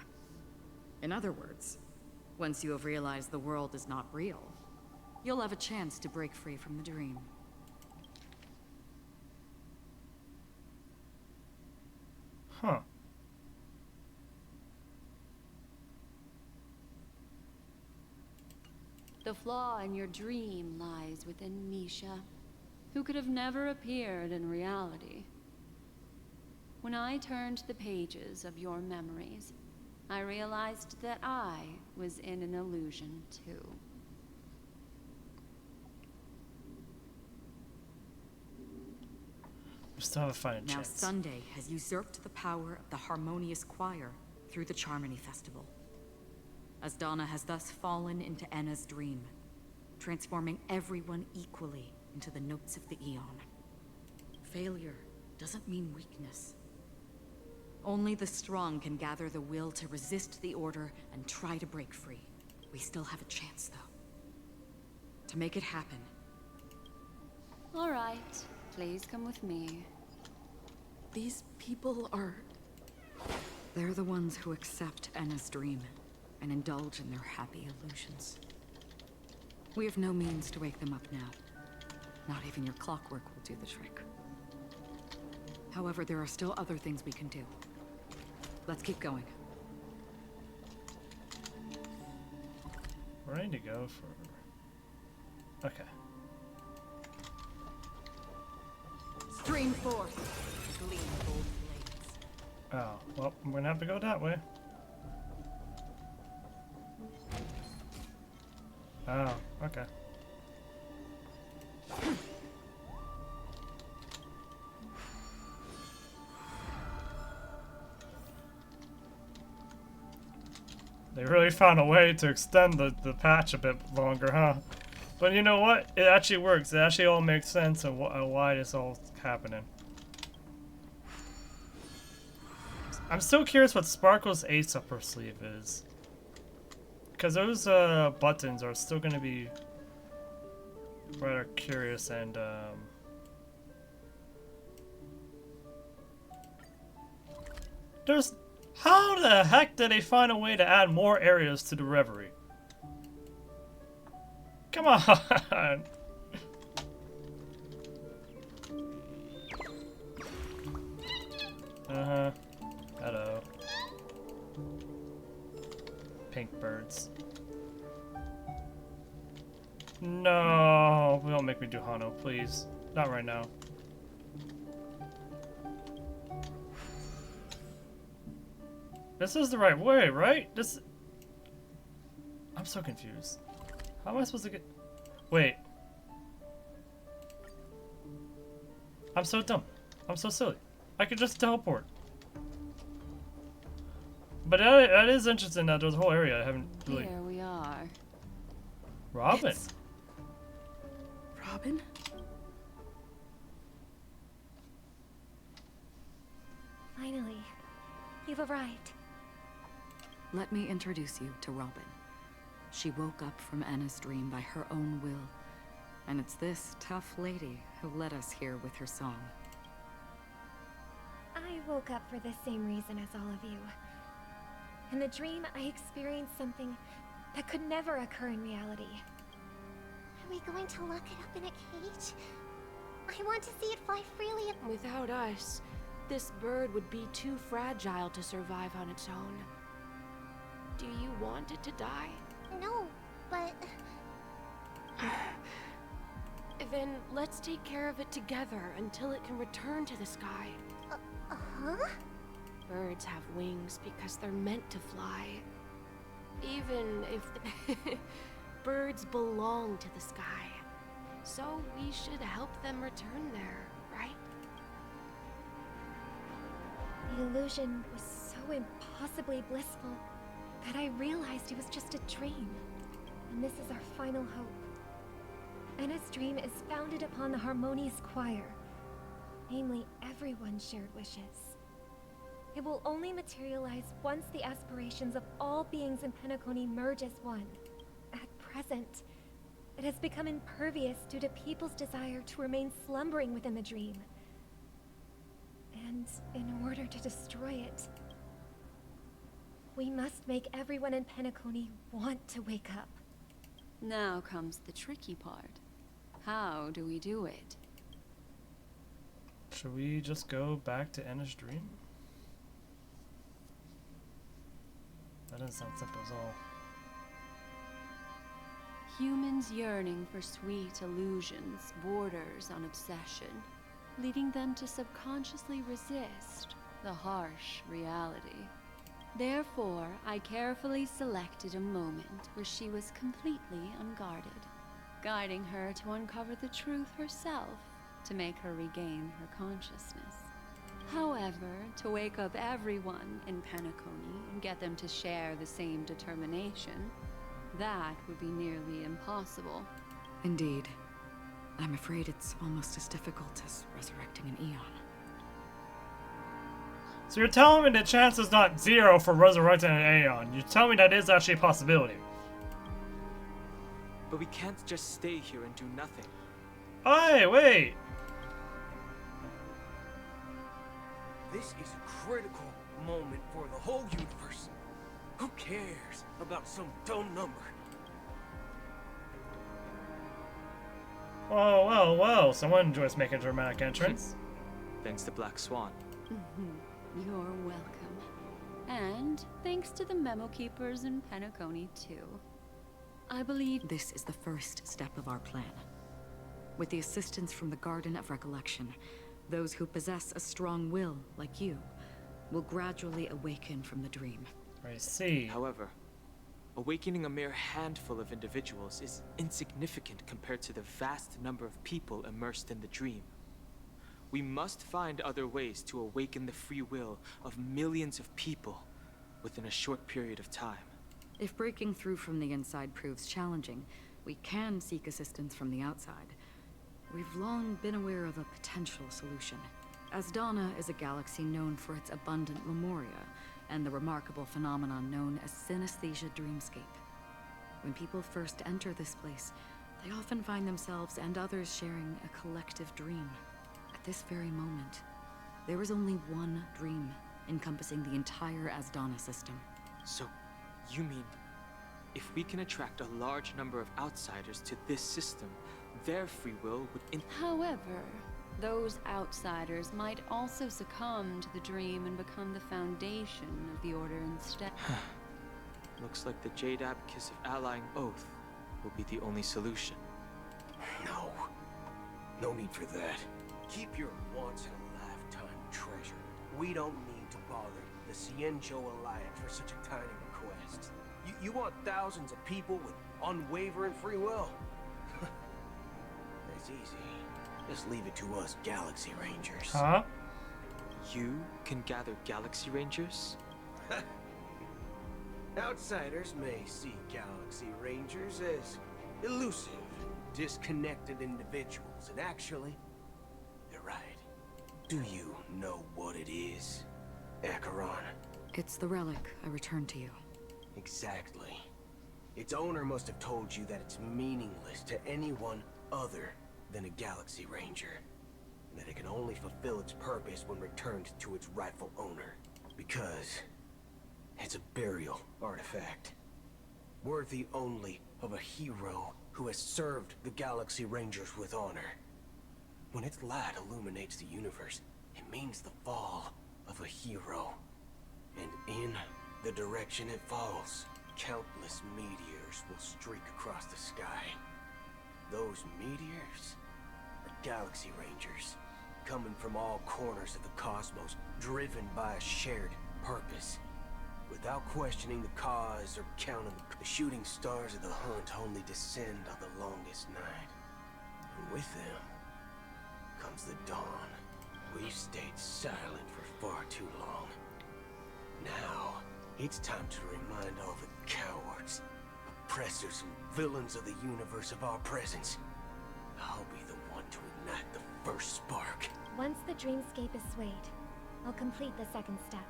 In other words, once you have realized the world is not real, you'll have a chance to break free from the dream. Huh. The flaw in your dream lies within Misha, who could have never appeared in reality. When I turned the pages of your memories, I realized that I was in an illusion too. We still have a fighting Now chance. Sunday has usurped the power of the Harmonious Choir through the Charmony Festival. Asdana has thus fallen into Enna's dream, transforming everyone equally into the notes of the Eon. Failure doesn't mean weakness. Only the strong can gather the will to resist the order and try to break free. We still have a chance, though. To make it happen. All right, please come with me. These people are... They're the ones who accept Enna's dream and indulge in their happy illusions. We have no means to wake them up now. Not even your clockwork will do the trick. However, there are still other things we can do. Let's keep going. Where do I need to go for... Okay. Stream forth, gleam bold blades. Oh, well, I'm gonna have to go that way. Oh, okay. They really found a way to extend the patch a bit longer, huh? But you know what? It actually works. It actually all makes sense of why this all happening. I'm still curious what Sparkle's ace up her sleeve is. Because those buttons are still going to be rather curious and there's... How the heck did they find a way to add more areas to the Reverie? Come on! Uh-huh. Hello. Pink birds. No! Don't make me do Hano, please. Not right now. This is the right way, right? This... I'm so confused. How am I supposed to get... Wait. I'm so dumb. I'm so silly. I could just teleport. But that is interesting that there's a whole area I haven't really... Here we are. Robin. Robin? Finally, you've arrived. Let me introduce you to Robin. She woke up from Enna's dream by her own will, and it's this tough lady who led us here with her song. I woke up for the same reason as all of you. In the dream, I experienced something that could never occur in reality. Are we going to lock it up in a cage? I want to see it fly freely. Without us, this bird would be too fragile to survive on its own. Do you want it to die? No, but... Then let's take care of it together until it can return to the sky. Uh-huh? Birds have wings because they're meant to fly. Even if the birds belong to the sky. So we should help them return there, right? The illusion was so impossibly blissful that I realized it was just a dream. And this is our final hope. Enna's dream is founded upon the Harmonious Choir. Namely, everyone's shared wishes. It will only materialize once the aspirations of all beings in Penacony merge as one. At present, it has become impervious due to people's desire to remain slumbering within the dream. And in order to destroy it, we must make everyone in Penacony want to wake up. Now comes the tricky part. How do we do it? Should we just go back to Enna's dream? That doesn't sound simple at all. humans' yearning for sweet illusions borders on obsession, leading them to subconsciously resist the harsh reality. Therefore, I carefully selected a moment where she was completely unguarded, guiding her to uncover the truth herself to make her regain her consciousness. However, to wake up everyone in Penacony and get them to share the same determination, that would be nearly impossible. Indeed. I'm afraid it's almost as difficult as resurrecting an Eon. So you're telling me the chance is not 0 for resurrecting an Aeon. You tell me that is actually a possibility. But we can't just stay here and do nothing. Hey, wait! This is a critical moment for the whole universe. Who cares about some dumb number? Whoa, whoa, whoa. Someone enjoys making a dramatic entrance. Thanks to Black Swan. You're welcome. And thanks to the memo keepers in Penacony, too. I believe this is the first step of our plan. With the assistance from the Garden of Recollection, those who possess a strong will, like you, will gradually awaken from the dream. I see. However, awakening a mere handful of individuals is insignificant compared to the vast number of people immersed in the dream. We must find other ways to awaken the free will of millions of people within a short period of time. If breaking through from the inside proves challenging, we can seek assistance from the outside. We've long been aware of a potential solution. Asdana is a galaxy known for its abundant memoria and the remarkable phenomenon known as synesthesia dreamscape. When people first enter this place, they often find themselves and others sharing a collective dream. At this very moment, there is only one dream encompassing the entire Asdana system. So, you mean, if we can attract a large number of outsiders to this system, their free will would However, those outsiders might also succumb to the dream and become the foundation of the Order instead. Looks like the Jade Abacus of Allying Oath will be the only solution. No. No need for that. Keep your once-in-a-lifetime treasure. We don't need to bother the Cienjo Alliance for such a tiny request. You want thousands of people with unwavering free will? That's easy. Just leave it to us Galaxy Rangers. Huh? You can gather Galaxy Rangers? Outsiders may see Galaxy Rangers as elusive, disconnected individuals, and actually, they're right. Do you know what it is, Acheron? It's the relic I returned to you. Exactly. Its owner must have told you that it's meaningless to anyone other than a Galaxy Ranger, and that it can only fulfill its purpose when returned to its rightful owner. Because it's a burial artifact, worthy only of a hero who has served the Galaxy Rangers with honor. When its light illuminates the universe, it means the fall of a hero. And in the direction it falls, countless meteors will streak across the sky. Those meteors are Galaxy Rangers, coming from all corners of the cosmos, driven by a shared purpose. Without questioning the cause or counting the shooting stars of the hunt only descend on the longest night. And with them comes the dawn. We've stayed silent for far too long. Now, it's time to remind all the cowards, oppressors, and villains of the universe of our presence. I'll be the one to ignite the first spark. Once the dreamscape is swayed, I'll complete the second step.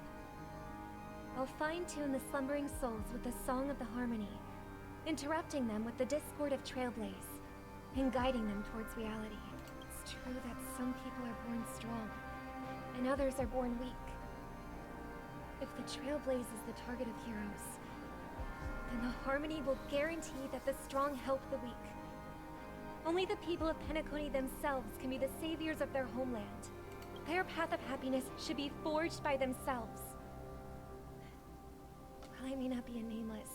I'll fine-tune the slumbering souls with the Song of the Harmony, interrupting them with the discord of Trailblaze, and guiding them towards reality. It's true that some people are born strong, and others are born weak. If the Trailblaze is the target of heroes, then the Harmony will guarantee that the strong help the weak. Only the people of Penacony themselves can be the saviors of their homeland. Their path of happiness should be forged by themselves. While I may not be a nameless,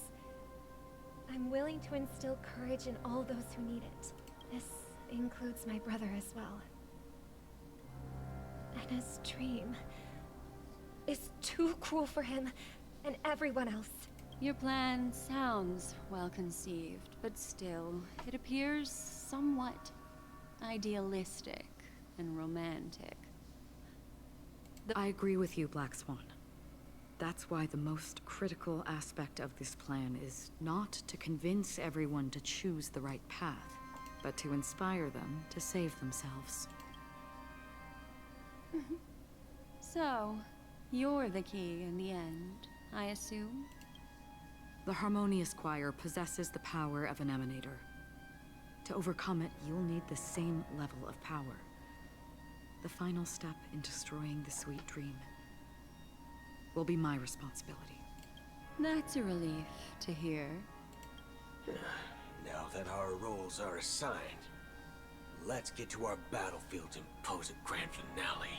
I'm willing to instill courage in all those who need it. This includes my brother as well. Anna's dream is too cruel for him and everyone else. Your plan sounds well conceived, but still, it appears somewhat idealistic and romantic. I agree with you, Black Swan. That's why the most critical aspect of this plan is not to convince everyone to choose the right path, but to inspire them to save themselves. So, you're the key in the end, I assume? The Harmonious Choir possesses the power of an emanator. To overcome it, you'll need the same level of power. The final step in destroying the sweet dream will be my responsibility. That's a relief to hear. Now that our roles are assigned, let's get to our battlefields and pose a grand finale.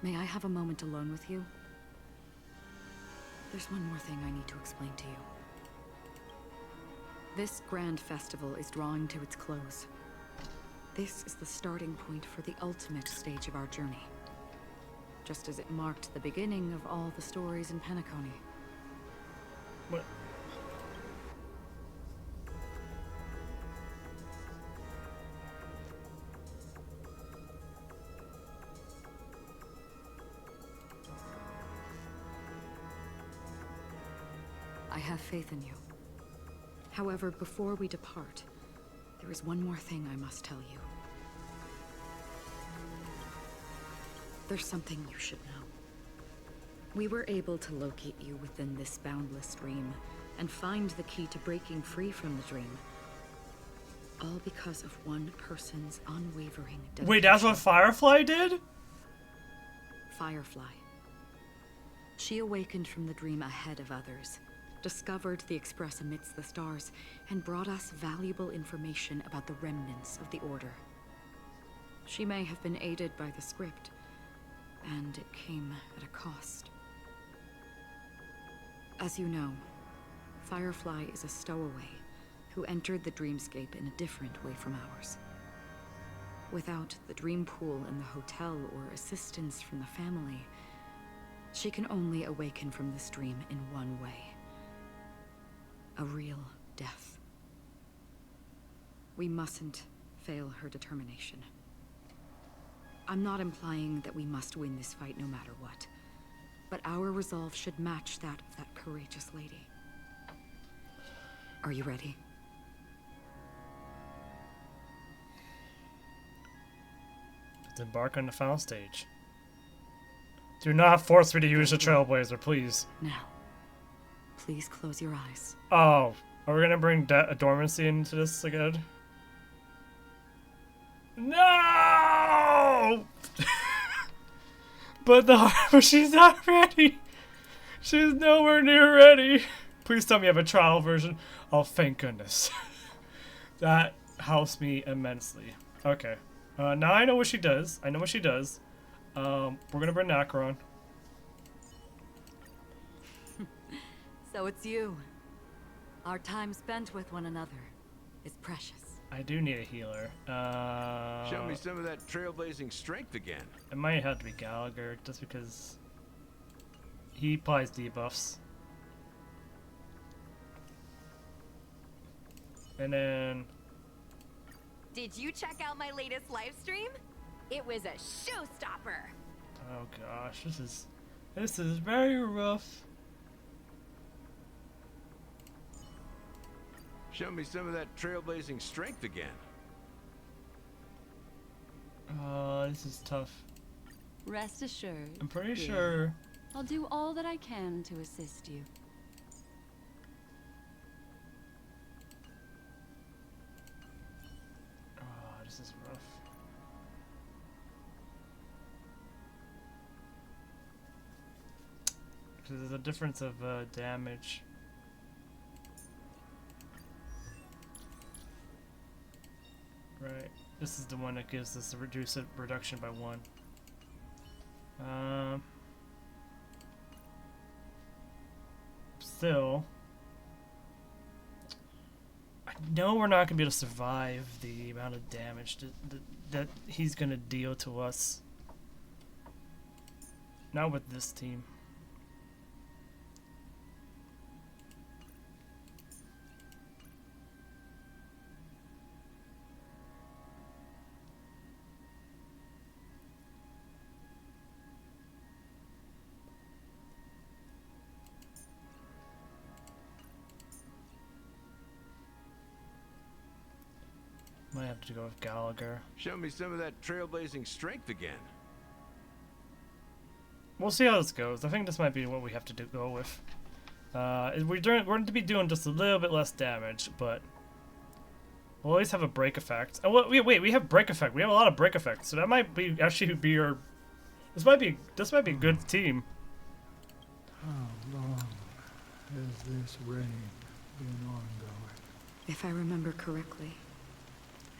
May I have a moment alone with you? There's one more thing I need to explain to you. This grand festival is drawing to its close. This is the starting point for the ultimate stage of our journey. Just as it marked the beginning of all the stories in Penacony. What? I have faith in you. However, before we depart, there is one more thing I must tell you. There's something you should know. We were able to locate you within this boundless dream and find the key to breaking free from the dream. All because of one person's unwavering dedication. Wait, that's what Firefly did? Firefly. She awakened from the dream ahead of others, discovered the Express amidst the stars, and brought us valuable information about the remnants of the Order. She may have been aided by the script, and it came at a cost. As you know, Firefly is a stowaway who entered the dreamscape in a different way from ours. Without the dream pool in the hotel or assistance from the family, she can only awaken from this dream in one way. A real death. We mustn't fail her determination. I'm not implying that we must win this fight no matter what, but our resolve should match that of that courageous lady. Are you ready? Let's embark on the final stage. Do not force me to use the Trailblazer, please. Now, please close your eyes. Oh, are we gonna bring Dormancy into this again? No! But she's not ready. She's nowhere near ready. Please tell me you have a trial version. Oh, thank goodness. That helps me immensely. Okay. Now I know what she does. I know what she does. We're gonna bring Acheron. So it's you. Our time spent with one another is precious. I do need a healer. Show me some of that trailblazing strength again. It might have to be Gallagher, just because he applies debuffs. And then... Did you check out my latest live stream? It was a showstopper. Oh gosh, this is very rough. Show me some of that trailblazing strength again. This is tough. Rest assured. I'm pretty dear. sure. I'll do all that I can to assist you. This is rough. Because there's a difference of damage. Right. This is the one that gives us the reduction by 1. still, I know we're not gonna be able to survive the amount of damage that he's gonna deal to us. Not with this team. Might have to go with Gallagher. Show me some of that trailblazing strength again. We'll see how this goes. I think this might be what we have to go with. We're going to be doing just a little bit less damage, but we'll always have a break effect. Oh, wait, we have break effect. We have a lot of break effects, so that might be actually be our. This might be a good team. How long has this reign been ongoing? If I remember correctly,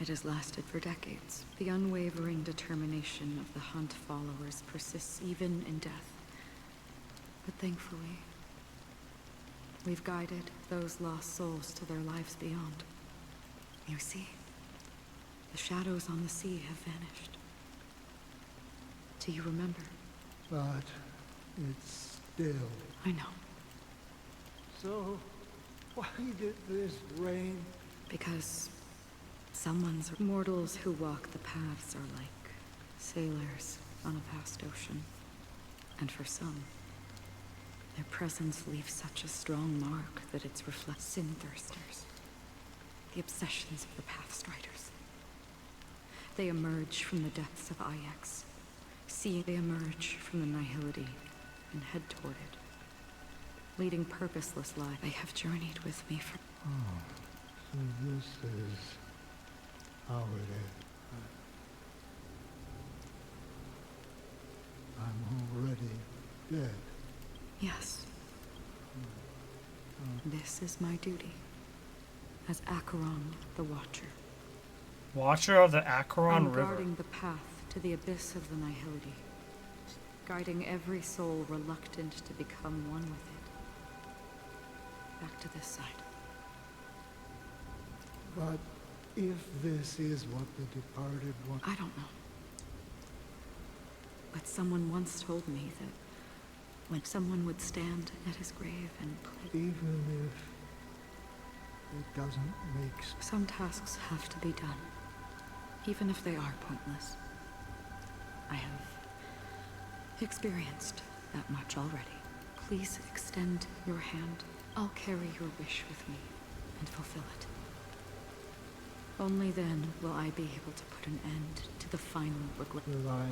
it has lasted for decades. The unwavering determination of the Hunt followers persists even in death. But thankfully, we've guided those lost souls to their lives beyond. You see, the shadows on the sea have vanished. Do you remember? But it's still... I know. So, why did this reign? Because mortals who walk the paths are like sailors on a vast ocean. And for some, their presence leaves such a strong mark that it's sin-thirsters. The obsessions of the Pathstriders. They emerge from the depths of Ix. They emerge from the nihility and head toward it. Leading purposeless lives. They have journeyed with me for... Oh, so this is how it is. I'm already dead. Yes. This is my duty. As Acheron the Watcher. Watcher of the Acheron River. Guarding the path to the abyss of the nihility. Guiding every soul reluctant to become one with it. Back to this side. But if this is what the departed want... I don't know. But someone once told me that when someone would stand at his grave and play... Even if it doesn't make sense. Some tasks have to be done. Even if they are pointless. I have experienced that much already. Please extend your hand. I'll carry your wish with me and fulfill it. Only then will I be able to put an end to the final regret. Will I?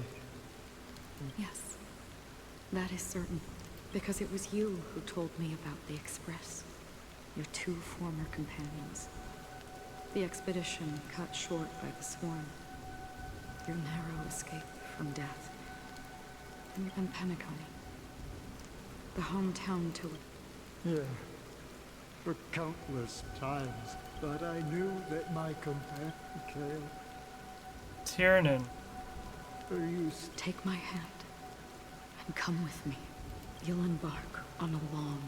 Yes, that is certain. Because it was you who told me about the Express. Your two former companions. The expedition cut short by the Swarm. Your narrow escape from death. And Penacony. The hometown to... Yeah, for countless times. But I knew that my companion, Kale... Tiernan. Take my hand and come with me. You'll embark on a long,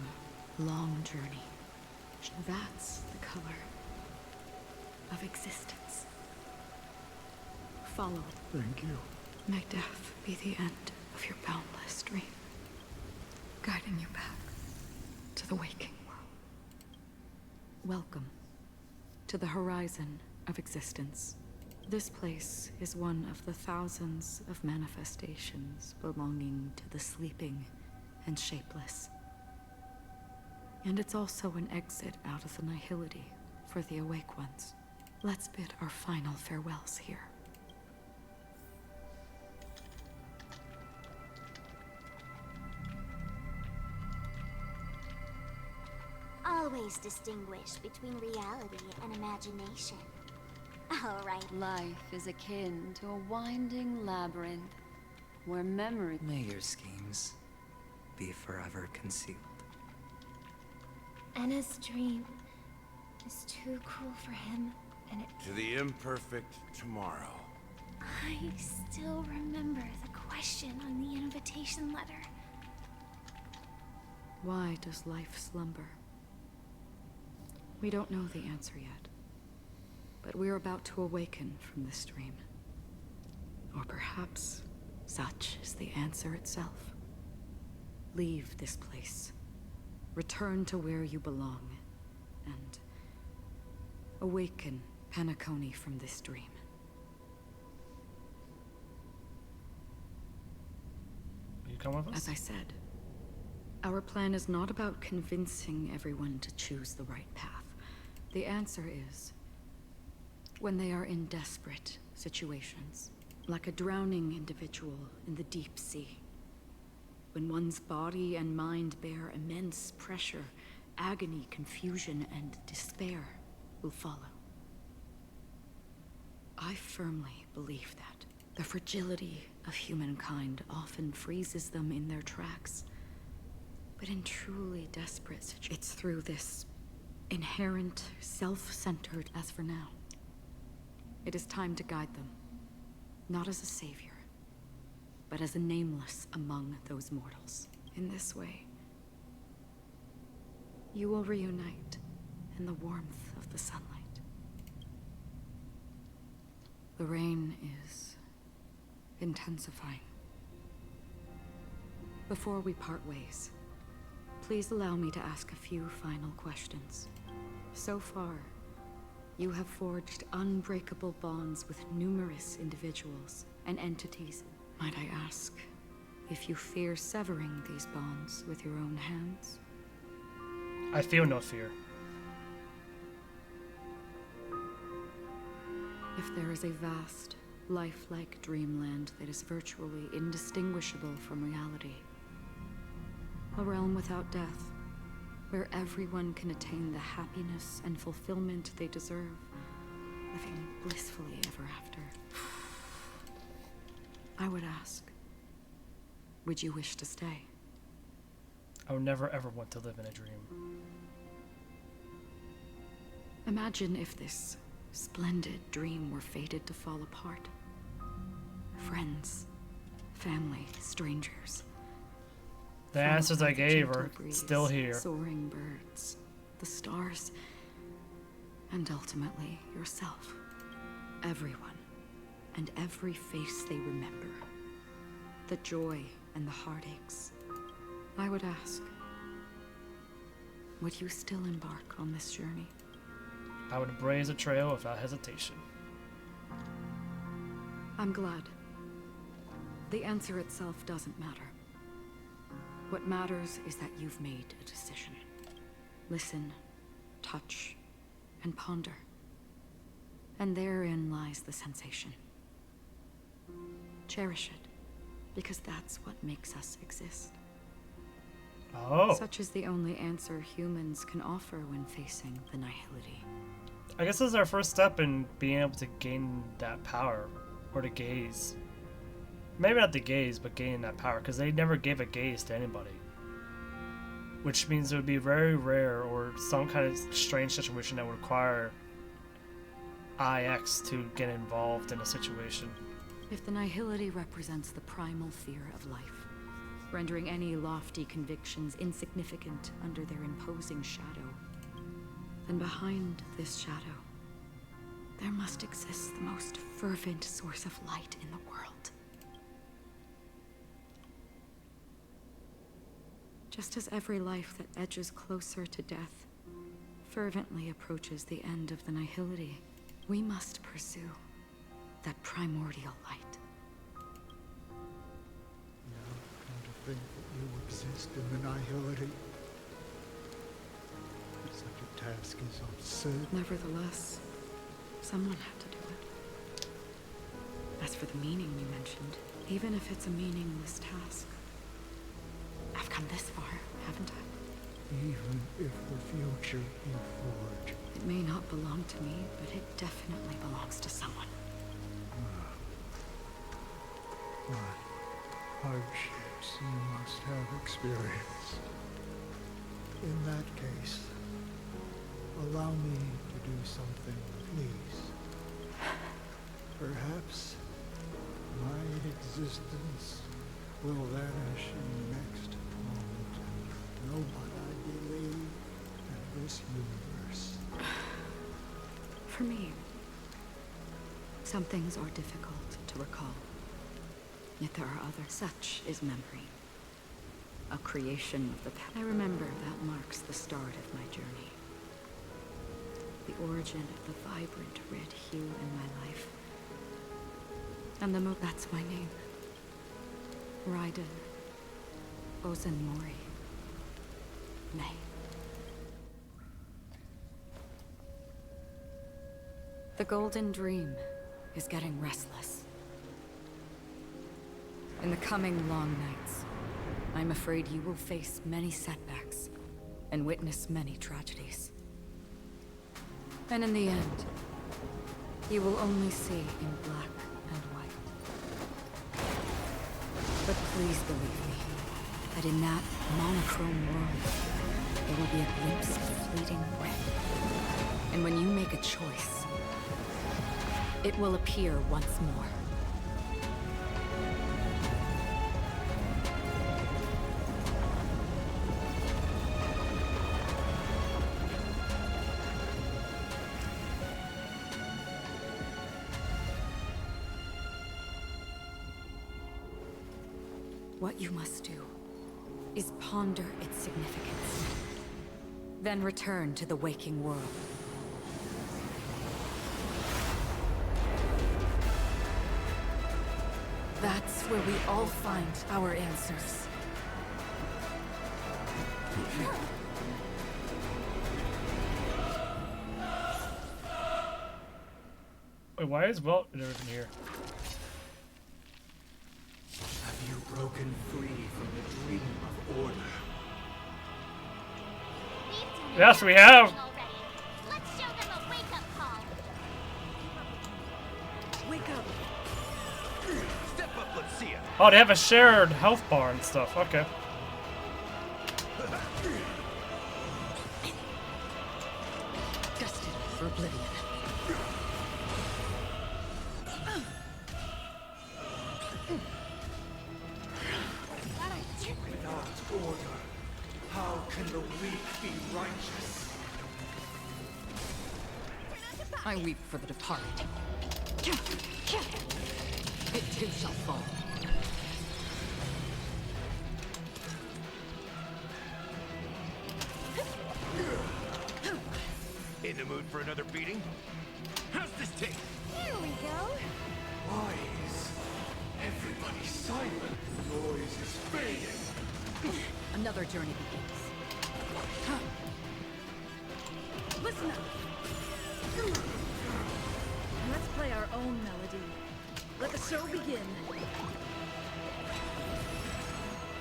long journey. That's the color of existence. Follow. Thank you. May death be the end of your boundless dream, guiding you back to the waking world. Welcome to the horizon of existence. This place is one of the thousands of manifestations belonging to the sleeping and shapeless. And it's also an exit out of the nihility for the awake ones. Let's bid our final farewells here. Always distinguish between reality and imagination. All right. Life is akin to a winding labyrinth where memory... May your schemes be forever concealed. Anna's dream is too cruel for him, and it... To the imperfect tomorrow. I still remember the question on the invitation letter. Why does life slumber? We don't know the answer yet, but we're about to awaken from this dream. Or perhaps such is the answer itself. Leave this place. Return to where you belong, and awaken Penacony from this dream. You come with us? As I said, our plan is not about convincing everyone to choose the right path. The answer is when they are in desperate situations, like a drowning individual in the deep sea. When one's body and mind bear immense pressure, agony, confusion, and despair will follow. I firmly believe that the fragility of humankind often freezes them in their tracks. But in truly desperate situations, it's through this inherent, self-centered. As for now, it is time to guide them, not as a savior, but as a nameless among those mortals. In this way, you will reunite in the warmth of the sunlight. The rain is intensifying. Before we part ways, please allow me to ask a few final questions. So far, you have forged unbreakable bonds with numerous individuals and entities. Might I ask if you fear severing these bonds with your own hands? I feel no fear. If there is a vast, lifelike dreamland that is virtually indistinguishable from reality, a realm without death, where everyone can attain the happiness and fulfillment they deserve, living blissfully ever after, I would ask, would you wish to stay? I would never ever want to live in a dream. Imagine if this splendid dream were fated to fall apart. Friends, family, strangers. The answers I gave are still here. Soaring birds, the stars, and ultimately yourself. Everyone, and every face they remember. The joy and the heartaches. I would ask, would you still embark on this journey? I would blaze a trail without hesitation. I'm glad. The answer itself doesn't matter. What matters is that you've made a decision. Listen, touch, and ponder. And therein lies the sensation. Cherish it, because that's what makes us exist. Oh. Such is the only answer humans can offer when facing the nihility. I guess this is our first step in being able to gain that power, or to gaze. Maybe not the gaze, but gaining that power, because they never gave a gaze to anybody. Which means it would be very rare, or some kind of strange situation that would require IX to get involved in a situation. If the nihility represents the primal fear of life, rendering any lofty convictions insignificant under their imposing shadow, then behind this shadow, there must exist the most fervent source of light in the world. Just as every life that edges closer to death fervently approaches the end of the nihility, we must pursue that primordial light. Now, come to think that you exist in the nihility, such a task is absurd. Nevertheless, someone had to do it. As for the meaning you mentioned, even if it's a meaningless task, I've come this far, haven't I? Even if the future you forge. It may not belong to me, but it definitely belongs to someone. What hardships you must have experienced. In that case, allow me to do something, please. Perhaps my existence will vanish in the next moment. Nobody this universe. For me, some things are difficult to recall. Yet there are others. Such is memory. A creation of the past. I remember that marks the start of my journey. The origin of the vibrant red hue in my life. And that's my name. Raiden Ozenmori. May. The Golden Dream is getting restless. In the coming long nights, I'm afraid you will face many setbacks and witness many tragedies. And in the end, you will only see in black and white. But please believe me, that in that monochrome world, there will be a glimpse of fleeting red. And when you make a choice, it will appear once more. What you must do is ponder its significance, then return to the waking world. That's where we all find our answers. Wait, why is Welt and everything here? Have you broken free from the dream of order? Yes, we have! Let's show them a wake-up call. Wake up! Step up, let's see it. Oh, they have a shared health bar and stuff. Okay. Destined for oblivion. Without order, how can the weak be righteous? I weep for the departed. It too shall fall. In the mood for another beating? How's this taste? Here we go. Why is everybody silent? The noise is fading. Another journey begins. Listen up. Let's play our own melody. Let the show begin.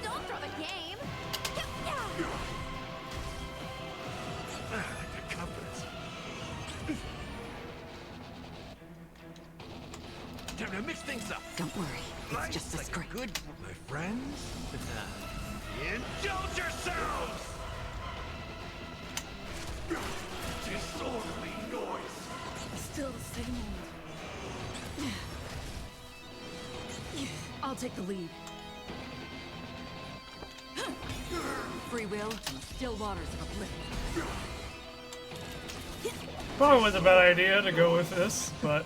Don't throw the game! I like the confidence. Time to mix things up. Don't worry, it's Life's just a like script. Good, my friends. Indulge yourselves! Disorderly noise. Still the same old. I'll take the lead. Free will and the still waters of oblivion. Probably was a bad idea to go with this, but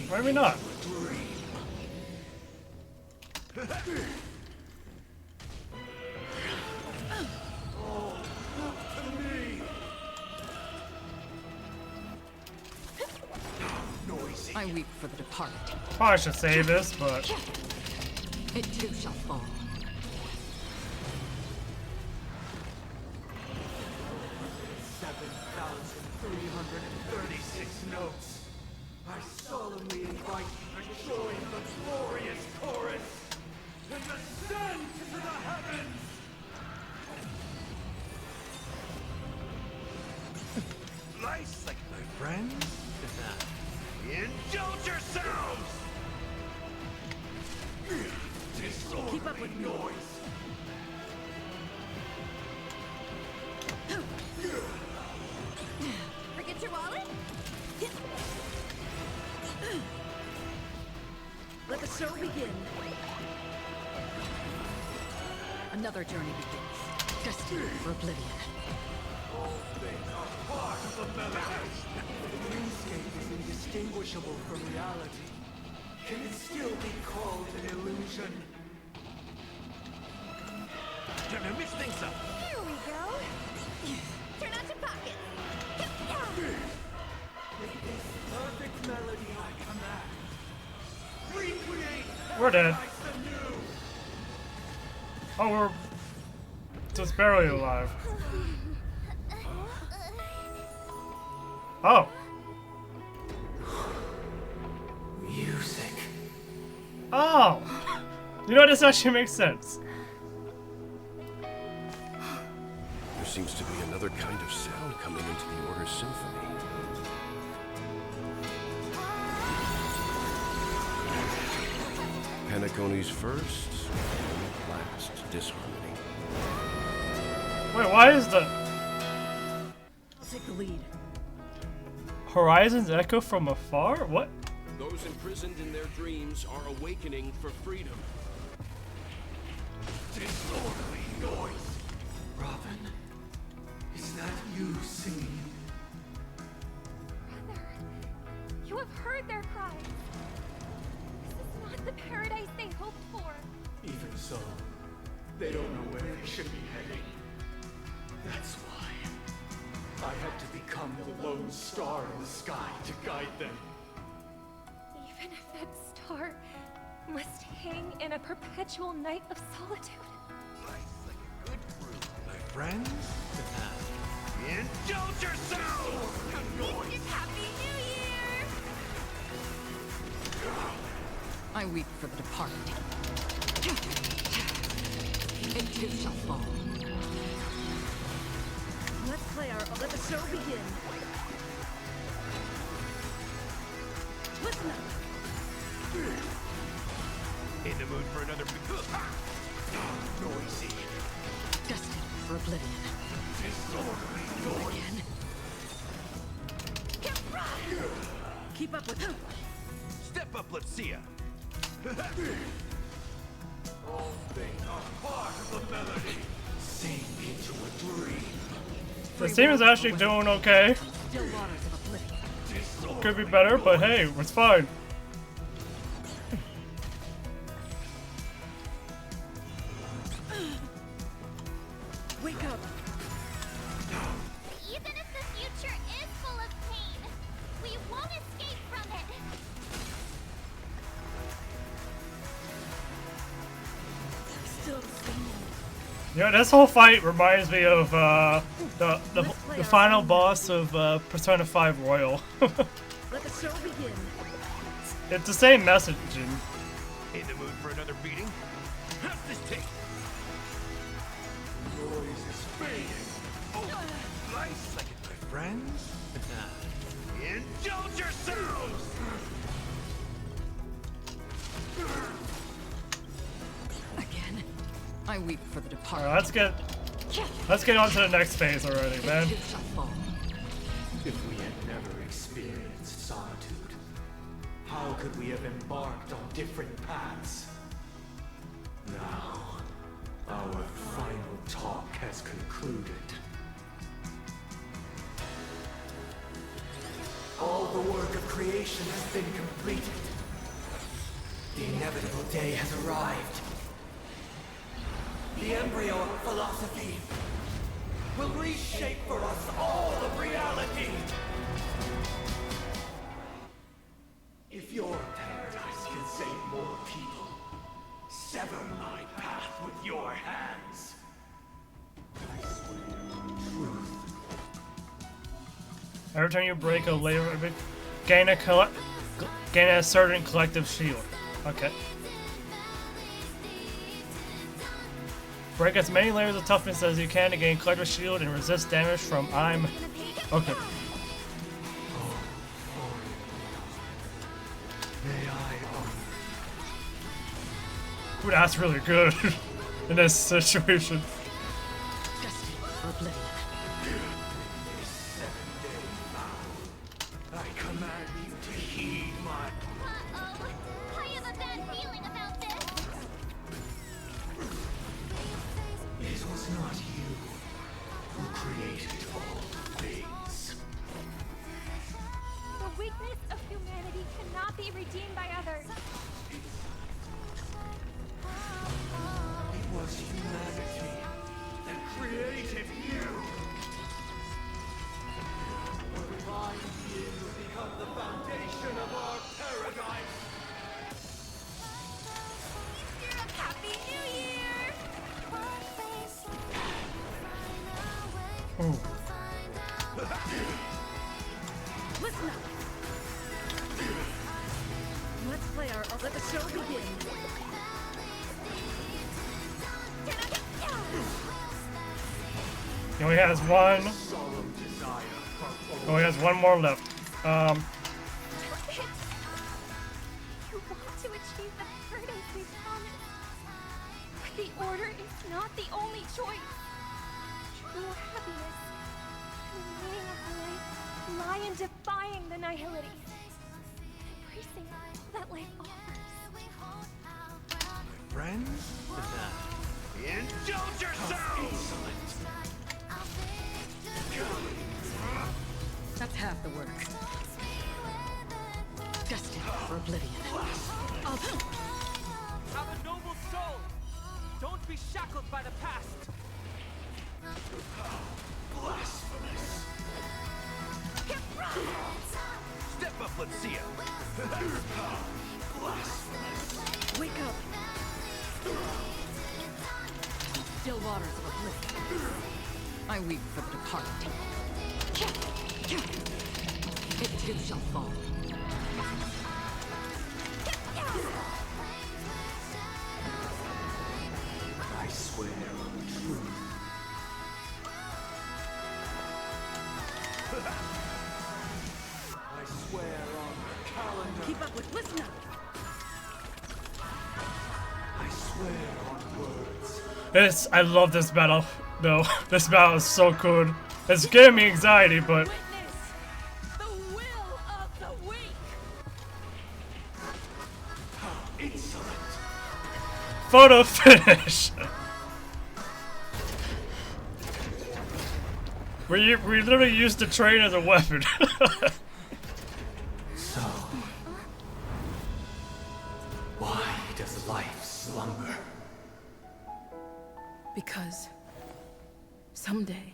maybe not. I weep for the departed. Probably should save this, but It too shall fall. 7,336 notes. I solemnly invite you to join the glorious chorus and ascend to the heavens. Life's like my friends. Indulge yourselves! Keep up with noise. Forget your wallet? show begin. Another journey begins. Destined for oblivion. All things are part of the melody. The dreamscape is indistinguishable from reality. Can it still be called an illusion? Turn to mix things up. Here we go. Turn out your pockets. With this perfect melody I command, recreate We're dead. paradise anew. Oh, we're just barely alive. Oh. Music. Oh. You know, this actually makes sense. There seems to be another kind of sound coming into the Order's symphony. Penacony's first and last disharmony. Wait, why is the I'll take the lead. horizons echo from afar? What? Those imprisoned in their dreams are awakening for freedom. Disorderly noise. Robin, is that you singing? Brother, you have heard their cries. This is not the paradise they hoped for. Even so, they don't know where they should be heading. That's why I had to become the lone star in the sky to guide them. Even if that star must hang in a perpetual night of solitude. Good crew, my friends. Indulge yourselves! Happy New Year! I weep for the departed. It too shall fall. Let's play our. Let the show begin. Listen up. In the mood for another noisy. Destined for oblivion. Disorderly noise. Again. Keep up with him. Step up, let's see ya. All things are part of the melody. Sink into a dream. This team is actually doing okay. Still waters of oblivion. Could be better, but hey, it's fine. Wake up. Even if the future is full of pain, we won't escape from it. Still the same. Yeah, this whole fight reminds me of the final boss of Persona 5 Royal. Let the show begin. It's the same messaging. In the mood for another beating? How's this take? Noise is fading. Oh, nice like it, my friends. Indulge yourselves! Again. I weep for the departed. Alright, let's get on to the next phase already, man. It too shall fall. If we had never experienced solitude, how could we have embarked on different paths? Now, our final talk has concluded. All the work of creation has been completed. The inevitable day has arrived. The embryo of philosophy will reshape for us all of reality. If your paradise can save more people, sever my path with your hands. Truth. Every time you break a layer, gain a certain collective shield. Okay. Break as many layers of toughness as you can to gain collective shield and resist damage from Okay. Ooh, that's really good in this situation. I command you to heed my... Uh-oh. I have a bad feeling. weakness of humanity cannot be redeemed by others. It was humanity that created you. The divine being will become the foundation of our paradise. Happy New Year! Listen up. Let's play our. Let the show begin. He only has one. Oh, he has one more left. You want to achieve the paradise we promised. But the Order is not the only choice. True happiness and the meaning of life lie in defying the nihility. Embracing all that life offers. Friends? Indulge yourselves! That's half the work. Destined for oblivion. Have a noble soul! Don't be shackled by the past! Blasphemous! Step up, let's see it! Blasphemous! Wake up! Still waters of oblivion. I weep for the departed. It too shall fall. I swear on the truth. I swear on the calendar. Keep up with. Listen up. I swear on words. I love this battle. No, this battle is so good. It's giving me anxiety, but The will of the weak. How insolent! photo finish. We literally used the train as a weapon. So, why does life slumber? Because someday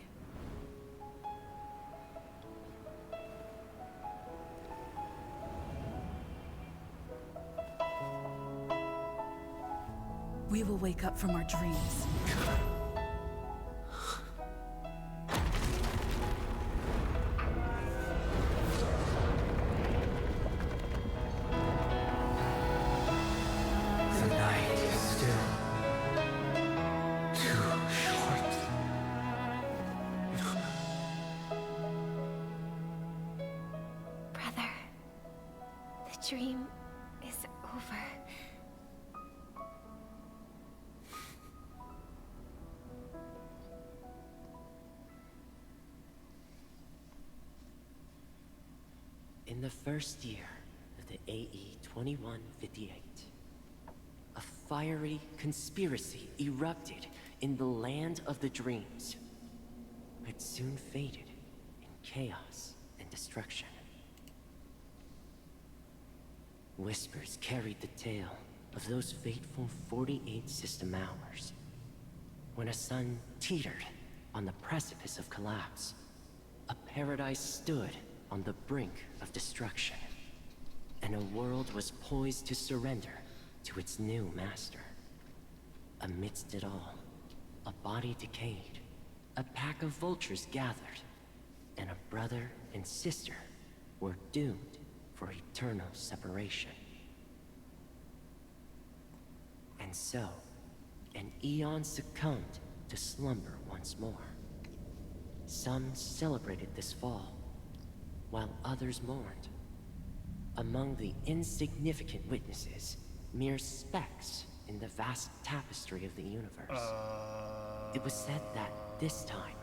we will wake up from our dreams. The night is still too short. Brother, the dream is over. In the first year of the AE 2158, a fiery conspiracy erupted in the land of the dreams, but soon faded in chaos and destruction. Whispers carried the tale of those fateful 48 system hours, when a sun teetered on the precipice of collapse. A paradise stood on the brink of destruction, and a world was poised to surrender to its new master. Amidst it all, a body decayed, a pack of vultures gathered, and a brother and sister were doomed for eternal separation. And so, an eon succumbed to slumber once more. Some celebrated this fall, while others mourned. Among the insignificant witnesses, mere specks in the vast tapestry of the universe. It was said that this time,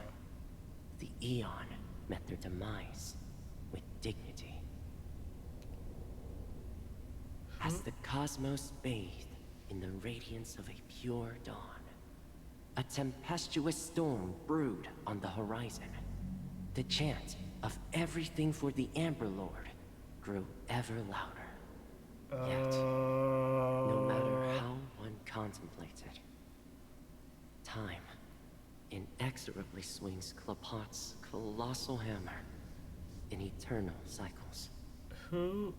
the Eon met their demise with dignity. As the cosmos bathed in the radiance of a pure dawn, a tempestuous storm brewed on the horizon. The chant of everything for the Amber Lord grew ever louder. Yet, no matter how one contemplated, time inexorably swings Klapot's colossal hammer in eternal cycles. Who?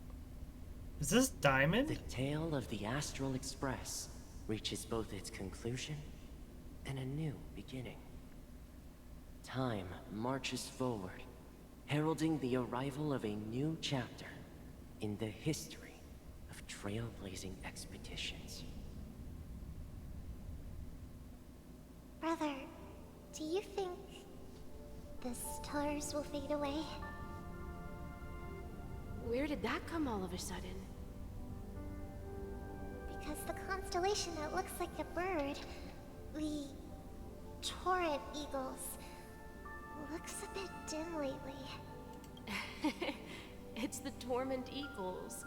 Is this Diamond? The tale of the Astral Express reaches both its conclusion and a new beginning. Time marches forward, heralding the arrival of a new chapter in the history of trailblazing expeditions. Brother, do you think the stars will fade away? Where did that come all of a sudden? Because the constellation that looks like a bird, the torrent eagles, looks a bit dim lately. It's the Torment Eagles.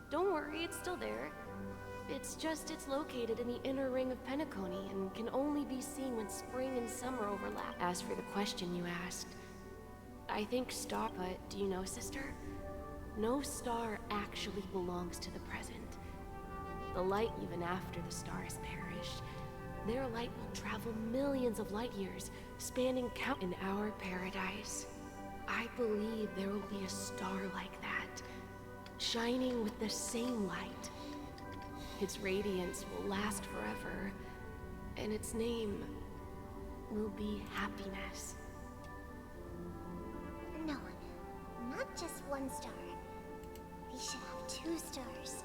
Don't worry, it's still there. It's just it's located in the inner ring of Penacony and can only be seen when spring and summer overlap. As for the question you asked, I think star, but do you know, sister? No star actually belongs to the present. The light, even after the star has perished, their light will travel millions of light years, spanning count in our paradise. I believe there will be a star like that, shining with the same light. Its radiance will last forever, and its name will be happiness. No, not just one star. We should have 2 stars.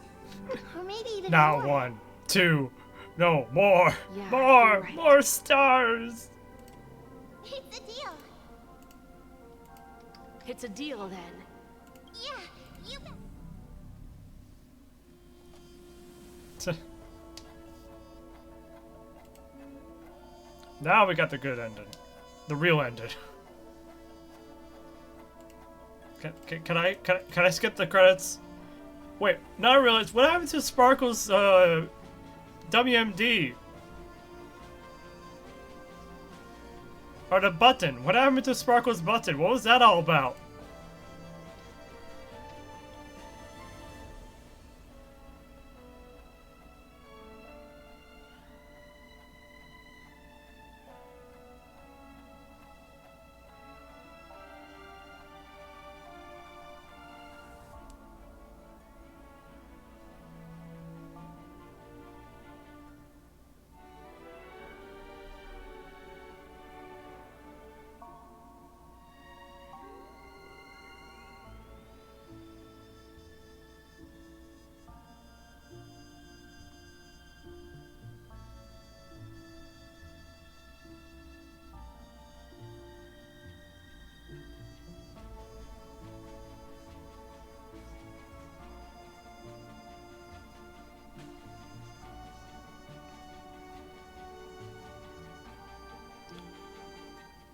Or maybe even Not more. 1, 2, no, more, Yeah, more, you're right. more stars. It's a deal. It's a deal then. Yeah, you bet. Now we got the good ending. The real ending. Can I skip the credits? Wait, now I realize what happened to Sparkle's WMD? Or the button. What happened to Sparkle's button? What was that all about?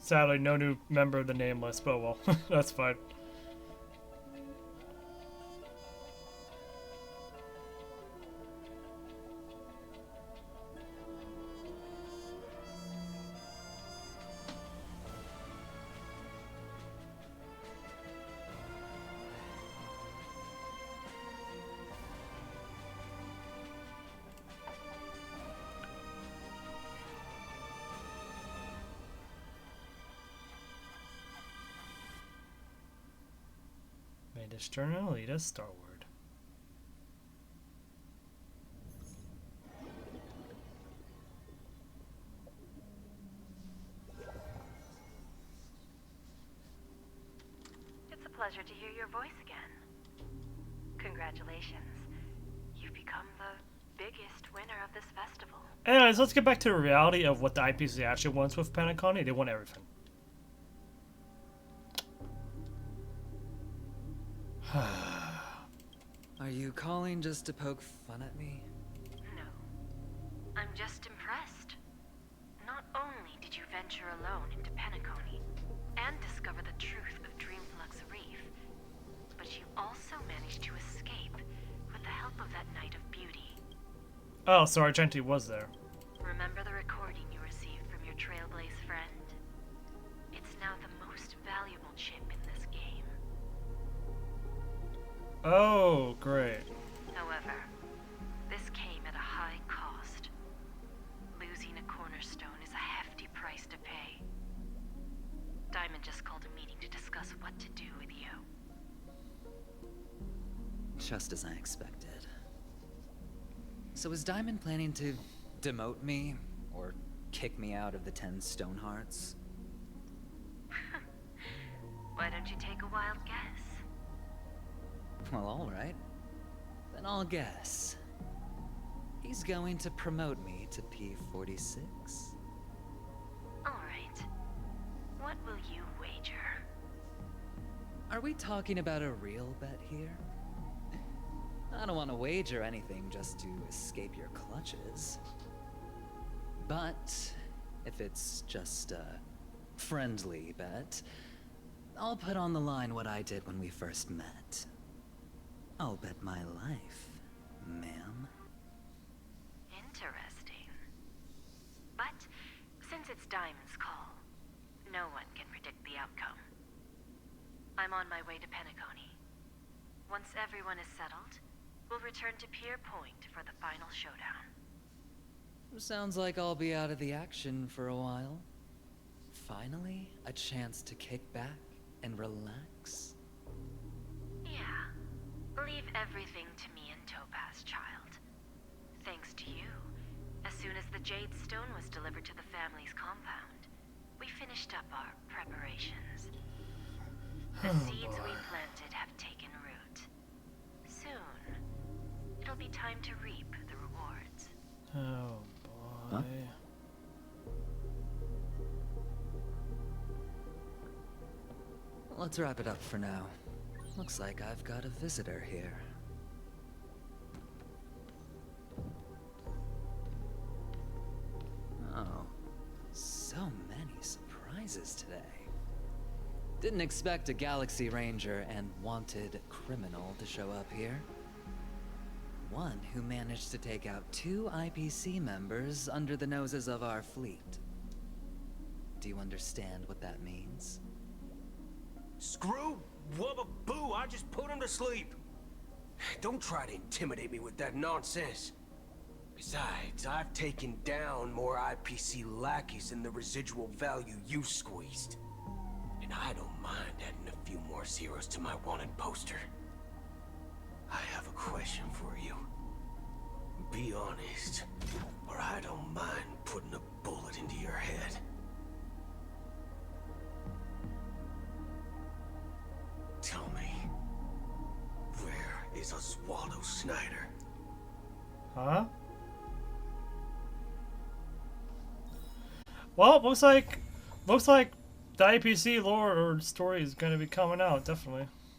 Sadly, no new member of the Nameless, but well, that's fine. May this journey lead us starward. It's a pleasure to hear your voice again. Congratulations. You've become the biggest winner of this festival. Anyways, let's get back to the reality of what the IPC actually wants with Penacony. They want everything. Are you calling just to poke fun at me? No. I'm just impressed. Not only did you venture alone into Penacony and discover the truth of Dreamflux Reef, but you also managed to escape with the help of that Knight of Beauty. Oh, so Argenti was there. Remember the recording you received from your Trailblaze friend? It's now the most valuable chip in this game. Oh, great. However, this came at a high cost. Losing a cornerstone is a hefty price to pay. Diamond just called a meeting to discuss what to do with you. Just as I expected. So is Diamond planning to demote me or kick me out of the 10 Stonehearts? Why don't you take a wild guess? Well, alright. Then I'll guess. He's going to promote me to P.46. Alright. What will you wager? Are we talking about a real bet here? I don't want to wager anything just to escape your clutches. But if it's just a friendly bet, I'll put on the line what I did when we first met. I'll bet my life, ma'am. Interesting. But since it's Diamond's call, no one can predict the outcome. I'm on my way to Penacony. Once everyone is settled, we'll return to Pier Point for the final showdown. Sounds like I'll be out of the action for a while. Finally, a chance to kick back and relax. Yeah. Leave everything to me and Topaz, child. Thanks to you, as soon as the Jade Stone was delivered to the family's compound, we finished up our preparations. The seeds we planted have taken root. Soon, it'll be time to reap the rewards. Oh boy. Huh? Let's wrap it up for now. Looks like I've got a visitor here. Oh, so many surprises today. Didn't expect a Galaxy Ranger and wanted criminal to show up here. One who managed to take out 2 IPC members under the noses of our fleet. Do you understand what that means? Screw wubba boo, I just put him to sleep. Don't try to intimidate me with that nonsense. Besides, I've taken down more IPC lackeys than the residual value you squeezed. And I don't mind adding a few more zeros to my wanted poster. I have a question for you. Be honest, or I don't mind putting a bullet into your head. Tell me, where is Oswaldo Snyder? Huh? Well, looks like the IPC lore or story is going to be coming out, definitely.